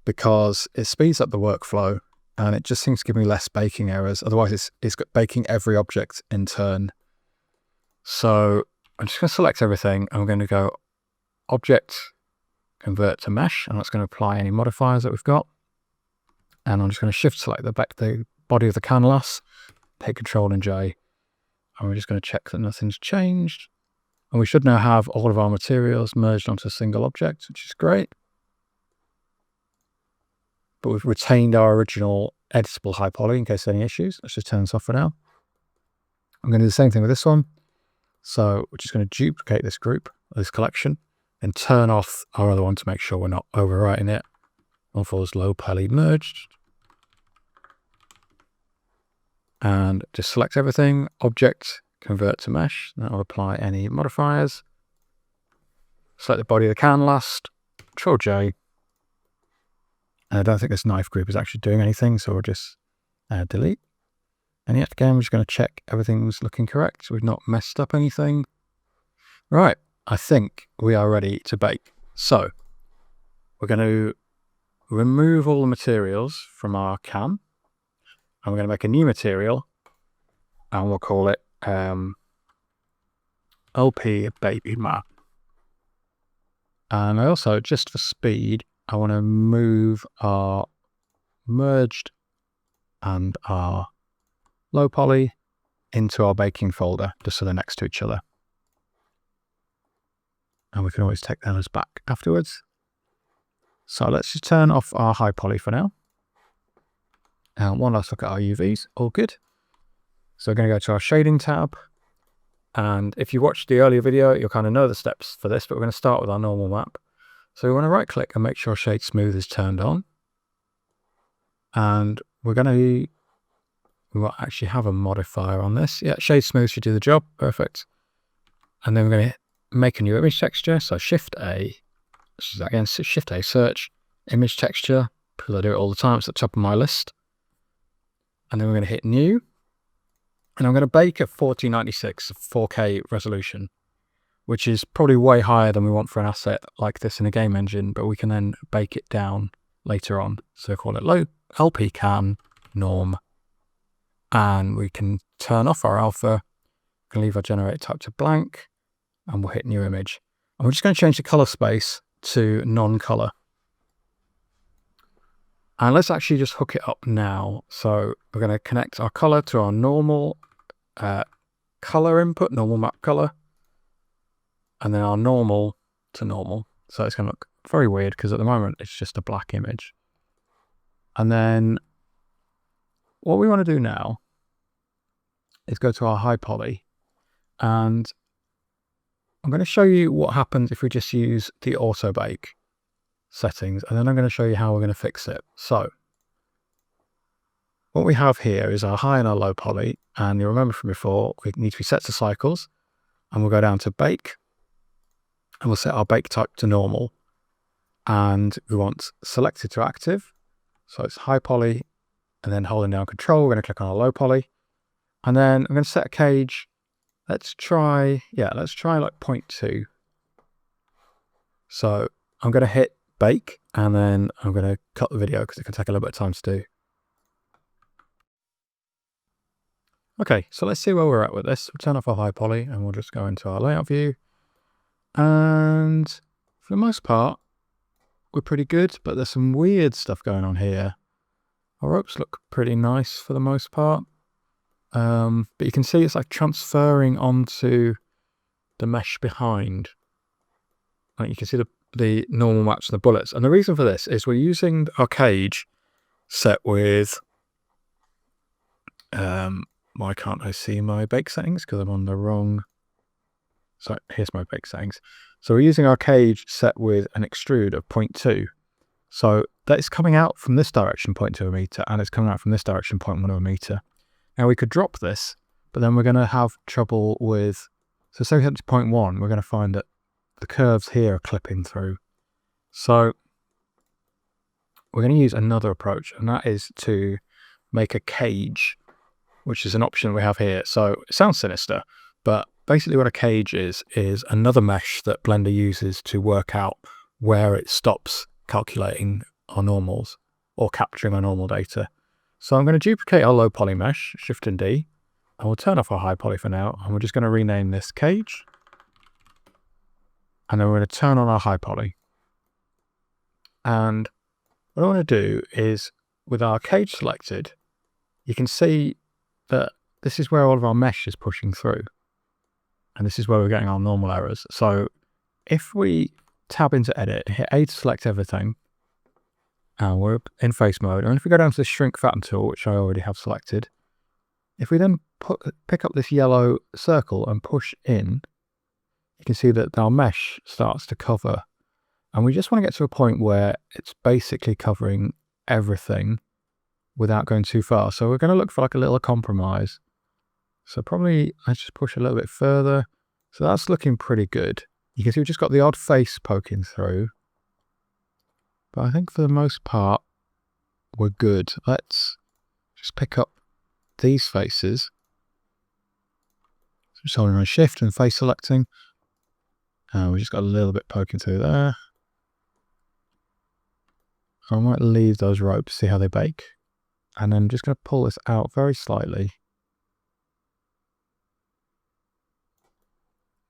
because it speeds up the workflow and it just seems to give me less baking errors. Otherwise it's baking every object in turn. So I'm just going to select everything. I'm going to go Object, Convert to Mesh, and that's going to apply any modifiers that we've got. And I'm just going to shift select the body of the canvas, hit Control and J, and we're just going to check that nothing's changed. And we should now have all of our materials merged onto a single object, which is great. But we've retained our original editable high poly in case of any issues. Let's just turn this off for now. I'm going to do the same thing with this one. So we're just going to duplicate this group, this collection, and turn off our other one to make sure we're not overwriting it. Unfolds low poly merged. And just select everything, Object, Convert to Mesh. That will apply any modifiers. Select the body of the can last, Control J. And I don't think this knife group is actually doing anything, so we'll just delete. And yet again, we're just going to check everything's looking correct, so we've not messed up anything. Right, I think we are ready to bake. So we're going to remove all the materials from our can, and we're going to make a new material, and we'll call it LP Baby Map. And I also, just for speed, I want to move our merged and our low poly into our baking folder, just so they're next to each other. And we can always take those back afterwards. So let's just turn off our high poly for now. And one last look at our UVs, all good. So we're going to go to our shading tab. And if you watched the earlier video, you'll kind of know the steps for this, but we're going to start with our normal map. So we want to right click and make sure Shade Smooth is turned on. And we will actually have a modifier on this. Yeah, Shade Smooth should do the job. Perfect. And then we're going to make a new image texture. So Shift A, again, Shift A, search, image texture, because I do it all the time. It's at the top of my list. And then we're going to hit new. And I'm going to bake at 4096 4K resolution, which is probably way higher than we want for an asset like this in a game engine, but we can then bake it down later on. So call it low LP can norm. And we can turn off our alpha, we can leave our generator type to blank, and we'll hit new image. And we're just going to change the color space to non-color. And let's actually just hook it up now. So we're going to connect our color to our normal color input, normal map color, and then our normal to normal. So it's going to look very weird because at the moment it's just a black image. And then what we want to do now is go to our high poly, and I'm going to show you what happens if we just use the auto bake settings, and then I'm going to show you how we're going to fix it. So what we have here is our high and our low poly, and you remember from before, we need to be set to cycles, and we'll go down to bake, and we'll set our bake type to normal, and we want selected to active. So it's high poly, and then holding down control, we're going to click on our low poly, and then I'm going to set a cage. Let's try like 0.2. So I'm going to hit bake, and then I'm going to cut the video because it can take a little bit of time to do. Okay, so let's see where we're at with this. We'll turn off our high poly and we'll just go into our layout view. And for the most part, we're pretty good, but there's some weird stuff going on here. Our ropes look pretty nice for the most part. But you can see it's like transferring onto the mesh behind. Like you can see the normal maps and the bullets. And the reason for this is we're using our cage set with, why can't I see my bake settings? Because I'm on the wrong, so here's my bake settings. So we're using our cage set with an extrude of 0.2. So that is coming out from this direction 0.2 meter, and it's coming out from this direction 0.1 meter. Now we could drop this, but then we're going to have trouble with, so say we hit to 0.1, we're going to find that the curves here are clipping through. So we're going to use another approach, and that is to make a cage, which is an option we have here. So it sounds sinister, but basically what a cage is another mesh that Blender uses to work out where it stops calculating our normals or capturing our normal data. So I'm going to duplicate our low poly mesh, Shift and D, and we'll turn off our high poly for now, and we're just going to rename this cage. And then we're going to turn on our high poly. And what I want to do is, with our cage selected, you can see that this is where all of our mesh is pushing through. And this is where we're getting our normal errors. So if we tab into edit, hit A to select everything, and we're in face mode, and if we go down to the shrink fatten tool, which I already have selected, if we then pick up this yellow circle and push in, you can see that our mesh starts to cover. And we just want to get to a point where it's basically covering everything without going too far. So we're going to look for like a little compromise. So probably let's just push a little bit further. So that's looking pretty good. You can see we've just got the odd face poking through. But I think for the most part, we're good. Let's just pick up these faces. So just holding on Shift and face selecting. We've just got a little bit poking through there. I might leave those ropes, see how they bake. And then I'm just going to pull this out very slightly.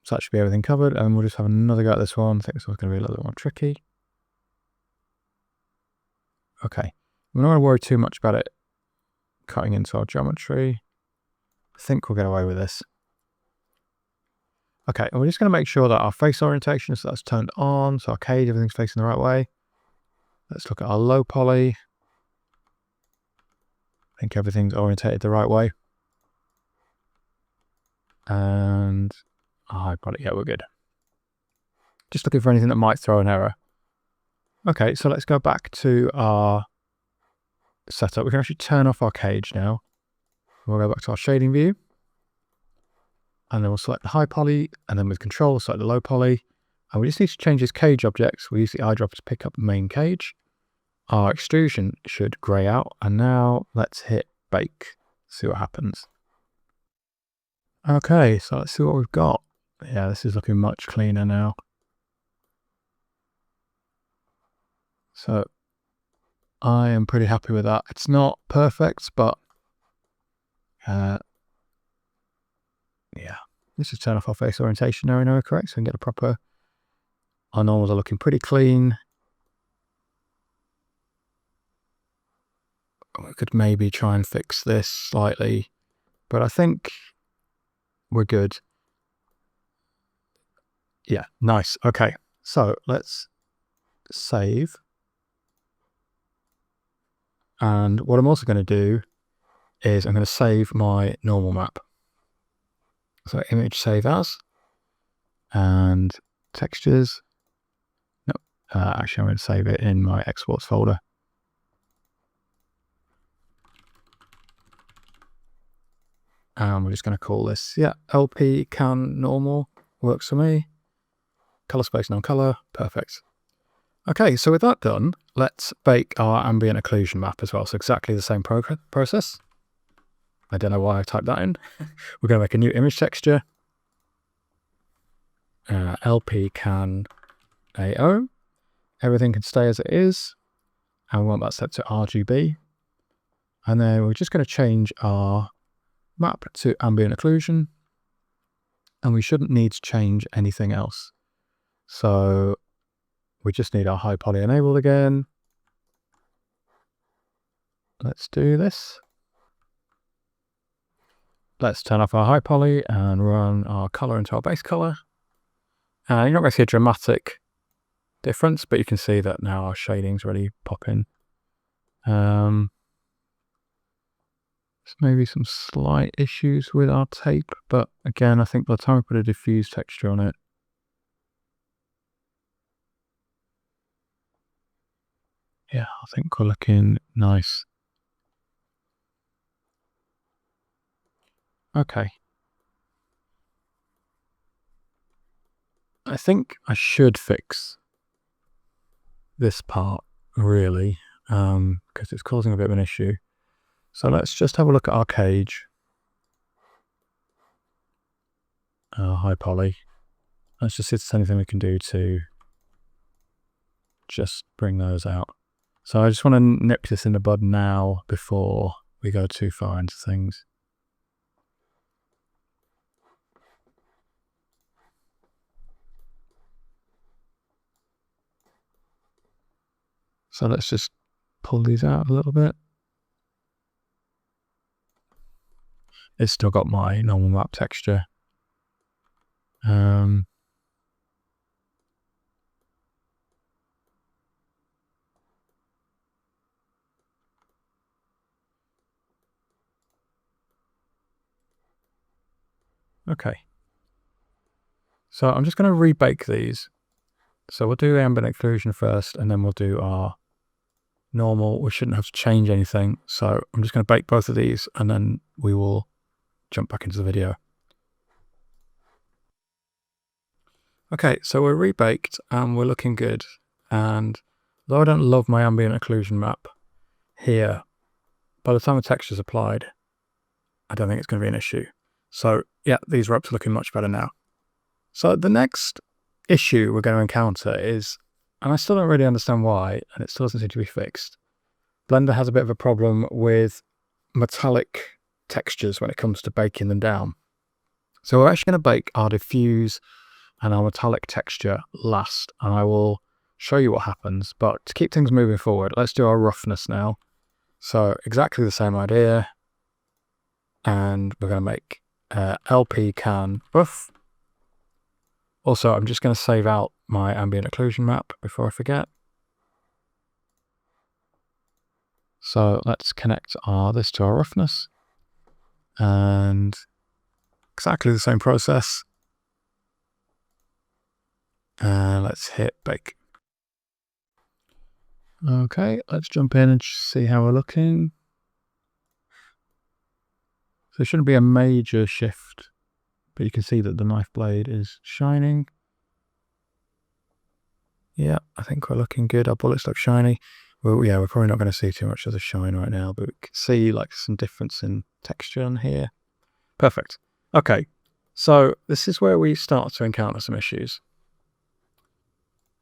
So that should be everything covered, and we'll just have another go at this one. I think this one's going to be a little bit more tricky. Okay, we're not going to worry too much about it cutting into our geometry. I think we'll get away with this. Okay, and we're just going to make sure that our face orientation, so that's turned on, so our cage, everything's facing the right way. Let's look at our low poly. I think everything's orientated the right way. And high poly, yeah, we're good. Just looking for anything that might throw an error. Okay, so let's go back to our setup. We can actually turn off our cage now. We'll go back to our shading view. And then we'll select the high poly, and then with control, select the low poly. And we just need to change this cage objects. We use the eyedropper to pick up the main cage. Our extrusion should grey out, and now let's hit bake, see what happens. Okay, so let's see what we've got. Yeah, this is looking much cleaner now. So I am pretty happy with that. It's not perfect, but yeah. Let's just turn off our face orientation now, I know we're correct, so we can get a proper, our normals are looking pretty clean. We could maybe try and fix this slightly, but I think we're good. Yeah, nice. Okay, so let's save. And what I'm also going to do is I'm going to save my normal map. So image save as, and textures. No, actually I'm going to save it in my exports folder. And we're just going to call this, yeah, LP can normal, works for me. Color space, non-color, perfect. Okay, so with that done, let's bake our ambient occlusion map as well. So exactly the same process. I don't know why I typed that in. We're going to make a new image texture. LP can AO. Everything can stay as it is. And we want that set to RGB. And then we're just going to change our map to ambient occlusion. And we shouldn't need to change anything else. So we just need our high poly enabled again. Let's do this. Let's turn off our high poly and run our color into our base color. You're not going to see a dramatic difference, but you can see that now our shading's really popping. There's maybe some slight issues with our tape, but again, I think by the time we put a diffuse texture on it, yeah, I think we're looking nice. Okay. I think I should fix this part, really. because it's causing a bit of an issue. So let's just have a look at our cage. High poly. Let's just see if there's anything we can do to just bring those out. So I just want to nip this in the bud now before we go too far into things. So let's just pull these out a little bit. It's still got my normal map texture. Okay. So I'm just going to rebake these. So we'll do ambient occlusion first, and then we'll do our normal. We shouldn't have to change anything. So I'm just going to bake both of these, and then we will jump back into the video. Okay, so we're rebaked and we're looking good. And though I don't love my ambient occlusion map here, by the time the texture's applied, I don't think it's going to be an issue. So yeah, these ropes are looking much better now. So the next issue we're going to encounter is, and I still don't really understand why, and it still doesn't seem to be fixed, Blender has a bit of a problem with metallic textures when it comes to baking them down. So we're actually going to bake our diffuse and our metallic texture last, and I will show you what happens. But to keep things moving forward, let's do our roughness now. So exactly the same idea, and we're going to make LP can rough. Also, I'm just going to save out my ambient occlusion map before I forget. So let's connect this to our roughness, and exactly the same process. And let's hit bake. Okay, let's jump in and see how we're looking. So there shouldn't be a major shift, but you can see that the knife blade is shining. Yeah, I think we're looking good. Our bullets look shiny. Well, yeah, we're probably not going to see too much of the shine right now, but we can see like some difference in texture on here. Perfect. Okay, so this is where we start to encounter some issues.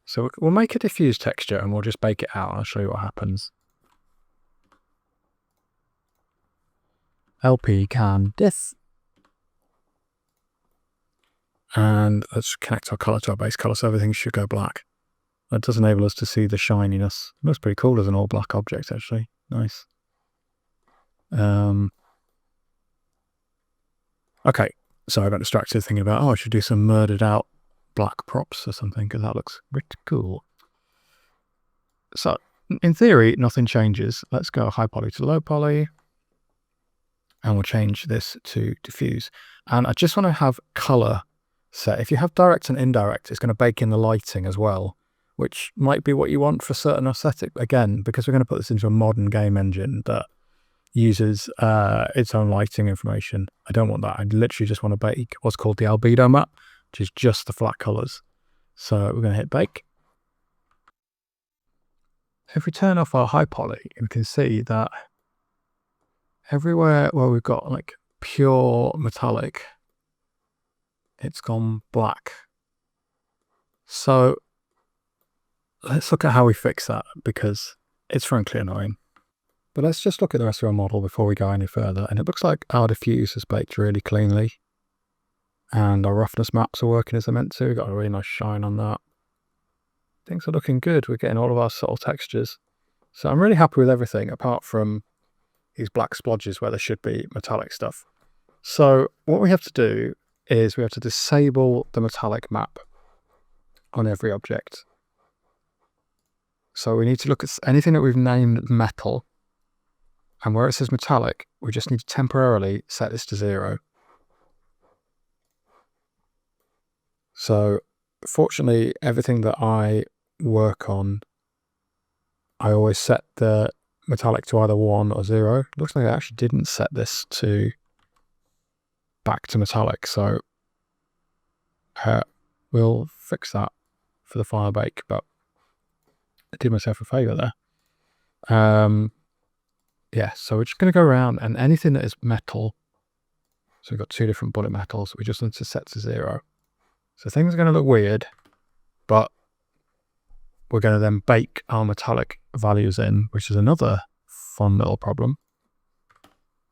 So we'll make a diffuse texture and we'll just bake it out. I'll show you what happens. LP can diff. And let's connect our color to our base color so everything should go black. That does enable us to see the shininess. It looks pretty cool as an all black object, actually. Nice. Okay, so I got distracted thinking about, I should do some murdered out black props or something, because that looks pretty cool. So, in theory, nothing changes. Let's go high poly to low poly. And we'll change this to diffuse. And I just want to have color set. If you have direct and indirect, it's going to bake in the lighting as well, which might be what you want for certain aesthetic. Again, because we're going to put this into a modern game engine that uses its own lighting information. I don't want that. I literally just want to bake what's called the albedo map, which is just the flat colors. So we're going to hit bake. If we turn off our high poly, we can see that everywhere where we've got like pure metallic, it's gone black. So let's look at how we fix that, because it's frankly annoying. But let's just look at the rest of our model before we go any further. And it looks like our diffuse is baked really cleanly. And our roughness maps are working as they're meant to. We've got a really nice shine on that. Things are looking good. We're getting all of our subtle textures. So I'm really happy with everything apart from these black splodges where there should be metallic stuff. So what we have to do is we have to disable the metallic map on every object. So we need to look at anything that we've named metal, and where it says metallic, we just need to temporarily set this to 0. So fortunately, everything that I work on, I always set the metallic to either 1 or 0. Looks like I actually didn't set this to back to metallic, so we'll fix that for the final bake, but I did myself a favour there. Yeah, so we're just going to go around, and anything that is metal, so we've got 2 different bullet metals, we just need to set to 0. So things are going to look weird, but we're going to then bake our metallic values in, which is another fun little problem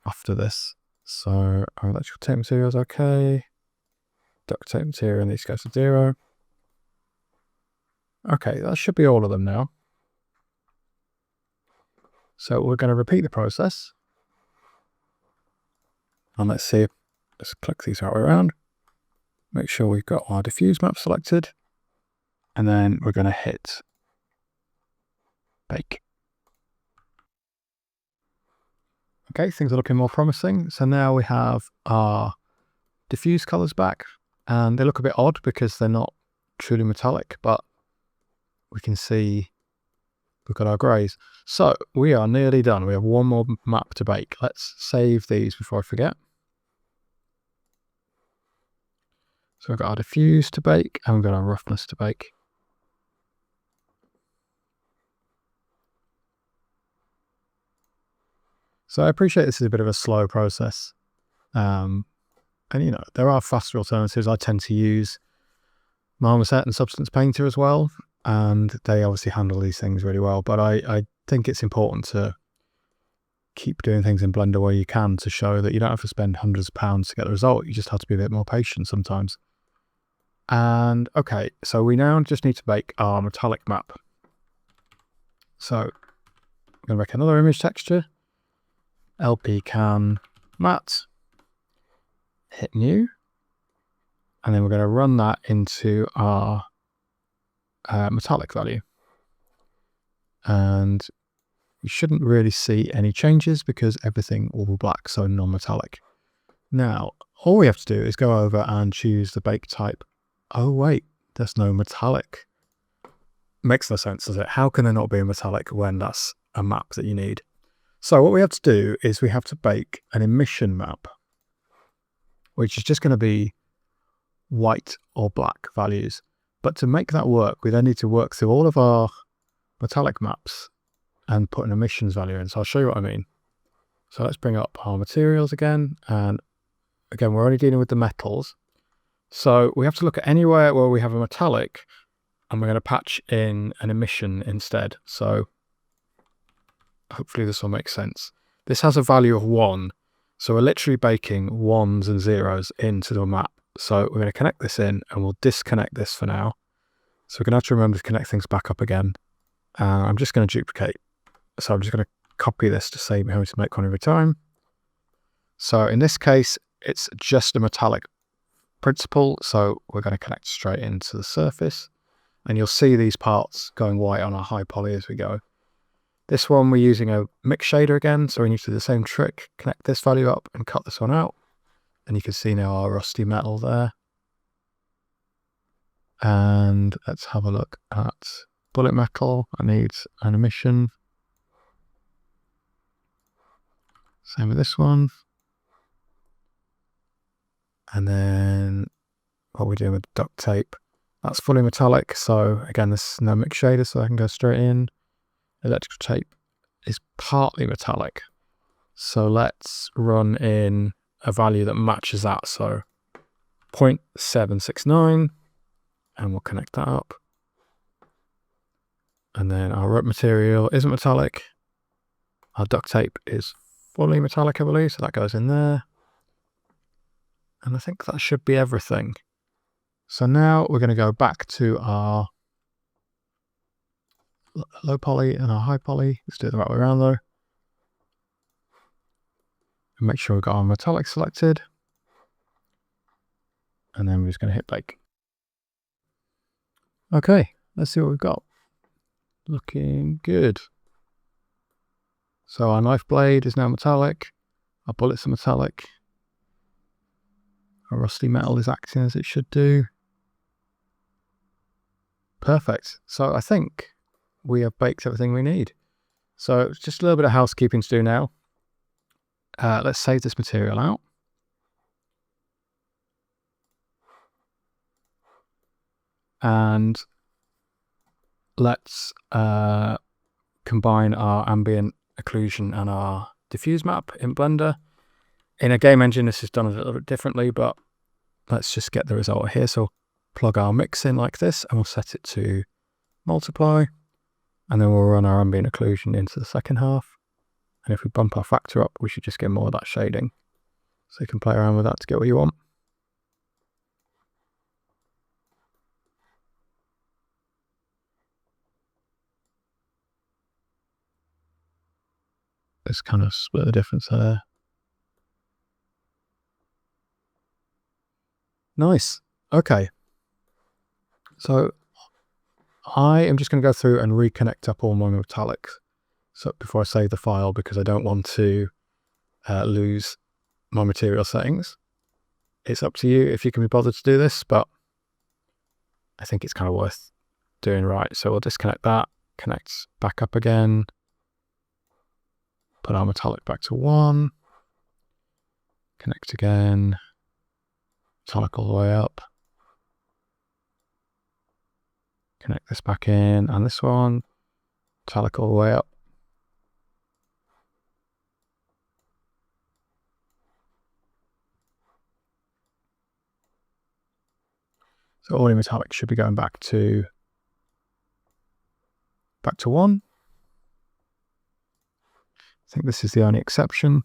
after this. So our electrical tape material is okay. Duct tape material needs to go to 0. Okay, that should be all of them now. So we're going to repeat the process. And let's see, let's click these right around. Make sure we've got our diffuse map selected. And then we're going to hit bake. Okay, things are looking more promising. So now we have our diffuse colors back, and they look a bit odd because they're not truly metallic, but we can see we've got our grays. So we are nearly done. We have one more map to bake. Let's save these before I forget. So we've got our diffuse to bake, and we've got our roughness to bake. So I appreciate this is a bit of a slow process. And you know, there are faster alternatives. I tend to use Marmoset and Substance Painter as well, and they obviously handle these things really well. But I think it's important to keep doing things in Blender where you can, to show that you don't have to spend hundreds of pounds to get the result. You just have to be a bit more patient sometimes. And okay, so we now just need to bake our metallic map. So I'm going to make another image texture. LP can matte. Hit new. And then we're going to run that into our metallic value. And you shouldn't really see any changes because everything will be black, so non-metallic. Now, all we have to do is go over and choose the bake type. Oh wait, there's no metallic. Makes no sense, does it? How can there not be a metallic when that's a map that you need? So what we have to do is we have to bake an emission map, which is just going to be white or black values. But to make that work, we then need to work through all of our metallic maps and put an emissions value in. So I'll show you what I mean. So let's bring up our materials again. And again, we're only dealing with the metals. So we have to look at anywhere where we have a metallic, and we're going to patch in an emission instead. So hopefully this will make sense. This has a value of 1. So we're literally baking 1s and 0s into the map. So we're going to connect this in, and we'll disconnect this for now. So we're going to have to remember to connect things back up again. I'm just going to duplicate. So I'm just going to copy this to save me having to make one every time. So in this case, it's just a metallic principle. So we're going to connect straight into the surface, and you'll see these parts going white on our high poly as we go. This one, we're using a mix shader again. So we need to do the same trick, connect this value up and cut this one out. And you can see now our rusty metal there. And let's have a look at bullet metal. I need an emission. Same with this one. And then what we're doing with duct tape, that's fully metallic. So again, there's no mix shader, so I can go straight in. Electrical tape is partly metallic. So let's run in a value that matches that. So 0.769, and we'll connect that up. And then our rope material isn't metallic. Our duct tape is fully metallic, I believe, so that goes in there. And I think that should be everything. So now we're going to go back to our low poly and our high poly. Let's do it the right way around though. And make sure we've got our metallic selected. And then we're just going to hit bake. Okay, let's see what we've got. Looking good. So our knife blade is now metallic. Our bullets are metallic. Our rusty metal is acting as it should do. Perfect. So I think we have baked everything we need. So just a little bit of housekeeping to do now. Let's save this material out. And let's combine our ambient occlusion and our diffuse map in Blender. In a game engine, this is done a little bit differently, but let's just get the result here. So plug our mix in like this, and we'll set it to multiply, and then we'll run our ambient occlusion into the second half. And if we bump our factor up, we should just get more of that shading. So you can play around with that to get what you want. Let's kind of split the difference there. Nice. Okay. So I am just going to go through and reconnect up all my metallics. So before I save the file, because I don't want to lose my material settings. It's up to you if you can be bothered to do this, but I think it's kind of worth doing right. So we'll disconnect that, connect back up again, put our metallic back to 1, connect again, metallic all the way up, connect this back in, and this one, metallic all the way up. So all your metallic should be going back to 1. I think this is the only exception.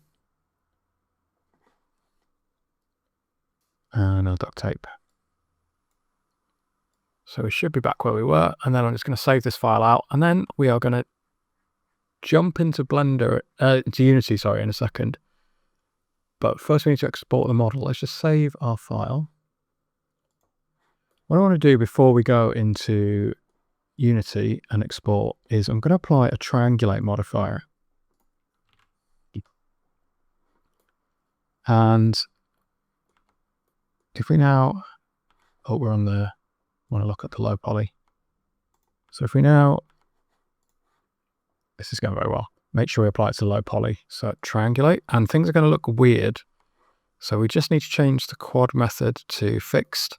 And I'll duct tape. So we should be back where we were, and then I'm just going to save this file out, and then we are going to jump into Blender, into Unity, sorry, in a second. But first we need to export the model. Let's just save our file. What I want to do before we go into Unity and export is I'm going to apply a triangulate modifier. And if we now, we're on the, want to look at the low poly. So if we now, this is going very well. Make sure we apply it to low poly. So triangulate, and things are going to look weird. So we just need to change the quad method to fixed.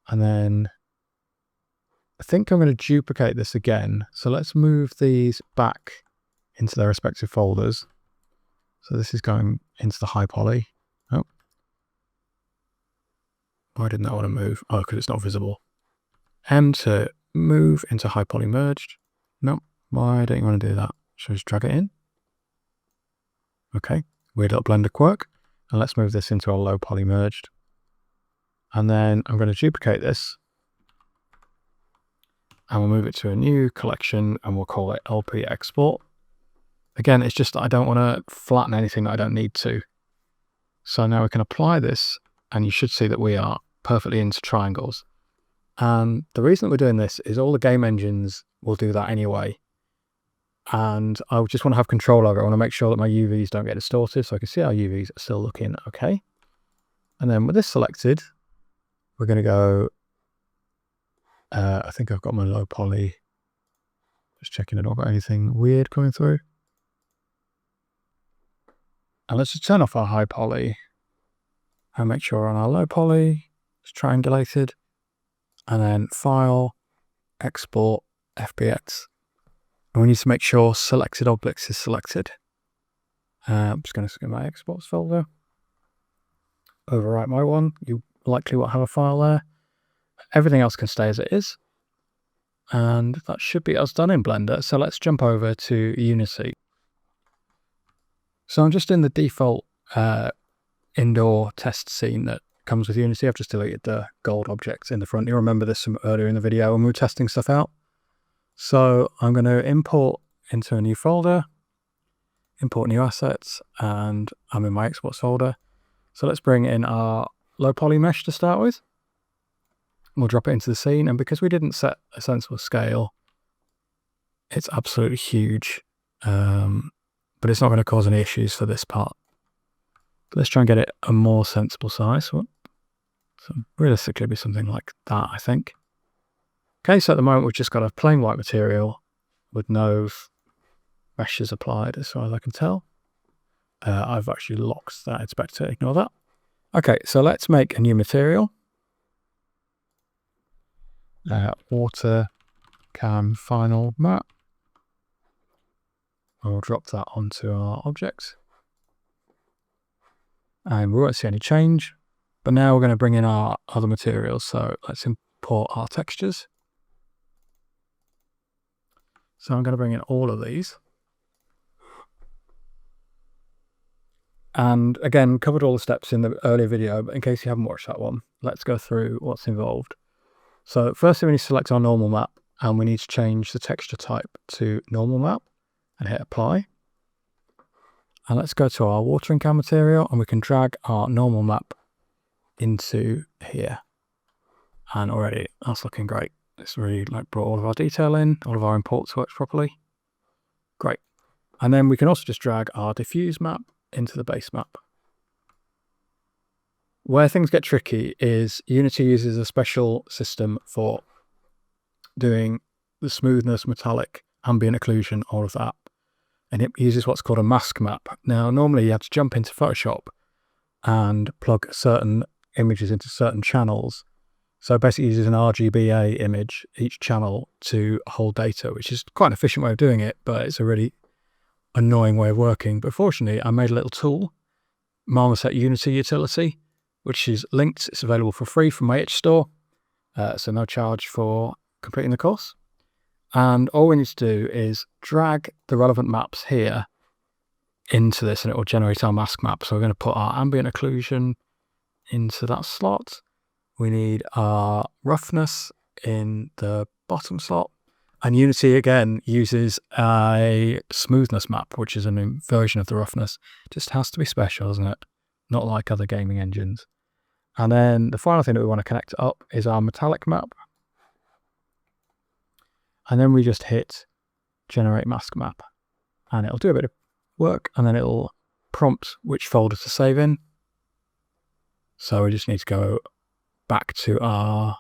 And then I think I'm going to duplicate this again. So let's move these back into their respective folders. So this is going into the high poly. Oh, why didn't that want to move? Oh, because it's not visible. M to move into high poly merged. Nope. Why don't you want to do that? Should I just drag it in? Okay, weird little Blender quirk. And let's move this into our low poly merged. And then I'm going to duplicate this. And we'll move it to a new collection, and we'll call it LP export. Again, it's just that I don't want to flatten anything that I don't need to. So now we can apply this, and you should see that we are perfectly into triangles. And the reason that we're doing this is all the game engines will do that anyway. And I just want to have control over it. I want to make sure that my UVs don't get distorted, so I can see our UVs are still looking okay. And then with this selected, we're going to go, I think I've got my low poly. Just checking I don't got anything weird coming through. And let's just turn off our high poly and make sure on our low poly it's triangulated. And then File, Export, FBX. And we need to make sure Selected Objects is selected. I'm just going to skip my Exports folder. Overwrite my one. You likely won't have a file there. Everything else can stay as it is. And that should be us done in Blender. So let's jump over to Unity. So I'm just in the default indoor test scene that comes with Unity. I've just deleted the gold objects in the front. You remember this from earlier in the video when we were testing stuff out. So I'm going to import into a new folder, import new assets, and I'm in my exports folder. So let's bring in our low poly mesh to start with. We'll drop it into the scene, and because we didn't set a sensible scale, it's absolutely huge, but it's not going to cause any issues for this part. But let's try and get it a more sensible size. So realistically be something like that, I think. Okay, so at the moment we've just got a plain white material with no meshes applied as far as I can tell. I've actually locked that inspector, ignore that. Okay, so let's make a new material. Water cam final map. We'll drop that onto our object. And we won't see any change. But now we're going to bring in our other materials. So let's import our textures. So I'm going to bring in all of these. And again, covered all the steps in the earlier video, but in case you haven't watched that one, let's go through what's involved. So firstly, we need to select our normal map, and we need to change the texture type to normal map and hit apply. And let's go to our watering can material, and we can drag our normal map into here. And already that's looking great. It's really like brought all of our detail in, all of our imports works properly. Great. And then we can also just drag our diffuse map into the base map. Where things get tricky is Unity uses a special system for doing the smoothness, metallic, ambient occlusion, all of that. And it uses what's called a mask map. Now, normally you have to jump into Photoshop and plug certain images into certain channels. So basically it uses an RGBA image, each channel, to hold data, which is quite an efficient way of doing it, but it's a really annoying way of working. But fortunately, I made a little tool, Marmoset Unity utility, which is linked. It's available for free from my itch store, so no charge for completing the course. And all we need to do is drag the relevant maps here into this, and it will generate our mask map. So we're going to put our ambient occlusion into that slot. We need our roughness in the bottom slot. And Unity, again, uses a smoothness map, which is a new version of the roughness. Just has to be special, doesn't it? Not like other gaming engines. And then the final thing that we want to connect up is our metallic map. And then we just hit generate mask map. And it'll do a bit of work, and then it'll prompt which folder to save in. So we just need to go back to our...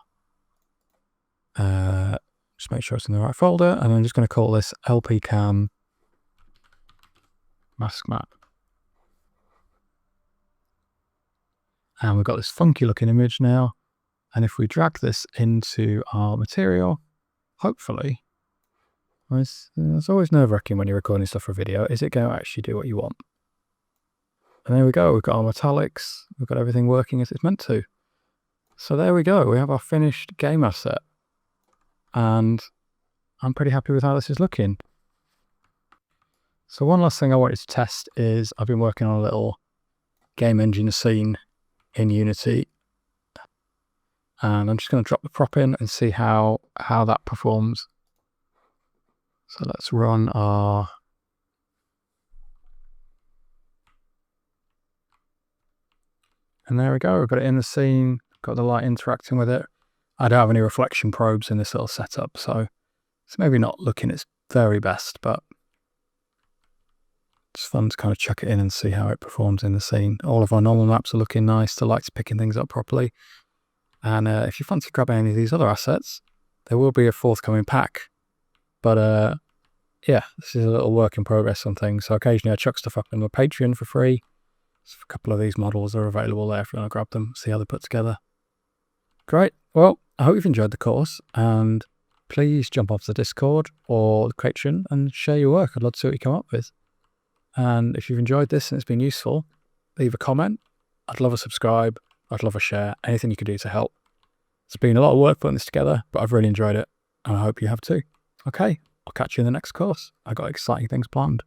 just make sure it's in the right folder, and I'm just going to call this LPCAM mask map. And we've got this funky looking image now. And if we drag this into our material, hopefully, it's always nerve-wracking when you're recording stuff for video. Is it going to actually do what you want? And there we go. We've got our metallics. We've got everything working as it's meant to. So there we go. We have our finished game asset. And I'm pretty happy with how this is looking. So one last thing I wanted to test is I've been working on a little game engine scene in Unity, and I'm just going to drop the prop in and see how that performs. So let's run our... And there we go, we've got it in the scene, got the light interacting with it. I don't have any reflection probes in this little setup, so it's maybe not looking its very best, but it's fun to kind of chuck it in and see how it performs in the scene. All of our normal maps are looking nice, the light's picking things up properly. And if you fancy grabbing any of these other assets, there will be a forthcoming pack. But yeah, this is a little work in progress on things. So occasionally I chuck stuff up in my Patreon for free. So a couple of these models are available there if you want to grab them, see how they're put together. Great. Well, I hope you've enjoyed the course, and please jump onto the Discord or the Patreon and share your work. I'd love to see what you come up with. And if you've enjoyed this and it's been useful, leave a comment. I'd love a subscribe. I'd love a share. Anything you can do to help. It's been a lot of work putting this together, but I've really enjoyed it, and I hope you have too. Okay, I'll catch you in the next course. I've got exciting things planned.